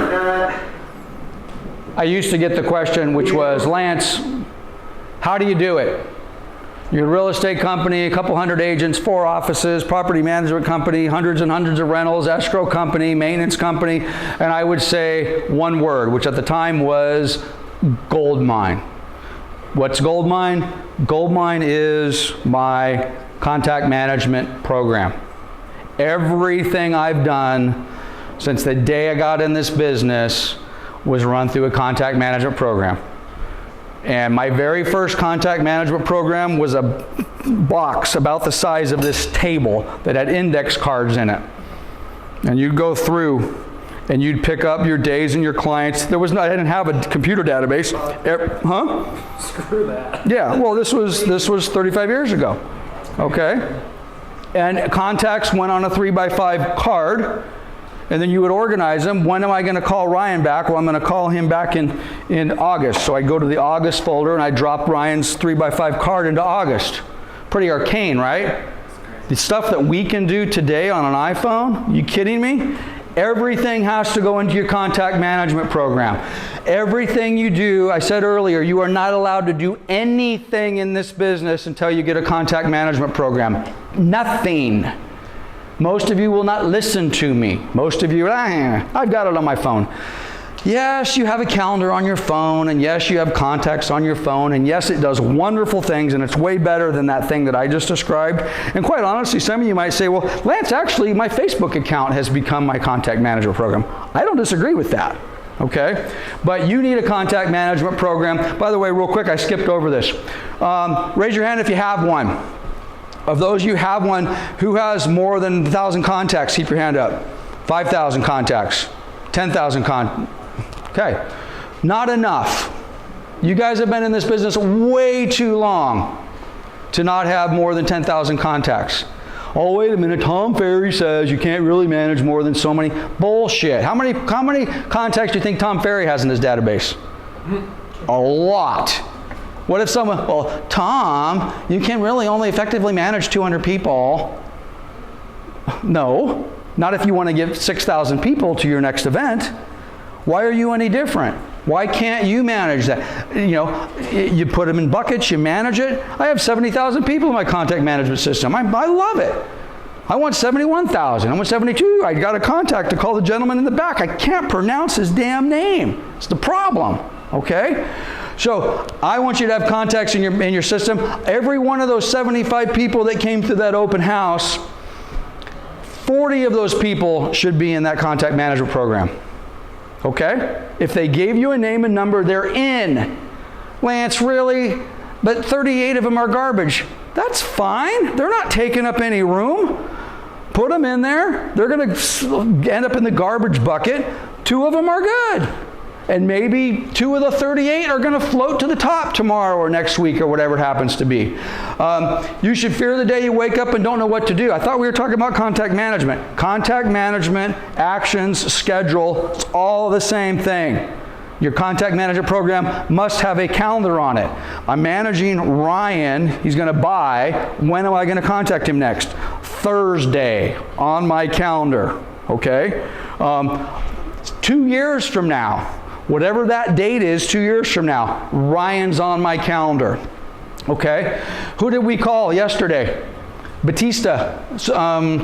I used to get the question which was, Lance, how do you do it? You're a real estate company, a couple hundred agents, 4 offices, property management company, hundreds and hundreds of rentals, escrow company, maintenance company, and I would say one word, which at the time was gold mine. What's gold mine? Gold mine is my contact management program. Everything I've done since the day I got in this business was run through a contact management program. And my very first contact management program was a box about the size of this table that had index cards in it. And you'd go through and you'd pick up your days and your clients. I didn't have a computer database. Huh? Screw that. Yeah, well, this was 35 years ago. Okay? And contacts went on a 3x5 card. And then you would organize them. When am I going to call Ryan back? Well, I'm going to call him back in August. So I go to the August folder and I drop Ryan's 3x5 card into August. Pretty arcane, right? The stuff that we can do today on an iPhone, you kidding me? Everything has to go into your contact management program. Everything you do, I said earlier, you are not allowed to do anything in this business until you get a contact management program. Nothing. Most of you will not listen to me. Most of you, I've got it on my phone. Yes, you have a calendar on your phone, and yes, you have contacts on your phone, and yes, it does wonderful things, and it's way better than that thing that I just described. And quite honestly, some of you might say, well, Lance, actually, my Facebook account has become my contact management program. I don't disagree with that, okay? But you need a contact management program. By the way, real quick, I skipped over this. Raise your hand if you have one. Of those you have one, who has more than 1,000 contacts? Keep your hand up. 5,000 contacts. 10,000 Okay. Not enough. You guys have been in this business way too long to not have more than 10,000 contacts. Oh, wait a minute. Tom Ferry says you can't really manage more than so many. Bullshit. How many contacts do you think Tom Ferry has in his database? A lot. What if someone, well, Tom, you can really only effectively manage 200 people. No, not if you want to get 6,000 people to your next event. Why are you any different? Why can't you manage that? You know, you put them in buckets, you manage it. I have 70,000 people in my contact management system. I love it. I want 71,000. I want 72. I got a contact to call the gentleman in the back. I can't pronounce his damn name. It's the problem, okay? So I want you to have contacts in your system. Every one of those 75 people that came to that open house, 40 of those people should be in that contact management program. Okay? If they gave you a name and number, they're in. Lance, really? But 38 of them are garbage. That's fine. They're not taking up any room. Put them in there. They're going to end up in the garbage bucket. 2 of them are good. And maybe 2 of the 38 are going to float to the top tomorrow or next week or whatever it happens to be. You should fear the day you wake up and don't know what to do. I thought we were talking about contact management. Contact management, actions, schedule, it's all the same thing. Your contact management program must have a calendar on it. I'm managing Ryan. He's going to buy. When am I going to contact him next? Thursday on my calendar. Okay? 2 years from now. Whatever that date is, 2 years from now, Ryan's on my calendar. Okay? Who did we call yesterday? Batista,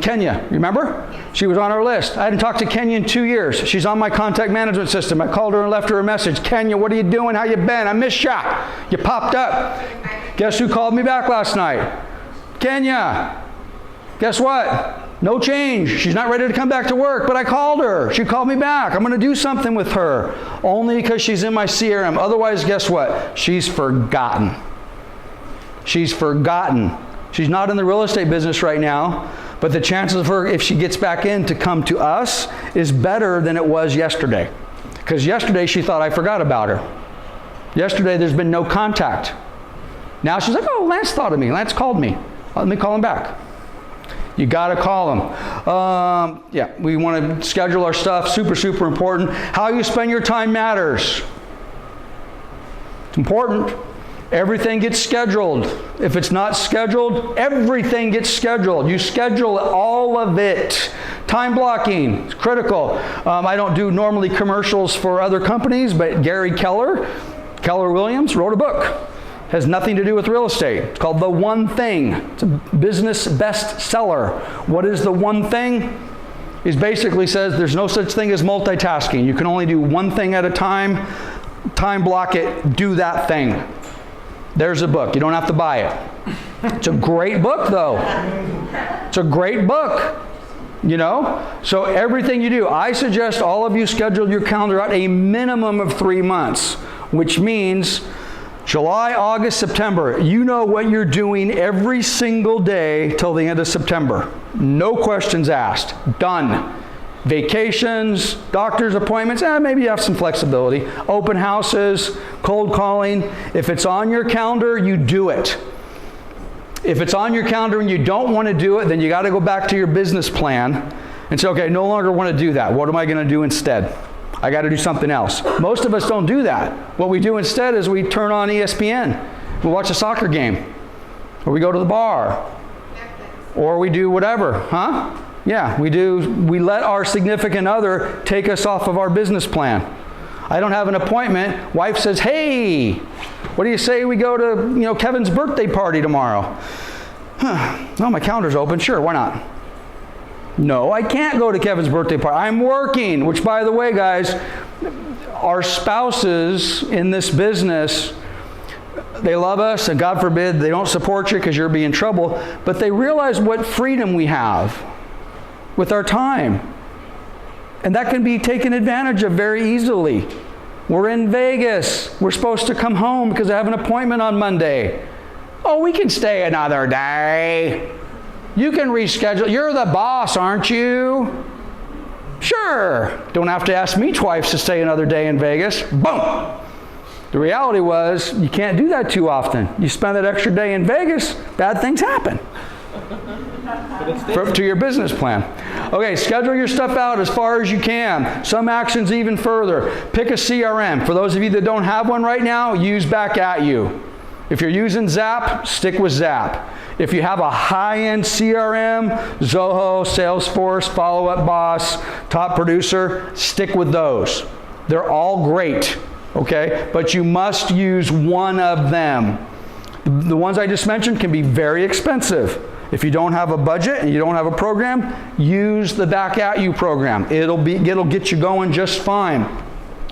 Kenya, remember? She was on our list. I hadn't talked to Kenya in 2 years. She's on my contact management system. I called her and left her a message. Kenya, what are you doing? How you been? I missed ya. You popped up. Guess who called me back last night? Kenya. Guess what? No change. She's not ready to come back to work, but I called her. She called me back. I'm going to do something with her only because she's in my CRM. Otherwise, guess what? She's forgotten. She's forgotten. She's not in the real estate business right now, but the chances of her, if she gets back in, to come to us is better than it was yesterday. Because yesterday she thought I forgot about her. Yesterday there's been no contact. Now she's like, oh, Lance thought of me. Lance called me. Let me call him back. You got to call them. Yeah, we want to schedule our stuff. Super, super important. How you spend your time matters. It's important. Everything gets scheduled. If it's not scheduled, everything gets scheduled. You schedule all of it. Time blocking is critical. I don't do normally commercials for other companies, but Gary Keller Williams wrote a book. Has nothing to do with real estate. It's called The One Thing. It's a business bestseller. What is the one thing? It basically says there's no such thing as multitasking. You can only do one thing at a time. Time block it, do that thing. There's a book. You don't have to buy it. It's a great book, though. It's a great book. You know? So everything you do, I suggest all of you schedule your calendar out a minimum of 3 months, which means July, August, September. You know what you're doing every single day till the end of September. No questions asked. Done. Vacations, doctor's appointments, maybe you have some flexibility. Open houses, cold calling. If it's on your calendar, you do it. If it's on your calendar and you don't want to do it, then you got to go back to your business plan and say, okay, I no longer want to do that. What am I going to do instead? I got to do something else. Most of us don't do that. What we do instead is we turn on ESPN. We watch a soccer game. Or we go to the bar. Or we do whatever, huh? Yeah, we do. We let our significant other take us off of our business plan. I don't have an appointment. Wife says, hey, what do you say we go to, Kevin's birthday party tomorrow? Oh, my calendar's open. Sure, why not? No, I can't go to Kevin's birthday party. I'm working, which, by the way, guys, our spouses in this business, they love us, and God forbid they don't support you because you'll be in trouble, but they realize what freedom we have with our time. And that can be taken advantage of very easily. We're in Vegas. We're supposed to come home because I have an appointment on Monday. Oh, we can stay another day. You can reschedule. You're the boss, aren't you? Sure. Don't have to ask me twice to stay another day in Vegas. Boom. The reality was, you can't do that too often. You spend that extra day in Vegas, bad things happen. To your business plan. Okay, schedule your stuff out as far as you can. Some actions even further. Pick a CRM. For those of you that don't have one right now, use Back At You. If you're using Zap, stick with Zap. If you have a high-end CRM, Zoho, Salesforce, Follow Up Boss, Top Producer, stick with those. They're all great, okay? But you must use one of them. The ones I just mentioned can be very expensive. If you don't have a budget and you don't have a program, use the Back At You program. It'll get you going just fine.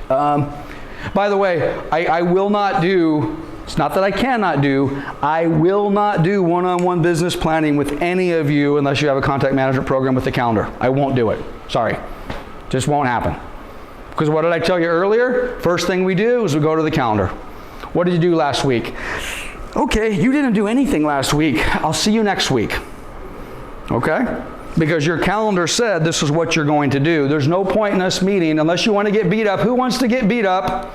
By the way, I will not do, it's not that I cannot do, I will not do one-on-one business planning with any of you unless you have a contact management program with the calendar. I won't do it. Sorry. Just won't happen. Because what did I tell you earlier? First thing we do is we go to the calendar. What did you do last week? Okay, you didn't do anything last week. I'll see you next week. Okay? Because your calendar said this is what you're going to do. There's no point in us meeting unless you want to get beat up. Who wants to get beat up?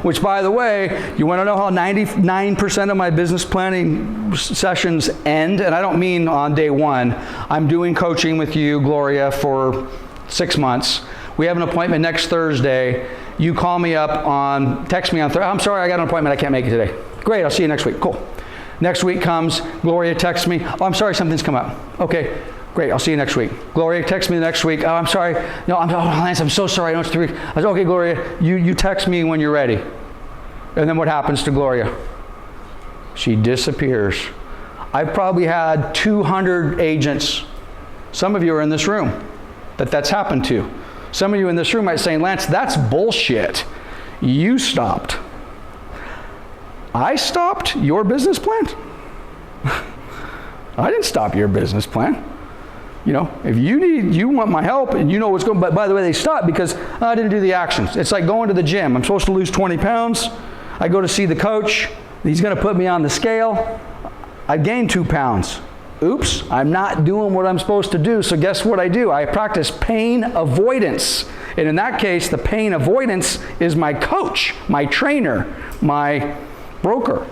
Which, by the way, you want to know how 99% of my business planning sessions end? And I don't mean on day one. I'm doing coaching with you, Gloria, for 6 months. We have an appointment next Thursday. You call me up text me on Thursday. I'm sorry, I got an appointment. I can't make it today. Great, I'll see you next week. Cool. Next week comes, Gloria texts me. Oh, I'm sorry, something's come up. Okay, great, I'll see you next week. Gloria texts me the next week. Oh, I'm sorry. No, Lance, I'm so sorry. I know it's 3 weeks. I said, okay, Gloria, you text me when you're ready. And then what happens to Gloria? She disappears. I've probably had 200 agents. Some of you are in this room that's happened to. Some of you in this room might say, Lance, that's bullshit. You stopped. I stopped your business plan? I didn't stop your business plan. If you want my help and you know what's going on, but by the way, they stopped because I didn't do the actions. It's like going to the gym. I'm supposed to lose 20 pounds. I go to see the coach. He's going to put me on the scale. I gained 2 pounds. Oops, I'm not doing what I'm supposed to do. So guess what I do? I practice pain avoidance. And in that case, the pain avoidance is my coach, my trainer, my broker.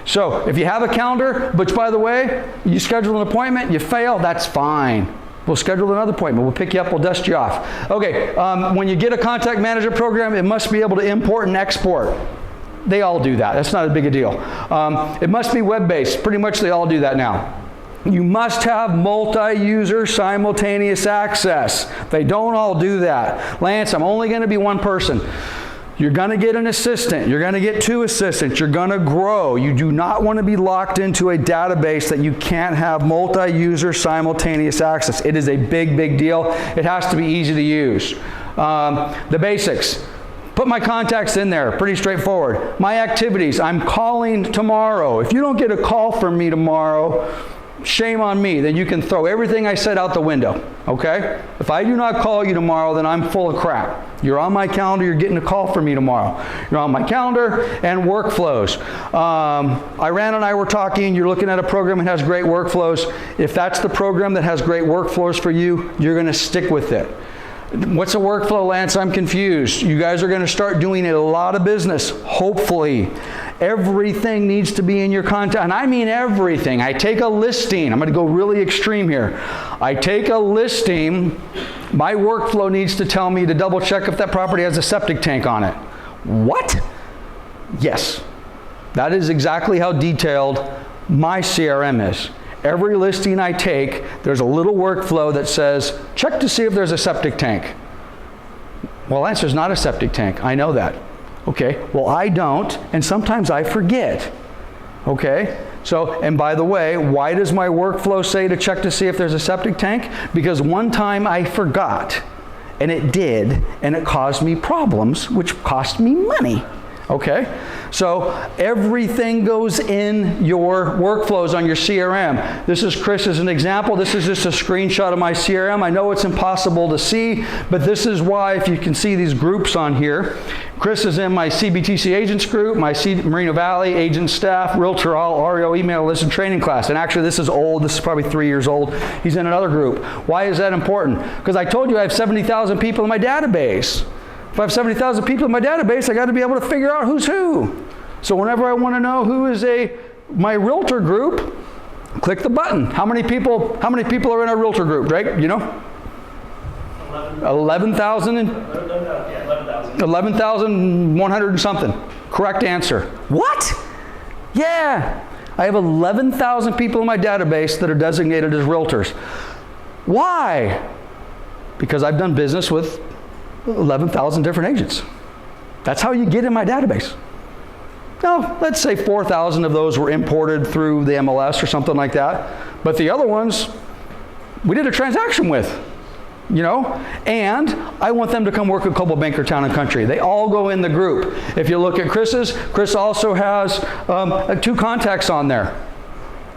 So if you have a calendar, which by the way, you schedule an appointment, you fail, that's fine. We'll schedule another appointment. We'll pick you up, we'll dust you off. Okay, when you get a contact manager program, it must be able to import and export. They all do that. That's not a big a deal. It must be web-based. Pretty much they all do that now. You must have multi-user simultaneous access. They don't all do that. Lance, I'm only going to be one person. You're going to get an assistant. You're going to get 2 assistants. You're going to grow. You do not want to be locked into a database that you can't have multi-user simultaneous access. It is a big, big deal. It has to be easy to use. The basics. Put my contacts in there. Pretty straightforward. My activities. I'm calling tomorrow. If you don't get a call from me tomorrow, shame on me. Then you can throw everything I said out the window, okay? If I do not call you tomorrow, then I'm full of crap. You're on my calendar, you're getting a call from me tomorrow. You're on my calendar and workflows. Iran and I were talking, you're looking at a program that has great workflows. If that's the program that has great workflows for you, you're going to stick with it. What's a workflow, Lance? I'm confused. You guys are going to start doing a lot of business, hopefully. Everything needs to be in your contact, and I mean everything. I take a listing. I'm going to go really extreme here. I take a listing. My workflow needs to tell me to double check if that property has a septic tank on it. What? Yes. That is exactly how detailed my CRM is. Every listing I take, there's a little workflow that says, check to see if there's a septic tank. Well, Lance, there's not a septic tank. I know that. Okay, well, I don't, and sometimes I forget. Okay, so, and by the way, why does my workflow say to check to see if there's a septic tank? Because one time I forgot, and it did, and it caused me problems, which cost me money. Okay, so everything goes in your workflows on your CRM. This is Chris as an example. This is just a screenshot of my CRM. I know it's impossible to see, but this is why, if you can see these groups on here, Chris is in my CBTC agents group, my Merino Valley agent staff, Realtor All, REO email list and training class. And actually this is old. This is probably 3 years old. He's in another group. Why is that important? Because I told you I have 70,000 people in my database. If I have 70,000 people in my database, I got to be able to figure out who's who. So whenever I want to know who is my realtor group, click the button. How many people are in our realtor group, Drake? You know? 11,000 and 11,100 and something. Correct answer. What? Yeah. I have 11,000 people in my database that are designated as realtors. Why? Because I've done business with 11,000 different agents. That's how you get in my database. Now, let's say 4,000 of those were imported through the MLS or something like that. But the other ones, we did a transaction with, you know? And I want them to come work at Coldwell Banker Town and Country. They all go in the group. If you look at Chris's, Chris also has 2 contacts on there.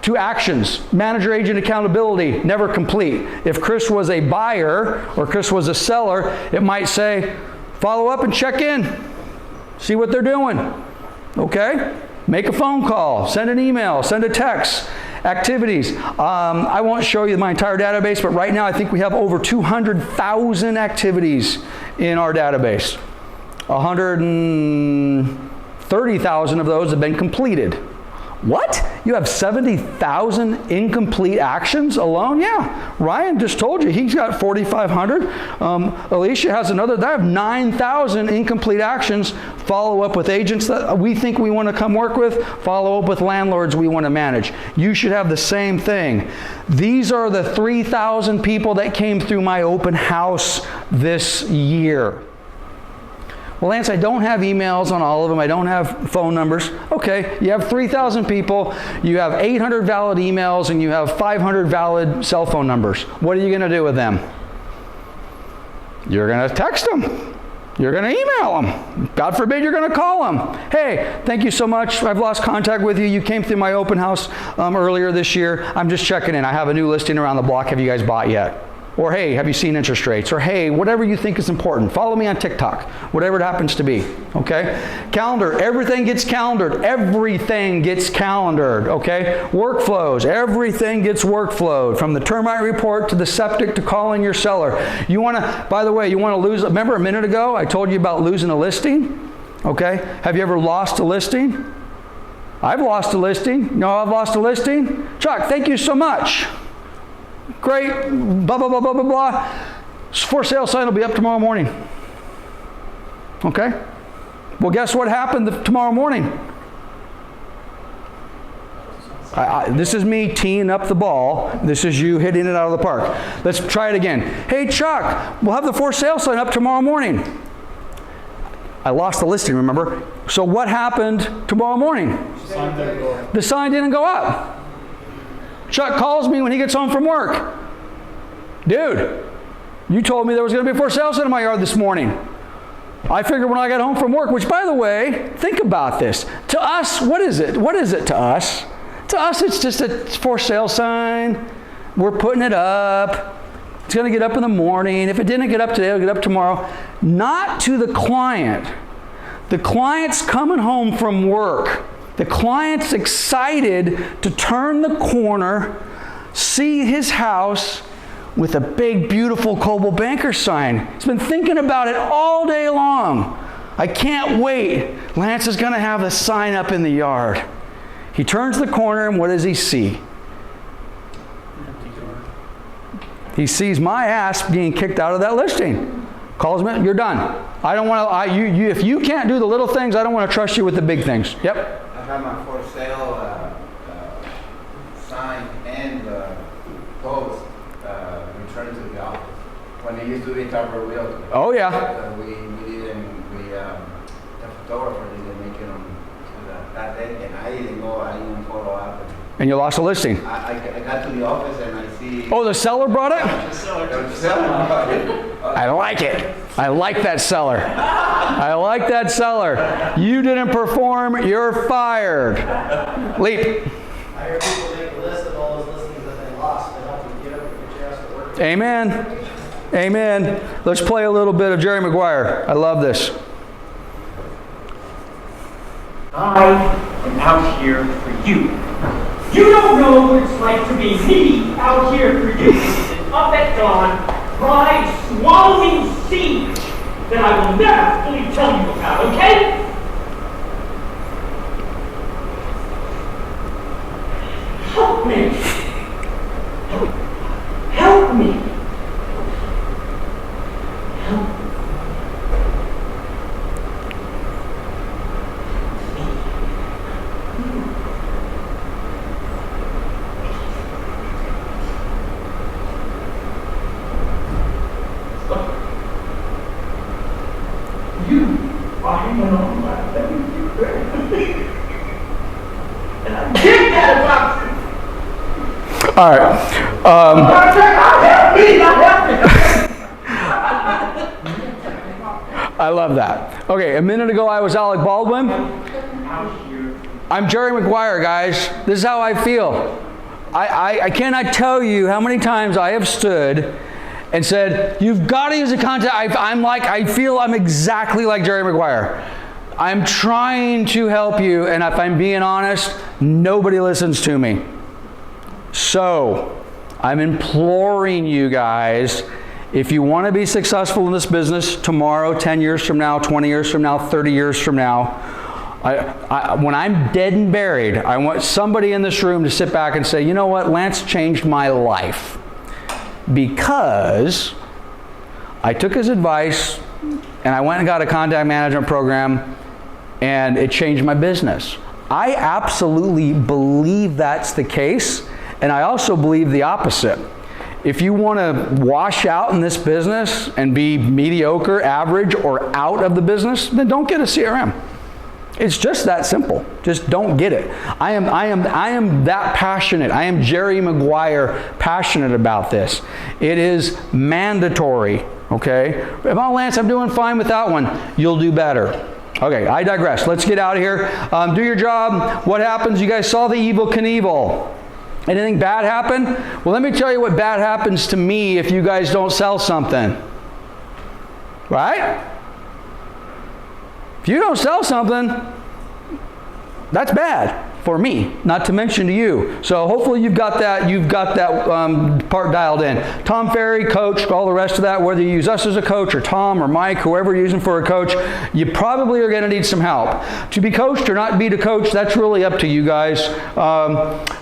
2 actions, manager agent accountability, never complete. If Chris was a buyer or Chris was a seller, it might say, follow up and check in, see what they're doing, okay? Make a phone call, send an email, send a text, activities. I won't show you my entire database, but right now I think we have over 200,000 activities in our database. 130,000 of those have been completed. What? You have 70,000 incomplete actions alone? Yeah. Ryan just told you he's got 4,500. Alicia has another. I have 9,000 incomplete actions. Follow up with agents that we think we want to come work with. Follow up with landlords we want to manage. You should have the same thing. These are the 3,000 people that came through my open house this year. Well, Lance, I don't have emails on all of them. I don't have phone numbers. Okay, you have 3,000 people. You have 800 valid emails, and you have 500 valid cell phone numbers. What are you going to do with them? You're going to text them. You're going to email them. God forbid you're going to call them. Hey, thank you so much. I've lost contact with you. You came through my open house earlier this year. I'm just checking in. I have a new listing around the block. Have you guys bought yet? Or, hey, have you seen interest rates? Or, hey, whatever you think is important. Follow me on TikTok, whatever it happens to be, okay? Calendar, everything gets calendared. Everything gets calendared, okay? Workflows, everything gets workflowed. From the termite report to the septic to calling your seller. You want to, by the way, you want to lose, remember a minute ago I told you about losing a listing? Okay? Have you ever lost a listing? I've lost a listing. No, I've lost a listing. Chuck, thank you so much. Great, blah, blah, blah, blah, blah, blah. For sale sign will be up tomorrow morning. Okay? Well, guess what happened tomorrow morning? This is me teeing up the ball. This is you hitting it out of the park. Let's try it again. Hey, Chuck, we'll have the for sale sign up tomorrow morning. I lost the listing, remember? So what happened tomorrow morning? The sign didn't go up. Chuck calls me when he gets home from work. Dude, you told me there was going to be a for sale sign in my yard this morning. I figured when I got home from work, which by the way, think about this. To us, what is it? What is it to us? To us, it's just a for sale sign. We're putting it up. It's going to get up in the morning. If it didn't get up today, it'll get up tomorrow. Not to the client. The client's coming home from work. The client's excited to turn the corner, see his house with a big, beautiful Coldwell Banker sign. He's been thinking about it all day long. I can't wait. Lance is going to have the sign up in the yard. He turns the corner, and what does he see? He sees my ass being kicked out of that listing. Calls me, you're done. I don't want to, if you can't do the little things, I don't want to trust you with the big things. Yep. I have my for sale sign and post returned to the office. When they used to be Tupper Wheel. Oh, yeah. The photographer didn't make it on that day, and I didn't follow up. And you lost a listing. I got to the office and I see... Oh, the seller brought it? The seller brought it. I like it. I like that seller. I like that seller. You didn't perform, you're fired. Leap. I hear people make a list of all those listings that they lost to help you get up and get your ass to work. Amen. Amen. Let's play a little bit of Jerry Maguire. I love this. I am out here for you. You don't know what it's like to be me out here for you. Up at dawn, pride swallowing siege that I will never fully tell you about, okay? Help me. Help me. Help me. You are hanging on my baby. And I can't get about you. All right. Help me, help me. I love that. Okay, a minute ago I was Alec Baldwin. I'm Jerry Maguire, guys. This is how I feel. I cannot tell you how many times I have stood and said, you've got to use a contact. I feel I'm exactly like Jerry Maguire. I'm trying to help you, and if I'm being honest, nobody listens to me. So, I'm imploring you guys, if you want to be successful in this business tomorrow, 10 years from now, 20 years from now, 30 years from now, when I'm dead and buried, I want somebody in this room to sit back and say, you know what, Lance changed my life. Because I took his advice and I went and got a contact management program and it changed my business. I absolutely believe that's the case, and I also believe the opposite. If you want to wash out in this business and be mediocre, average, or out of the business, then don't get a CRM. It's just that simple. Just don't get it. I am that passionate. I am Jerry Maguire passionate about this. It is mandatory, okay? Oh, Lance, I'm doing fine with that one. You'll do better. Okay, I digress. Let's get out of here. Do your job. What happens? You guys saw the Evel Knievel. Anything bad happen? Well, let me tell you what bad happens to me if you guys don't sell something. Right? If you don't sell something, that's bad for me, not to mention to you. So hopefully you've got that part dialed in. Tom Ferry, coach, all the rest of that, whether you use us as a coach or Tom or Mike, whoever you're using for a coach, you probably are going to need some help. To be coached or not be to coach, that's really up to you guys.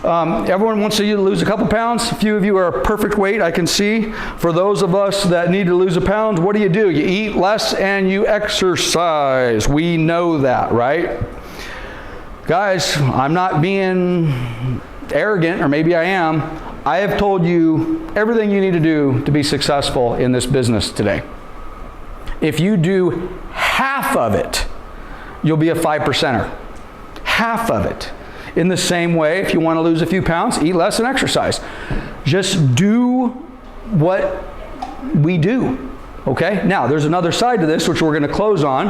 Everyone wants you to lose a couple pounds. A few of you are a perfect weight, I can see. For those of us that need to lose a pound, what do? You eat less and you exercise. We know that, right? Guys, I'm not being arrogant, or maybe I am. I have told you everything you need to do to be successful in this business today. If you do half half of it, you'll be a 5%er. Half of it. In the same way, if you want to lose a few pounds, eat less and exercise. Just do what we do. Okay? Now, there's another side to this, which we're going to close on.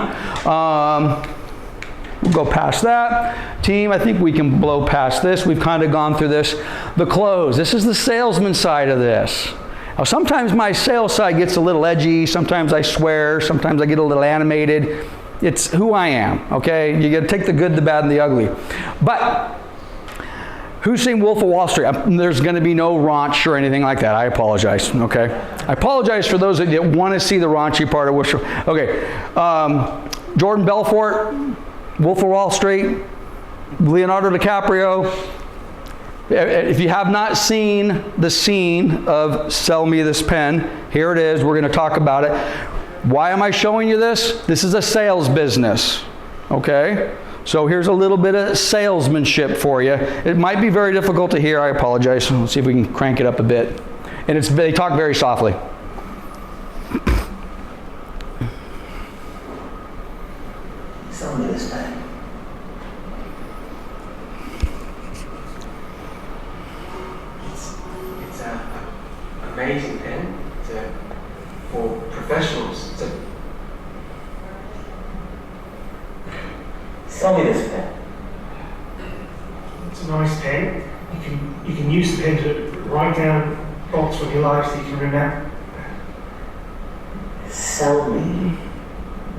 We'll go past that. Team, I think we can blow past this. We've kind of gone through this. The close. This is the salesman side of this. Now, sometimes my sales side gets a little edgy. Sometimes I swear. Sometimes I get a little animated. It's who I am, okay? You got to take the good, the bad, and the ugly. But who's seen Wolf of Wall Street? There's going to be no raunch or anything like that. I apologize, okay? I apologize for those that want to see the raunchy part of which. Okay, Jordan Belfort, Wolf of Wall Street, Leonardo DiCaprio. If you have not seen the scene of Sell Me This Pen, here it is. We're going to talk about it. Why am I showing you this? This is a sales business, okay? So here's a little bit of salesmanship for you. It might be very difficult to hear. I apologize. Let's see if we can crank it up a bit. And they talk very softly. Sell me this pen. It's an amazing pen. It's for professionals. Sell me this pen. It's a nice pen. You can use the pen to write down thoughts from your life so you can remember. Sell me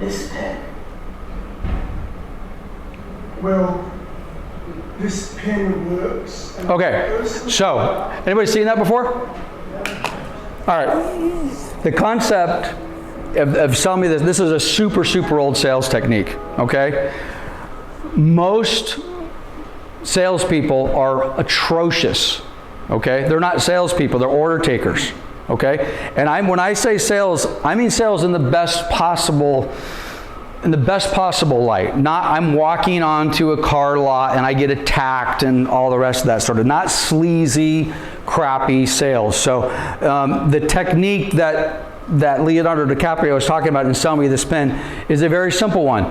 this pen. Well, this pen works. Okay, so anybody seen that before? All right. The concept of Sell Me This, this is a super, super old sales technique, okay? Most salespeople are atrocious, okay? They're not salespeople, they're order takers, okay? And when I say sales, I mean sales in the best possible light. Not I'm walking onto a car lot and I get attacked and all the rest of that sort of, not sleazy, crappy sales. So the technique that Leonardo DiCaprio was talking about in Sell Me This Pen is a very simple one.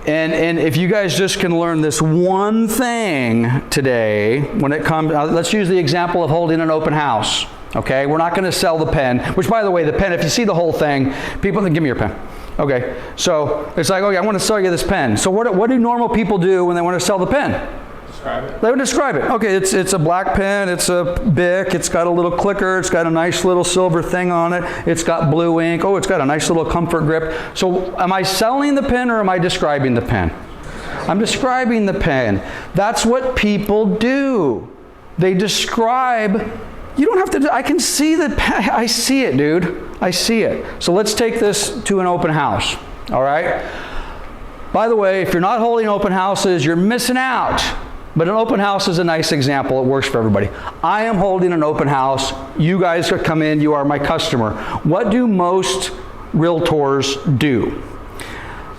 And if you guys just can learn this one thing today, when it comes, let's use the example of holding an open house. Okay, we're not going to sell the pen, which by the way, the pen, if you see the whole thing, people think, give me your pen. Okay, so it's like, okay, I want to sell you this pen. So what do normal people do when they want to sell the pen? Describe it. They would describe it. Okay, it's a black pen, it's a Bic, it's got a little clicker, it's got a nice little silver thing on it, it's got blue ink, oh, it's got a nice little comfort grip. So am I selling the pen or am I describing the pen? I'm describing the pen. That's what people do. They describe. You don't have to, I can see the pen. I see it, dude. I see it. So let's take this to an open house, all right? By the way, if you're not holding open houses, you're missing out. But an open house is a nice example. It works for everybody. I am holding an open house. You guys could come in. You are my customer. What do most realtors do?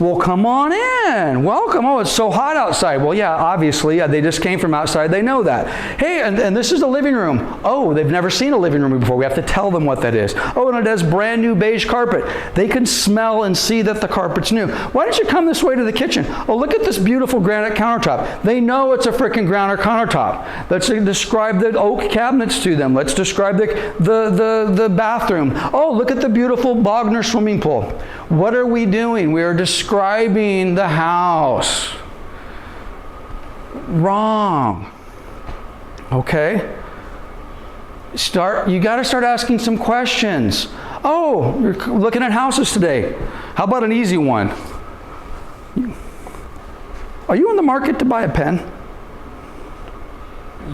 Well, come on in. Welcome. Oh, it's so hot outside. Well, yeah, obviously. They just came from outside. They know that. Hey, and this is the living room. Oh, they've never seen a living room before. We have to tell them what that is. Oh, and it has brand new beige carpet. They can smell and see that the carpet's new. Why don't you come this way to the kitchen? Oh, look at this beautiful granite countertop. They know it's a freaking granite countertop. Let's describe the oak cabinets to them. Let's describe the bathroom. Oh, look at the beautiful Bogner swimming pool. What are we doing? We are describing the house. Wrong. Okay? You got to start asking some questions. Oh, you're looking at houses today. How about an easy one? Are you in the market to buy a pen?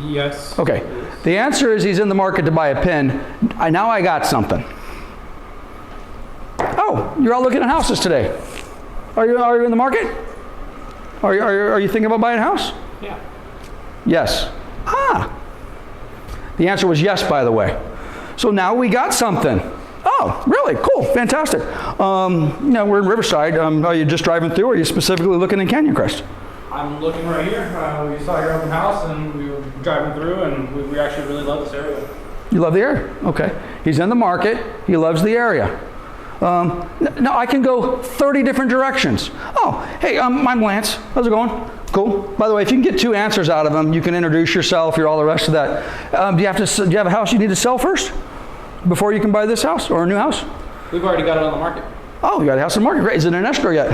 Yes. Okay. The answer is he's in the market to buy a pen. Now I got something. Oh, you're out looking at houses today. Are you in the market? Are you thinking about buying a house? Yeah. Yes. The answer was yes, by the way. So now we got something. Oh, really? Cool. Fantastic. We're in Riverside. Are you just driving through, or are you specifically looking in Canyon Crest? I'm looking right here. We saw your open house and we were driving through and we actually really love this area. You love the area? Okay. He's in the market. He loves the area. No, I can go 30 different directions. Oh, hey, I'm Lance. How's it going? Cool. By the way, if you can get 2 answers out of them, you can introduce yourself, all the rest of that. Do you have a house you need to sell first before you can buy this house or a new house? We've already got it on the market. Oh, you got a house on the market. Great. Is it in escrow yet?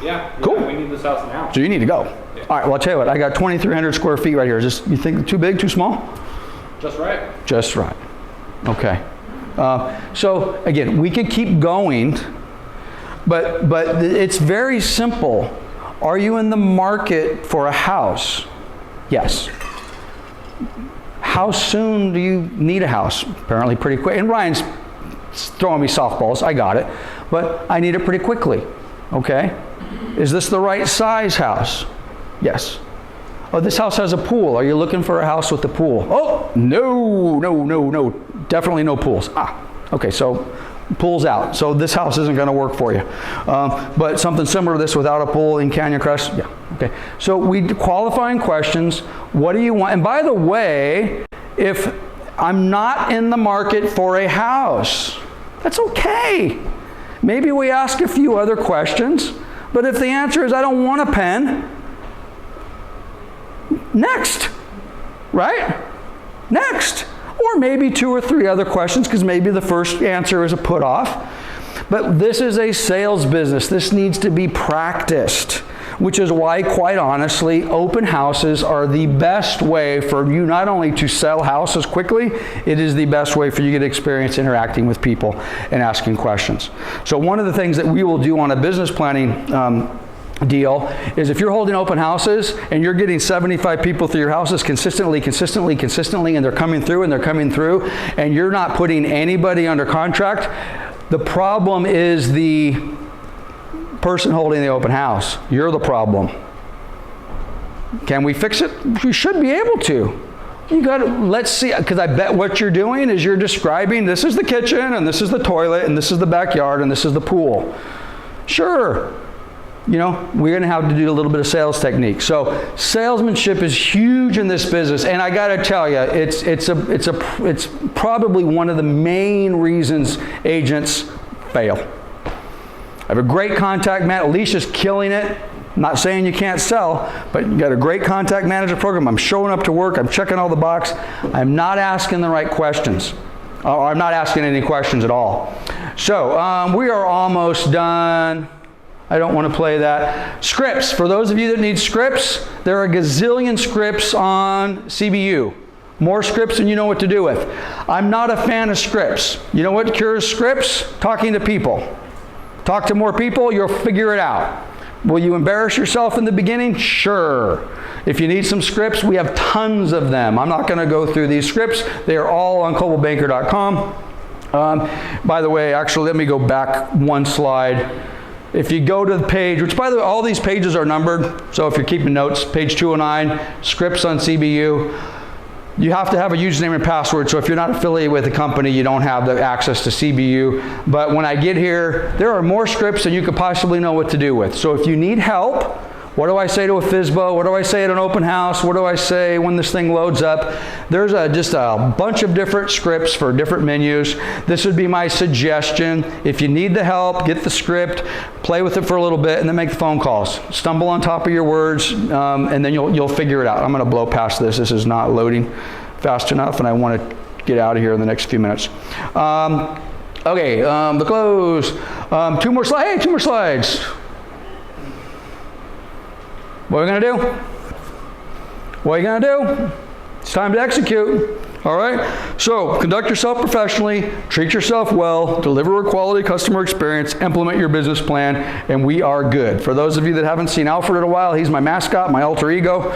Yeah. Cool. We need this house now. So you need to go. Yeah. All right. Well, I'll tell you what. I got 2,300 square feet right here. Is this, you think, too big, too small? Just right. Just right. Okay. So again, we could keep going, but it's very simple. Are you in the market for a house? Yes. How soon do you need a house? Apparently pretty quick. And Ryan's throwing me softballs. I got it. But I need it pretty quickly. Okay? Is this the right size house? Yes. Oh, this house has a pool. Are you looking for a house with a pool? Oh, no. Definitely no pools. Okay, so pool's out. So this house isn't going to work for you. But something similar to this without a pool in Canyon Crest? Yeah, okay. So qualifying questions. What do you want? And by the way, if I'm not in the market for a house, that's okay. Maybe we ask a few other questions. But if the answer is I don't want a pen, next, right? Next. Or maybe 2 or 3 other questions because maybe the first answer is a put off. But this is a sales business. This needs to be practiced, which is why, quite honestly, open houses are the best way for you not only to sell houses quickly, it is the best way for you to get experience interacting with people and asking questions. So one of the things that we will do on a business planning deal is if you're holding open houses and you're getting 75 people through your houses consistently, and they're coming through and you're not putting anybody under contract, the problem is the person holding the open house. You're the problem. Can we fix it? We should be able to. You got to, let's see, because I bet what you're doing is you're describing this is the kitchen and this is the toilet and this is the backyard and this is the pool. Sure. You know, we're going to have to do a little bit of sales technique. So salesmanship is huge in this business, and I got to tell you, it's probably one of the main reasons agents fail. I have a great contact man. Alicia's killing it. I'm not saying you can't sell, but you got a great contact manager program. I'm showing up to work. I'm checking all the boxes. I'm not asking the right questions. Or I'm not asking any questions at all. So we are almost done. I don't want to play that. Scripts. For those of you that need scripts, there are a gazillion scripts on CBU. More scripts than you know what to do with. I'm not a fan of scripts. You know what cures scripts? Talking to people. Talk to more people, you'll figure it out. Will you embarrass yourself in the beginning? Sure. If you need some scripts, we have tons of them. I'm not going to go through these scripts. They are all on coldwellbanker.com. By the way, actually, let me go back one slide. If you go to the page, which by the way, all these pages are numbered, so if you're keeping notes, page 209, scripts on CBU, you have to have a username and password, so if you're not affiliated with the company, you don't have the access to CBU. But when I get here, there are more scripts than you could possibly know what to do with. So if you need help, what do I say to a FSBO? What do I say at an open house? What do I say when this thing loads up? There's just a bunch of different scripts for different menus. This would be my suggestion. If you need the help, get the script, play with it for a little bit, and then make the phone calls. Stumble on top of your words, and then you'll figure it out. I'm going to blow past this. This is not loading fast enough, and I want to get out of here in the next few minutes. Okay, the close. 2 more slides. Hey, 2 more slides. What are we going to do? What are you going to do? It's time to execute. All right? So, conduct yourself professionally, treat yourself well, deliver a quality customer experience, implement your business plan, and we are good. For those of you that haven't seen Alfred in a while, he's my mascot, my alter ego.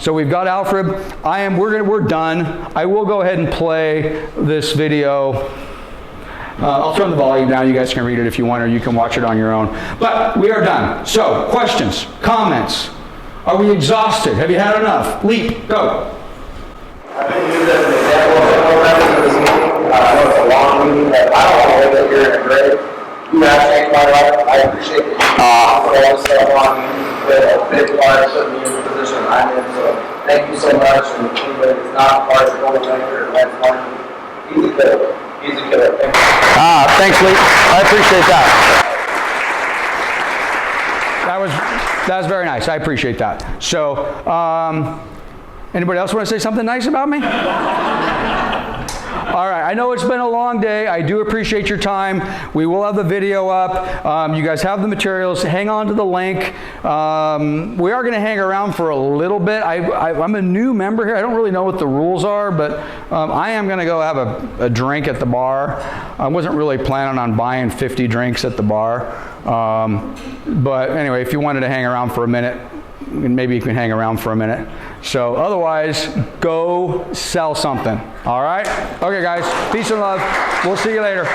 So we've got Alfred. We're done. I will go ahead and play this video. I'll turn the volume down. You guys can read it if you want, or you can watch it on your own. But we are done. So, questions, comments. Are we exhausted? Have you had enough? Leap, go. I think you as an example of no reference to this meeting. I know it's a long meeting, but I don't want to wait that you're in a grade. You have changed my life. I appreciate that you put all this stuff on me. But a big part of me in the position I'm in. So, thank you so much. And anybody that's not part of the Coldwell Banker, that's fine. He's a killer. He's a killer. Thank you. Thanks, Lee. I appreciate that. That was very nice. I appreciate that. So, anybody else want to say something nice about me? All right, I know it's been a long day. I do appreciate your time. We will have the video up. You guys have the materials. Hang on to the link. We are going to hang around for a little bit. I'm a new member here. I don't really know what the rules are, but I am going to go have a drink at the bar. I wasn't really planning on buying 50 drinks at the bar. But anyway, if you wanted to hang around for a minute, maybe you can hang around for a minute. So otherwise, go sell something. All right? Okay, guys. Peace and love. We'll see you later.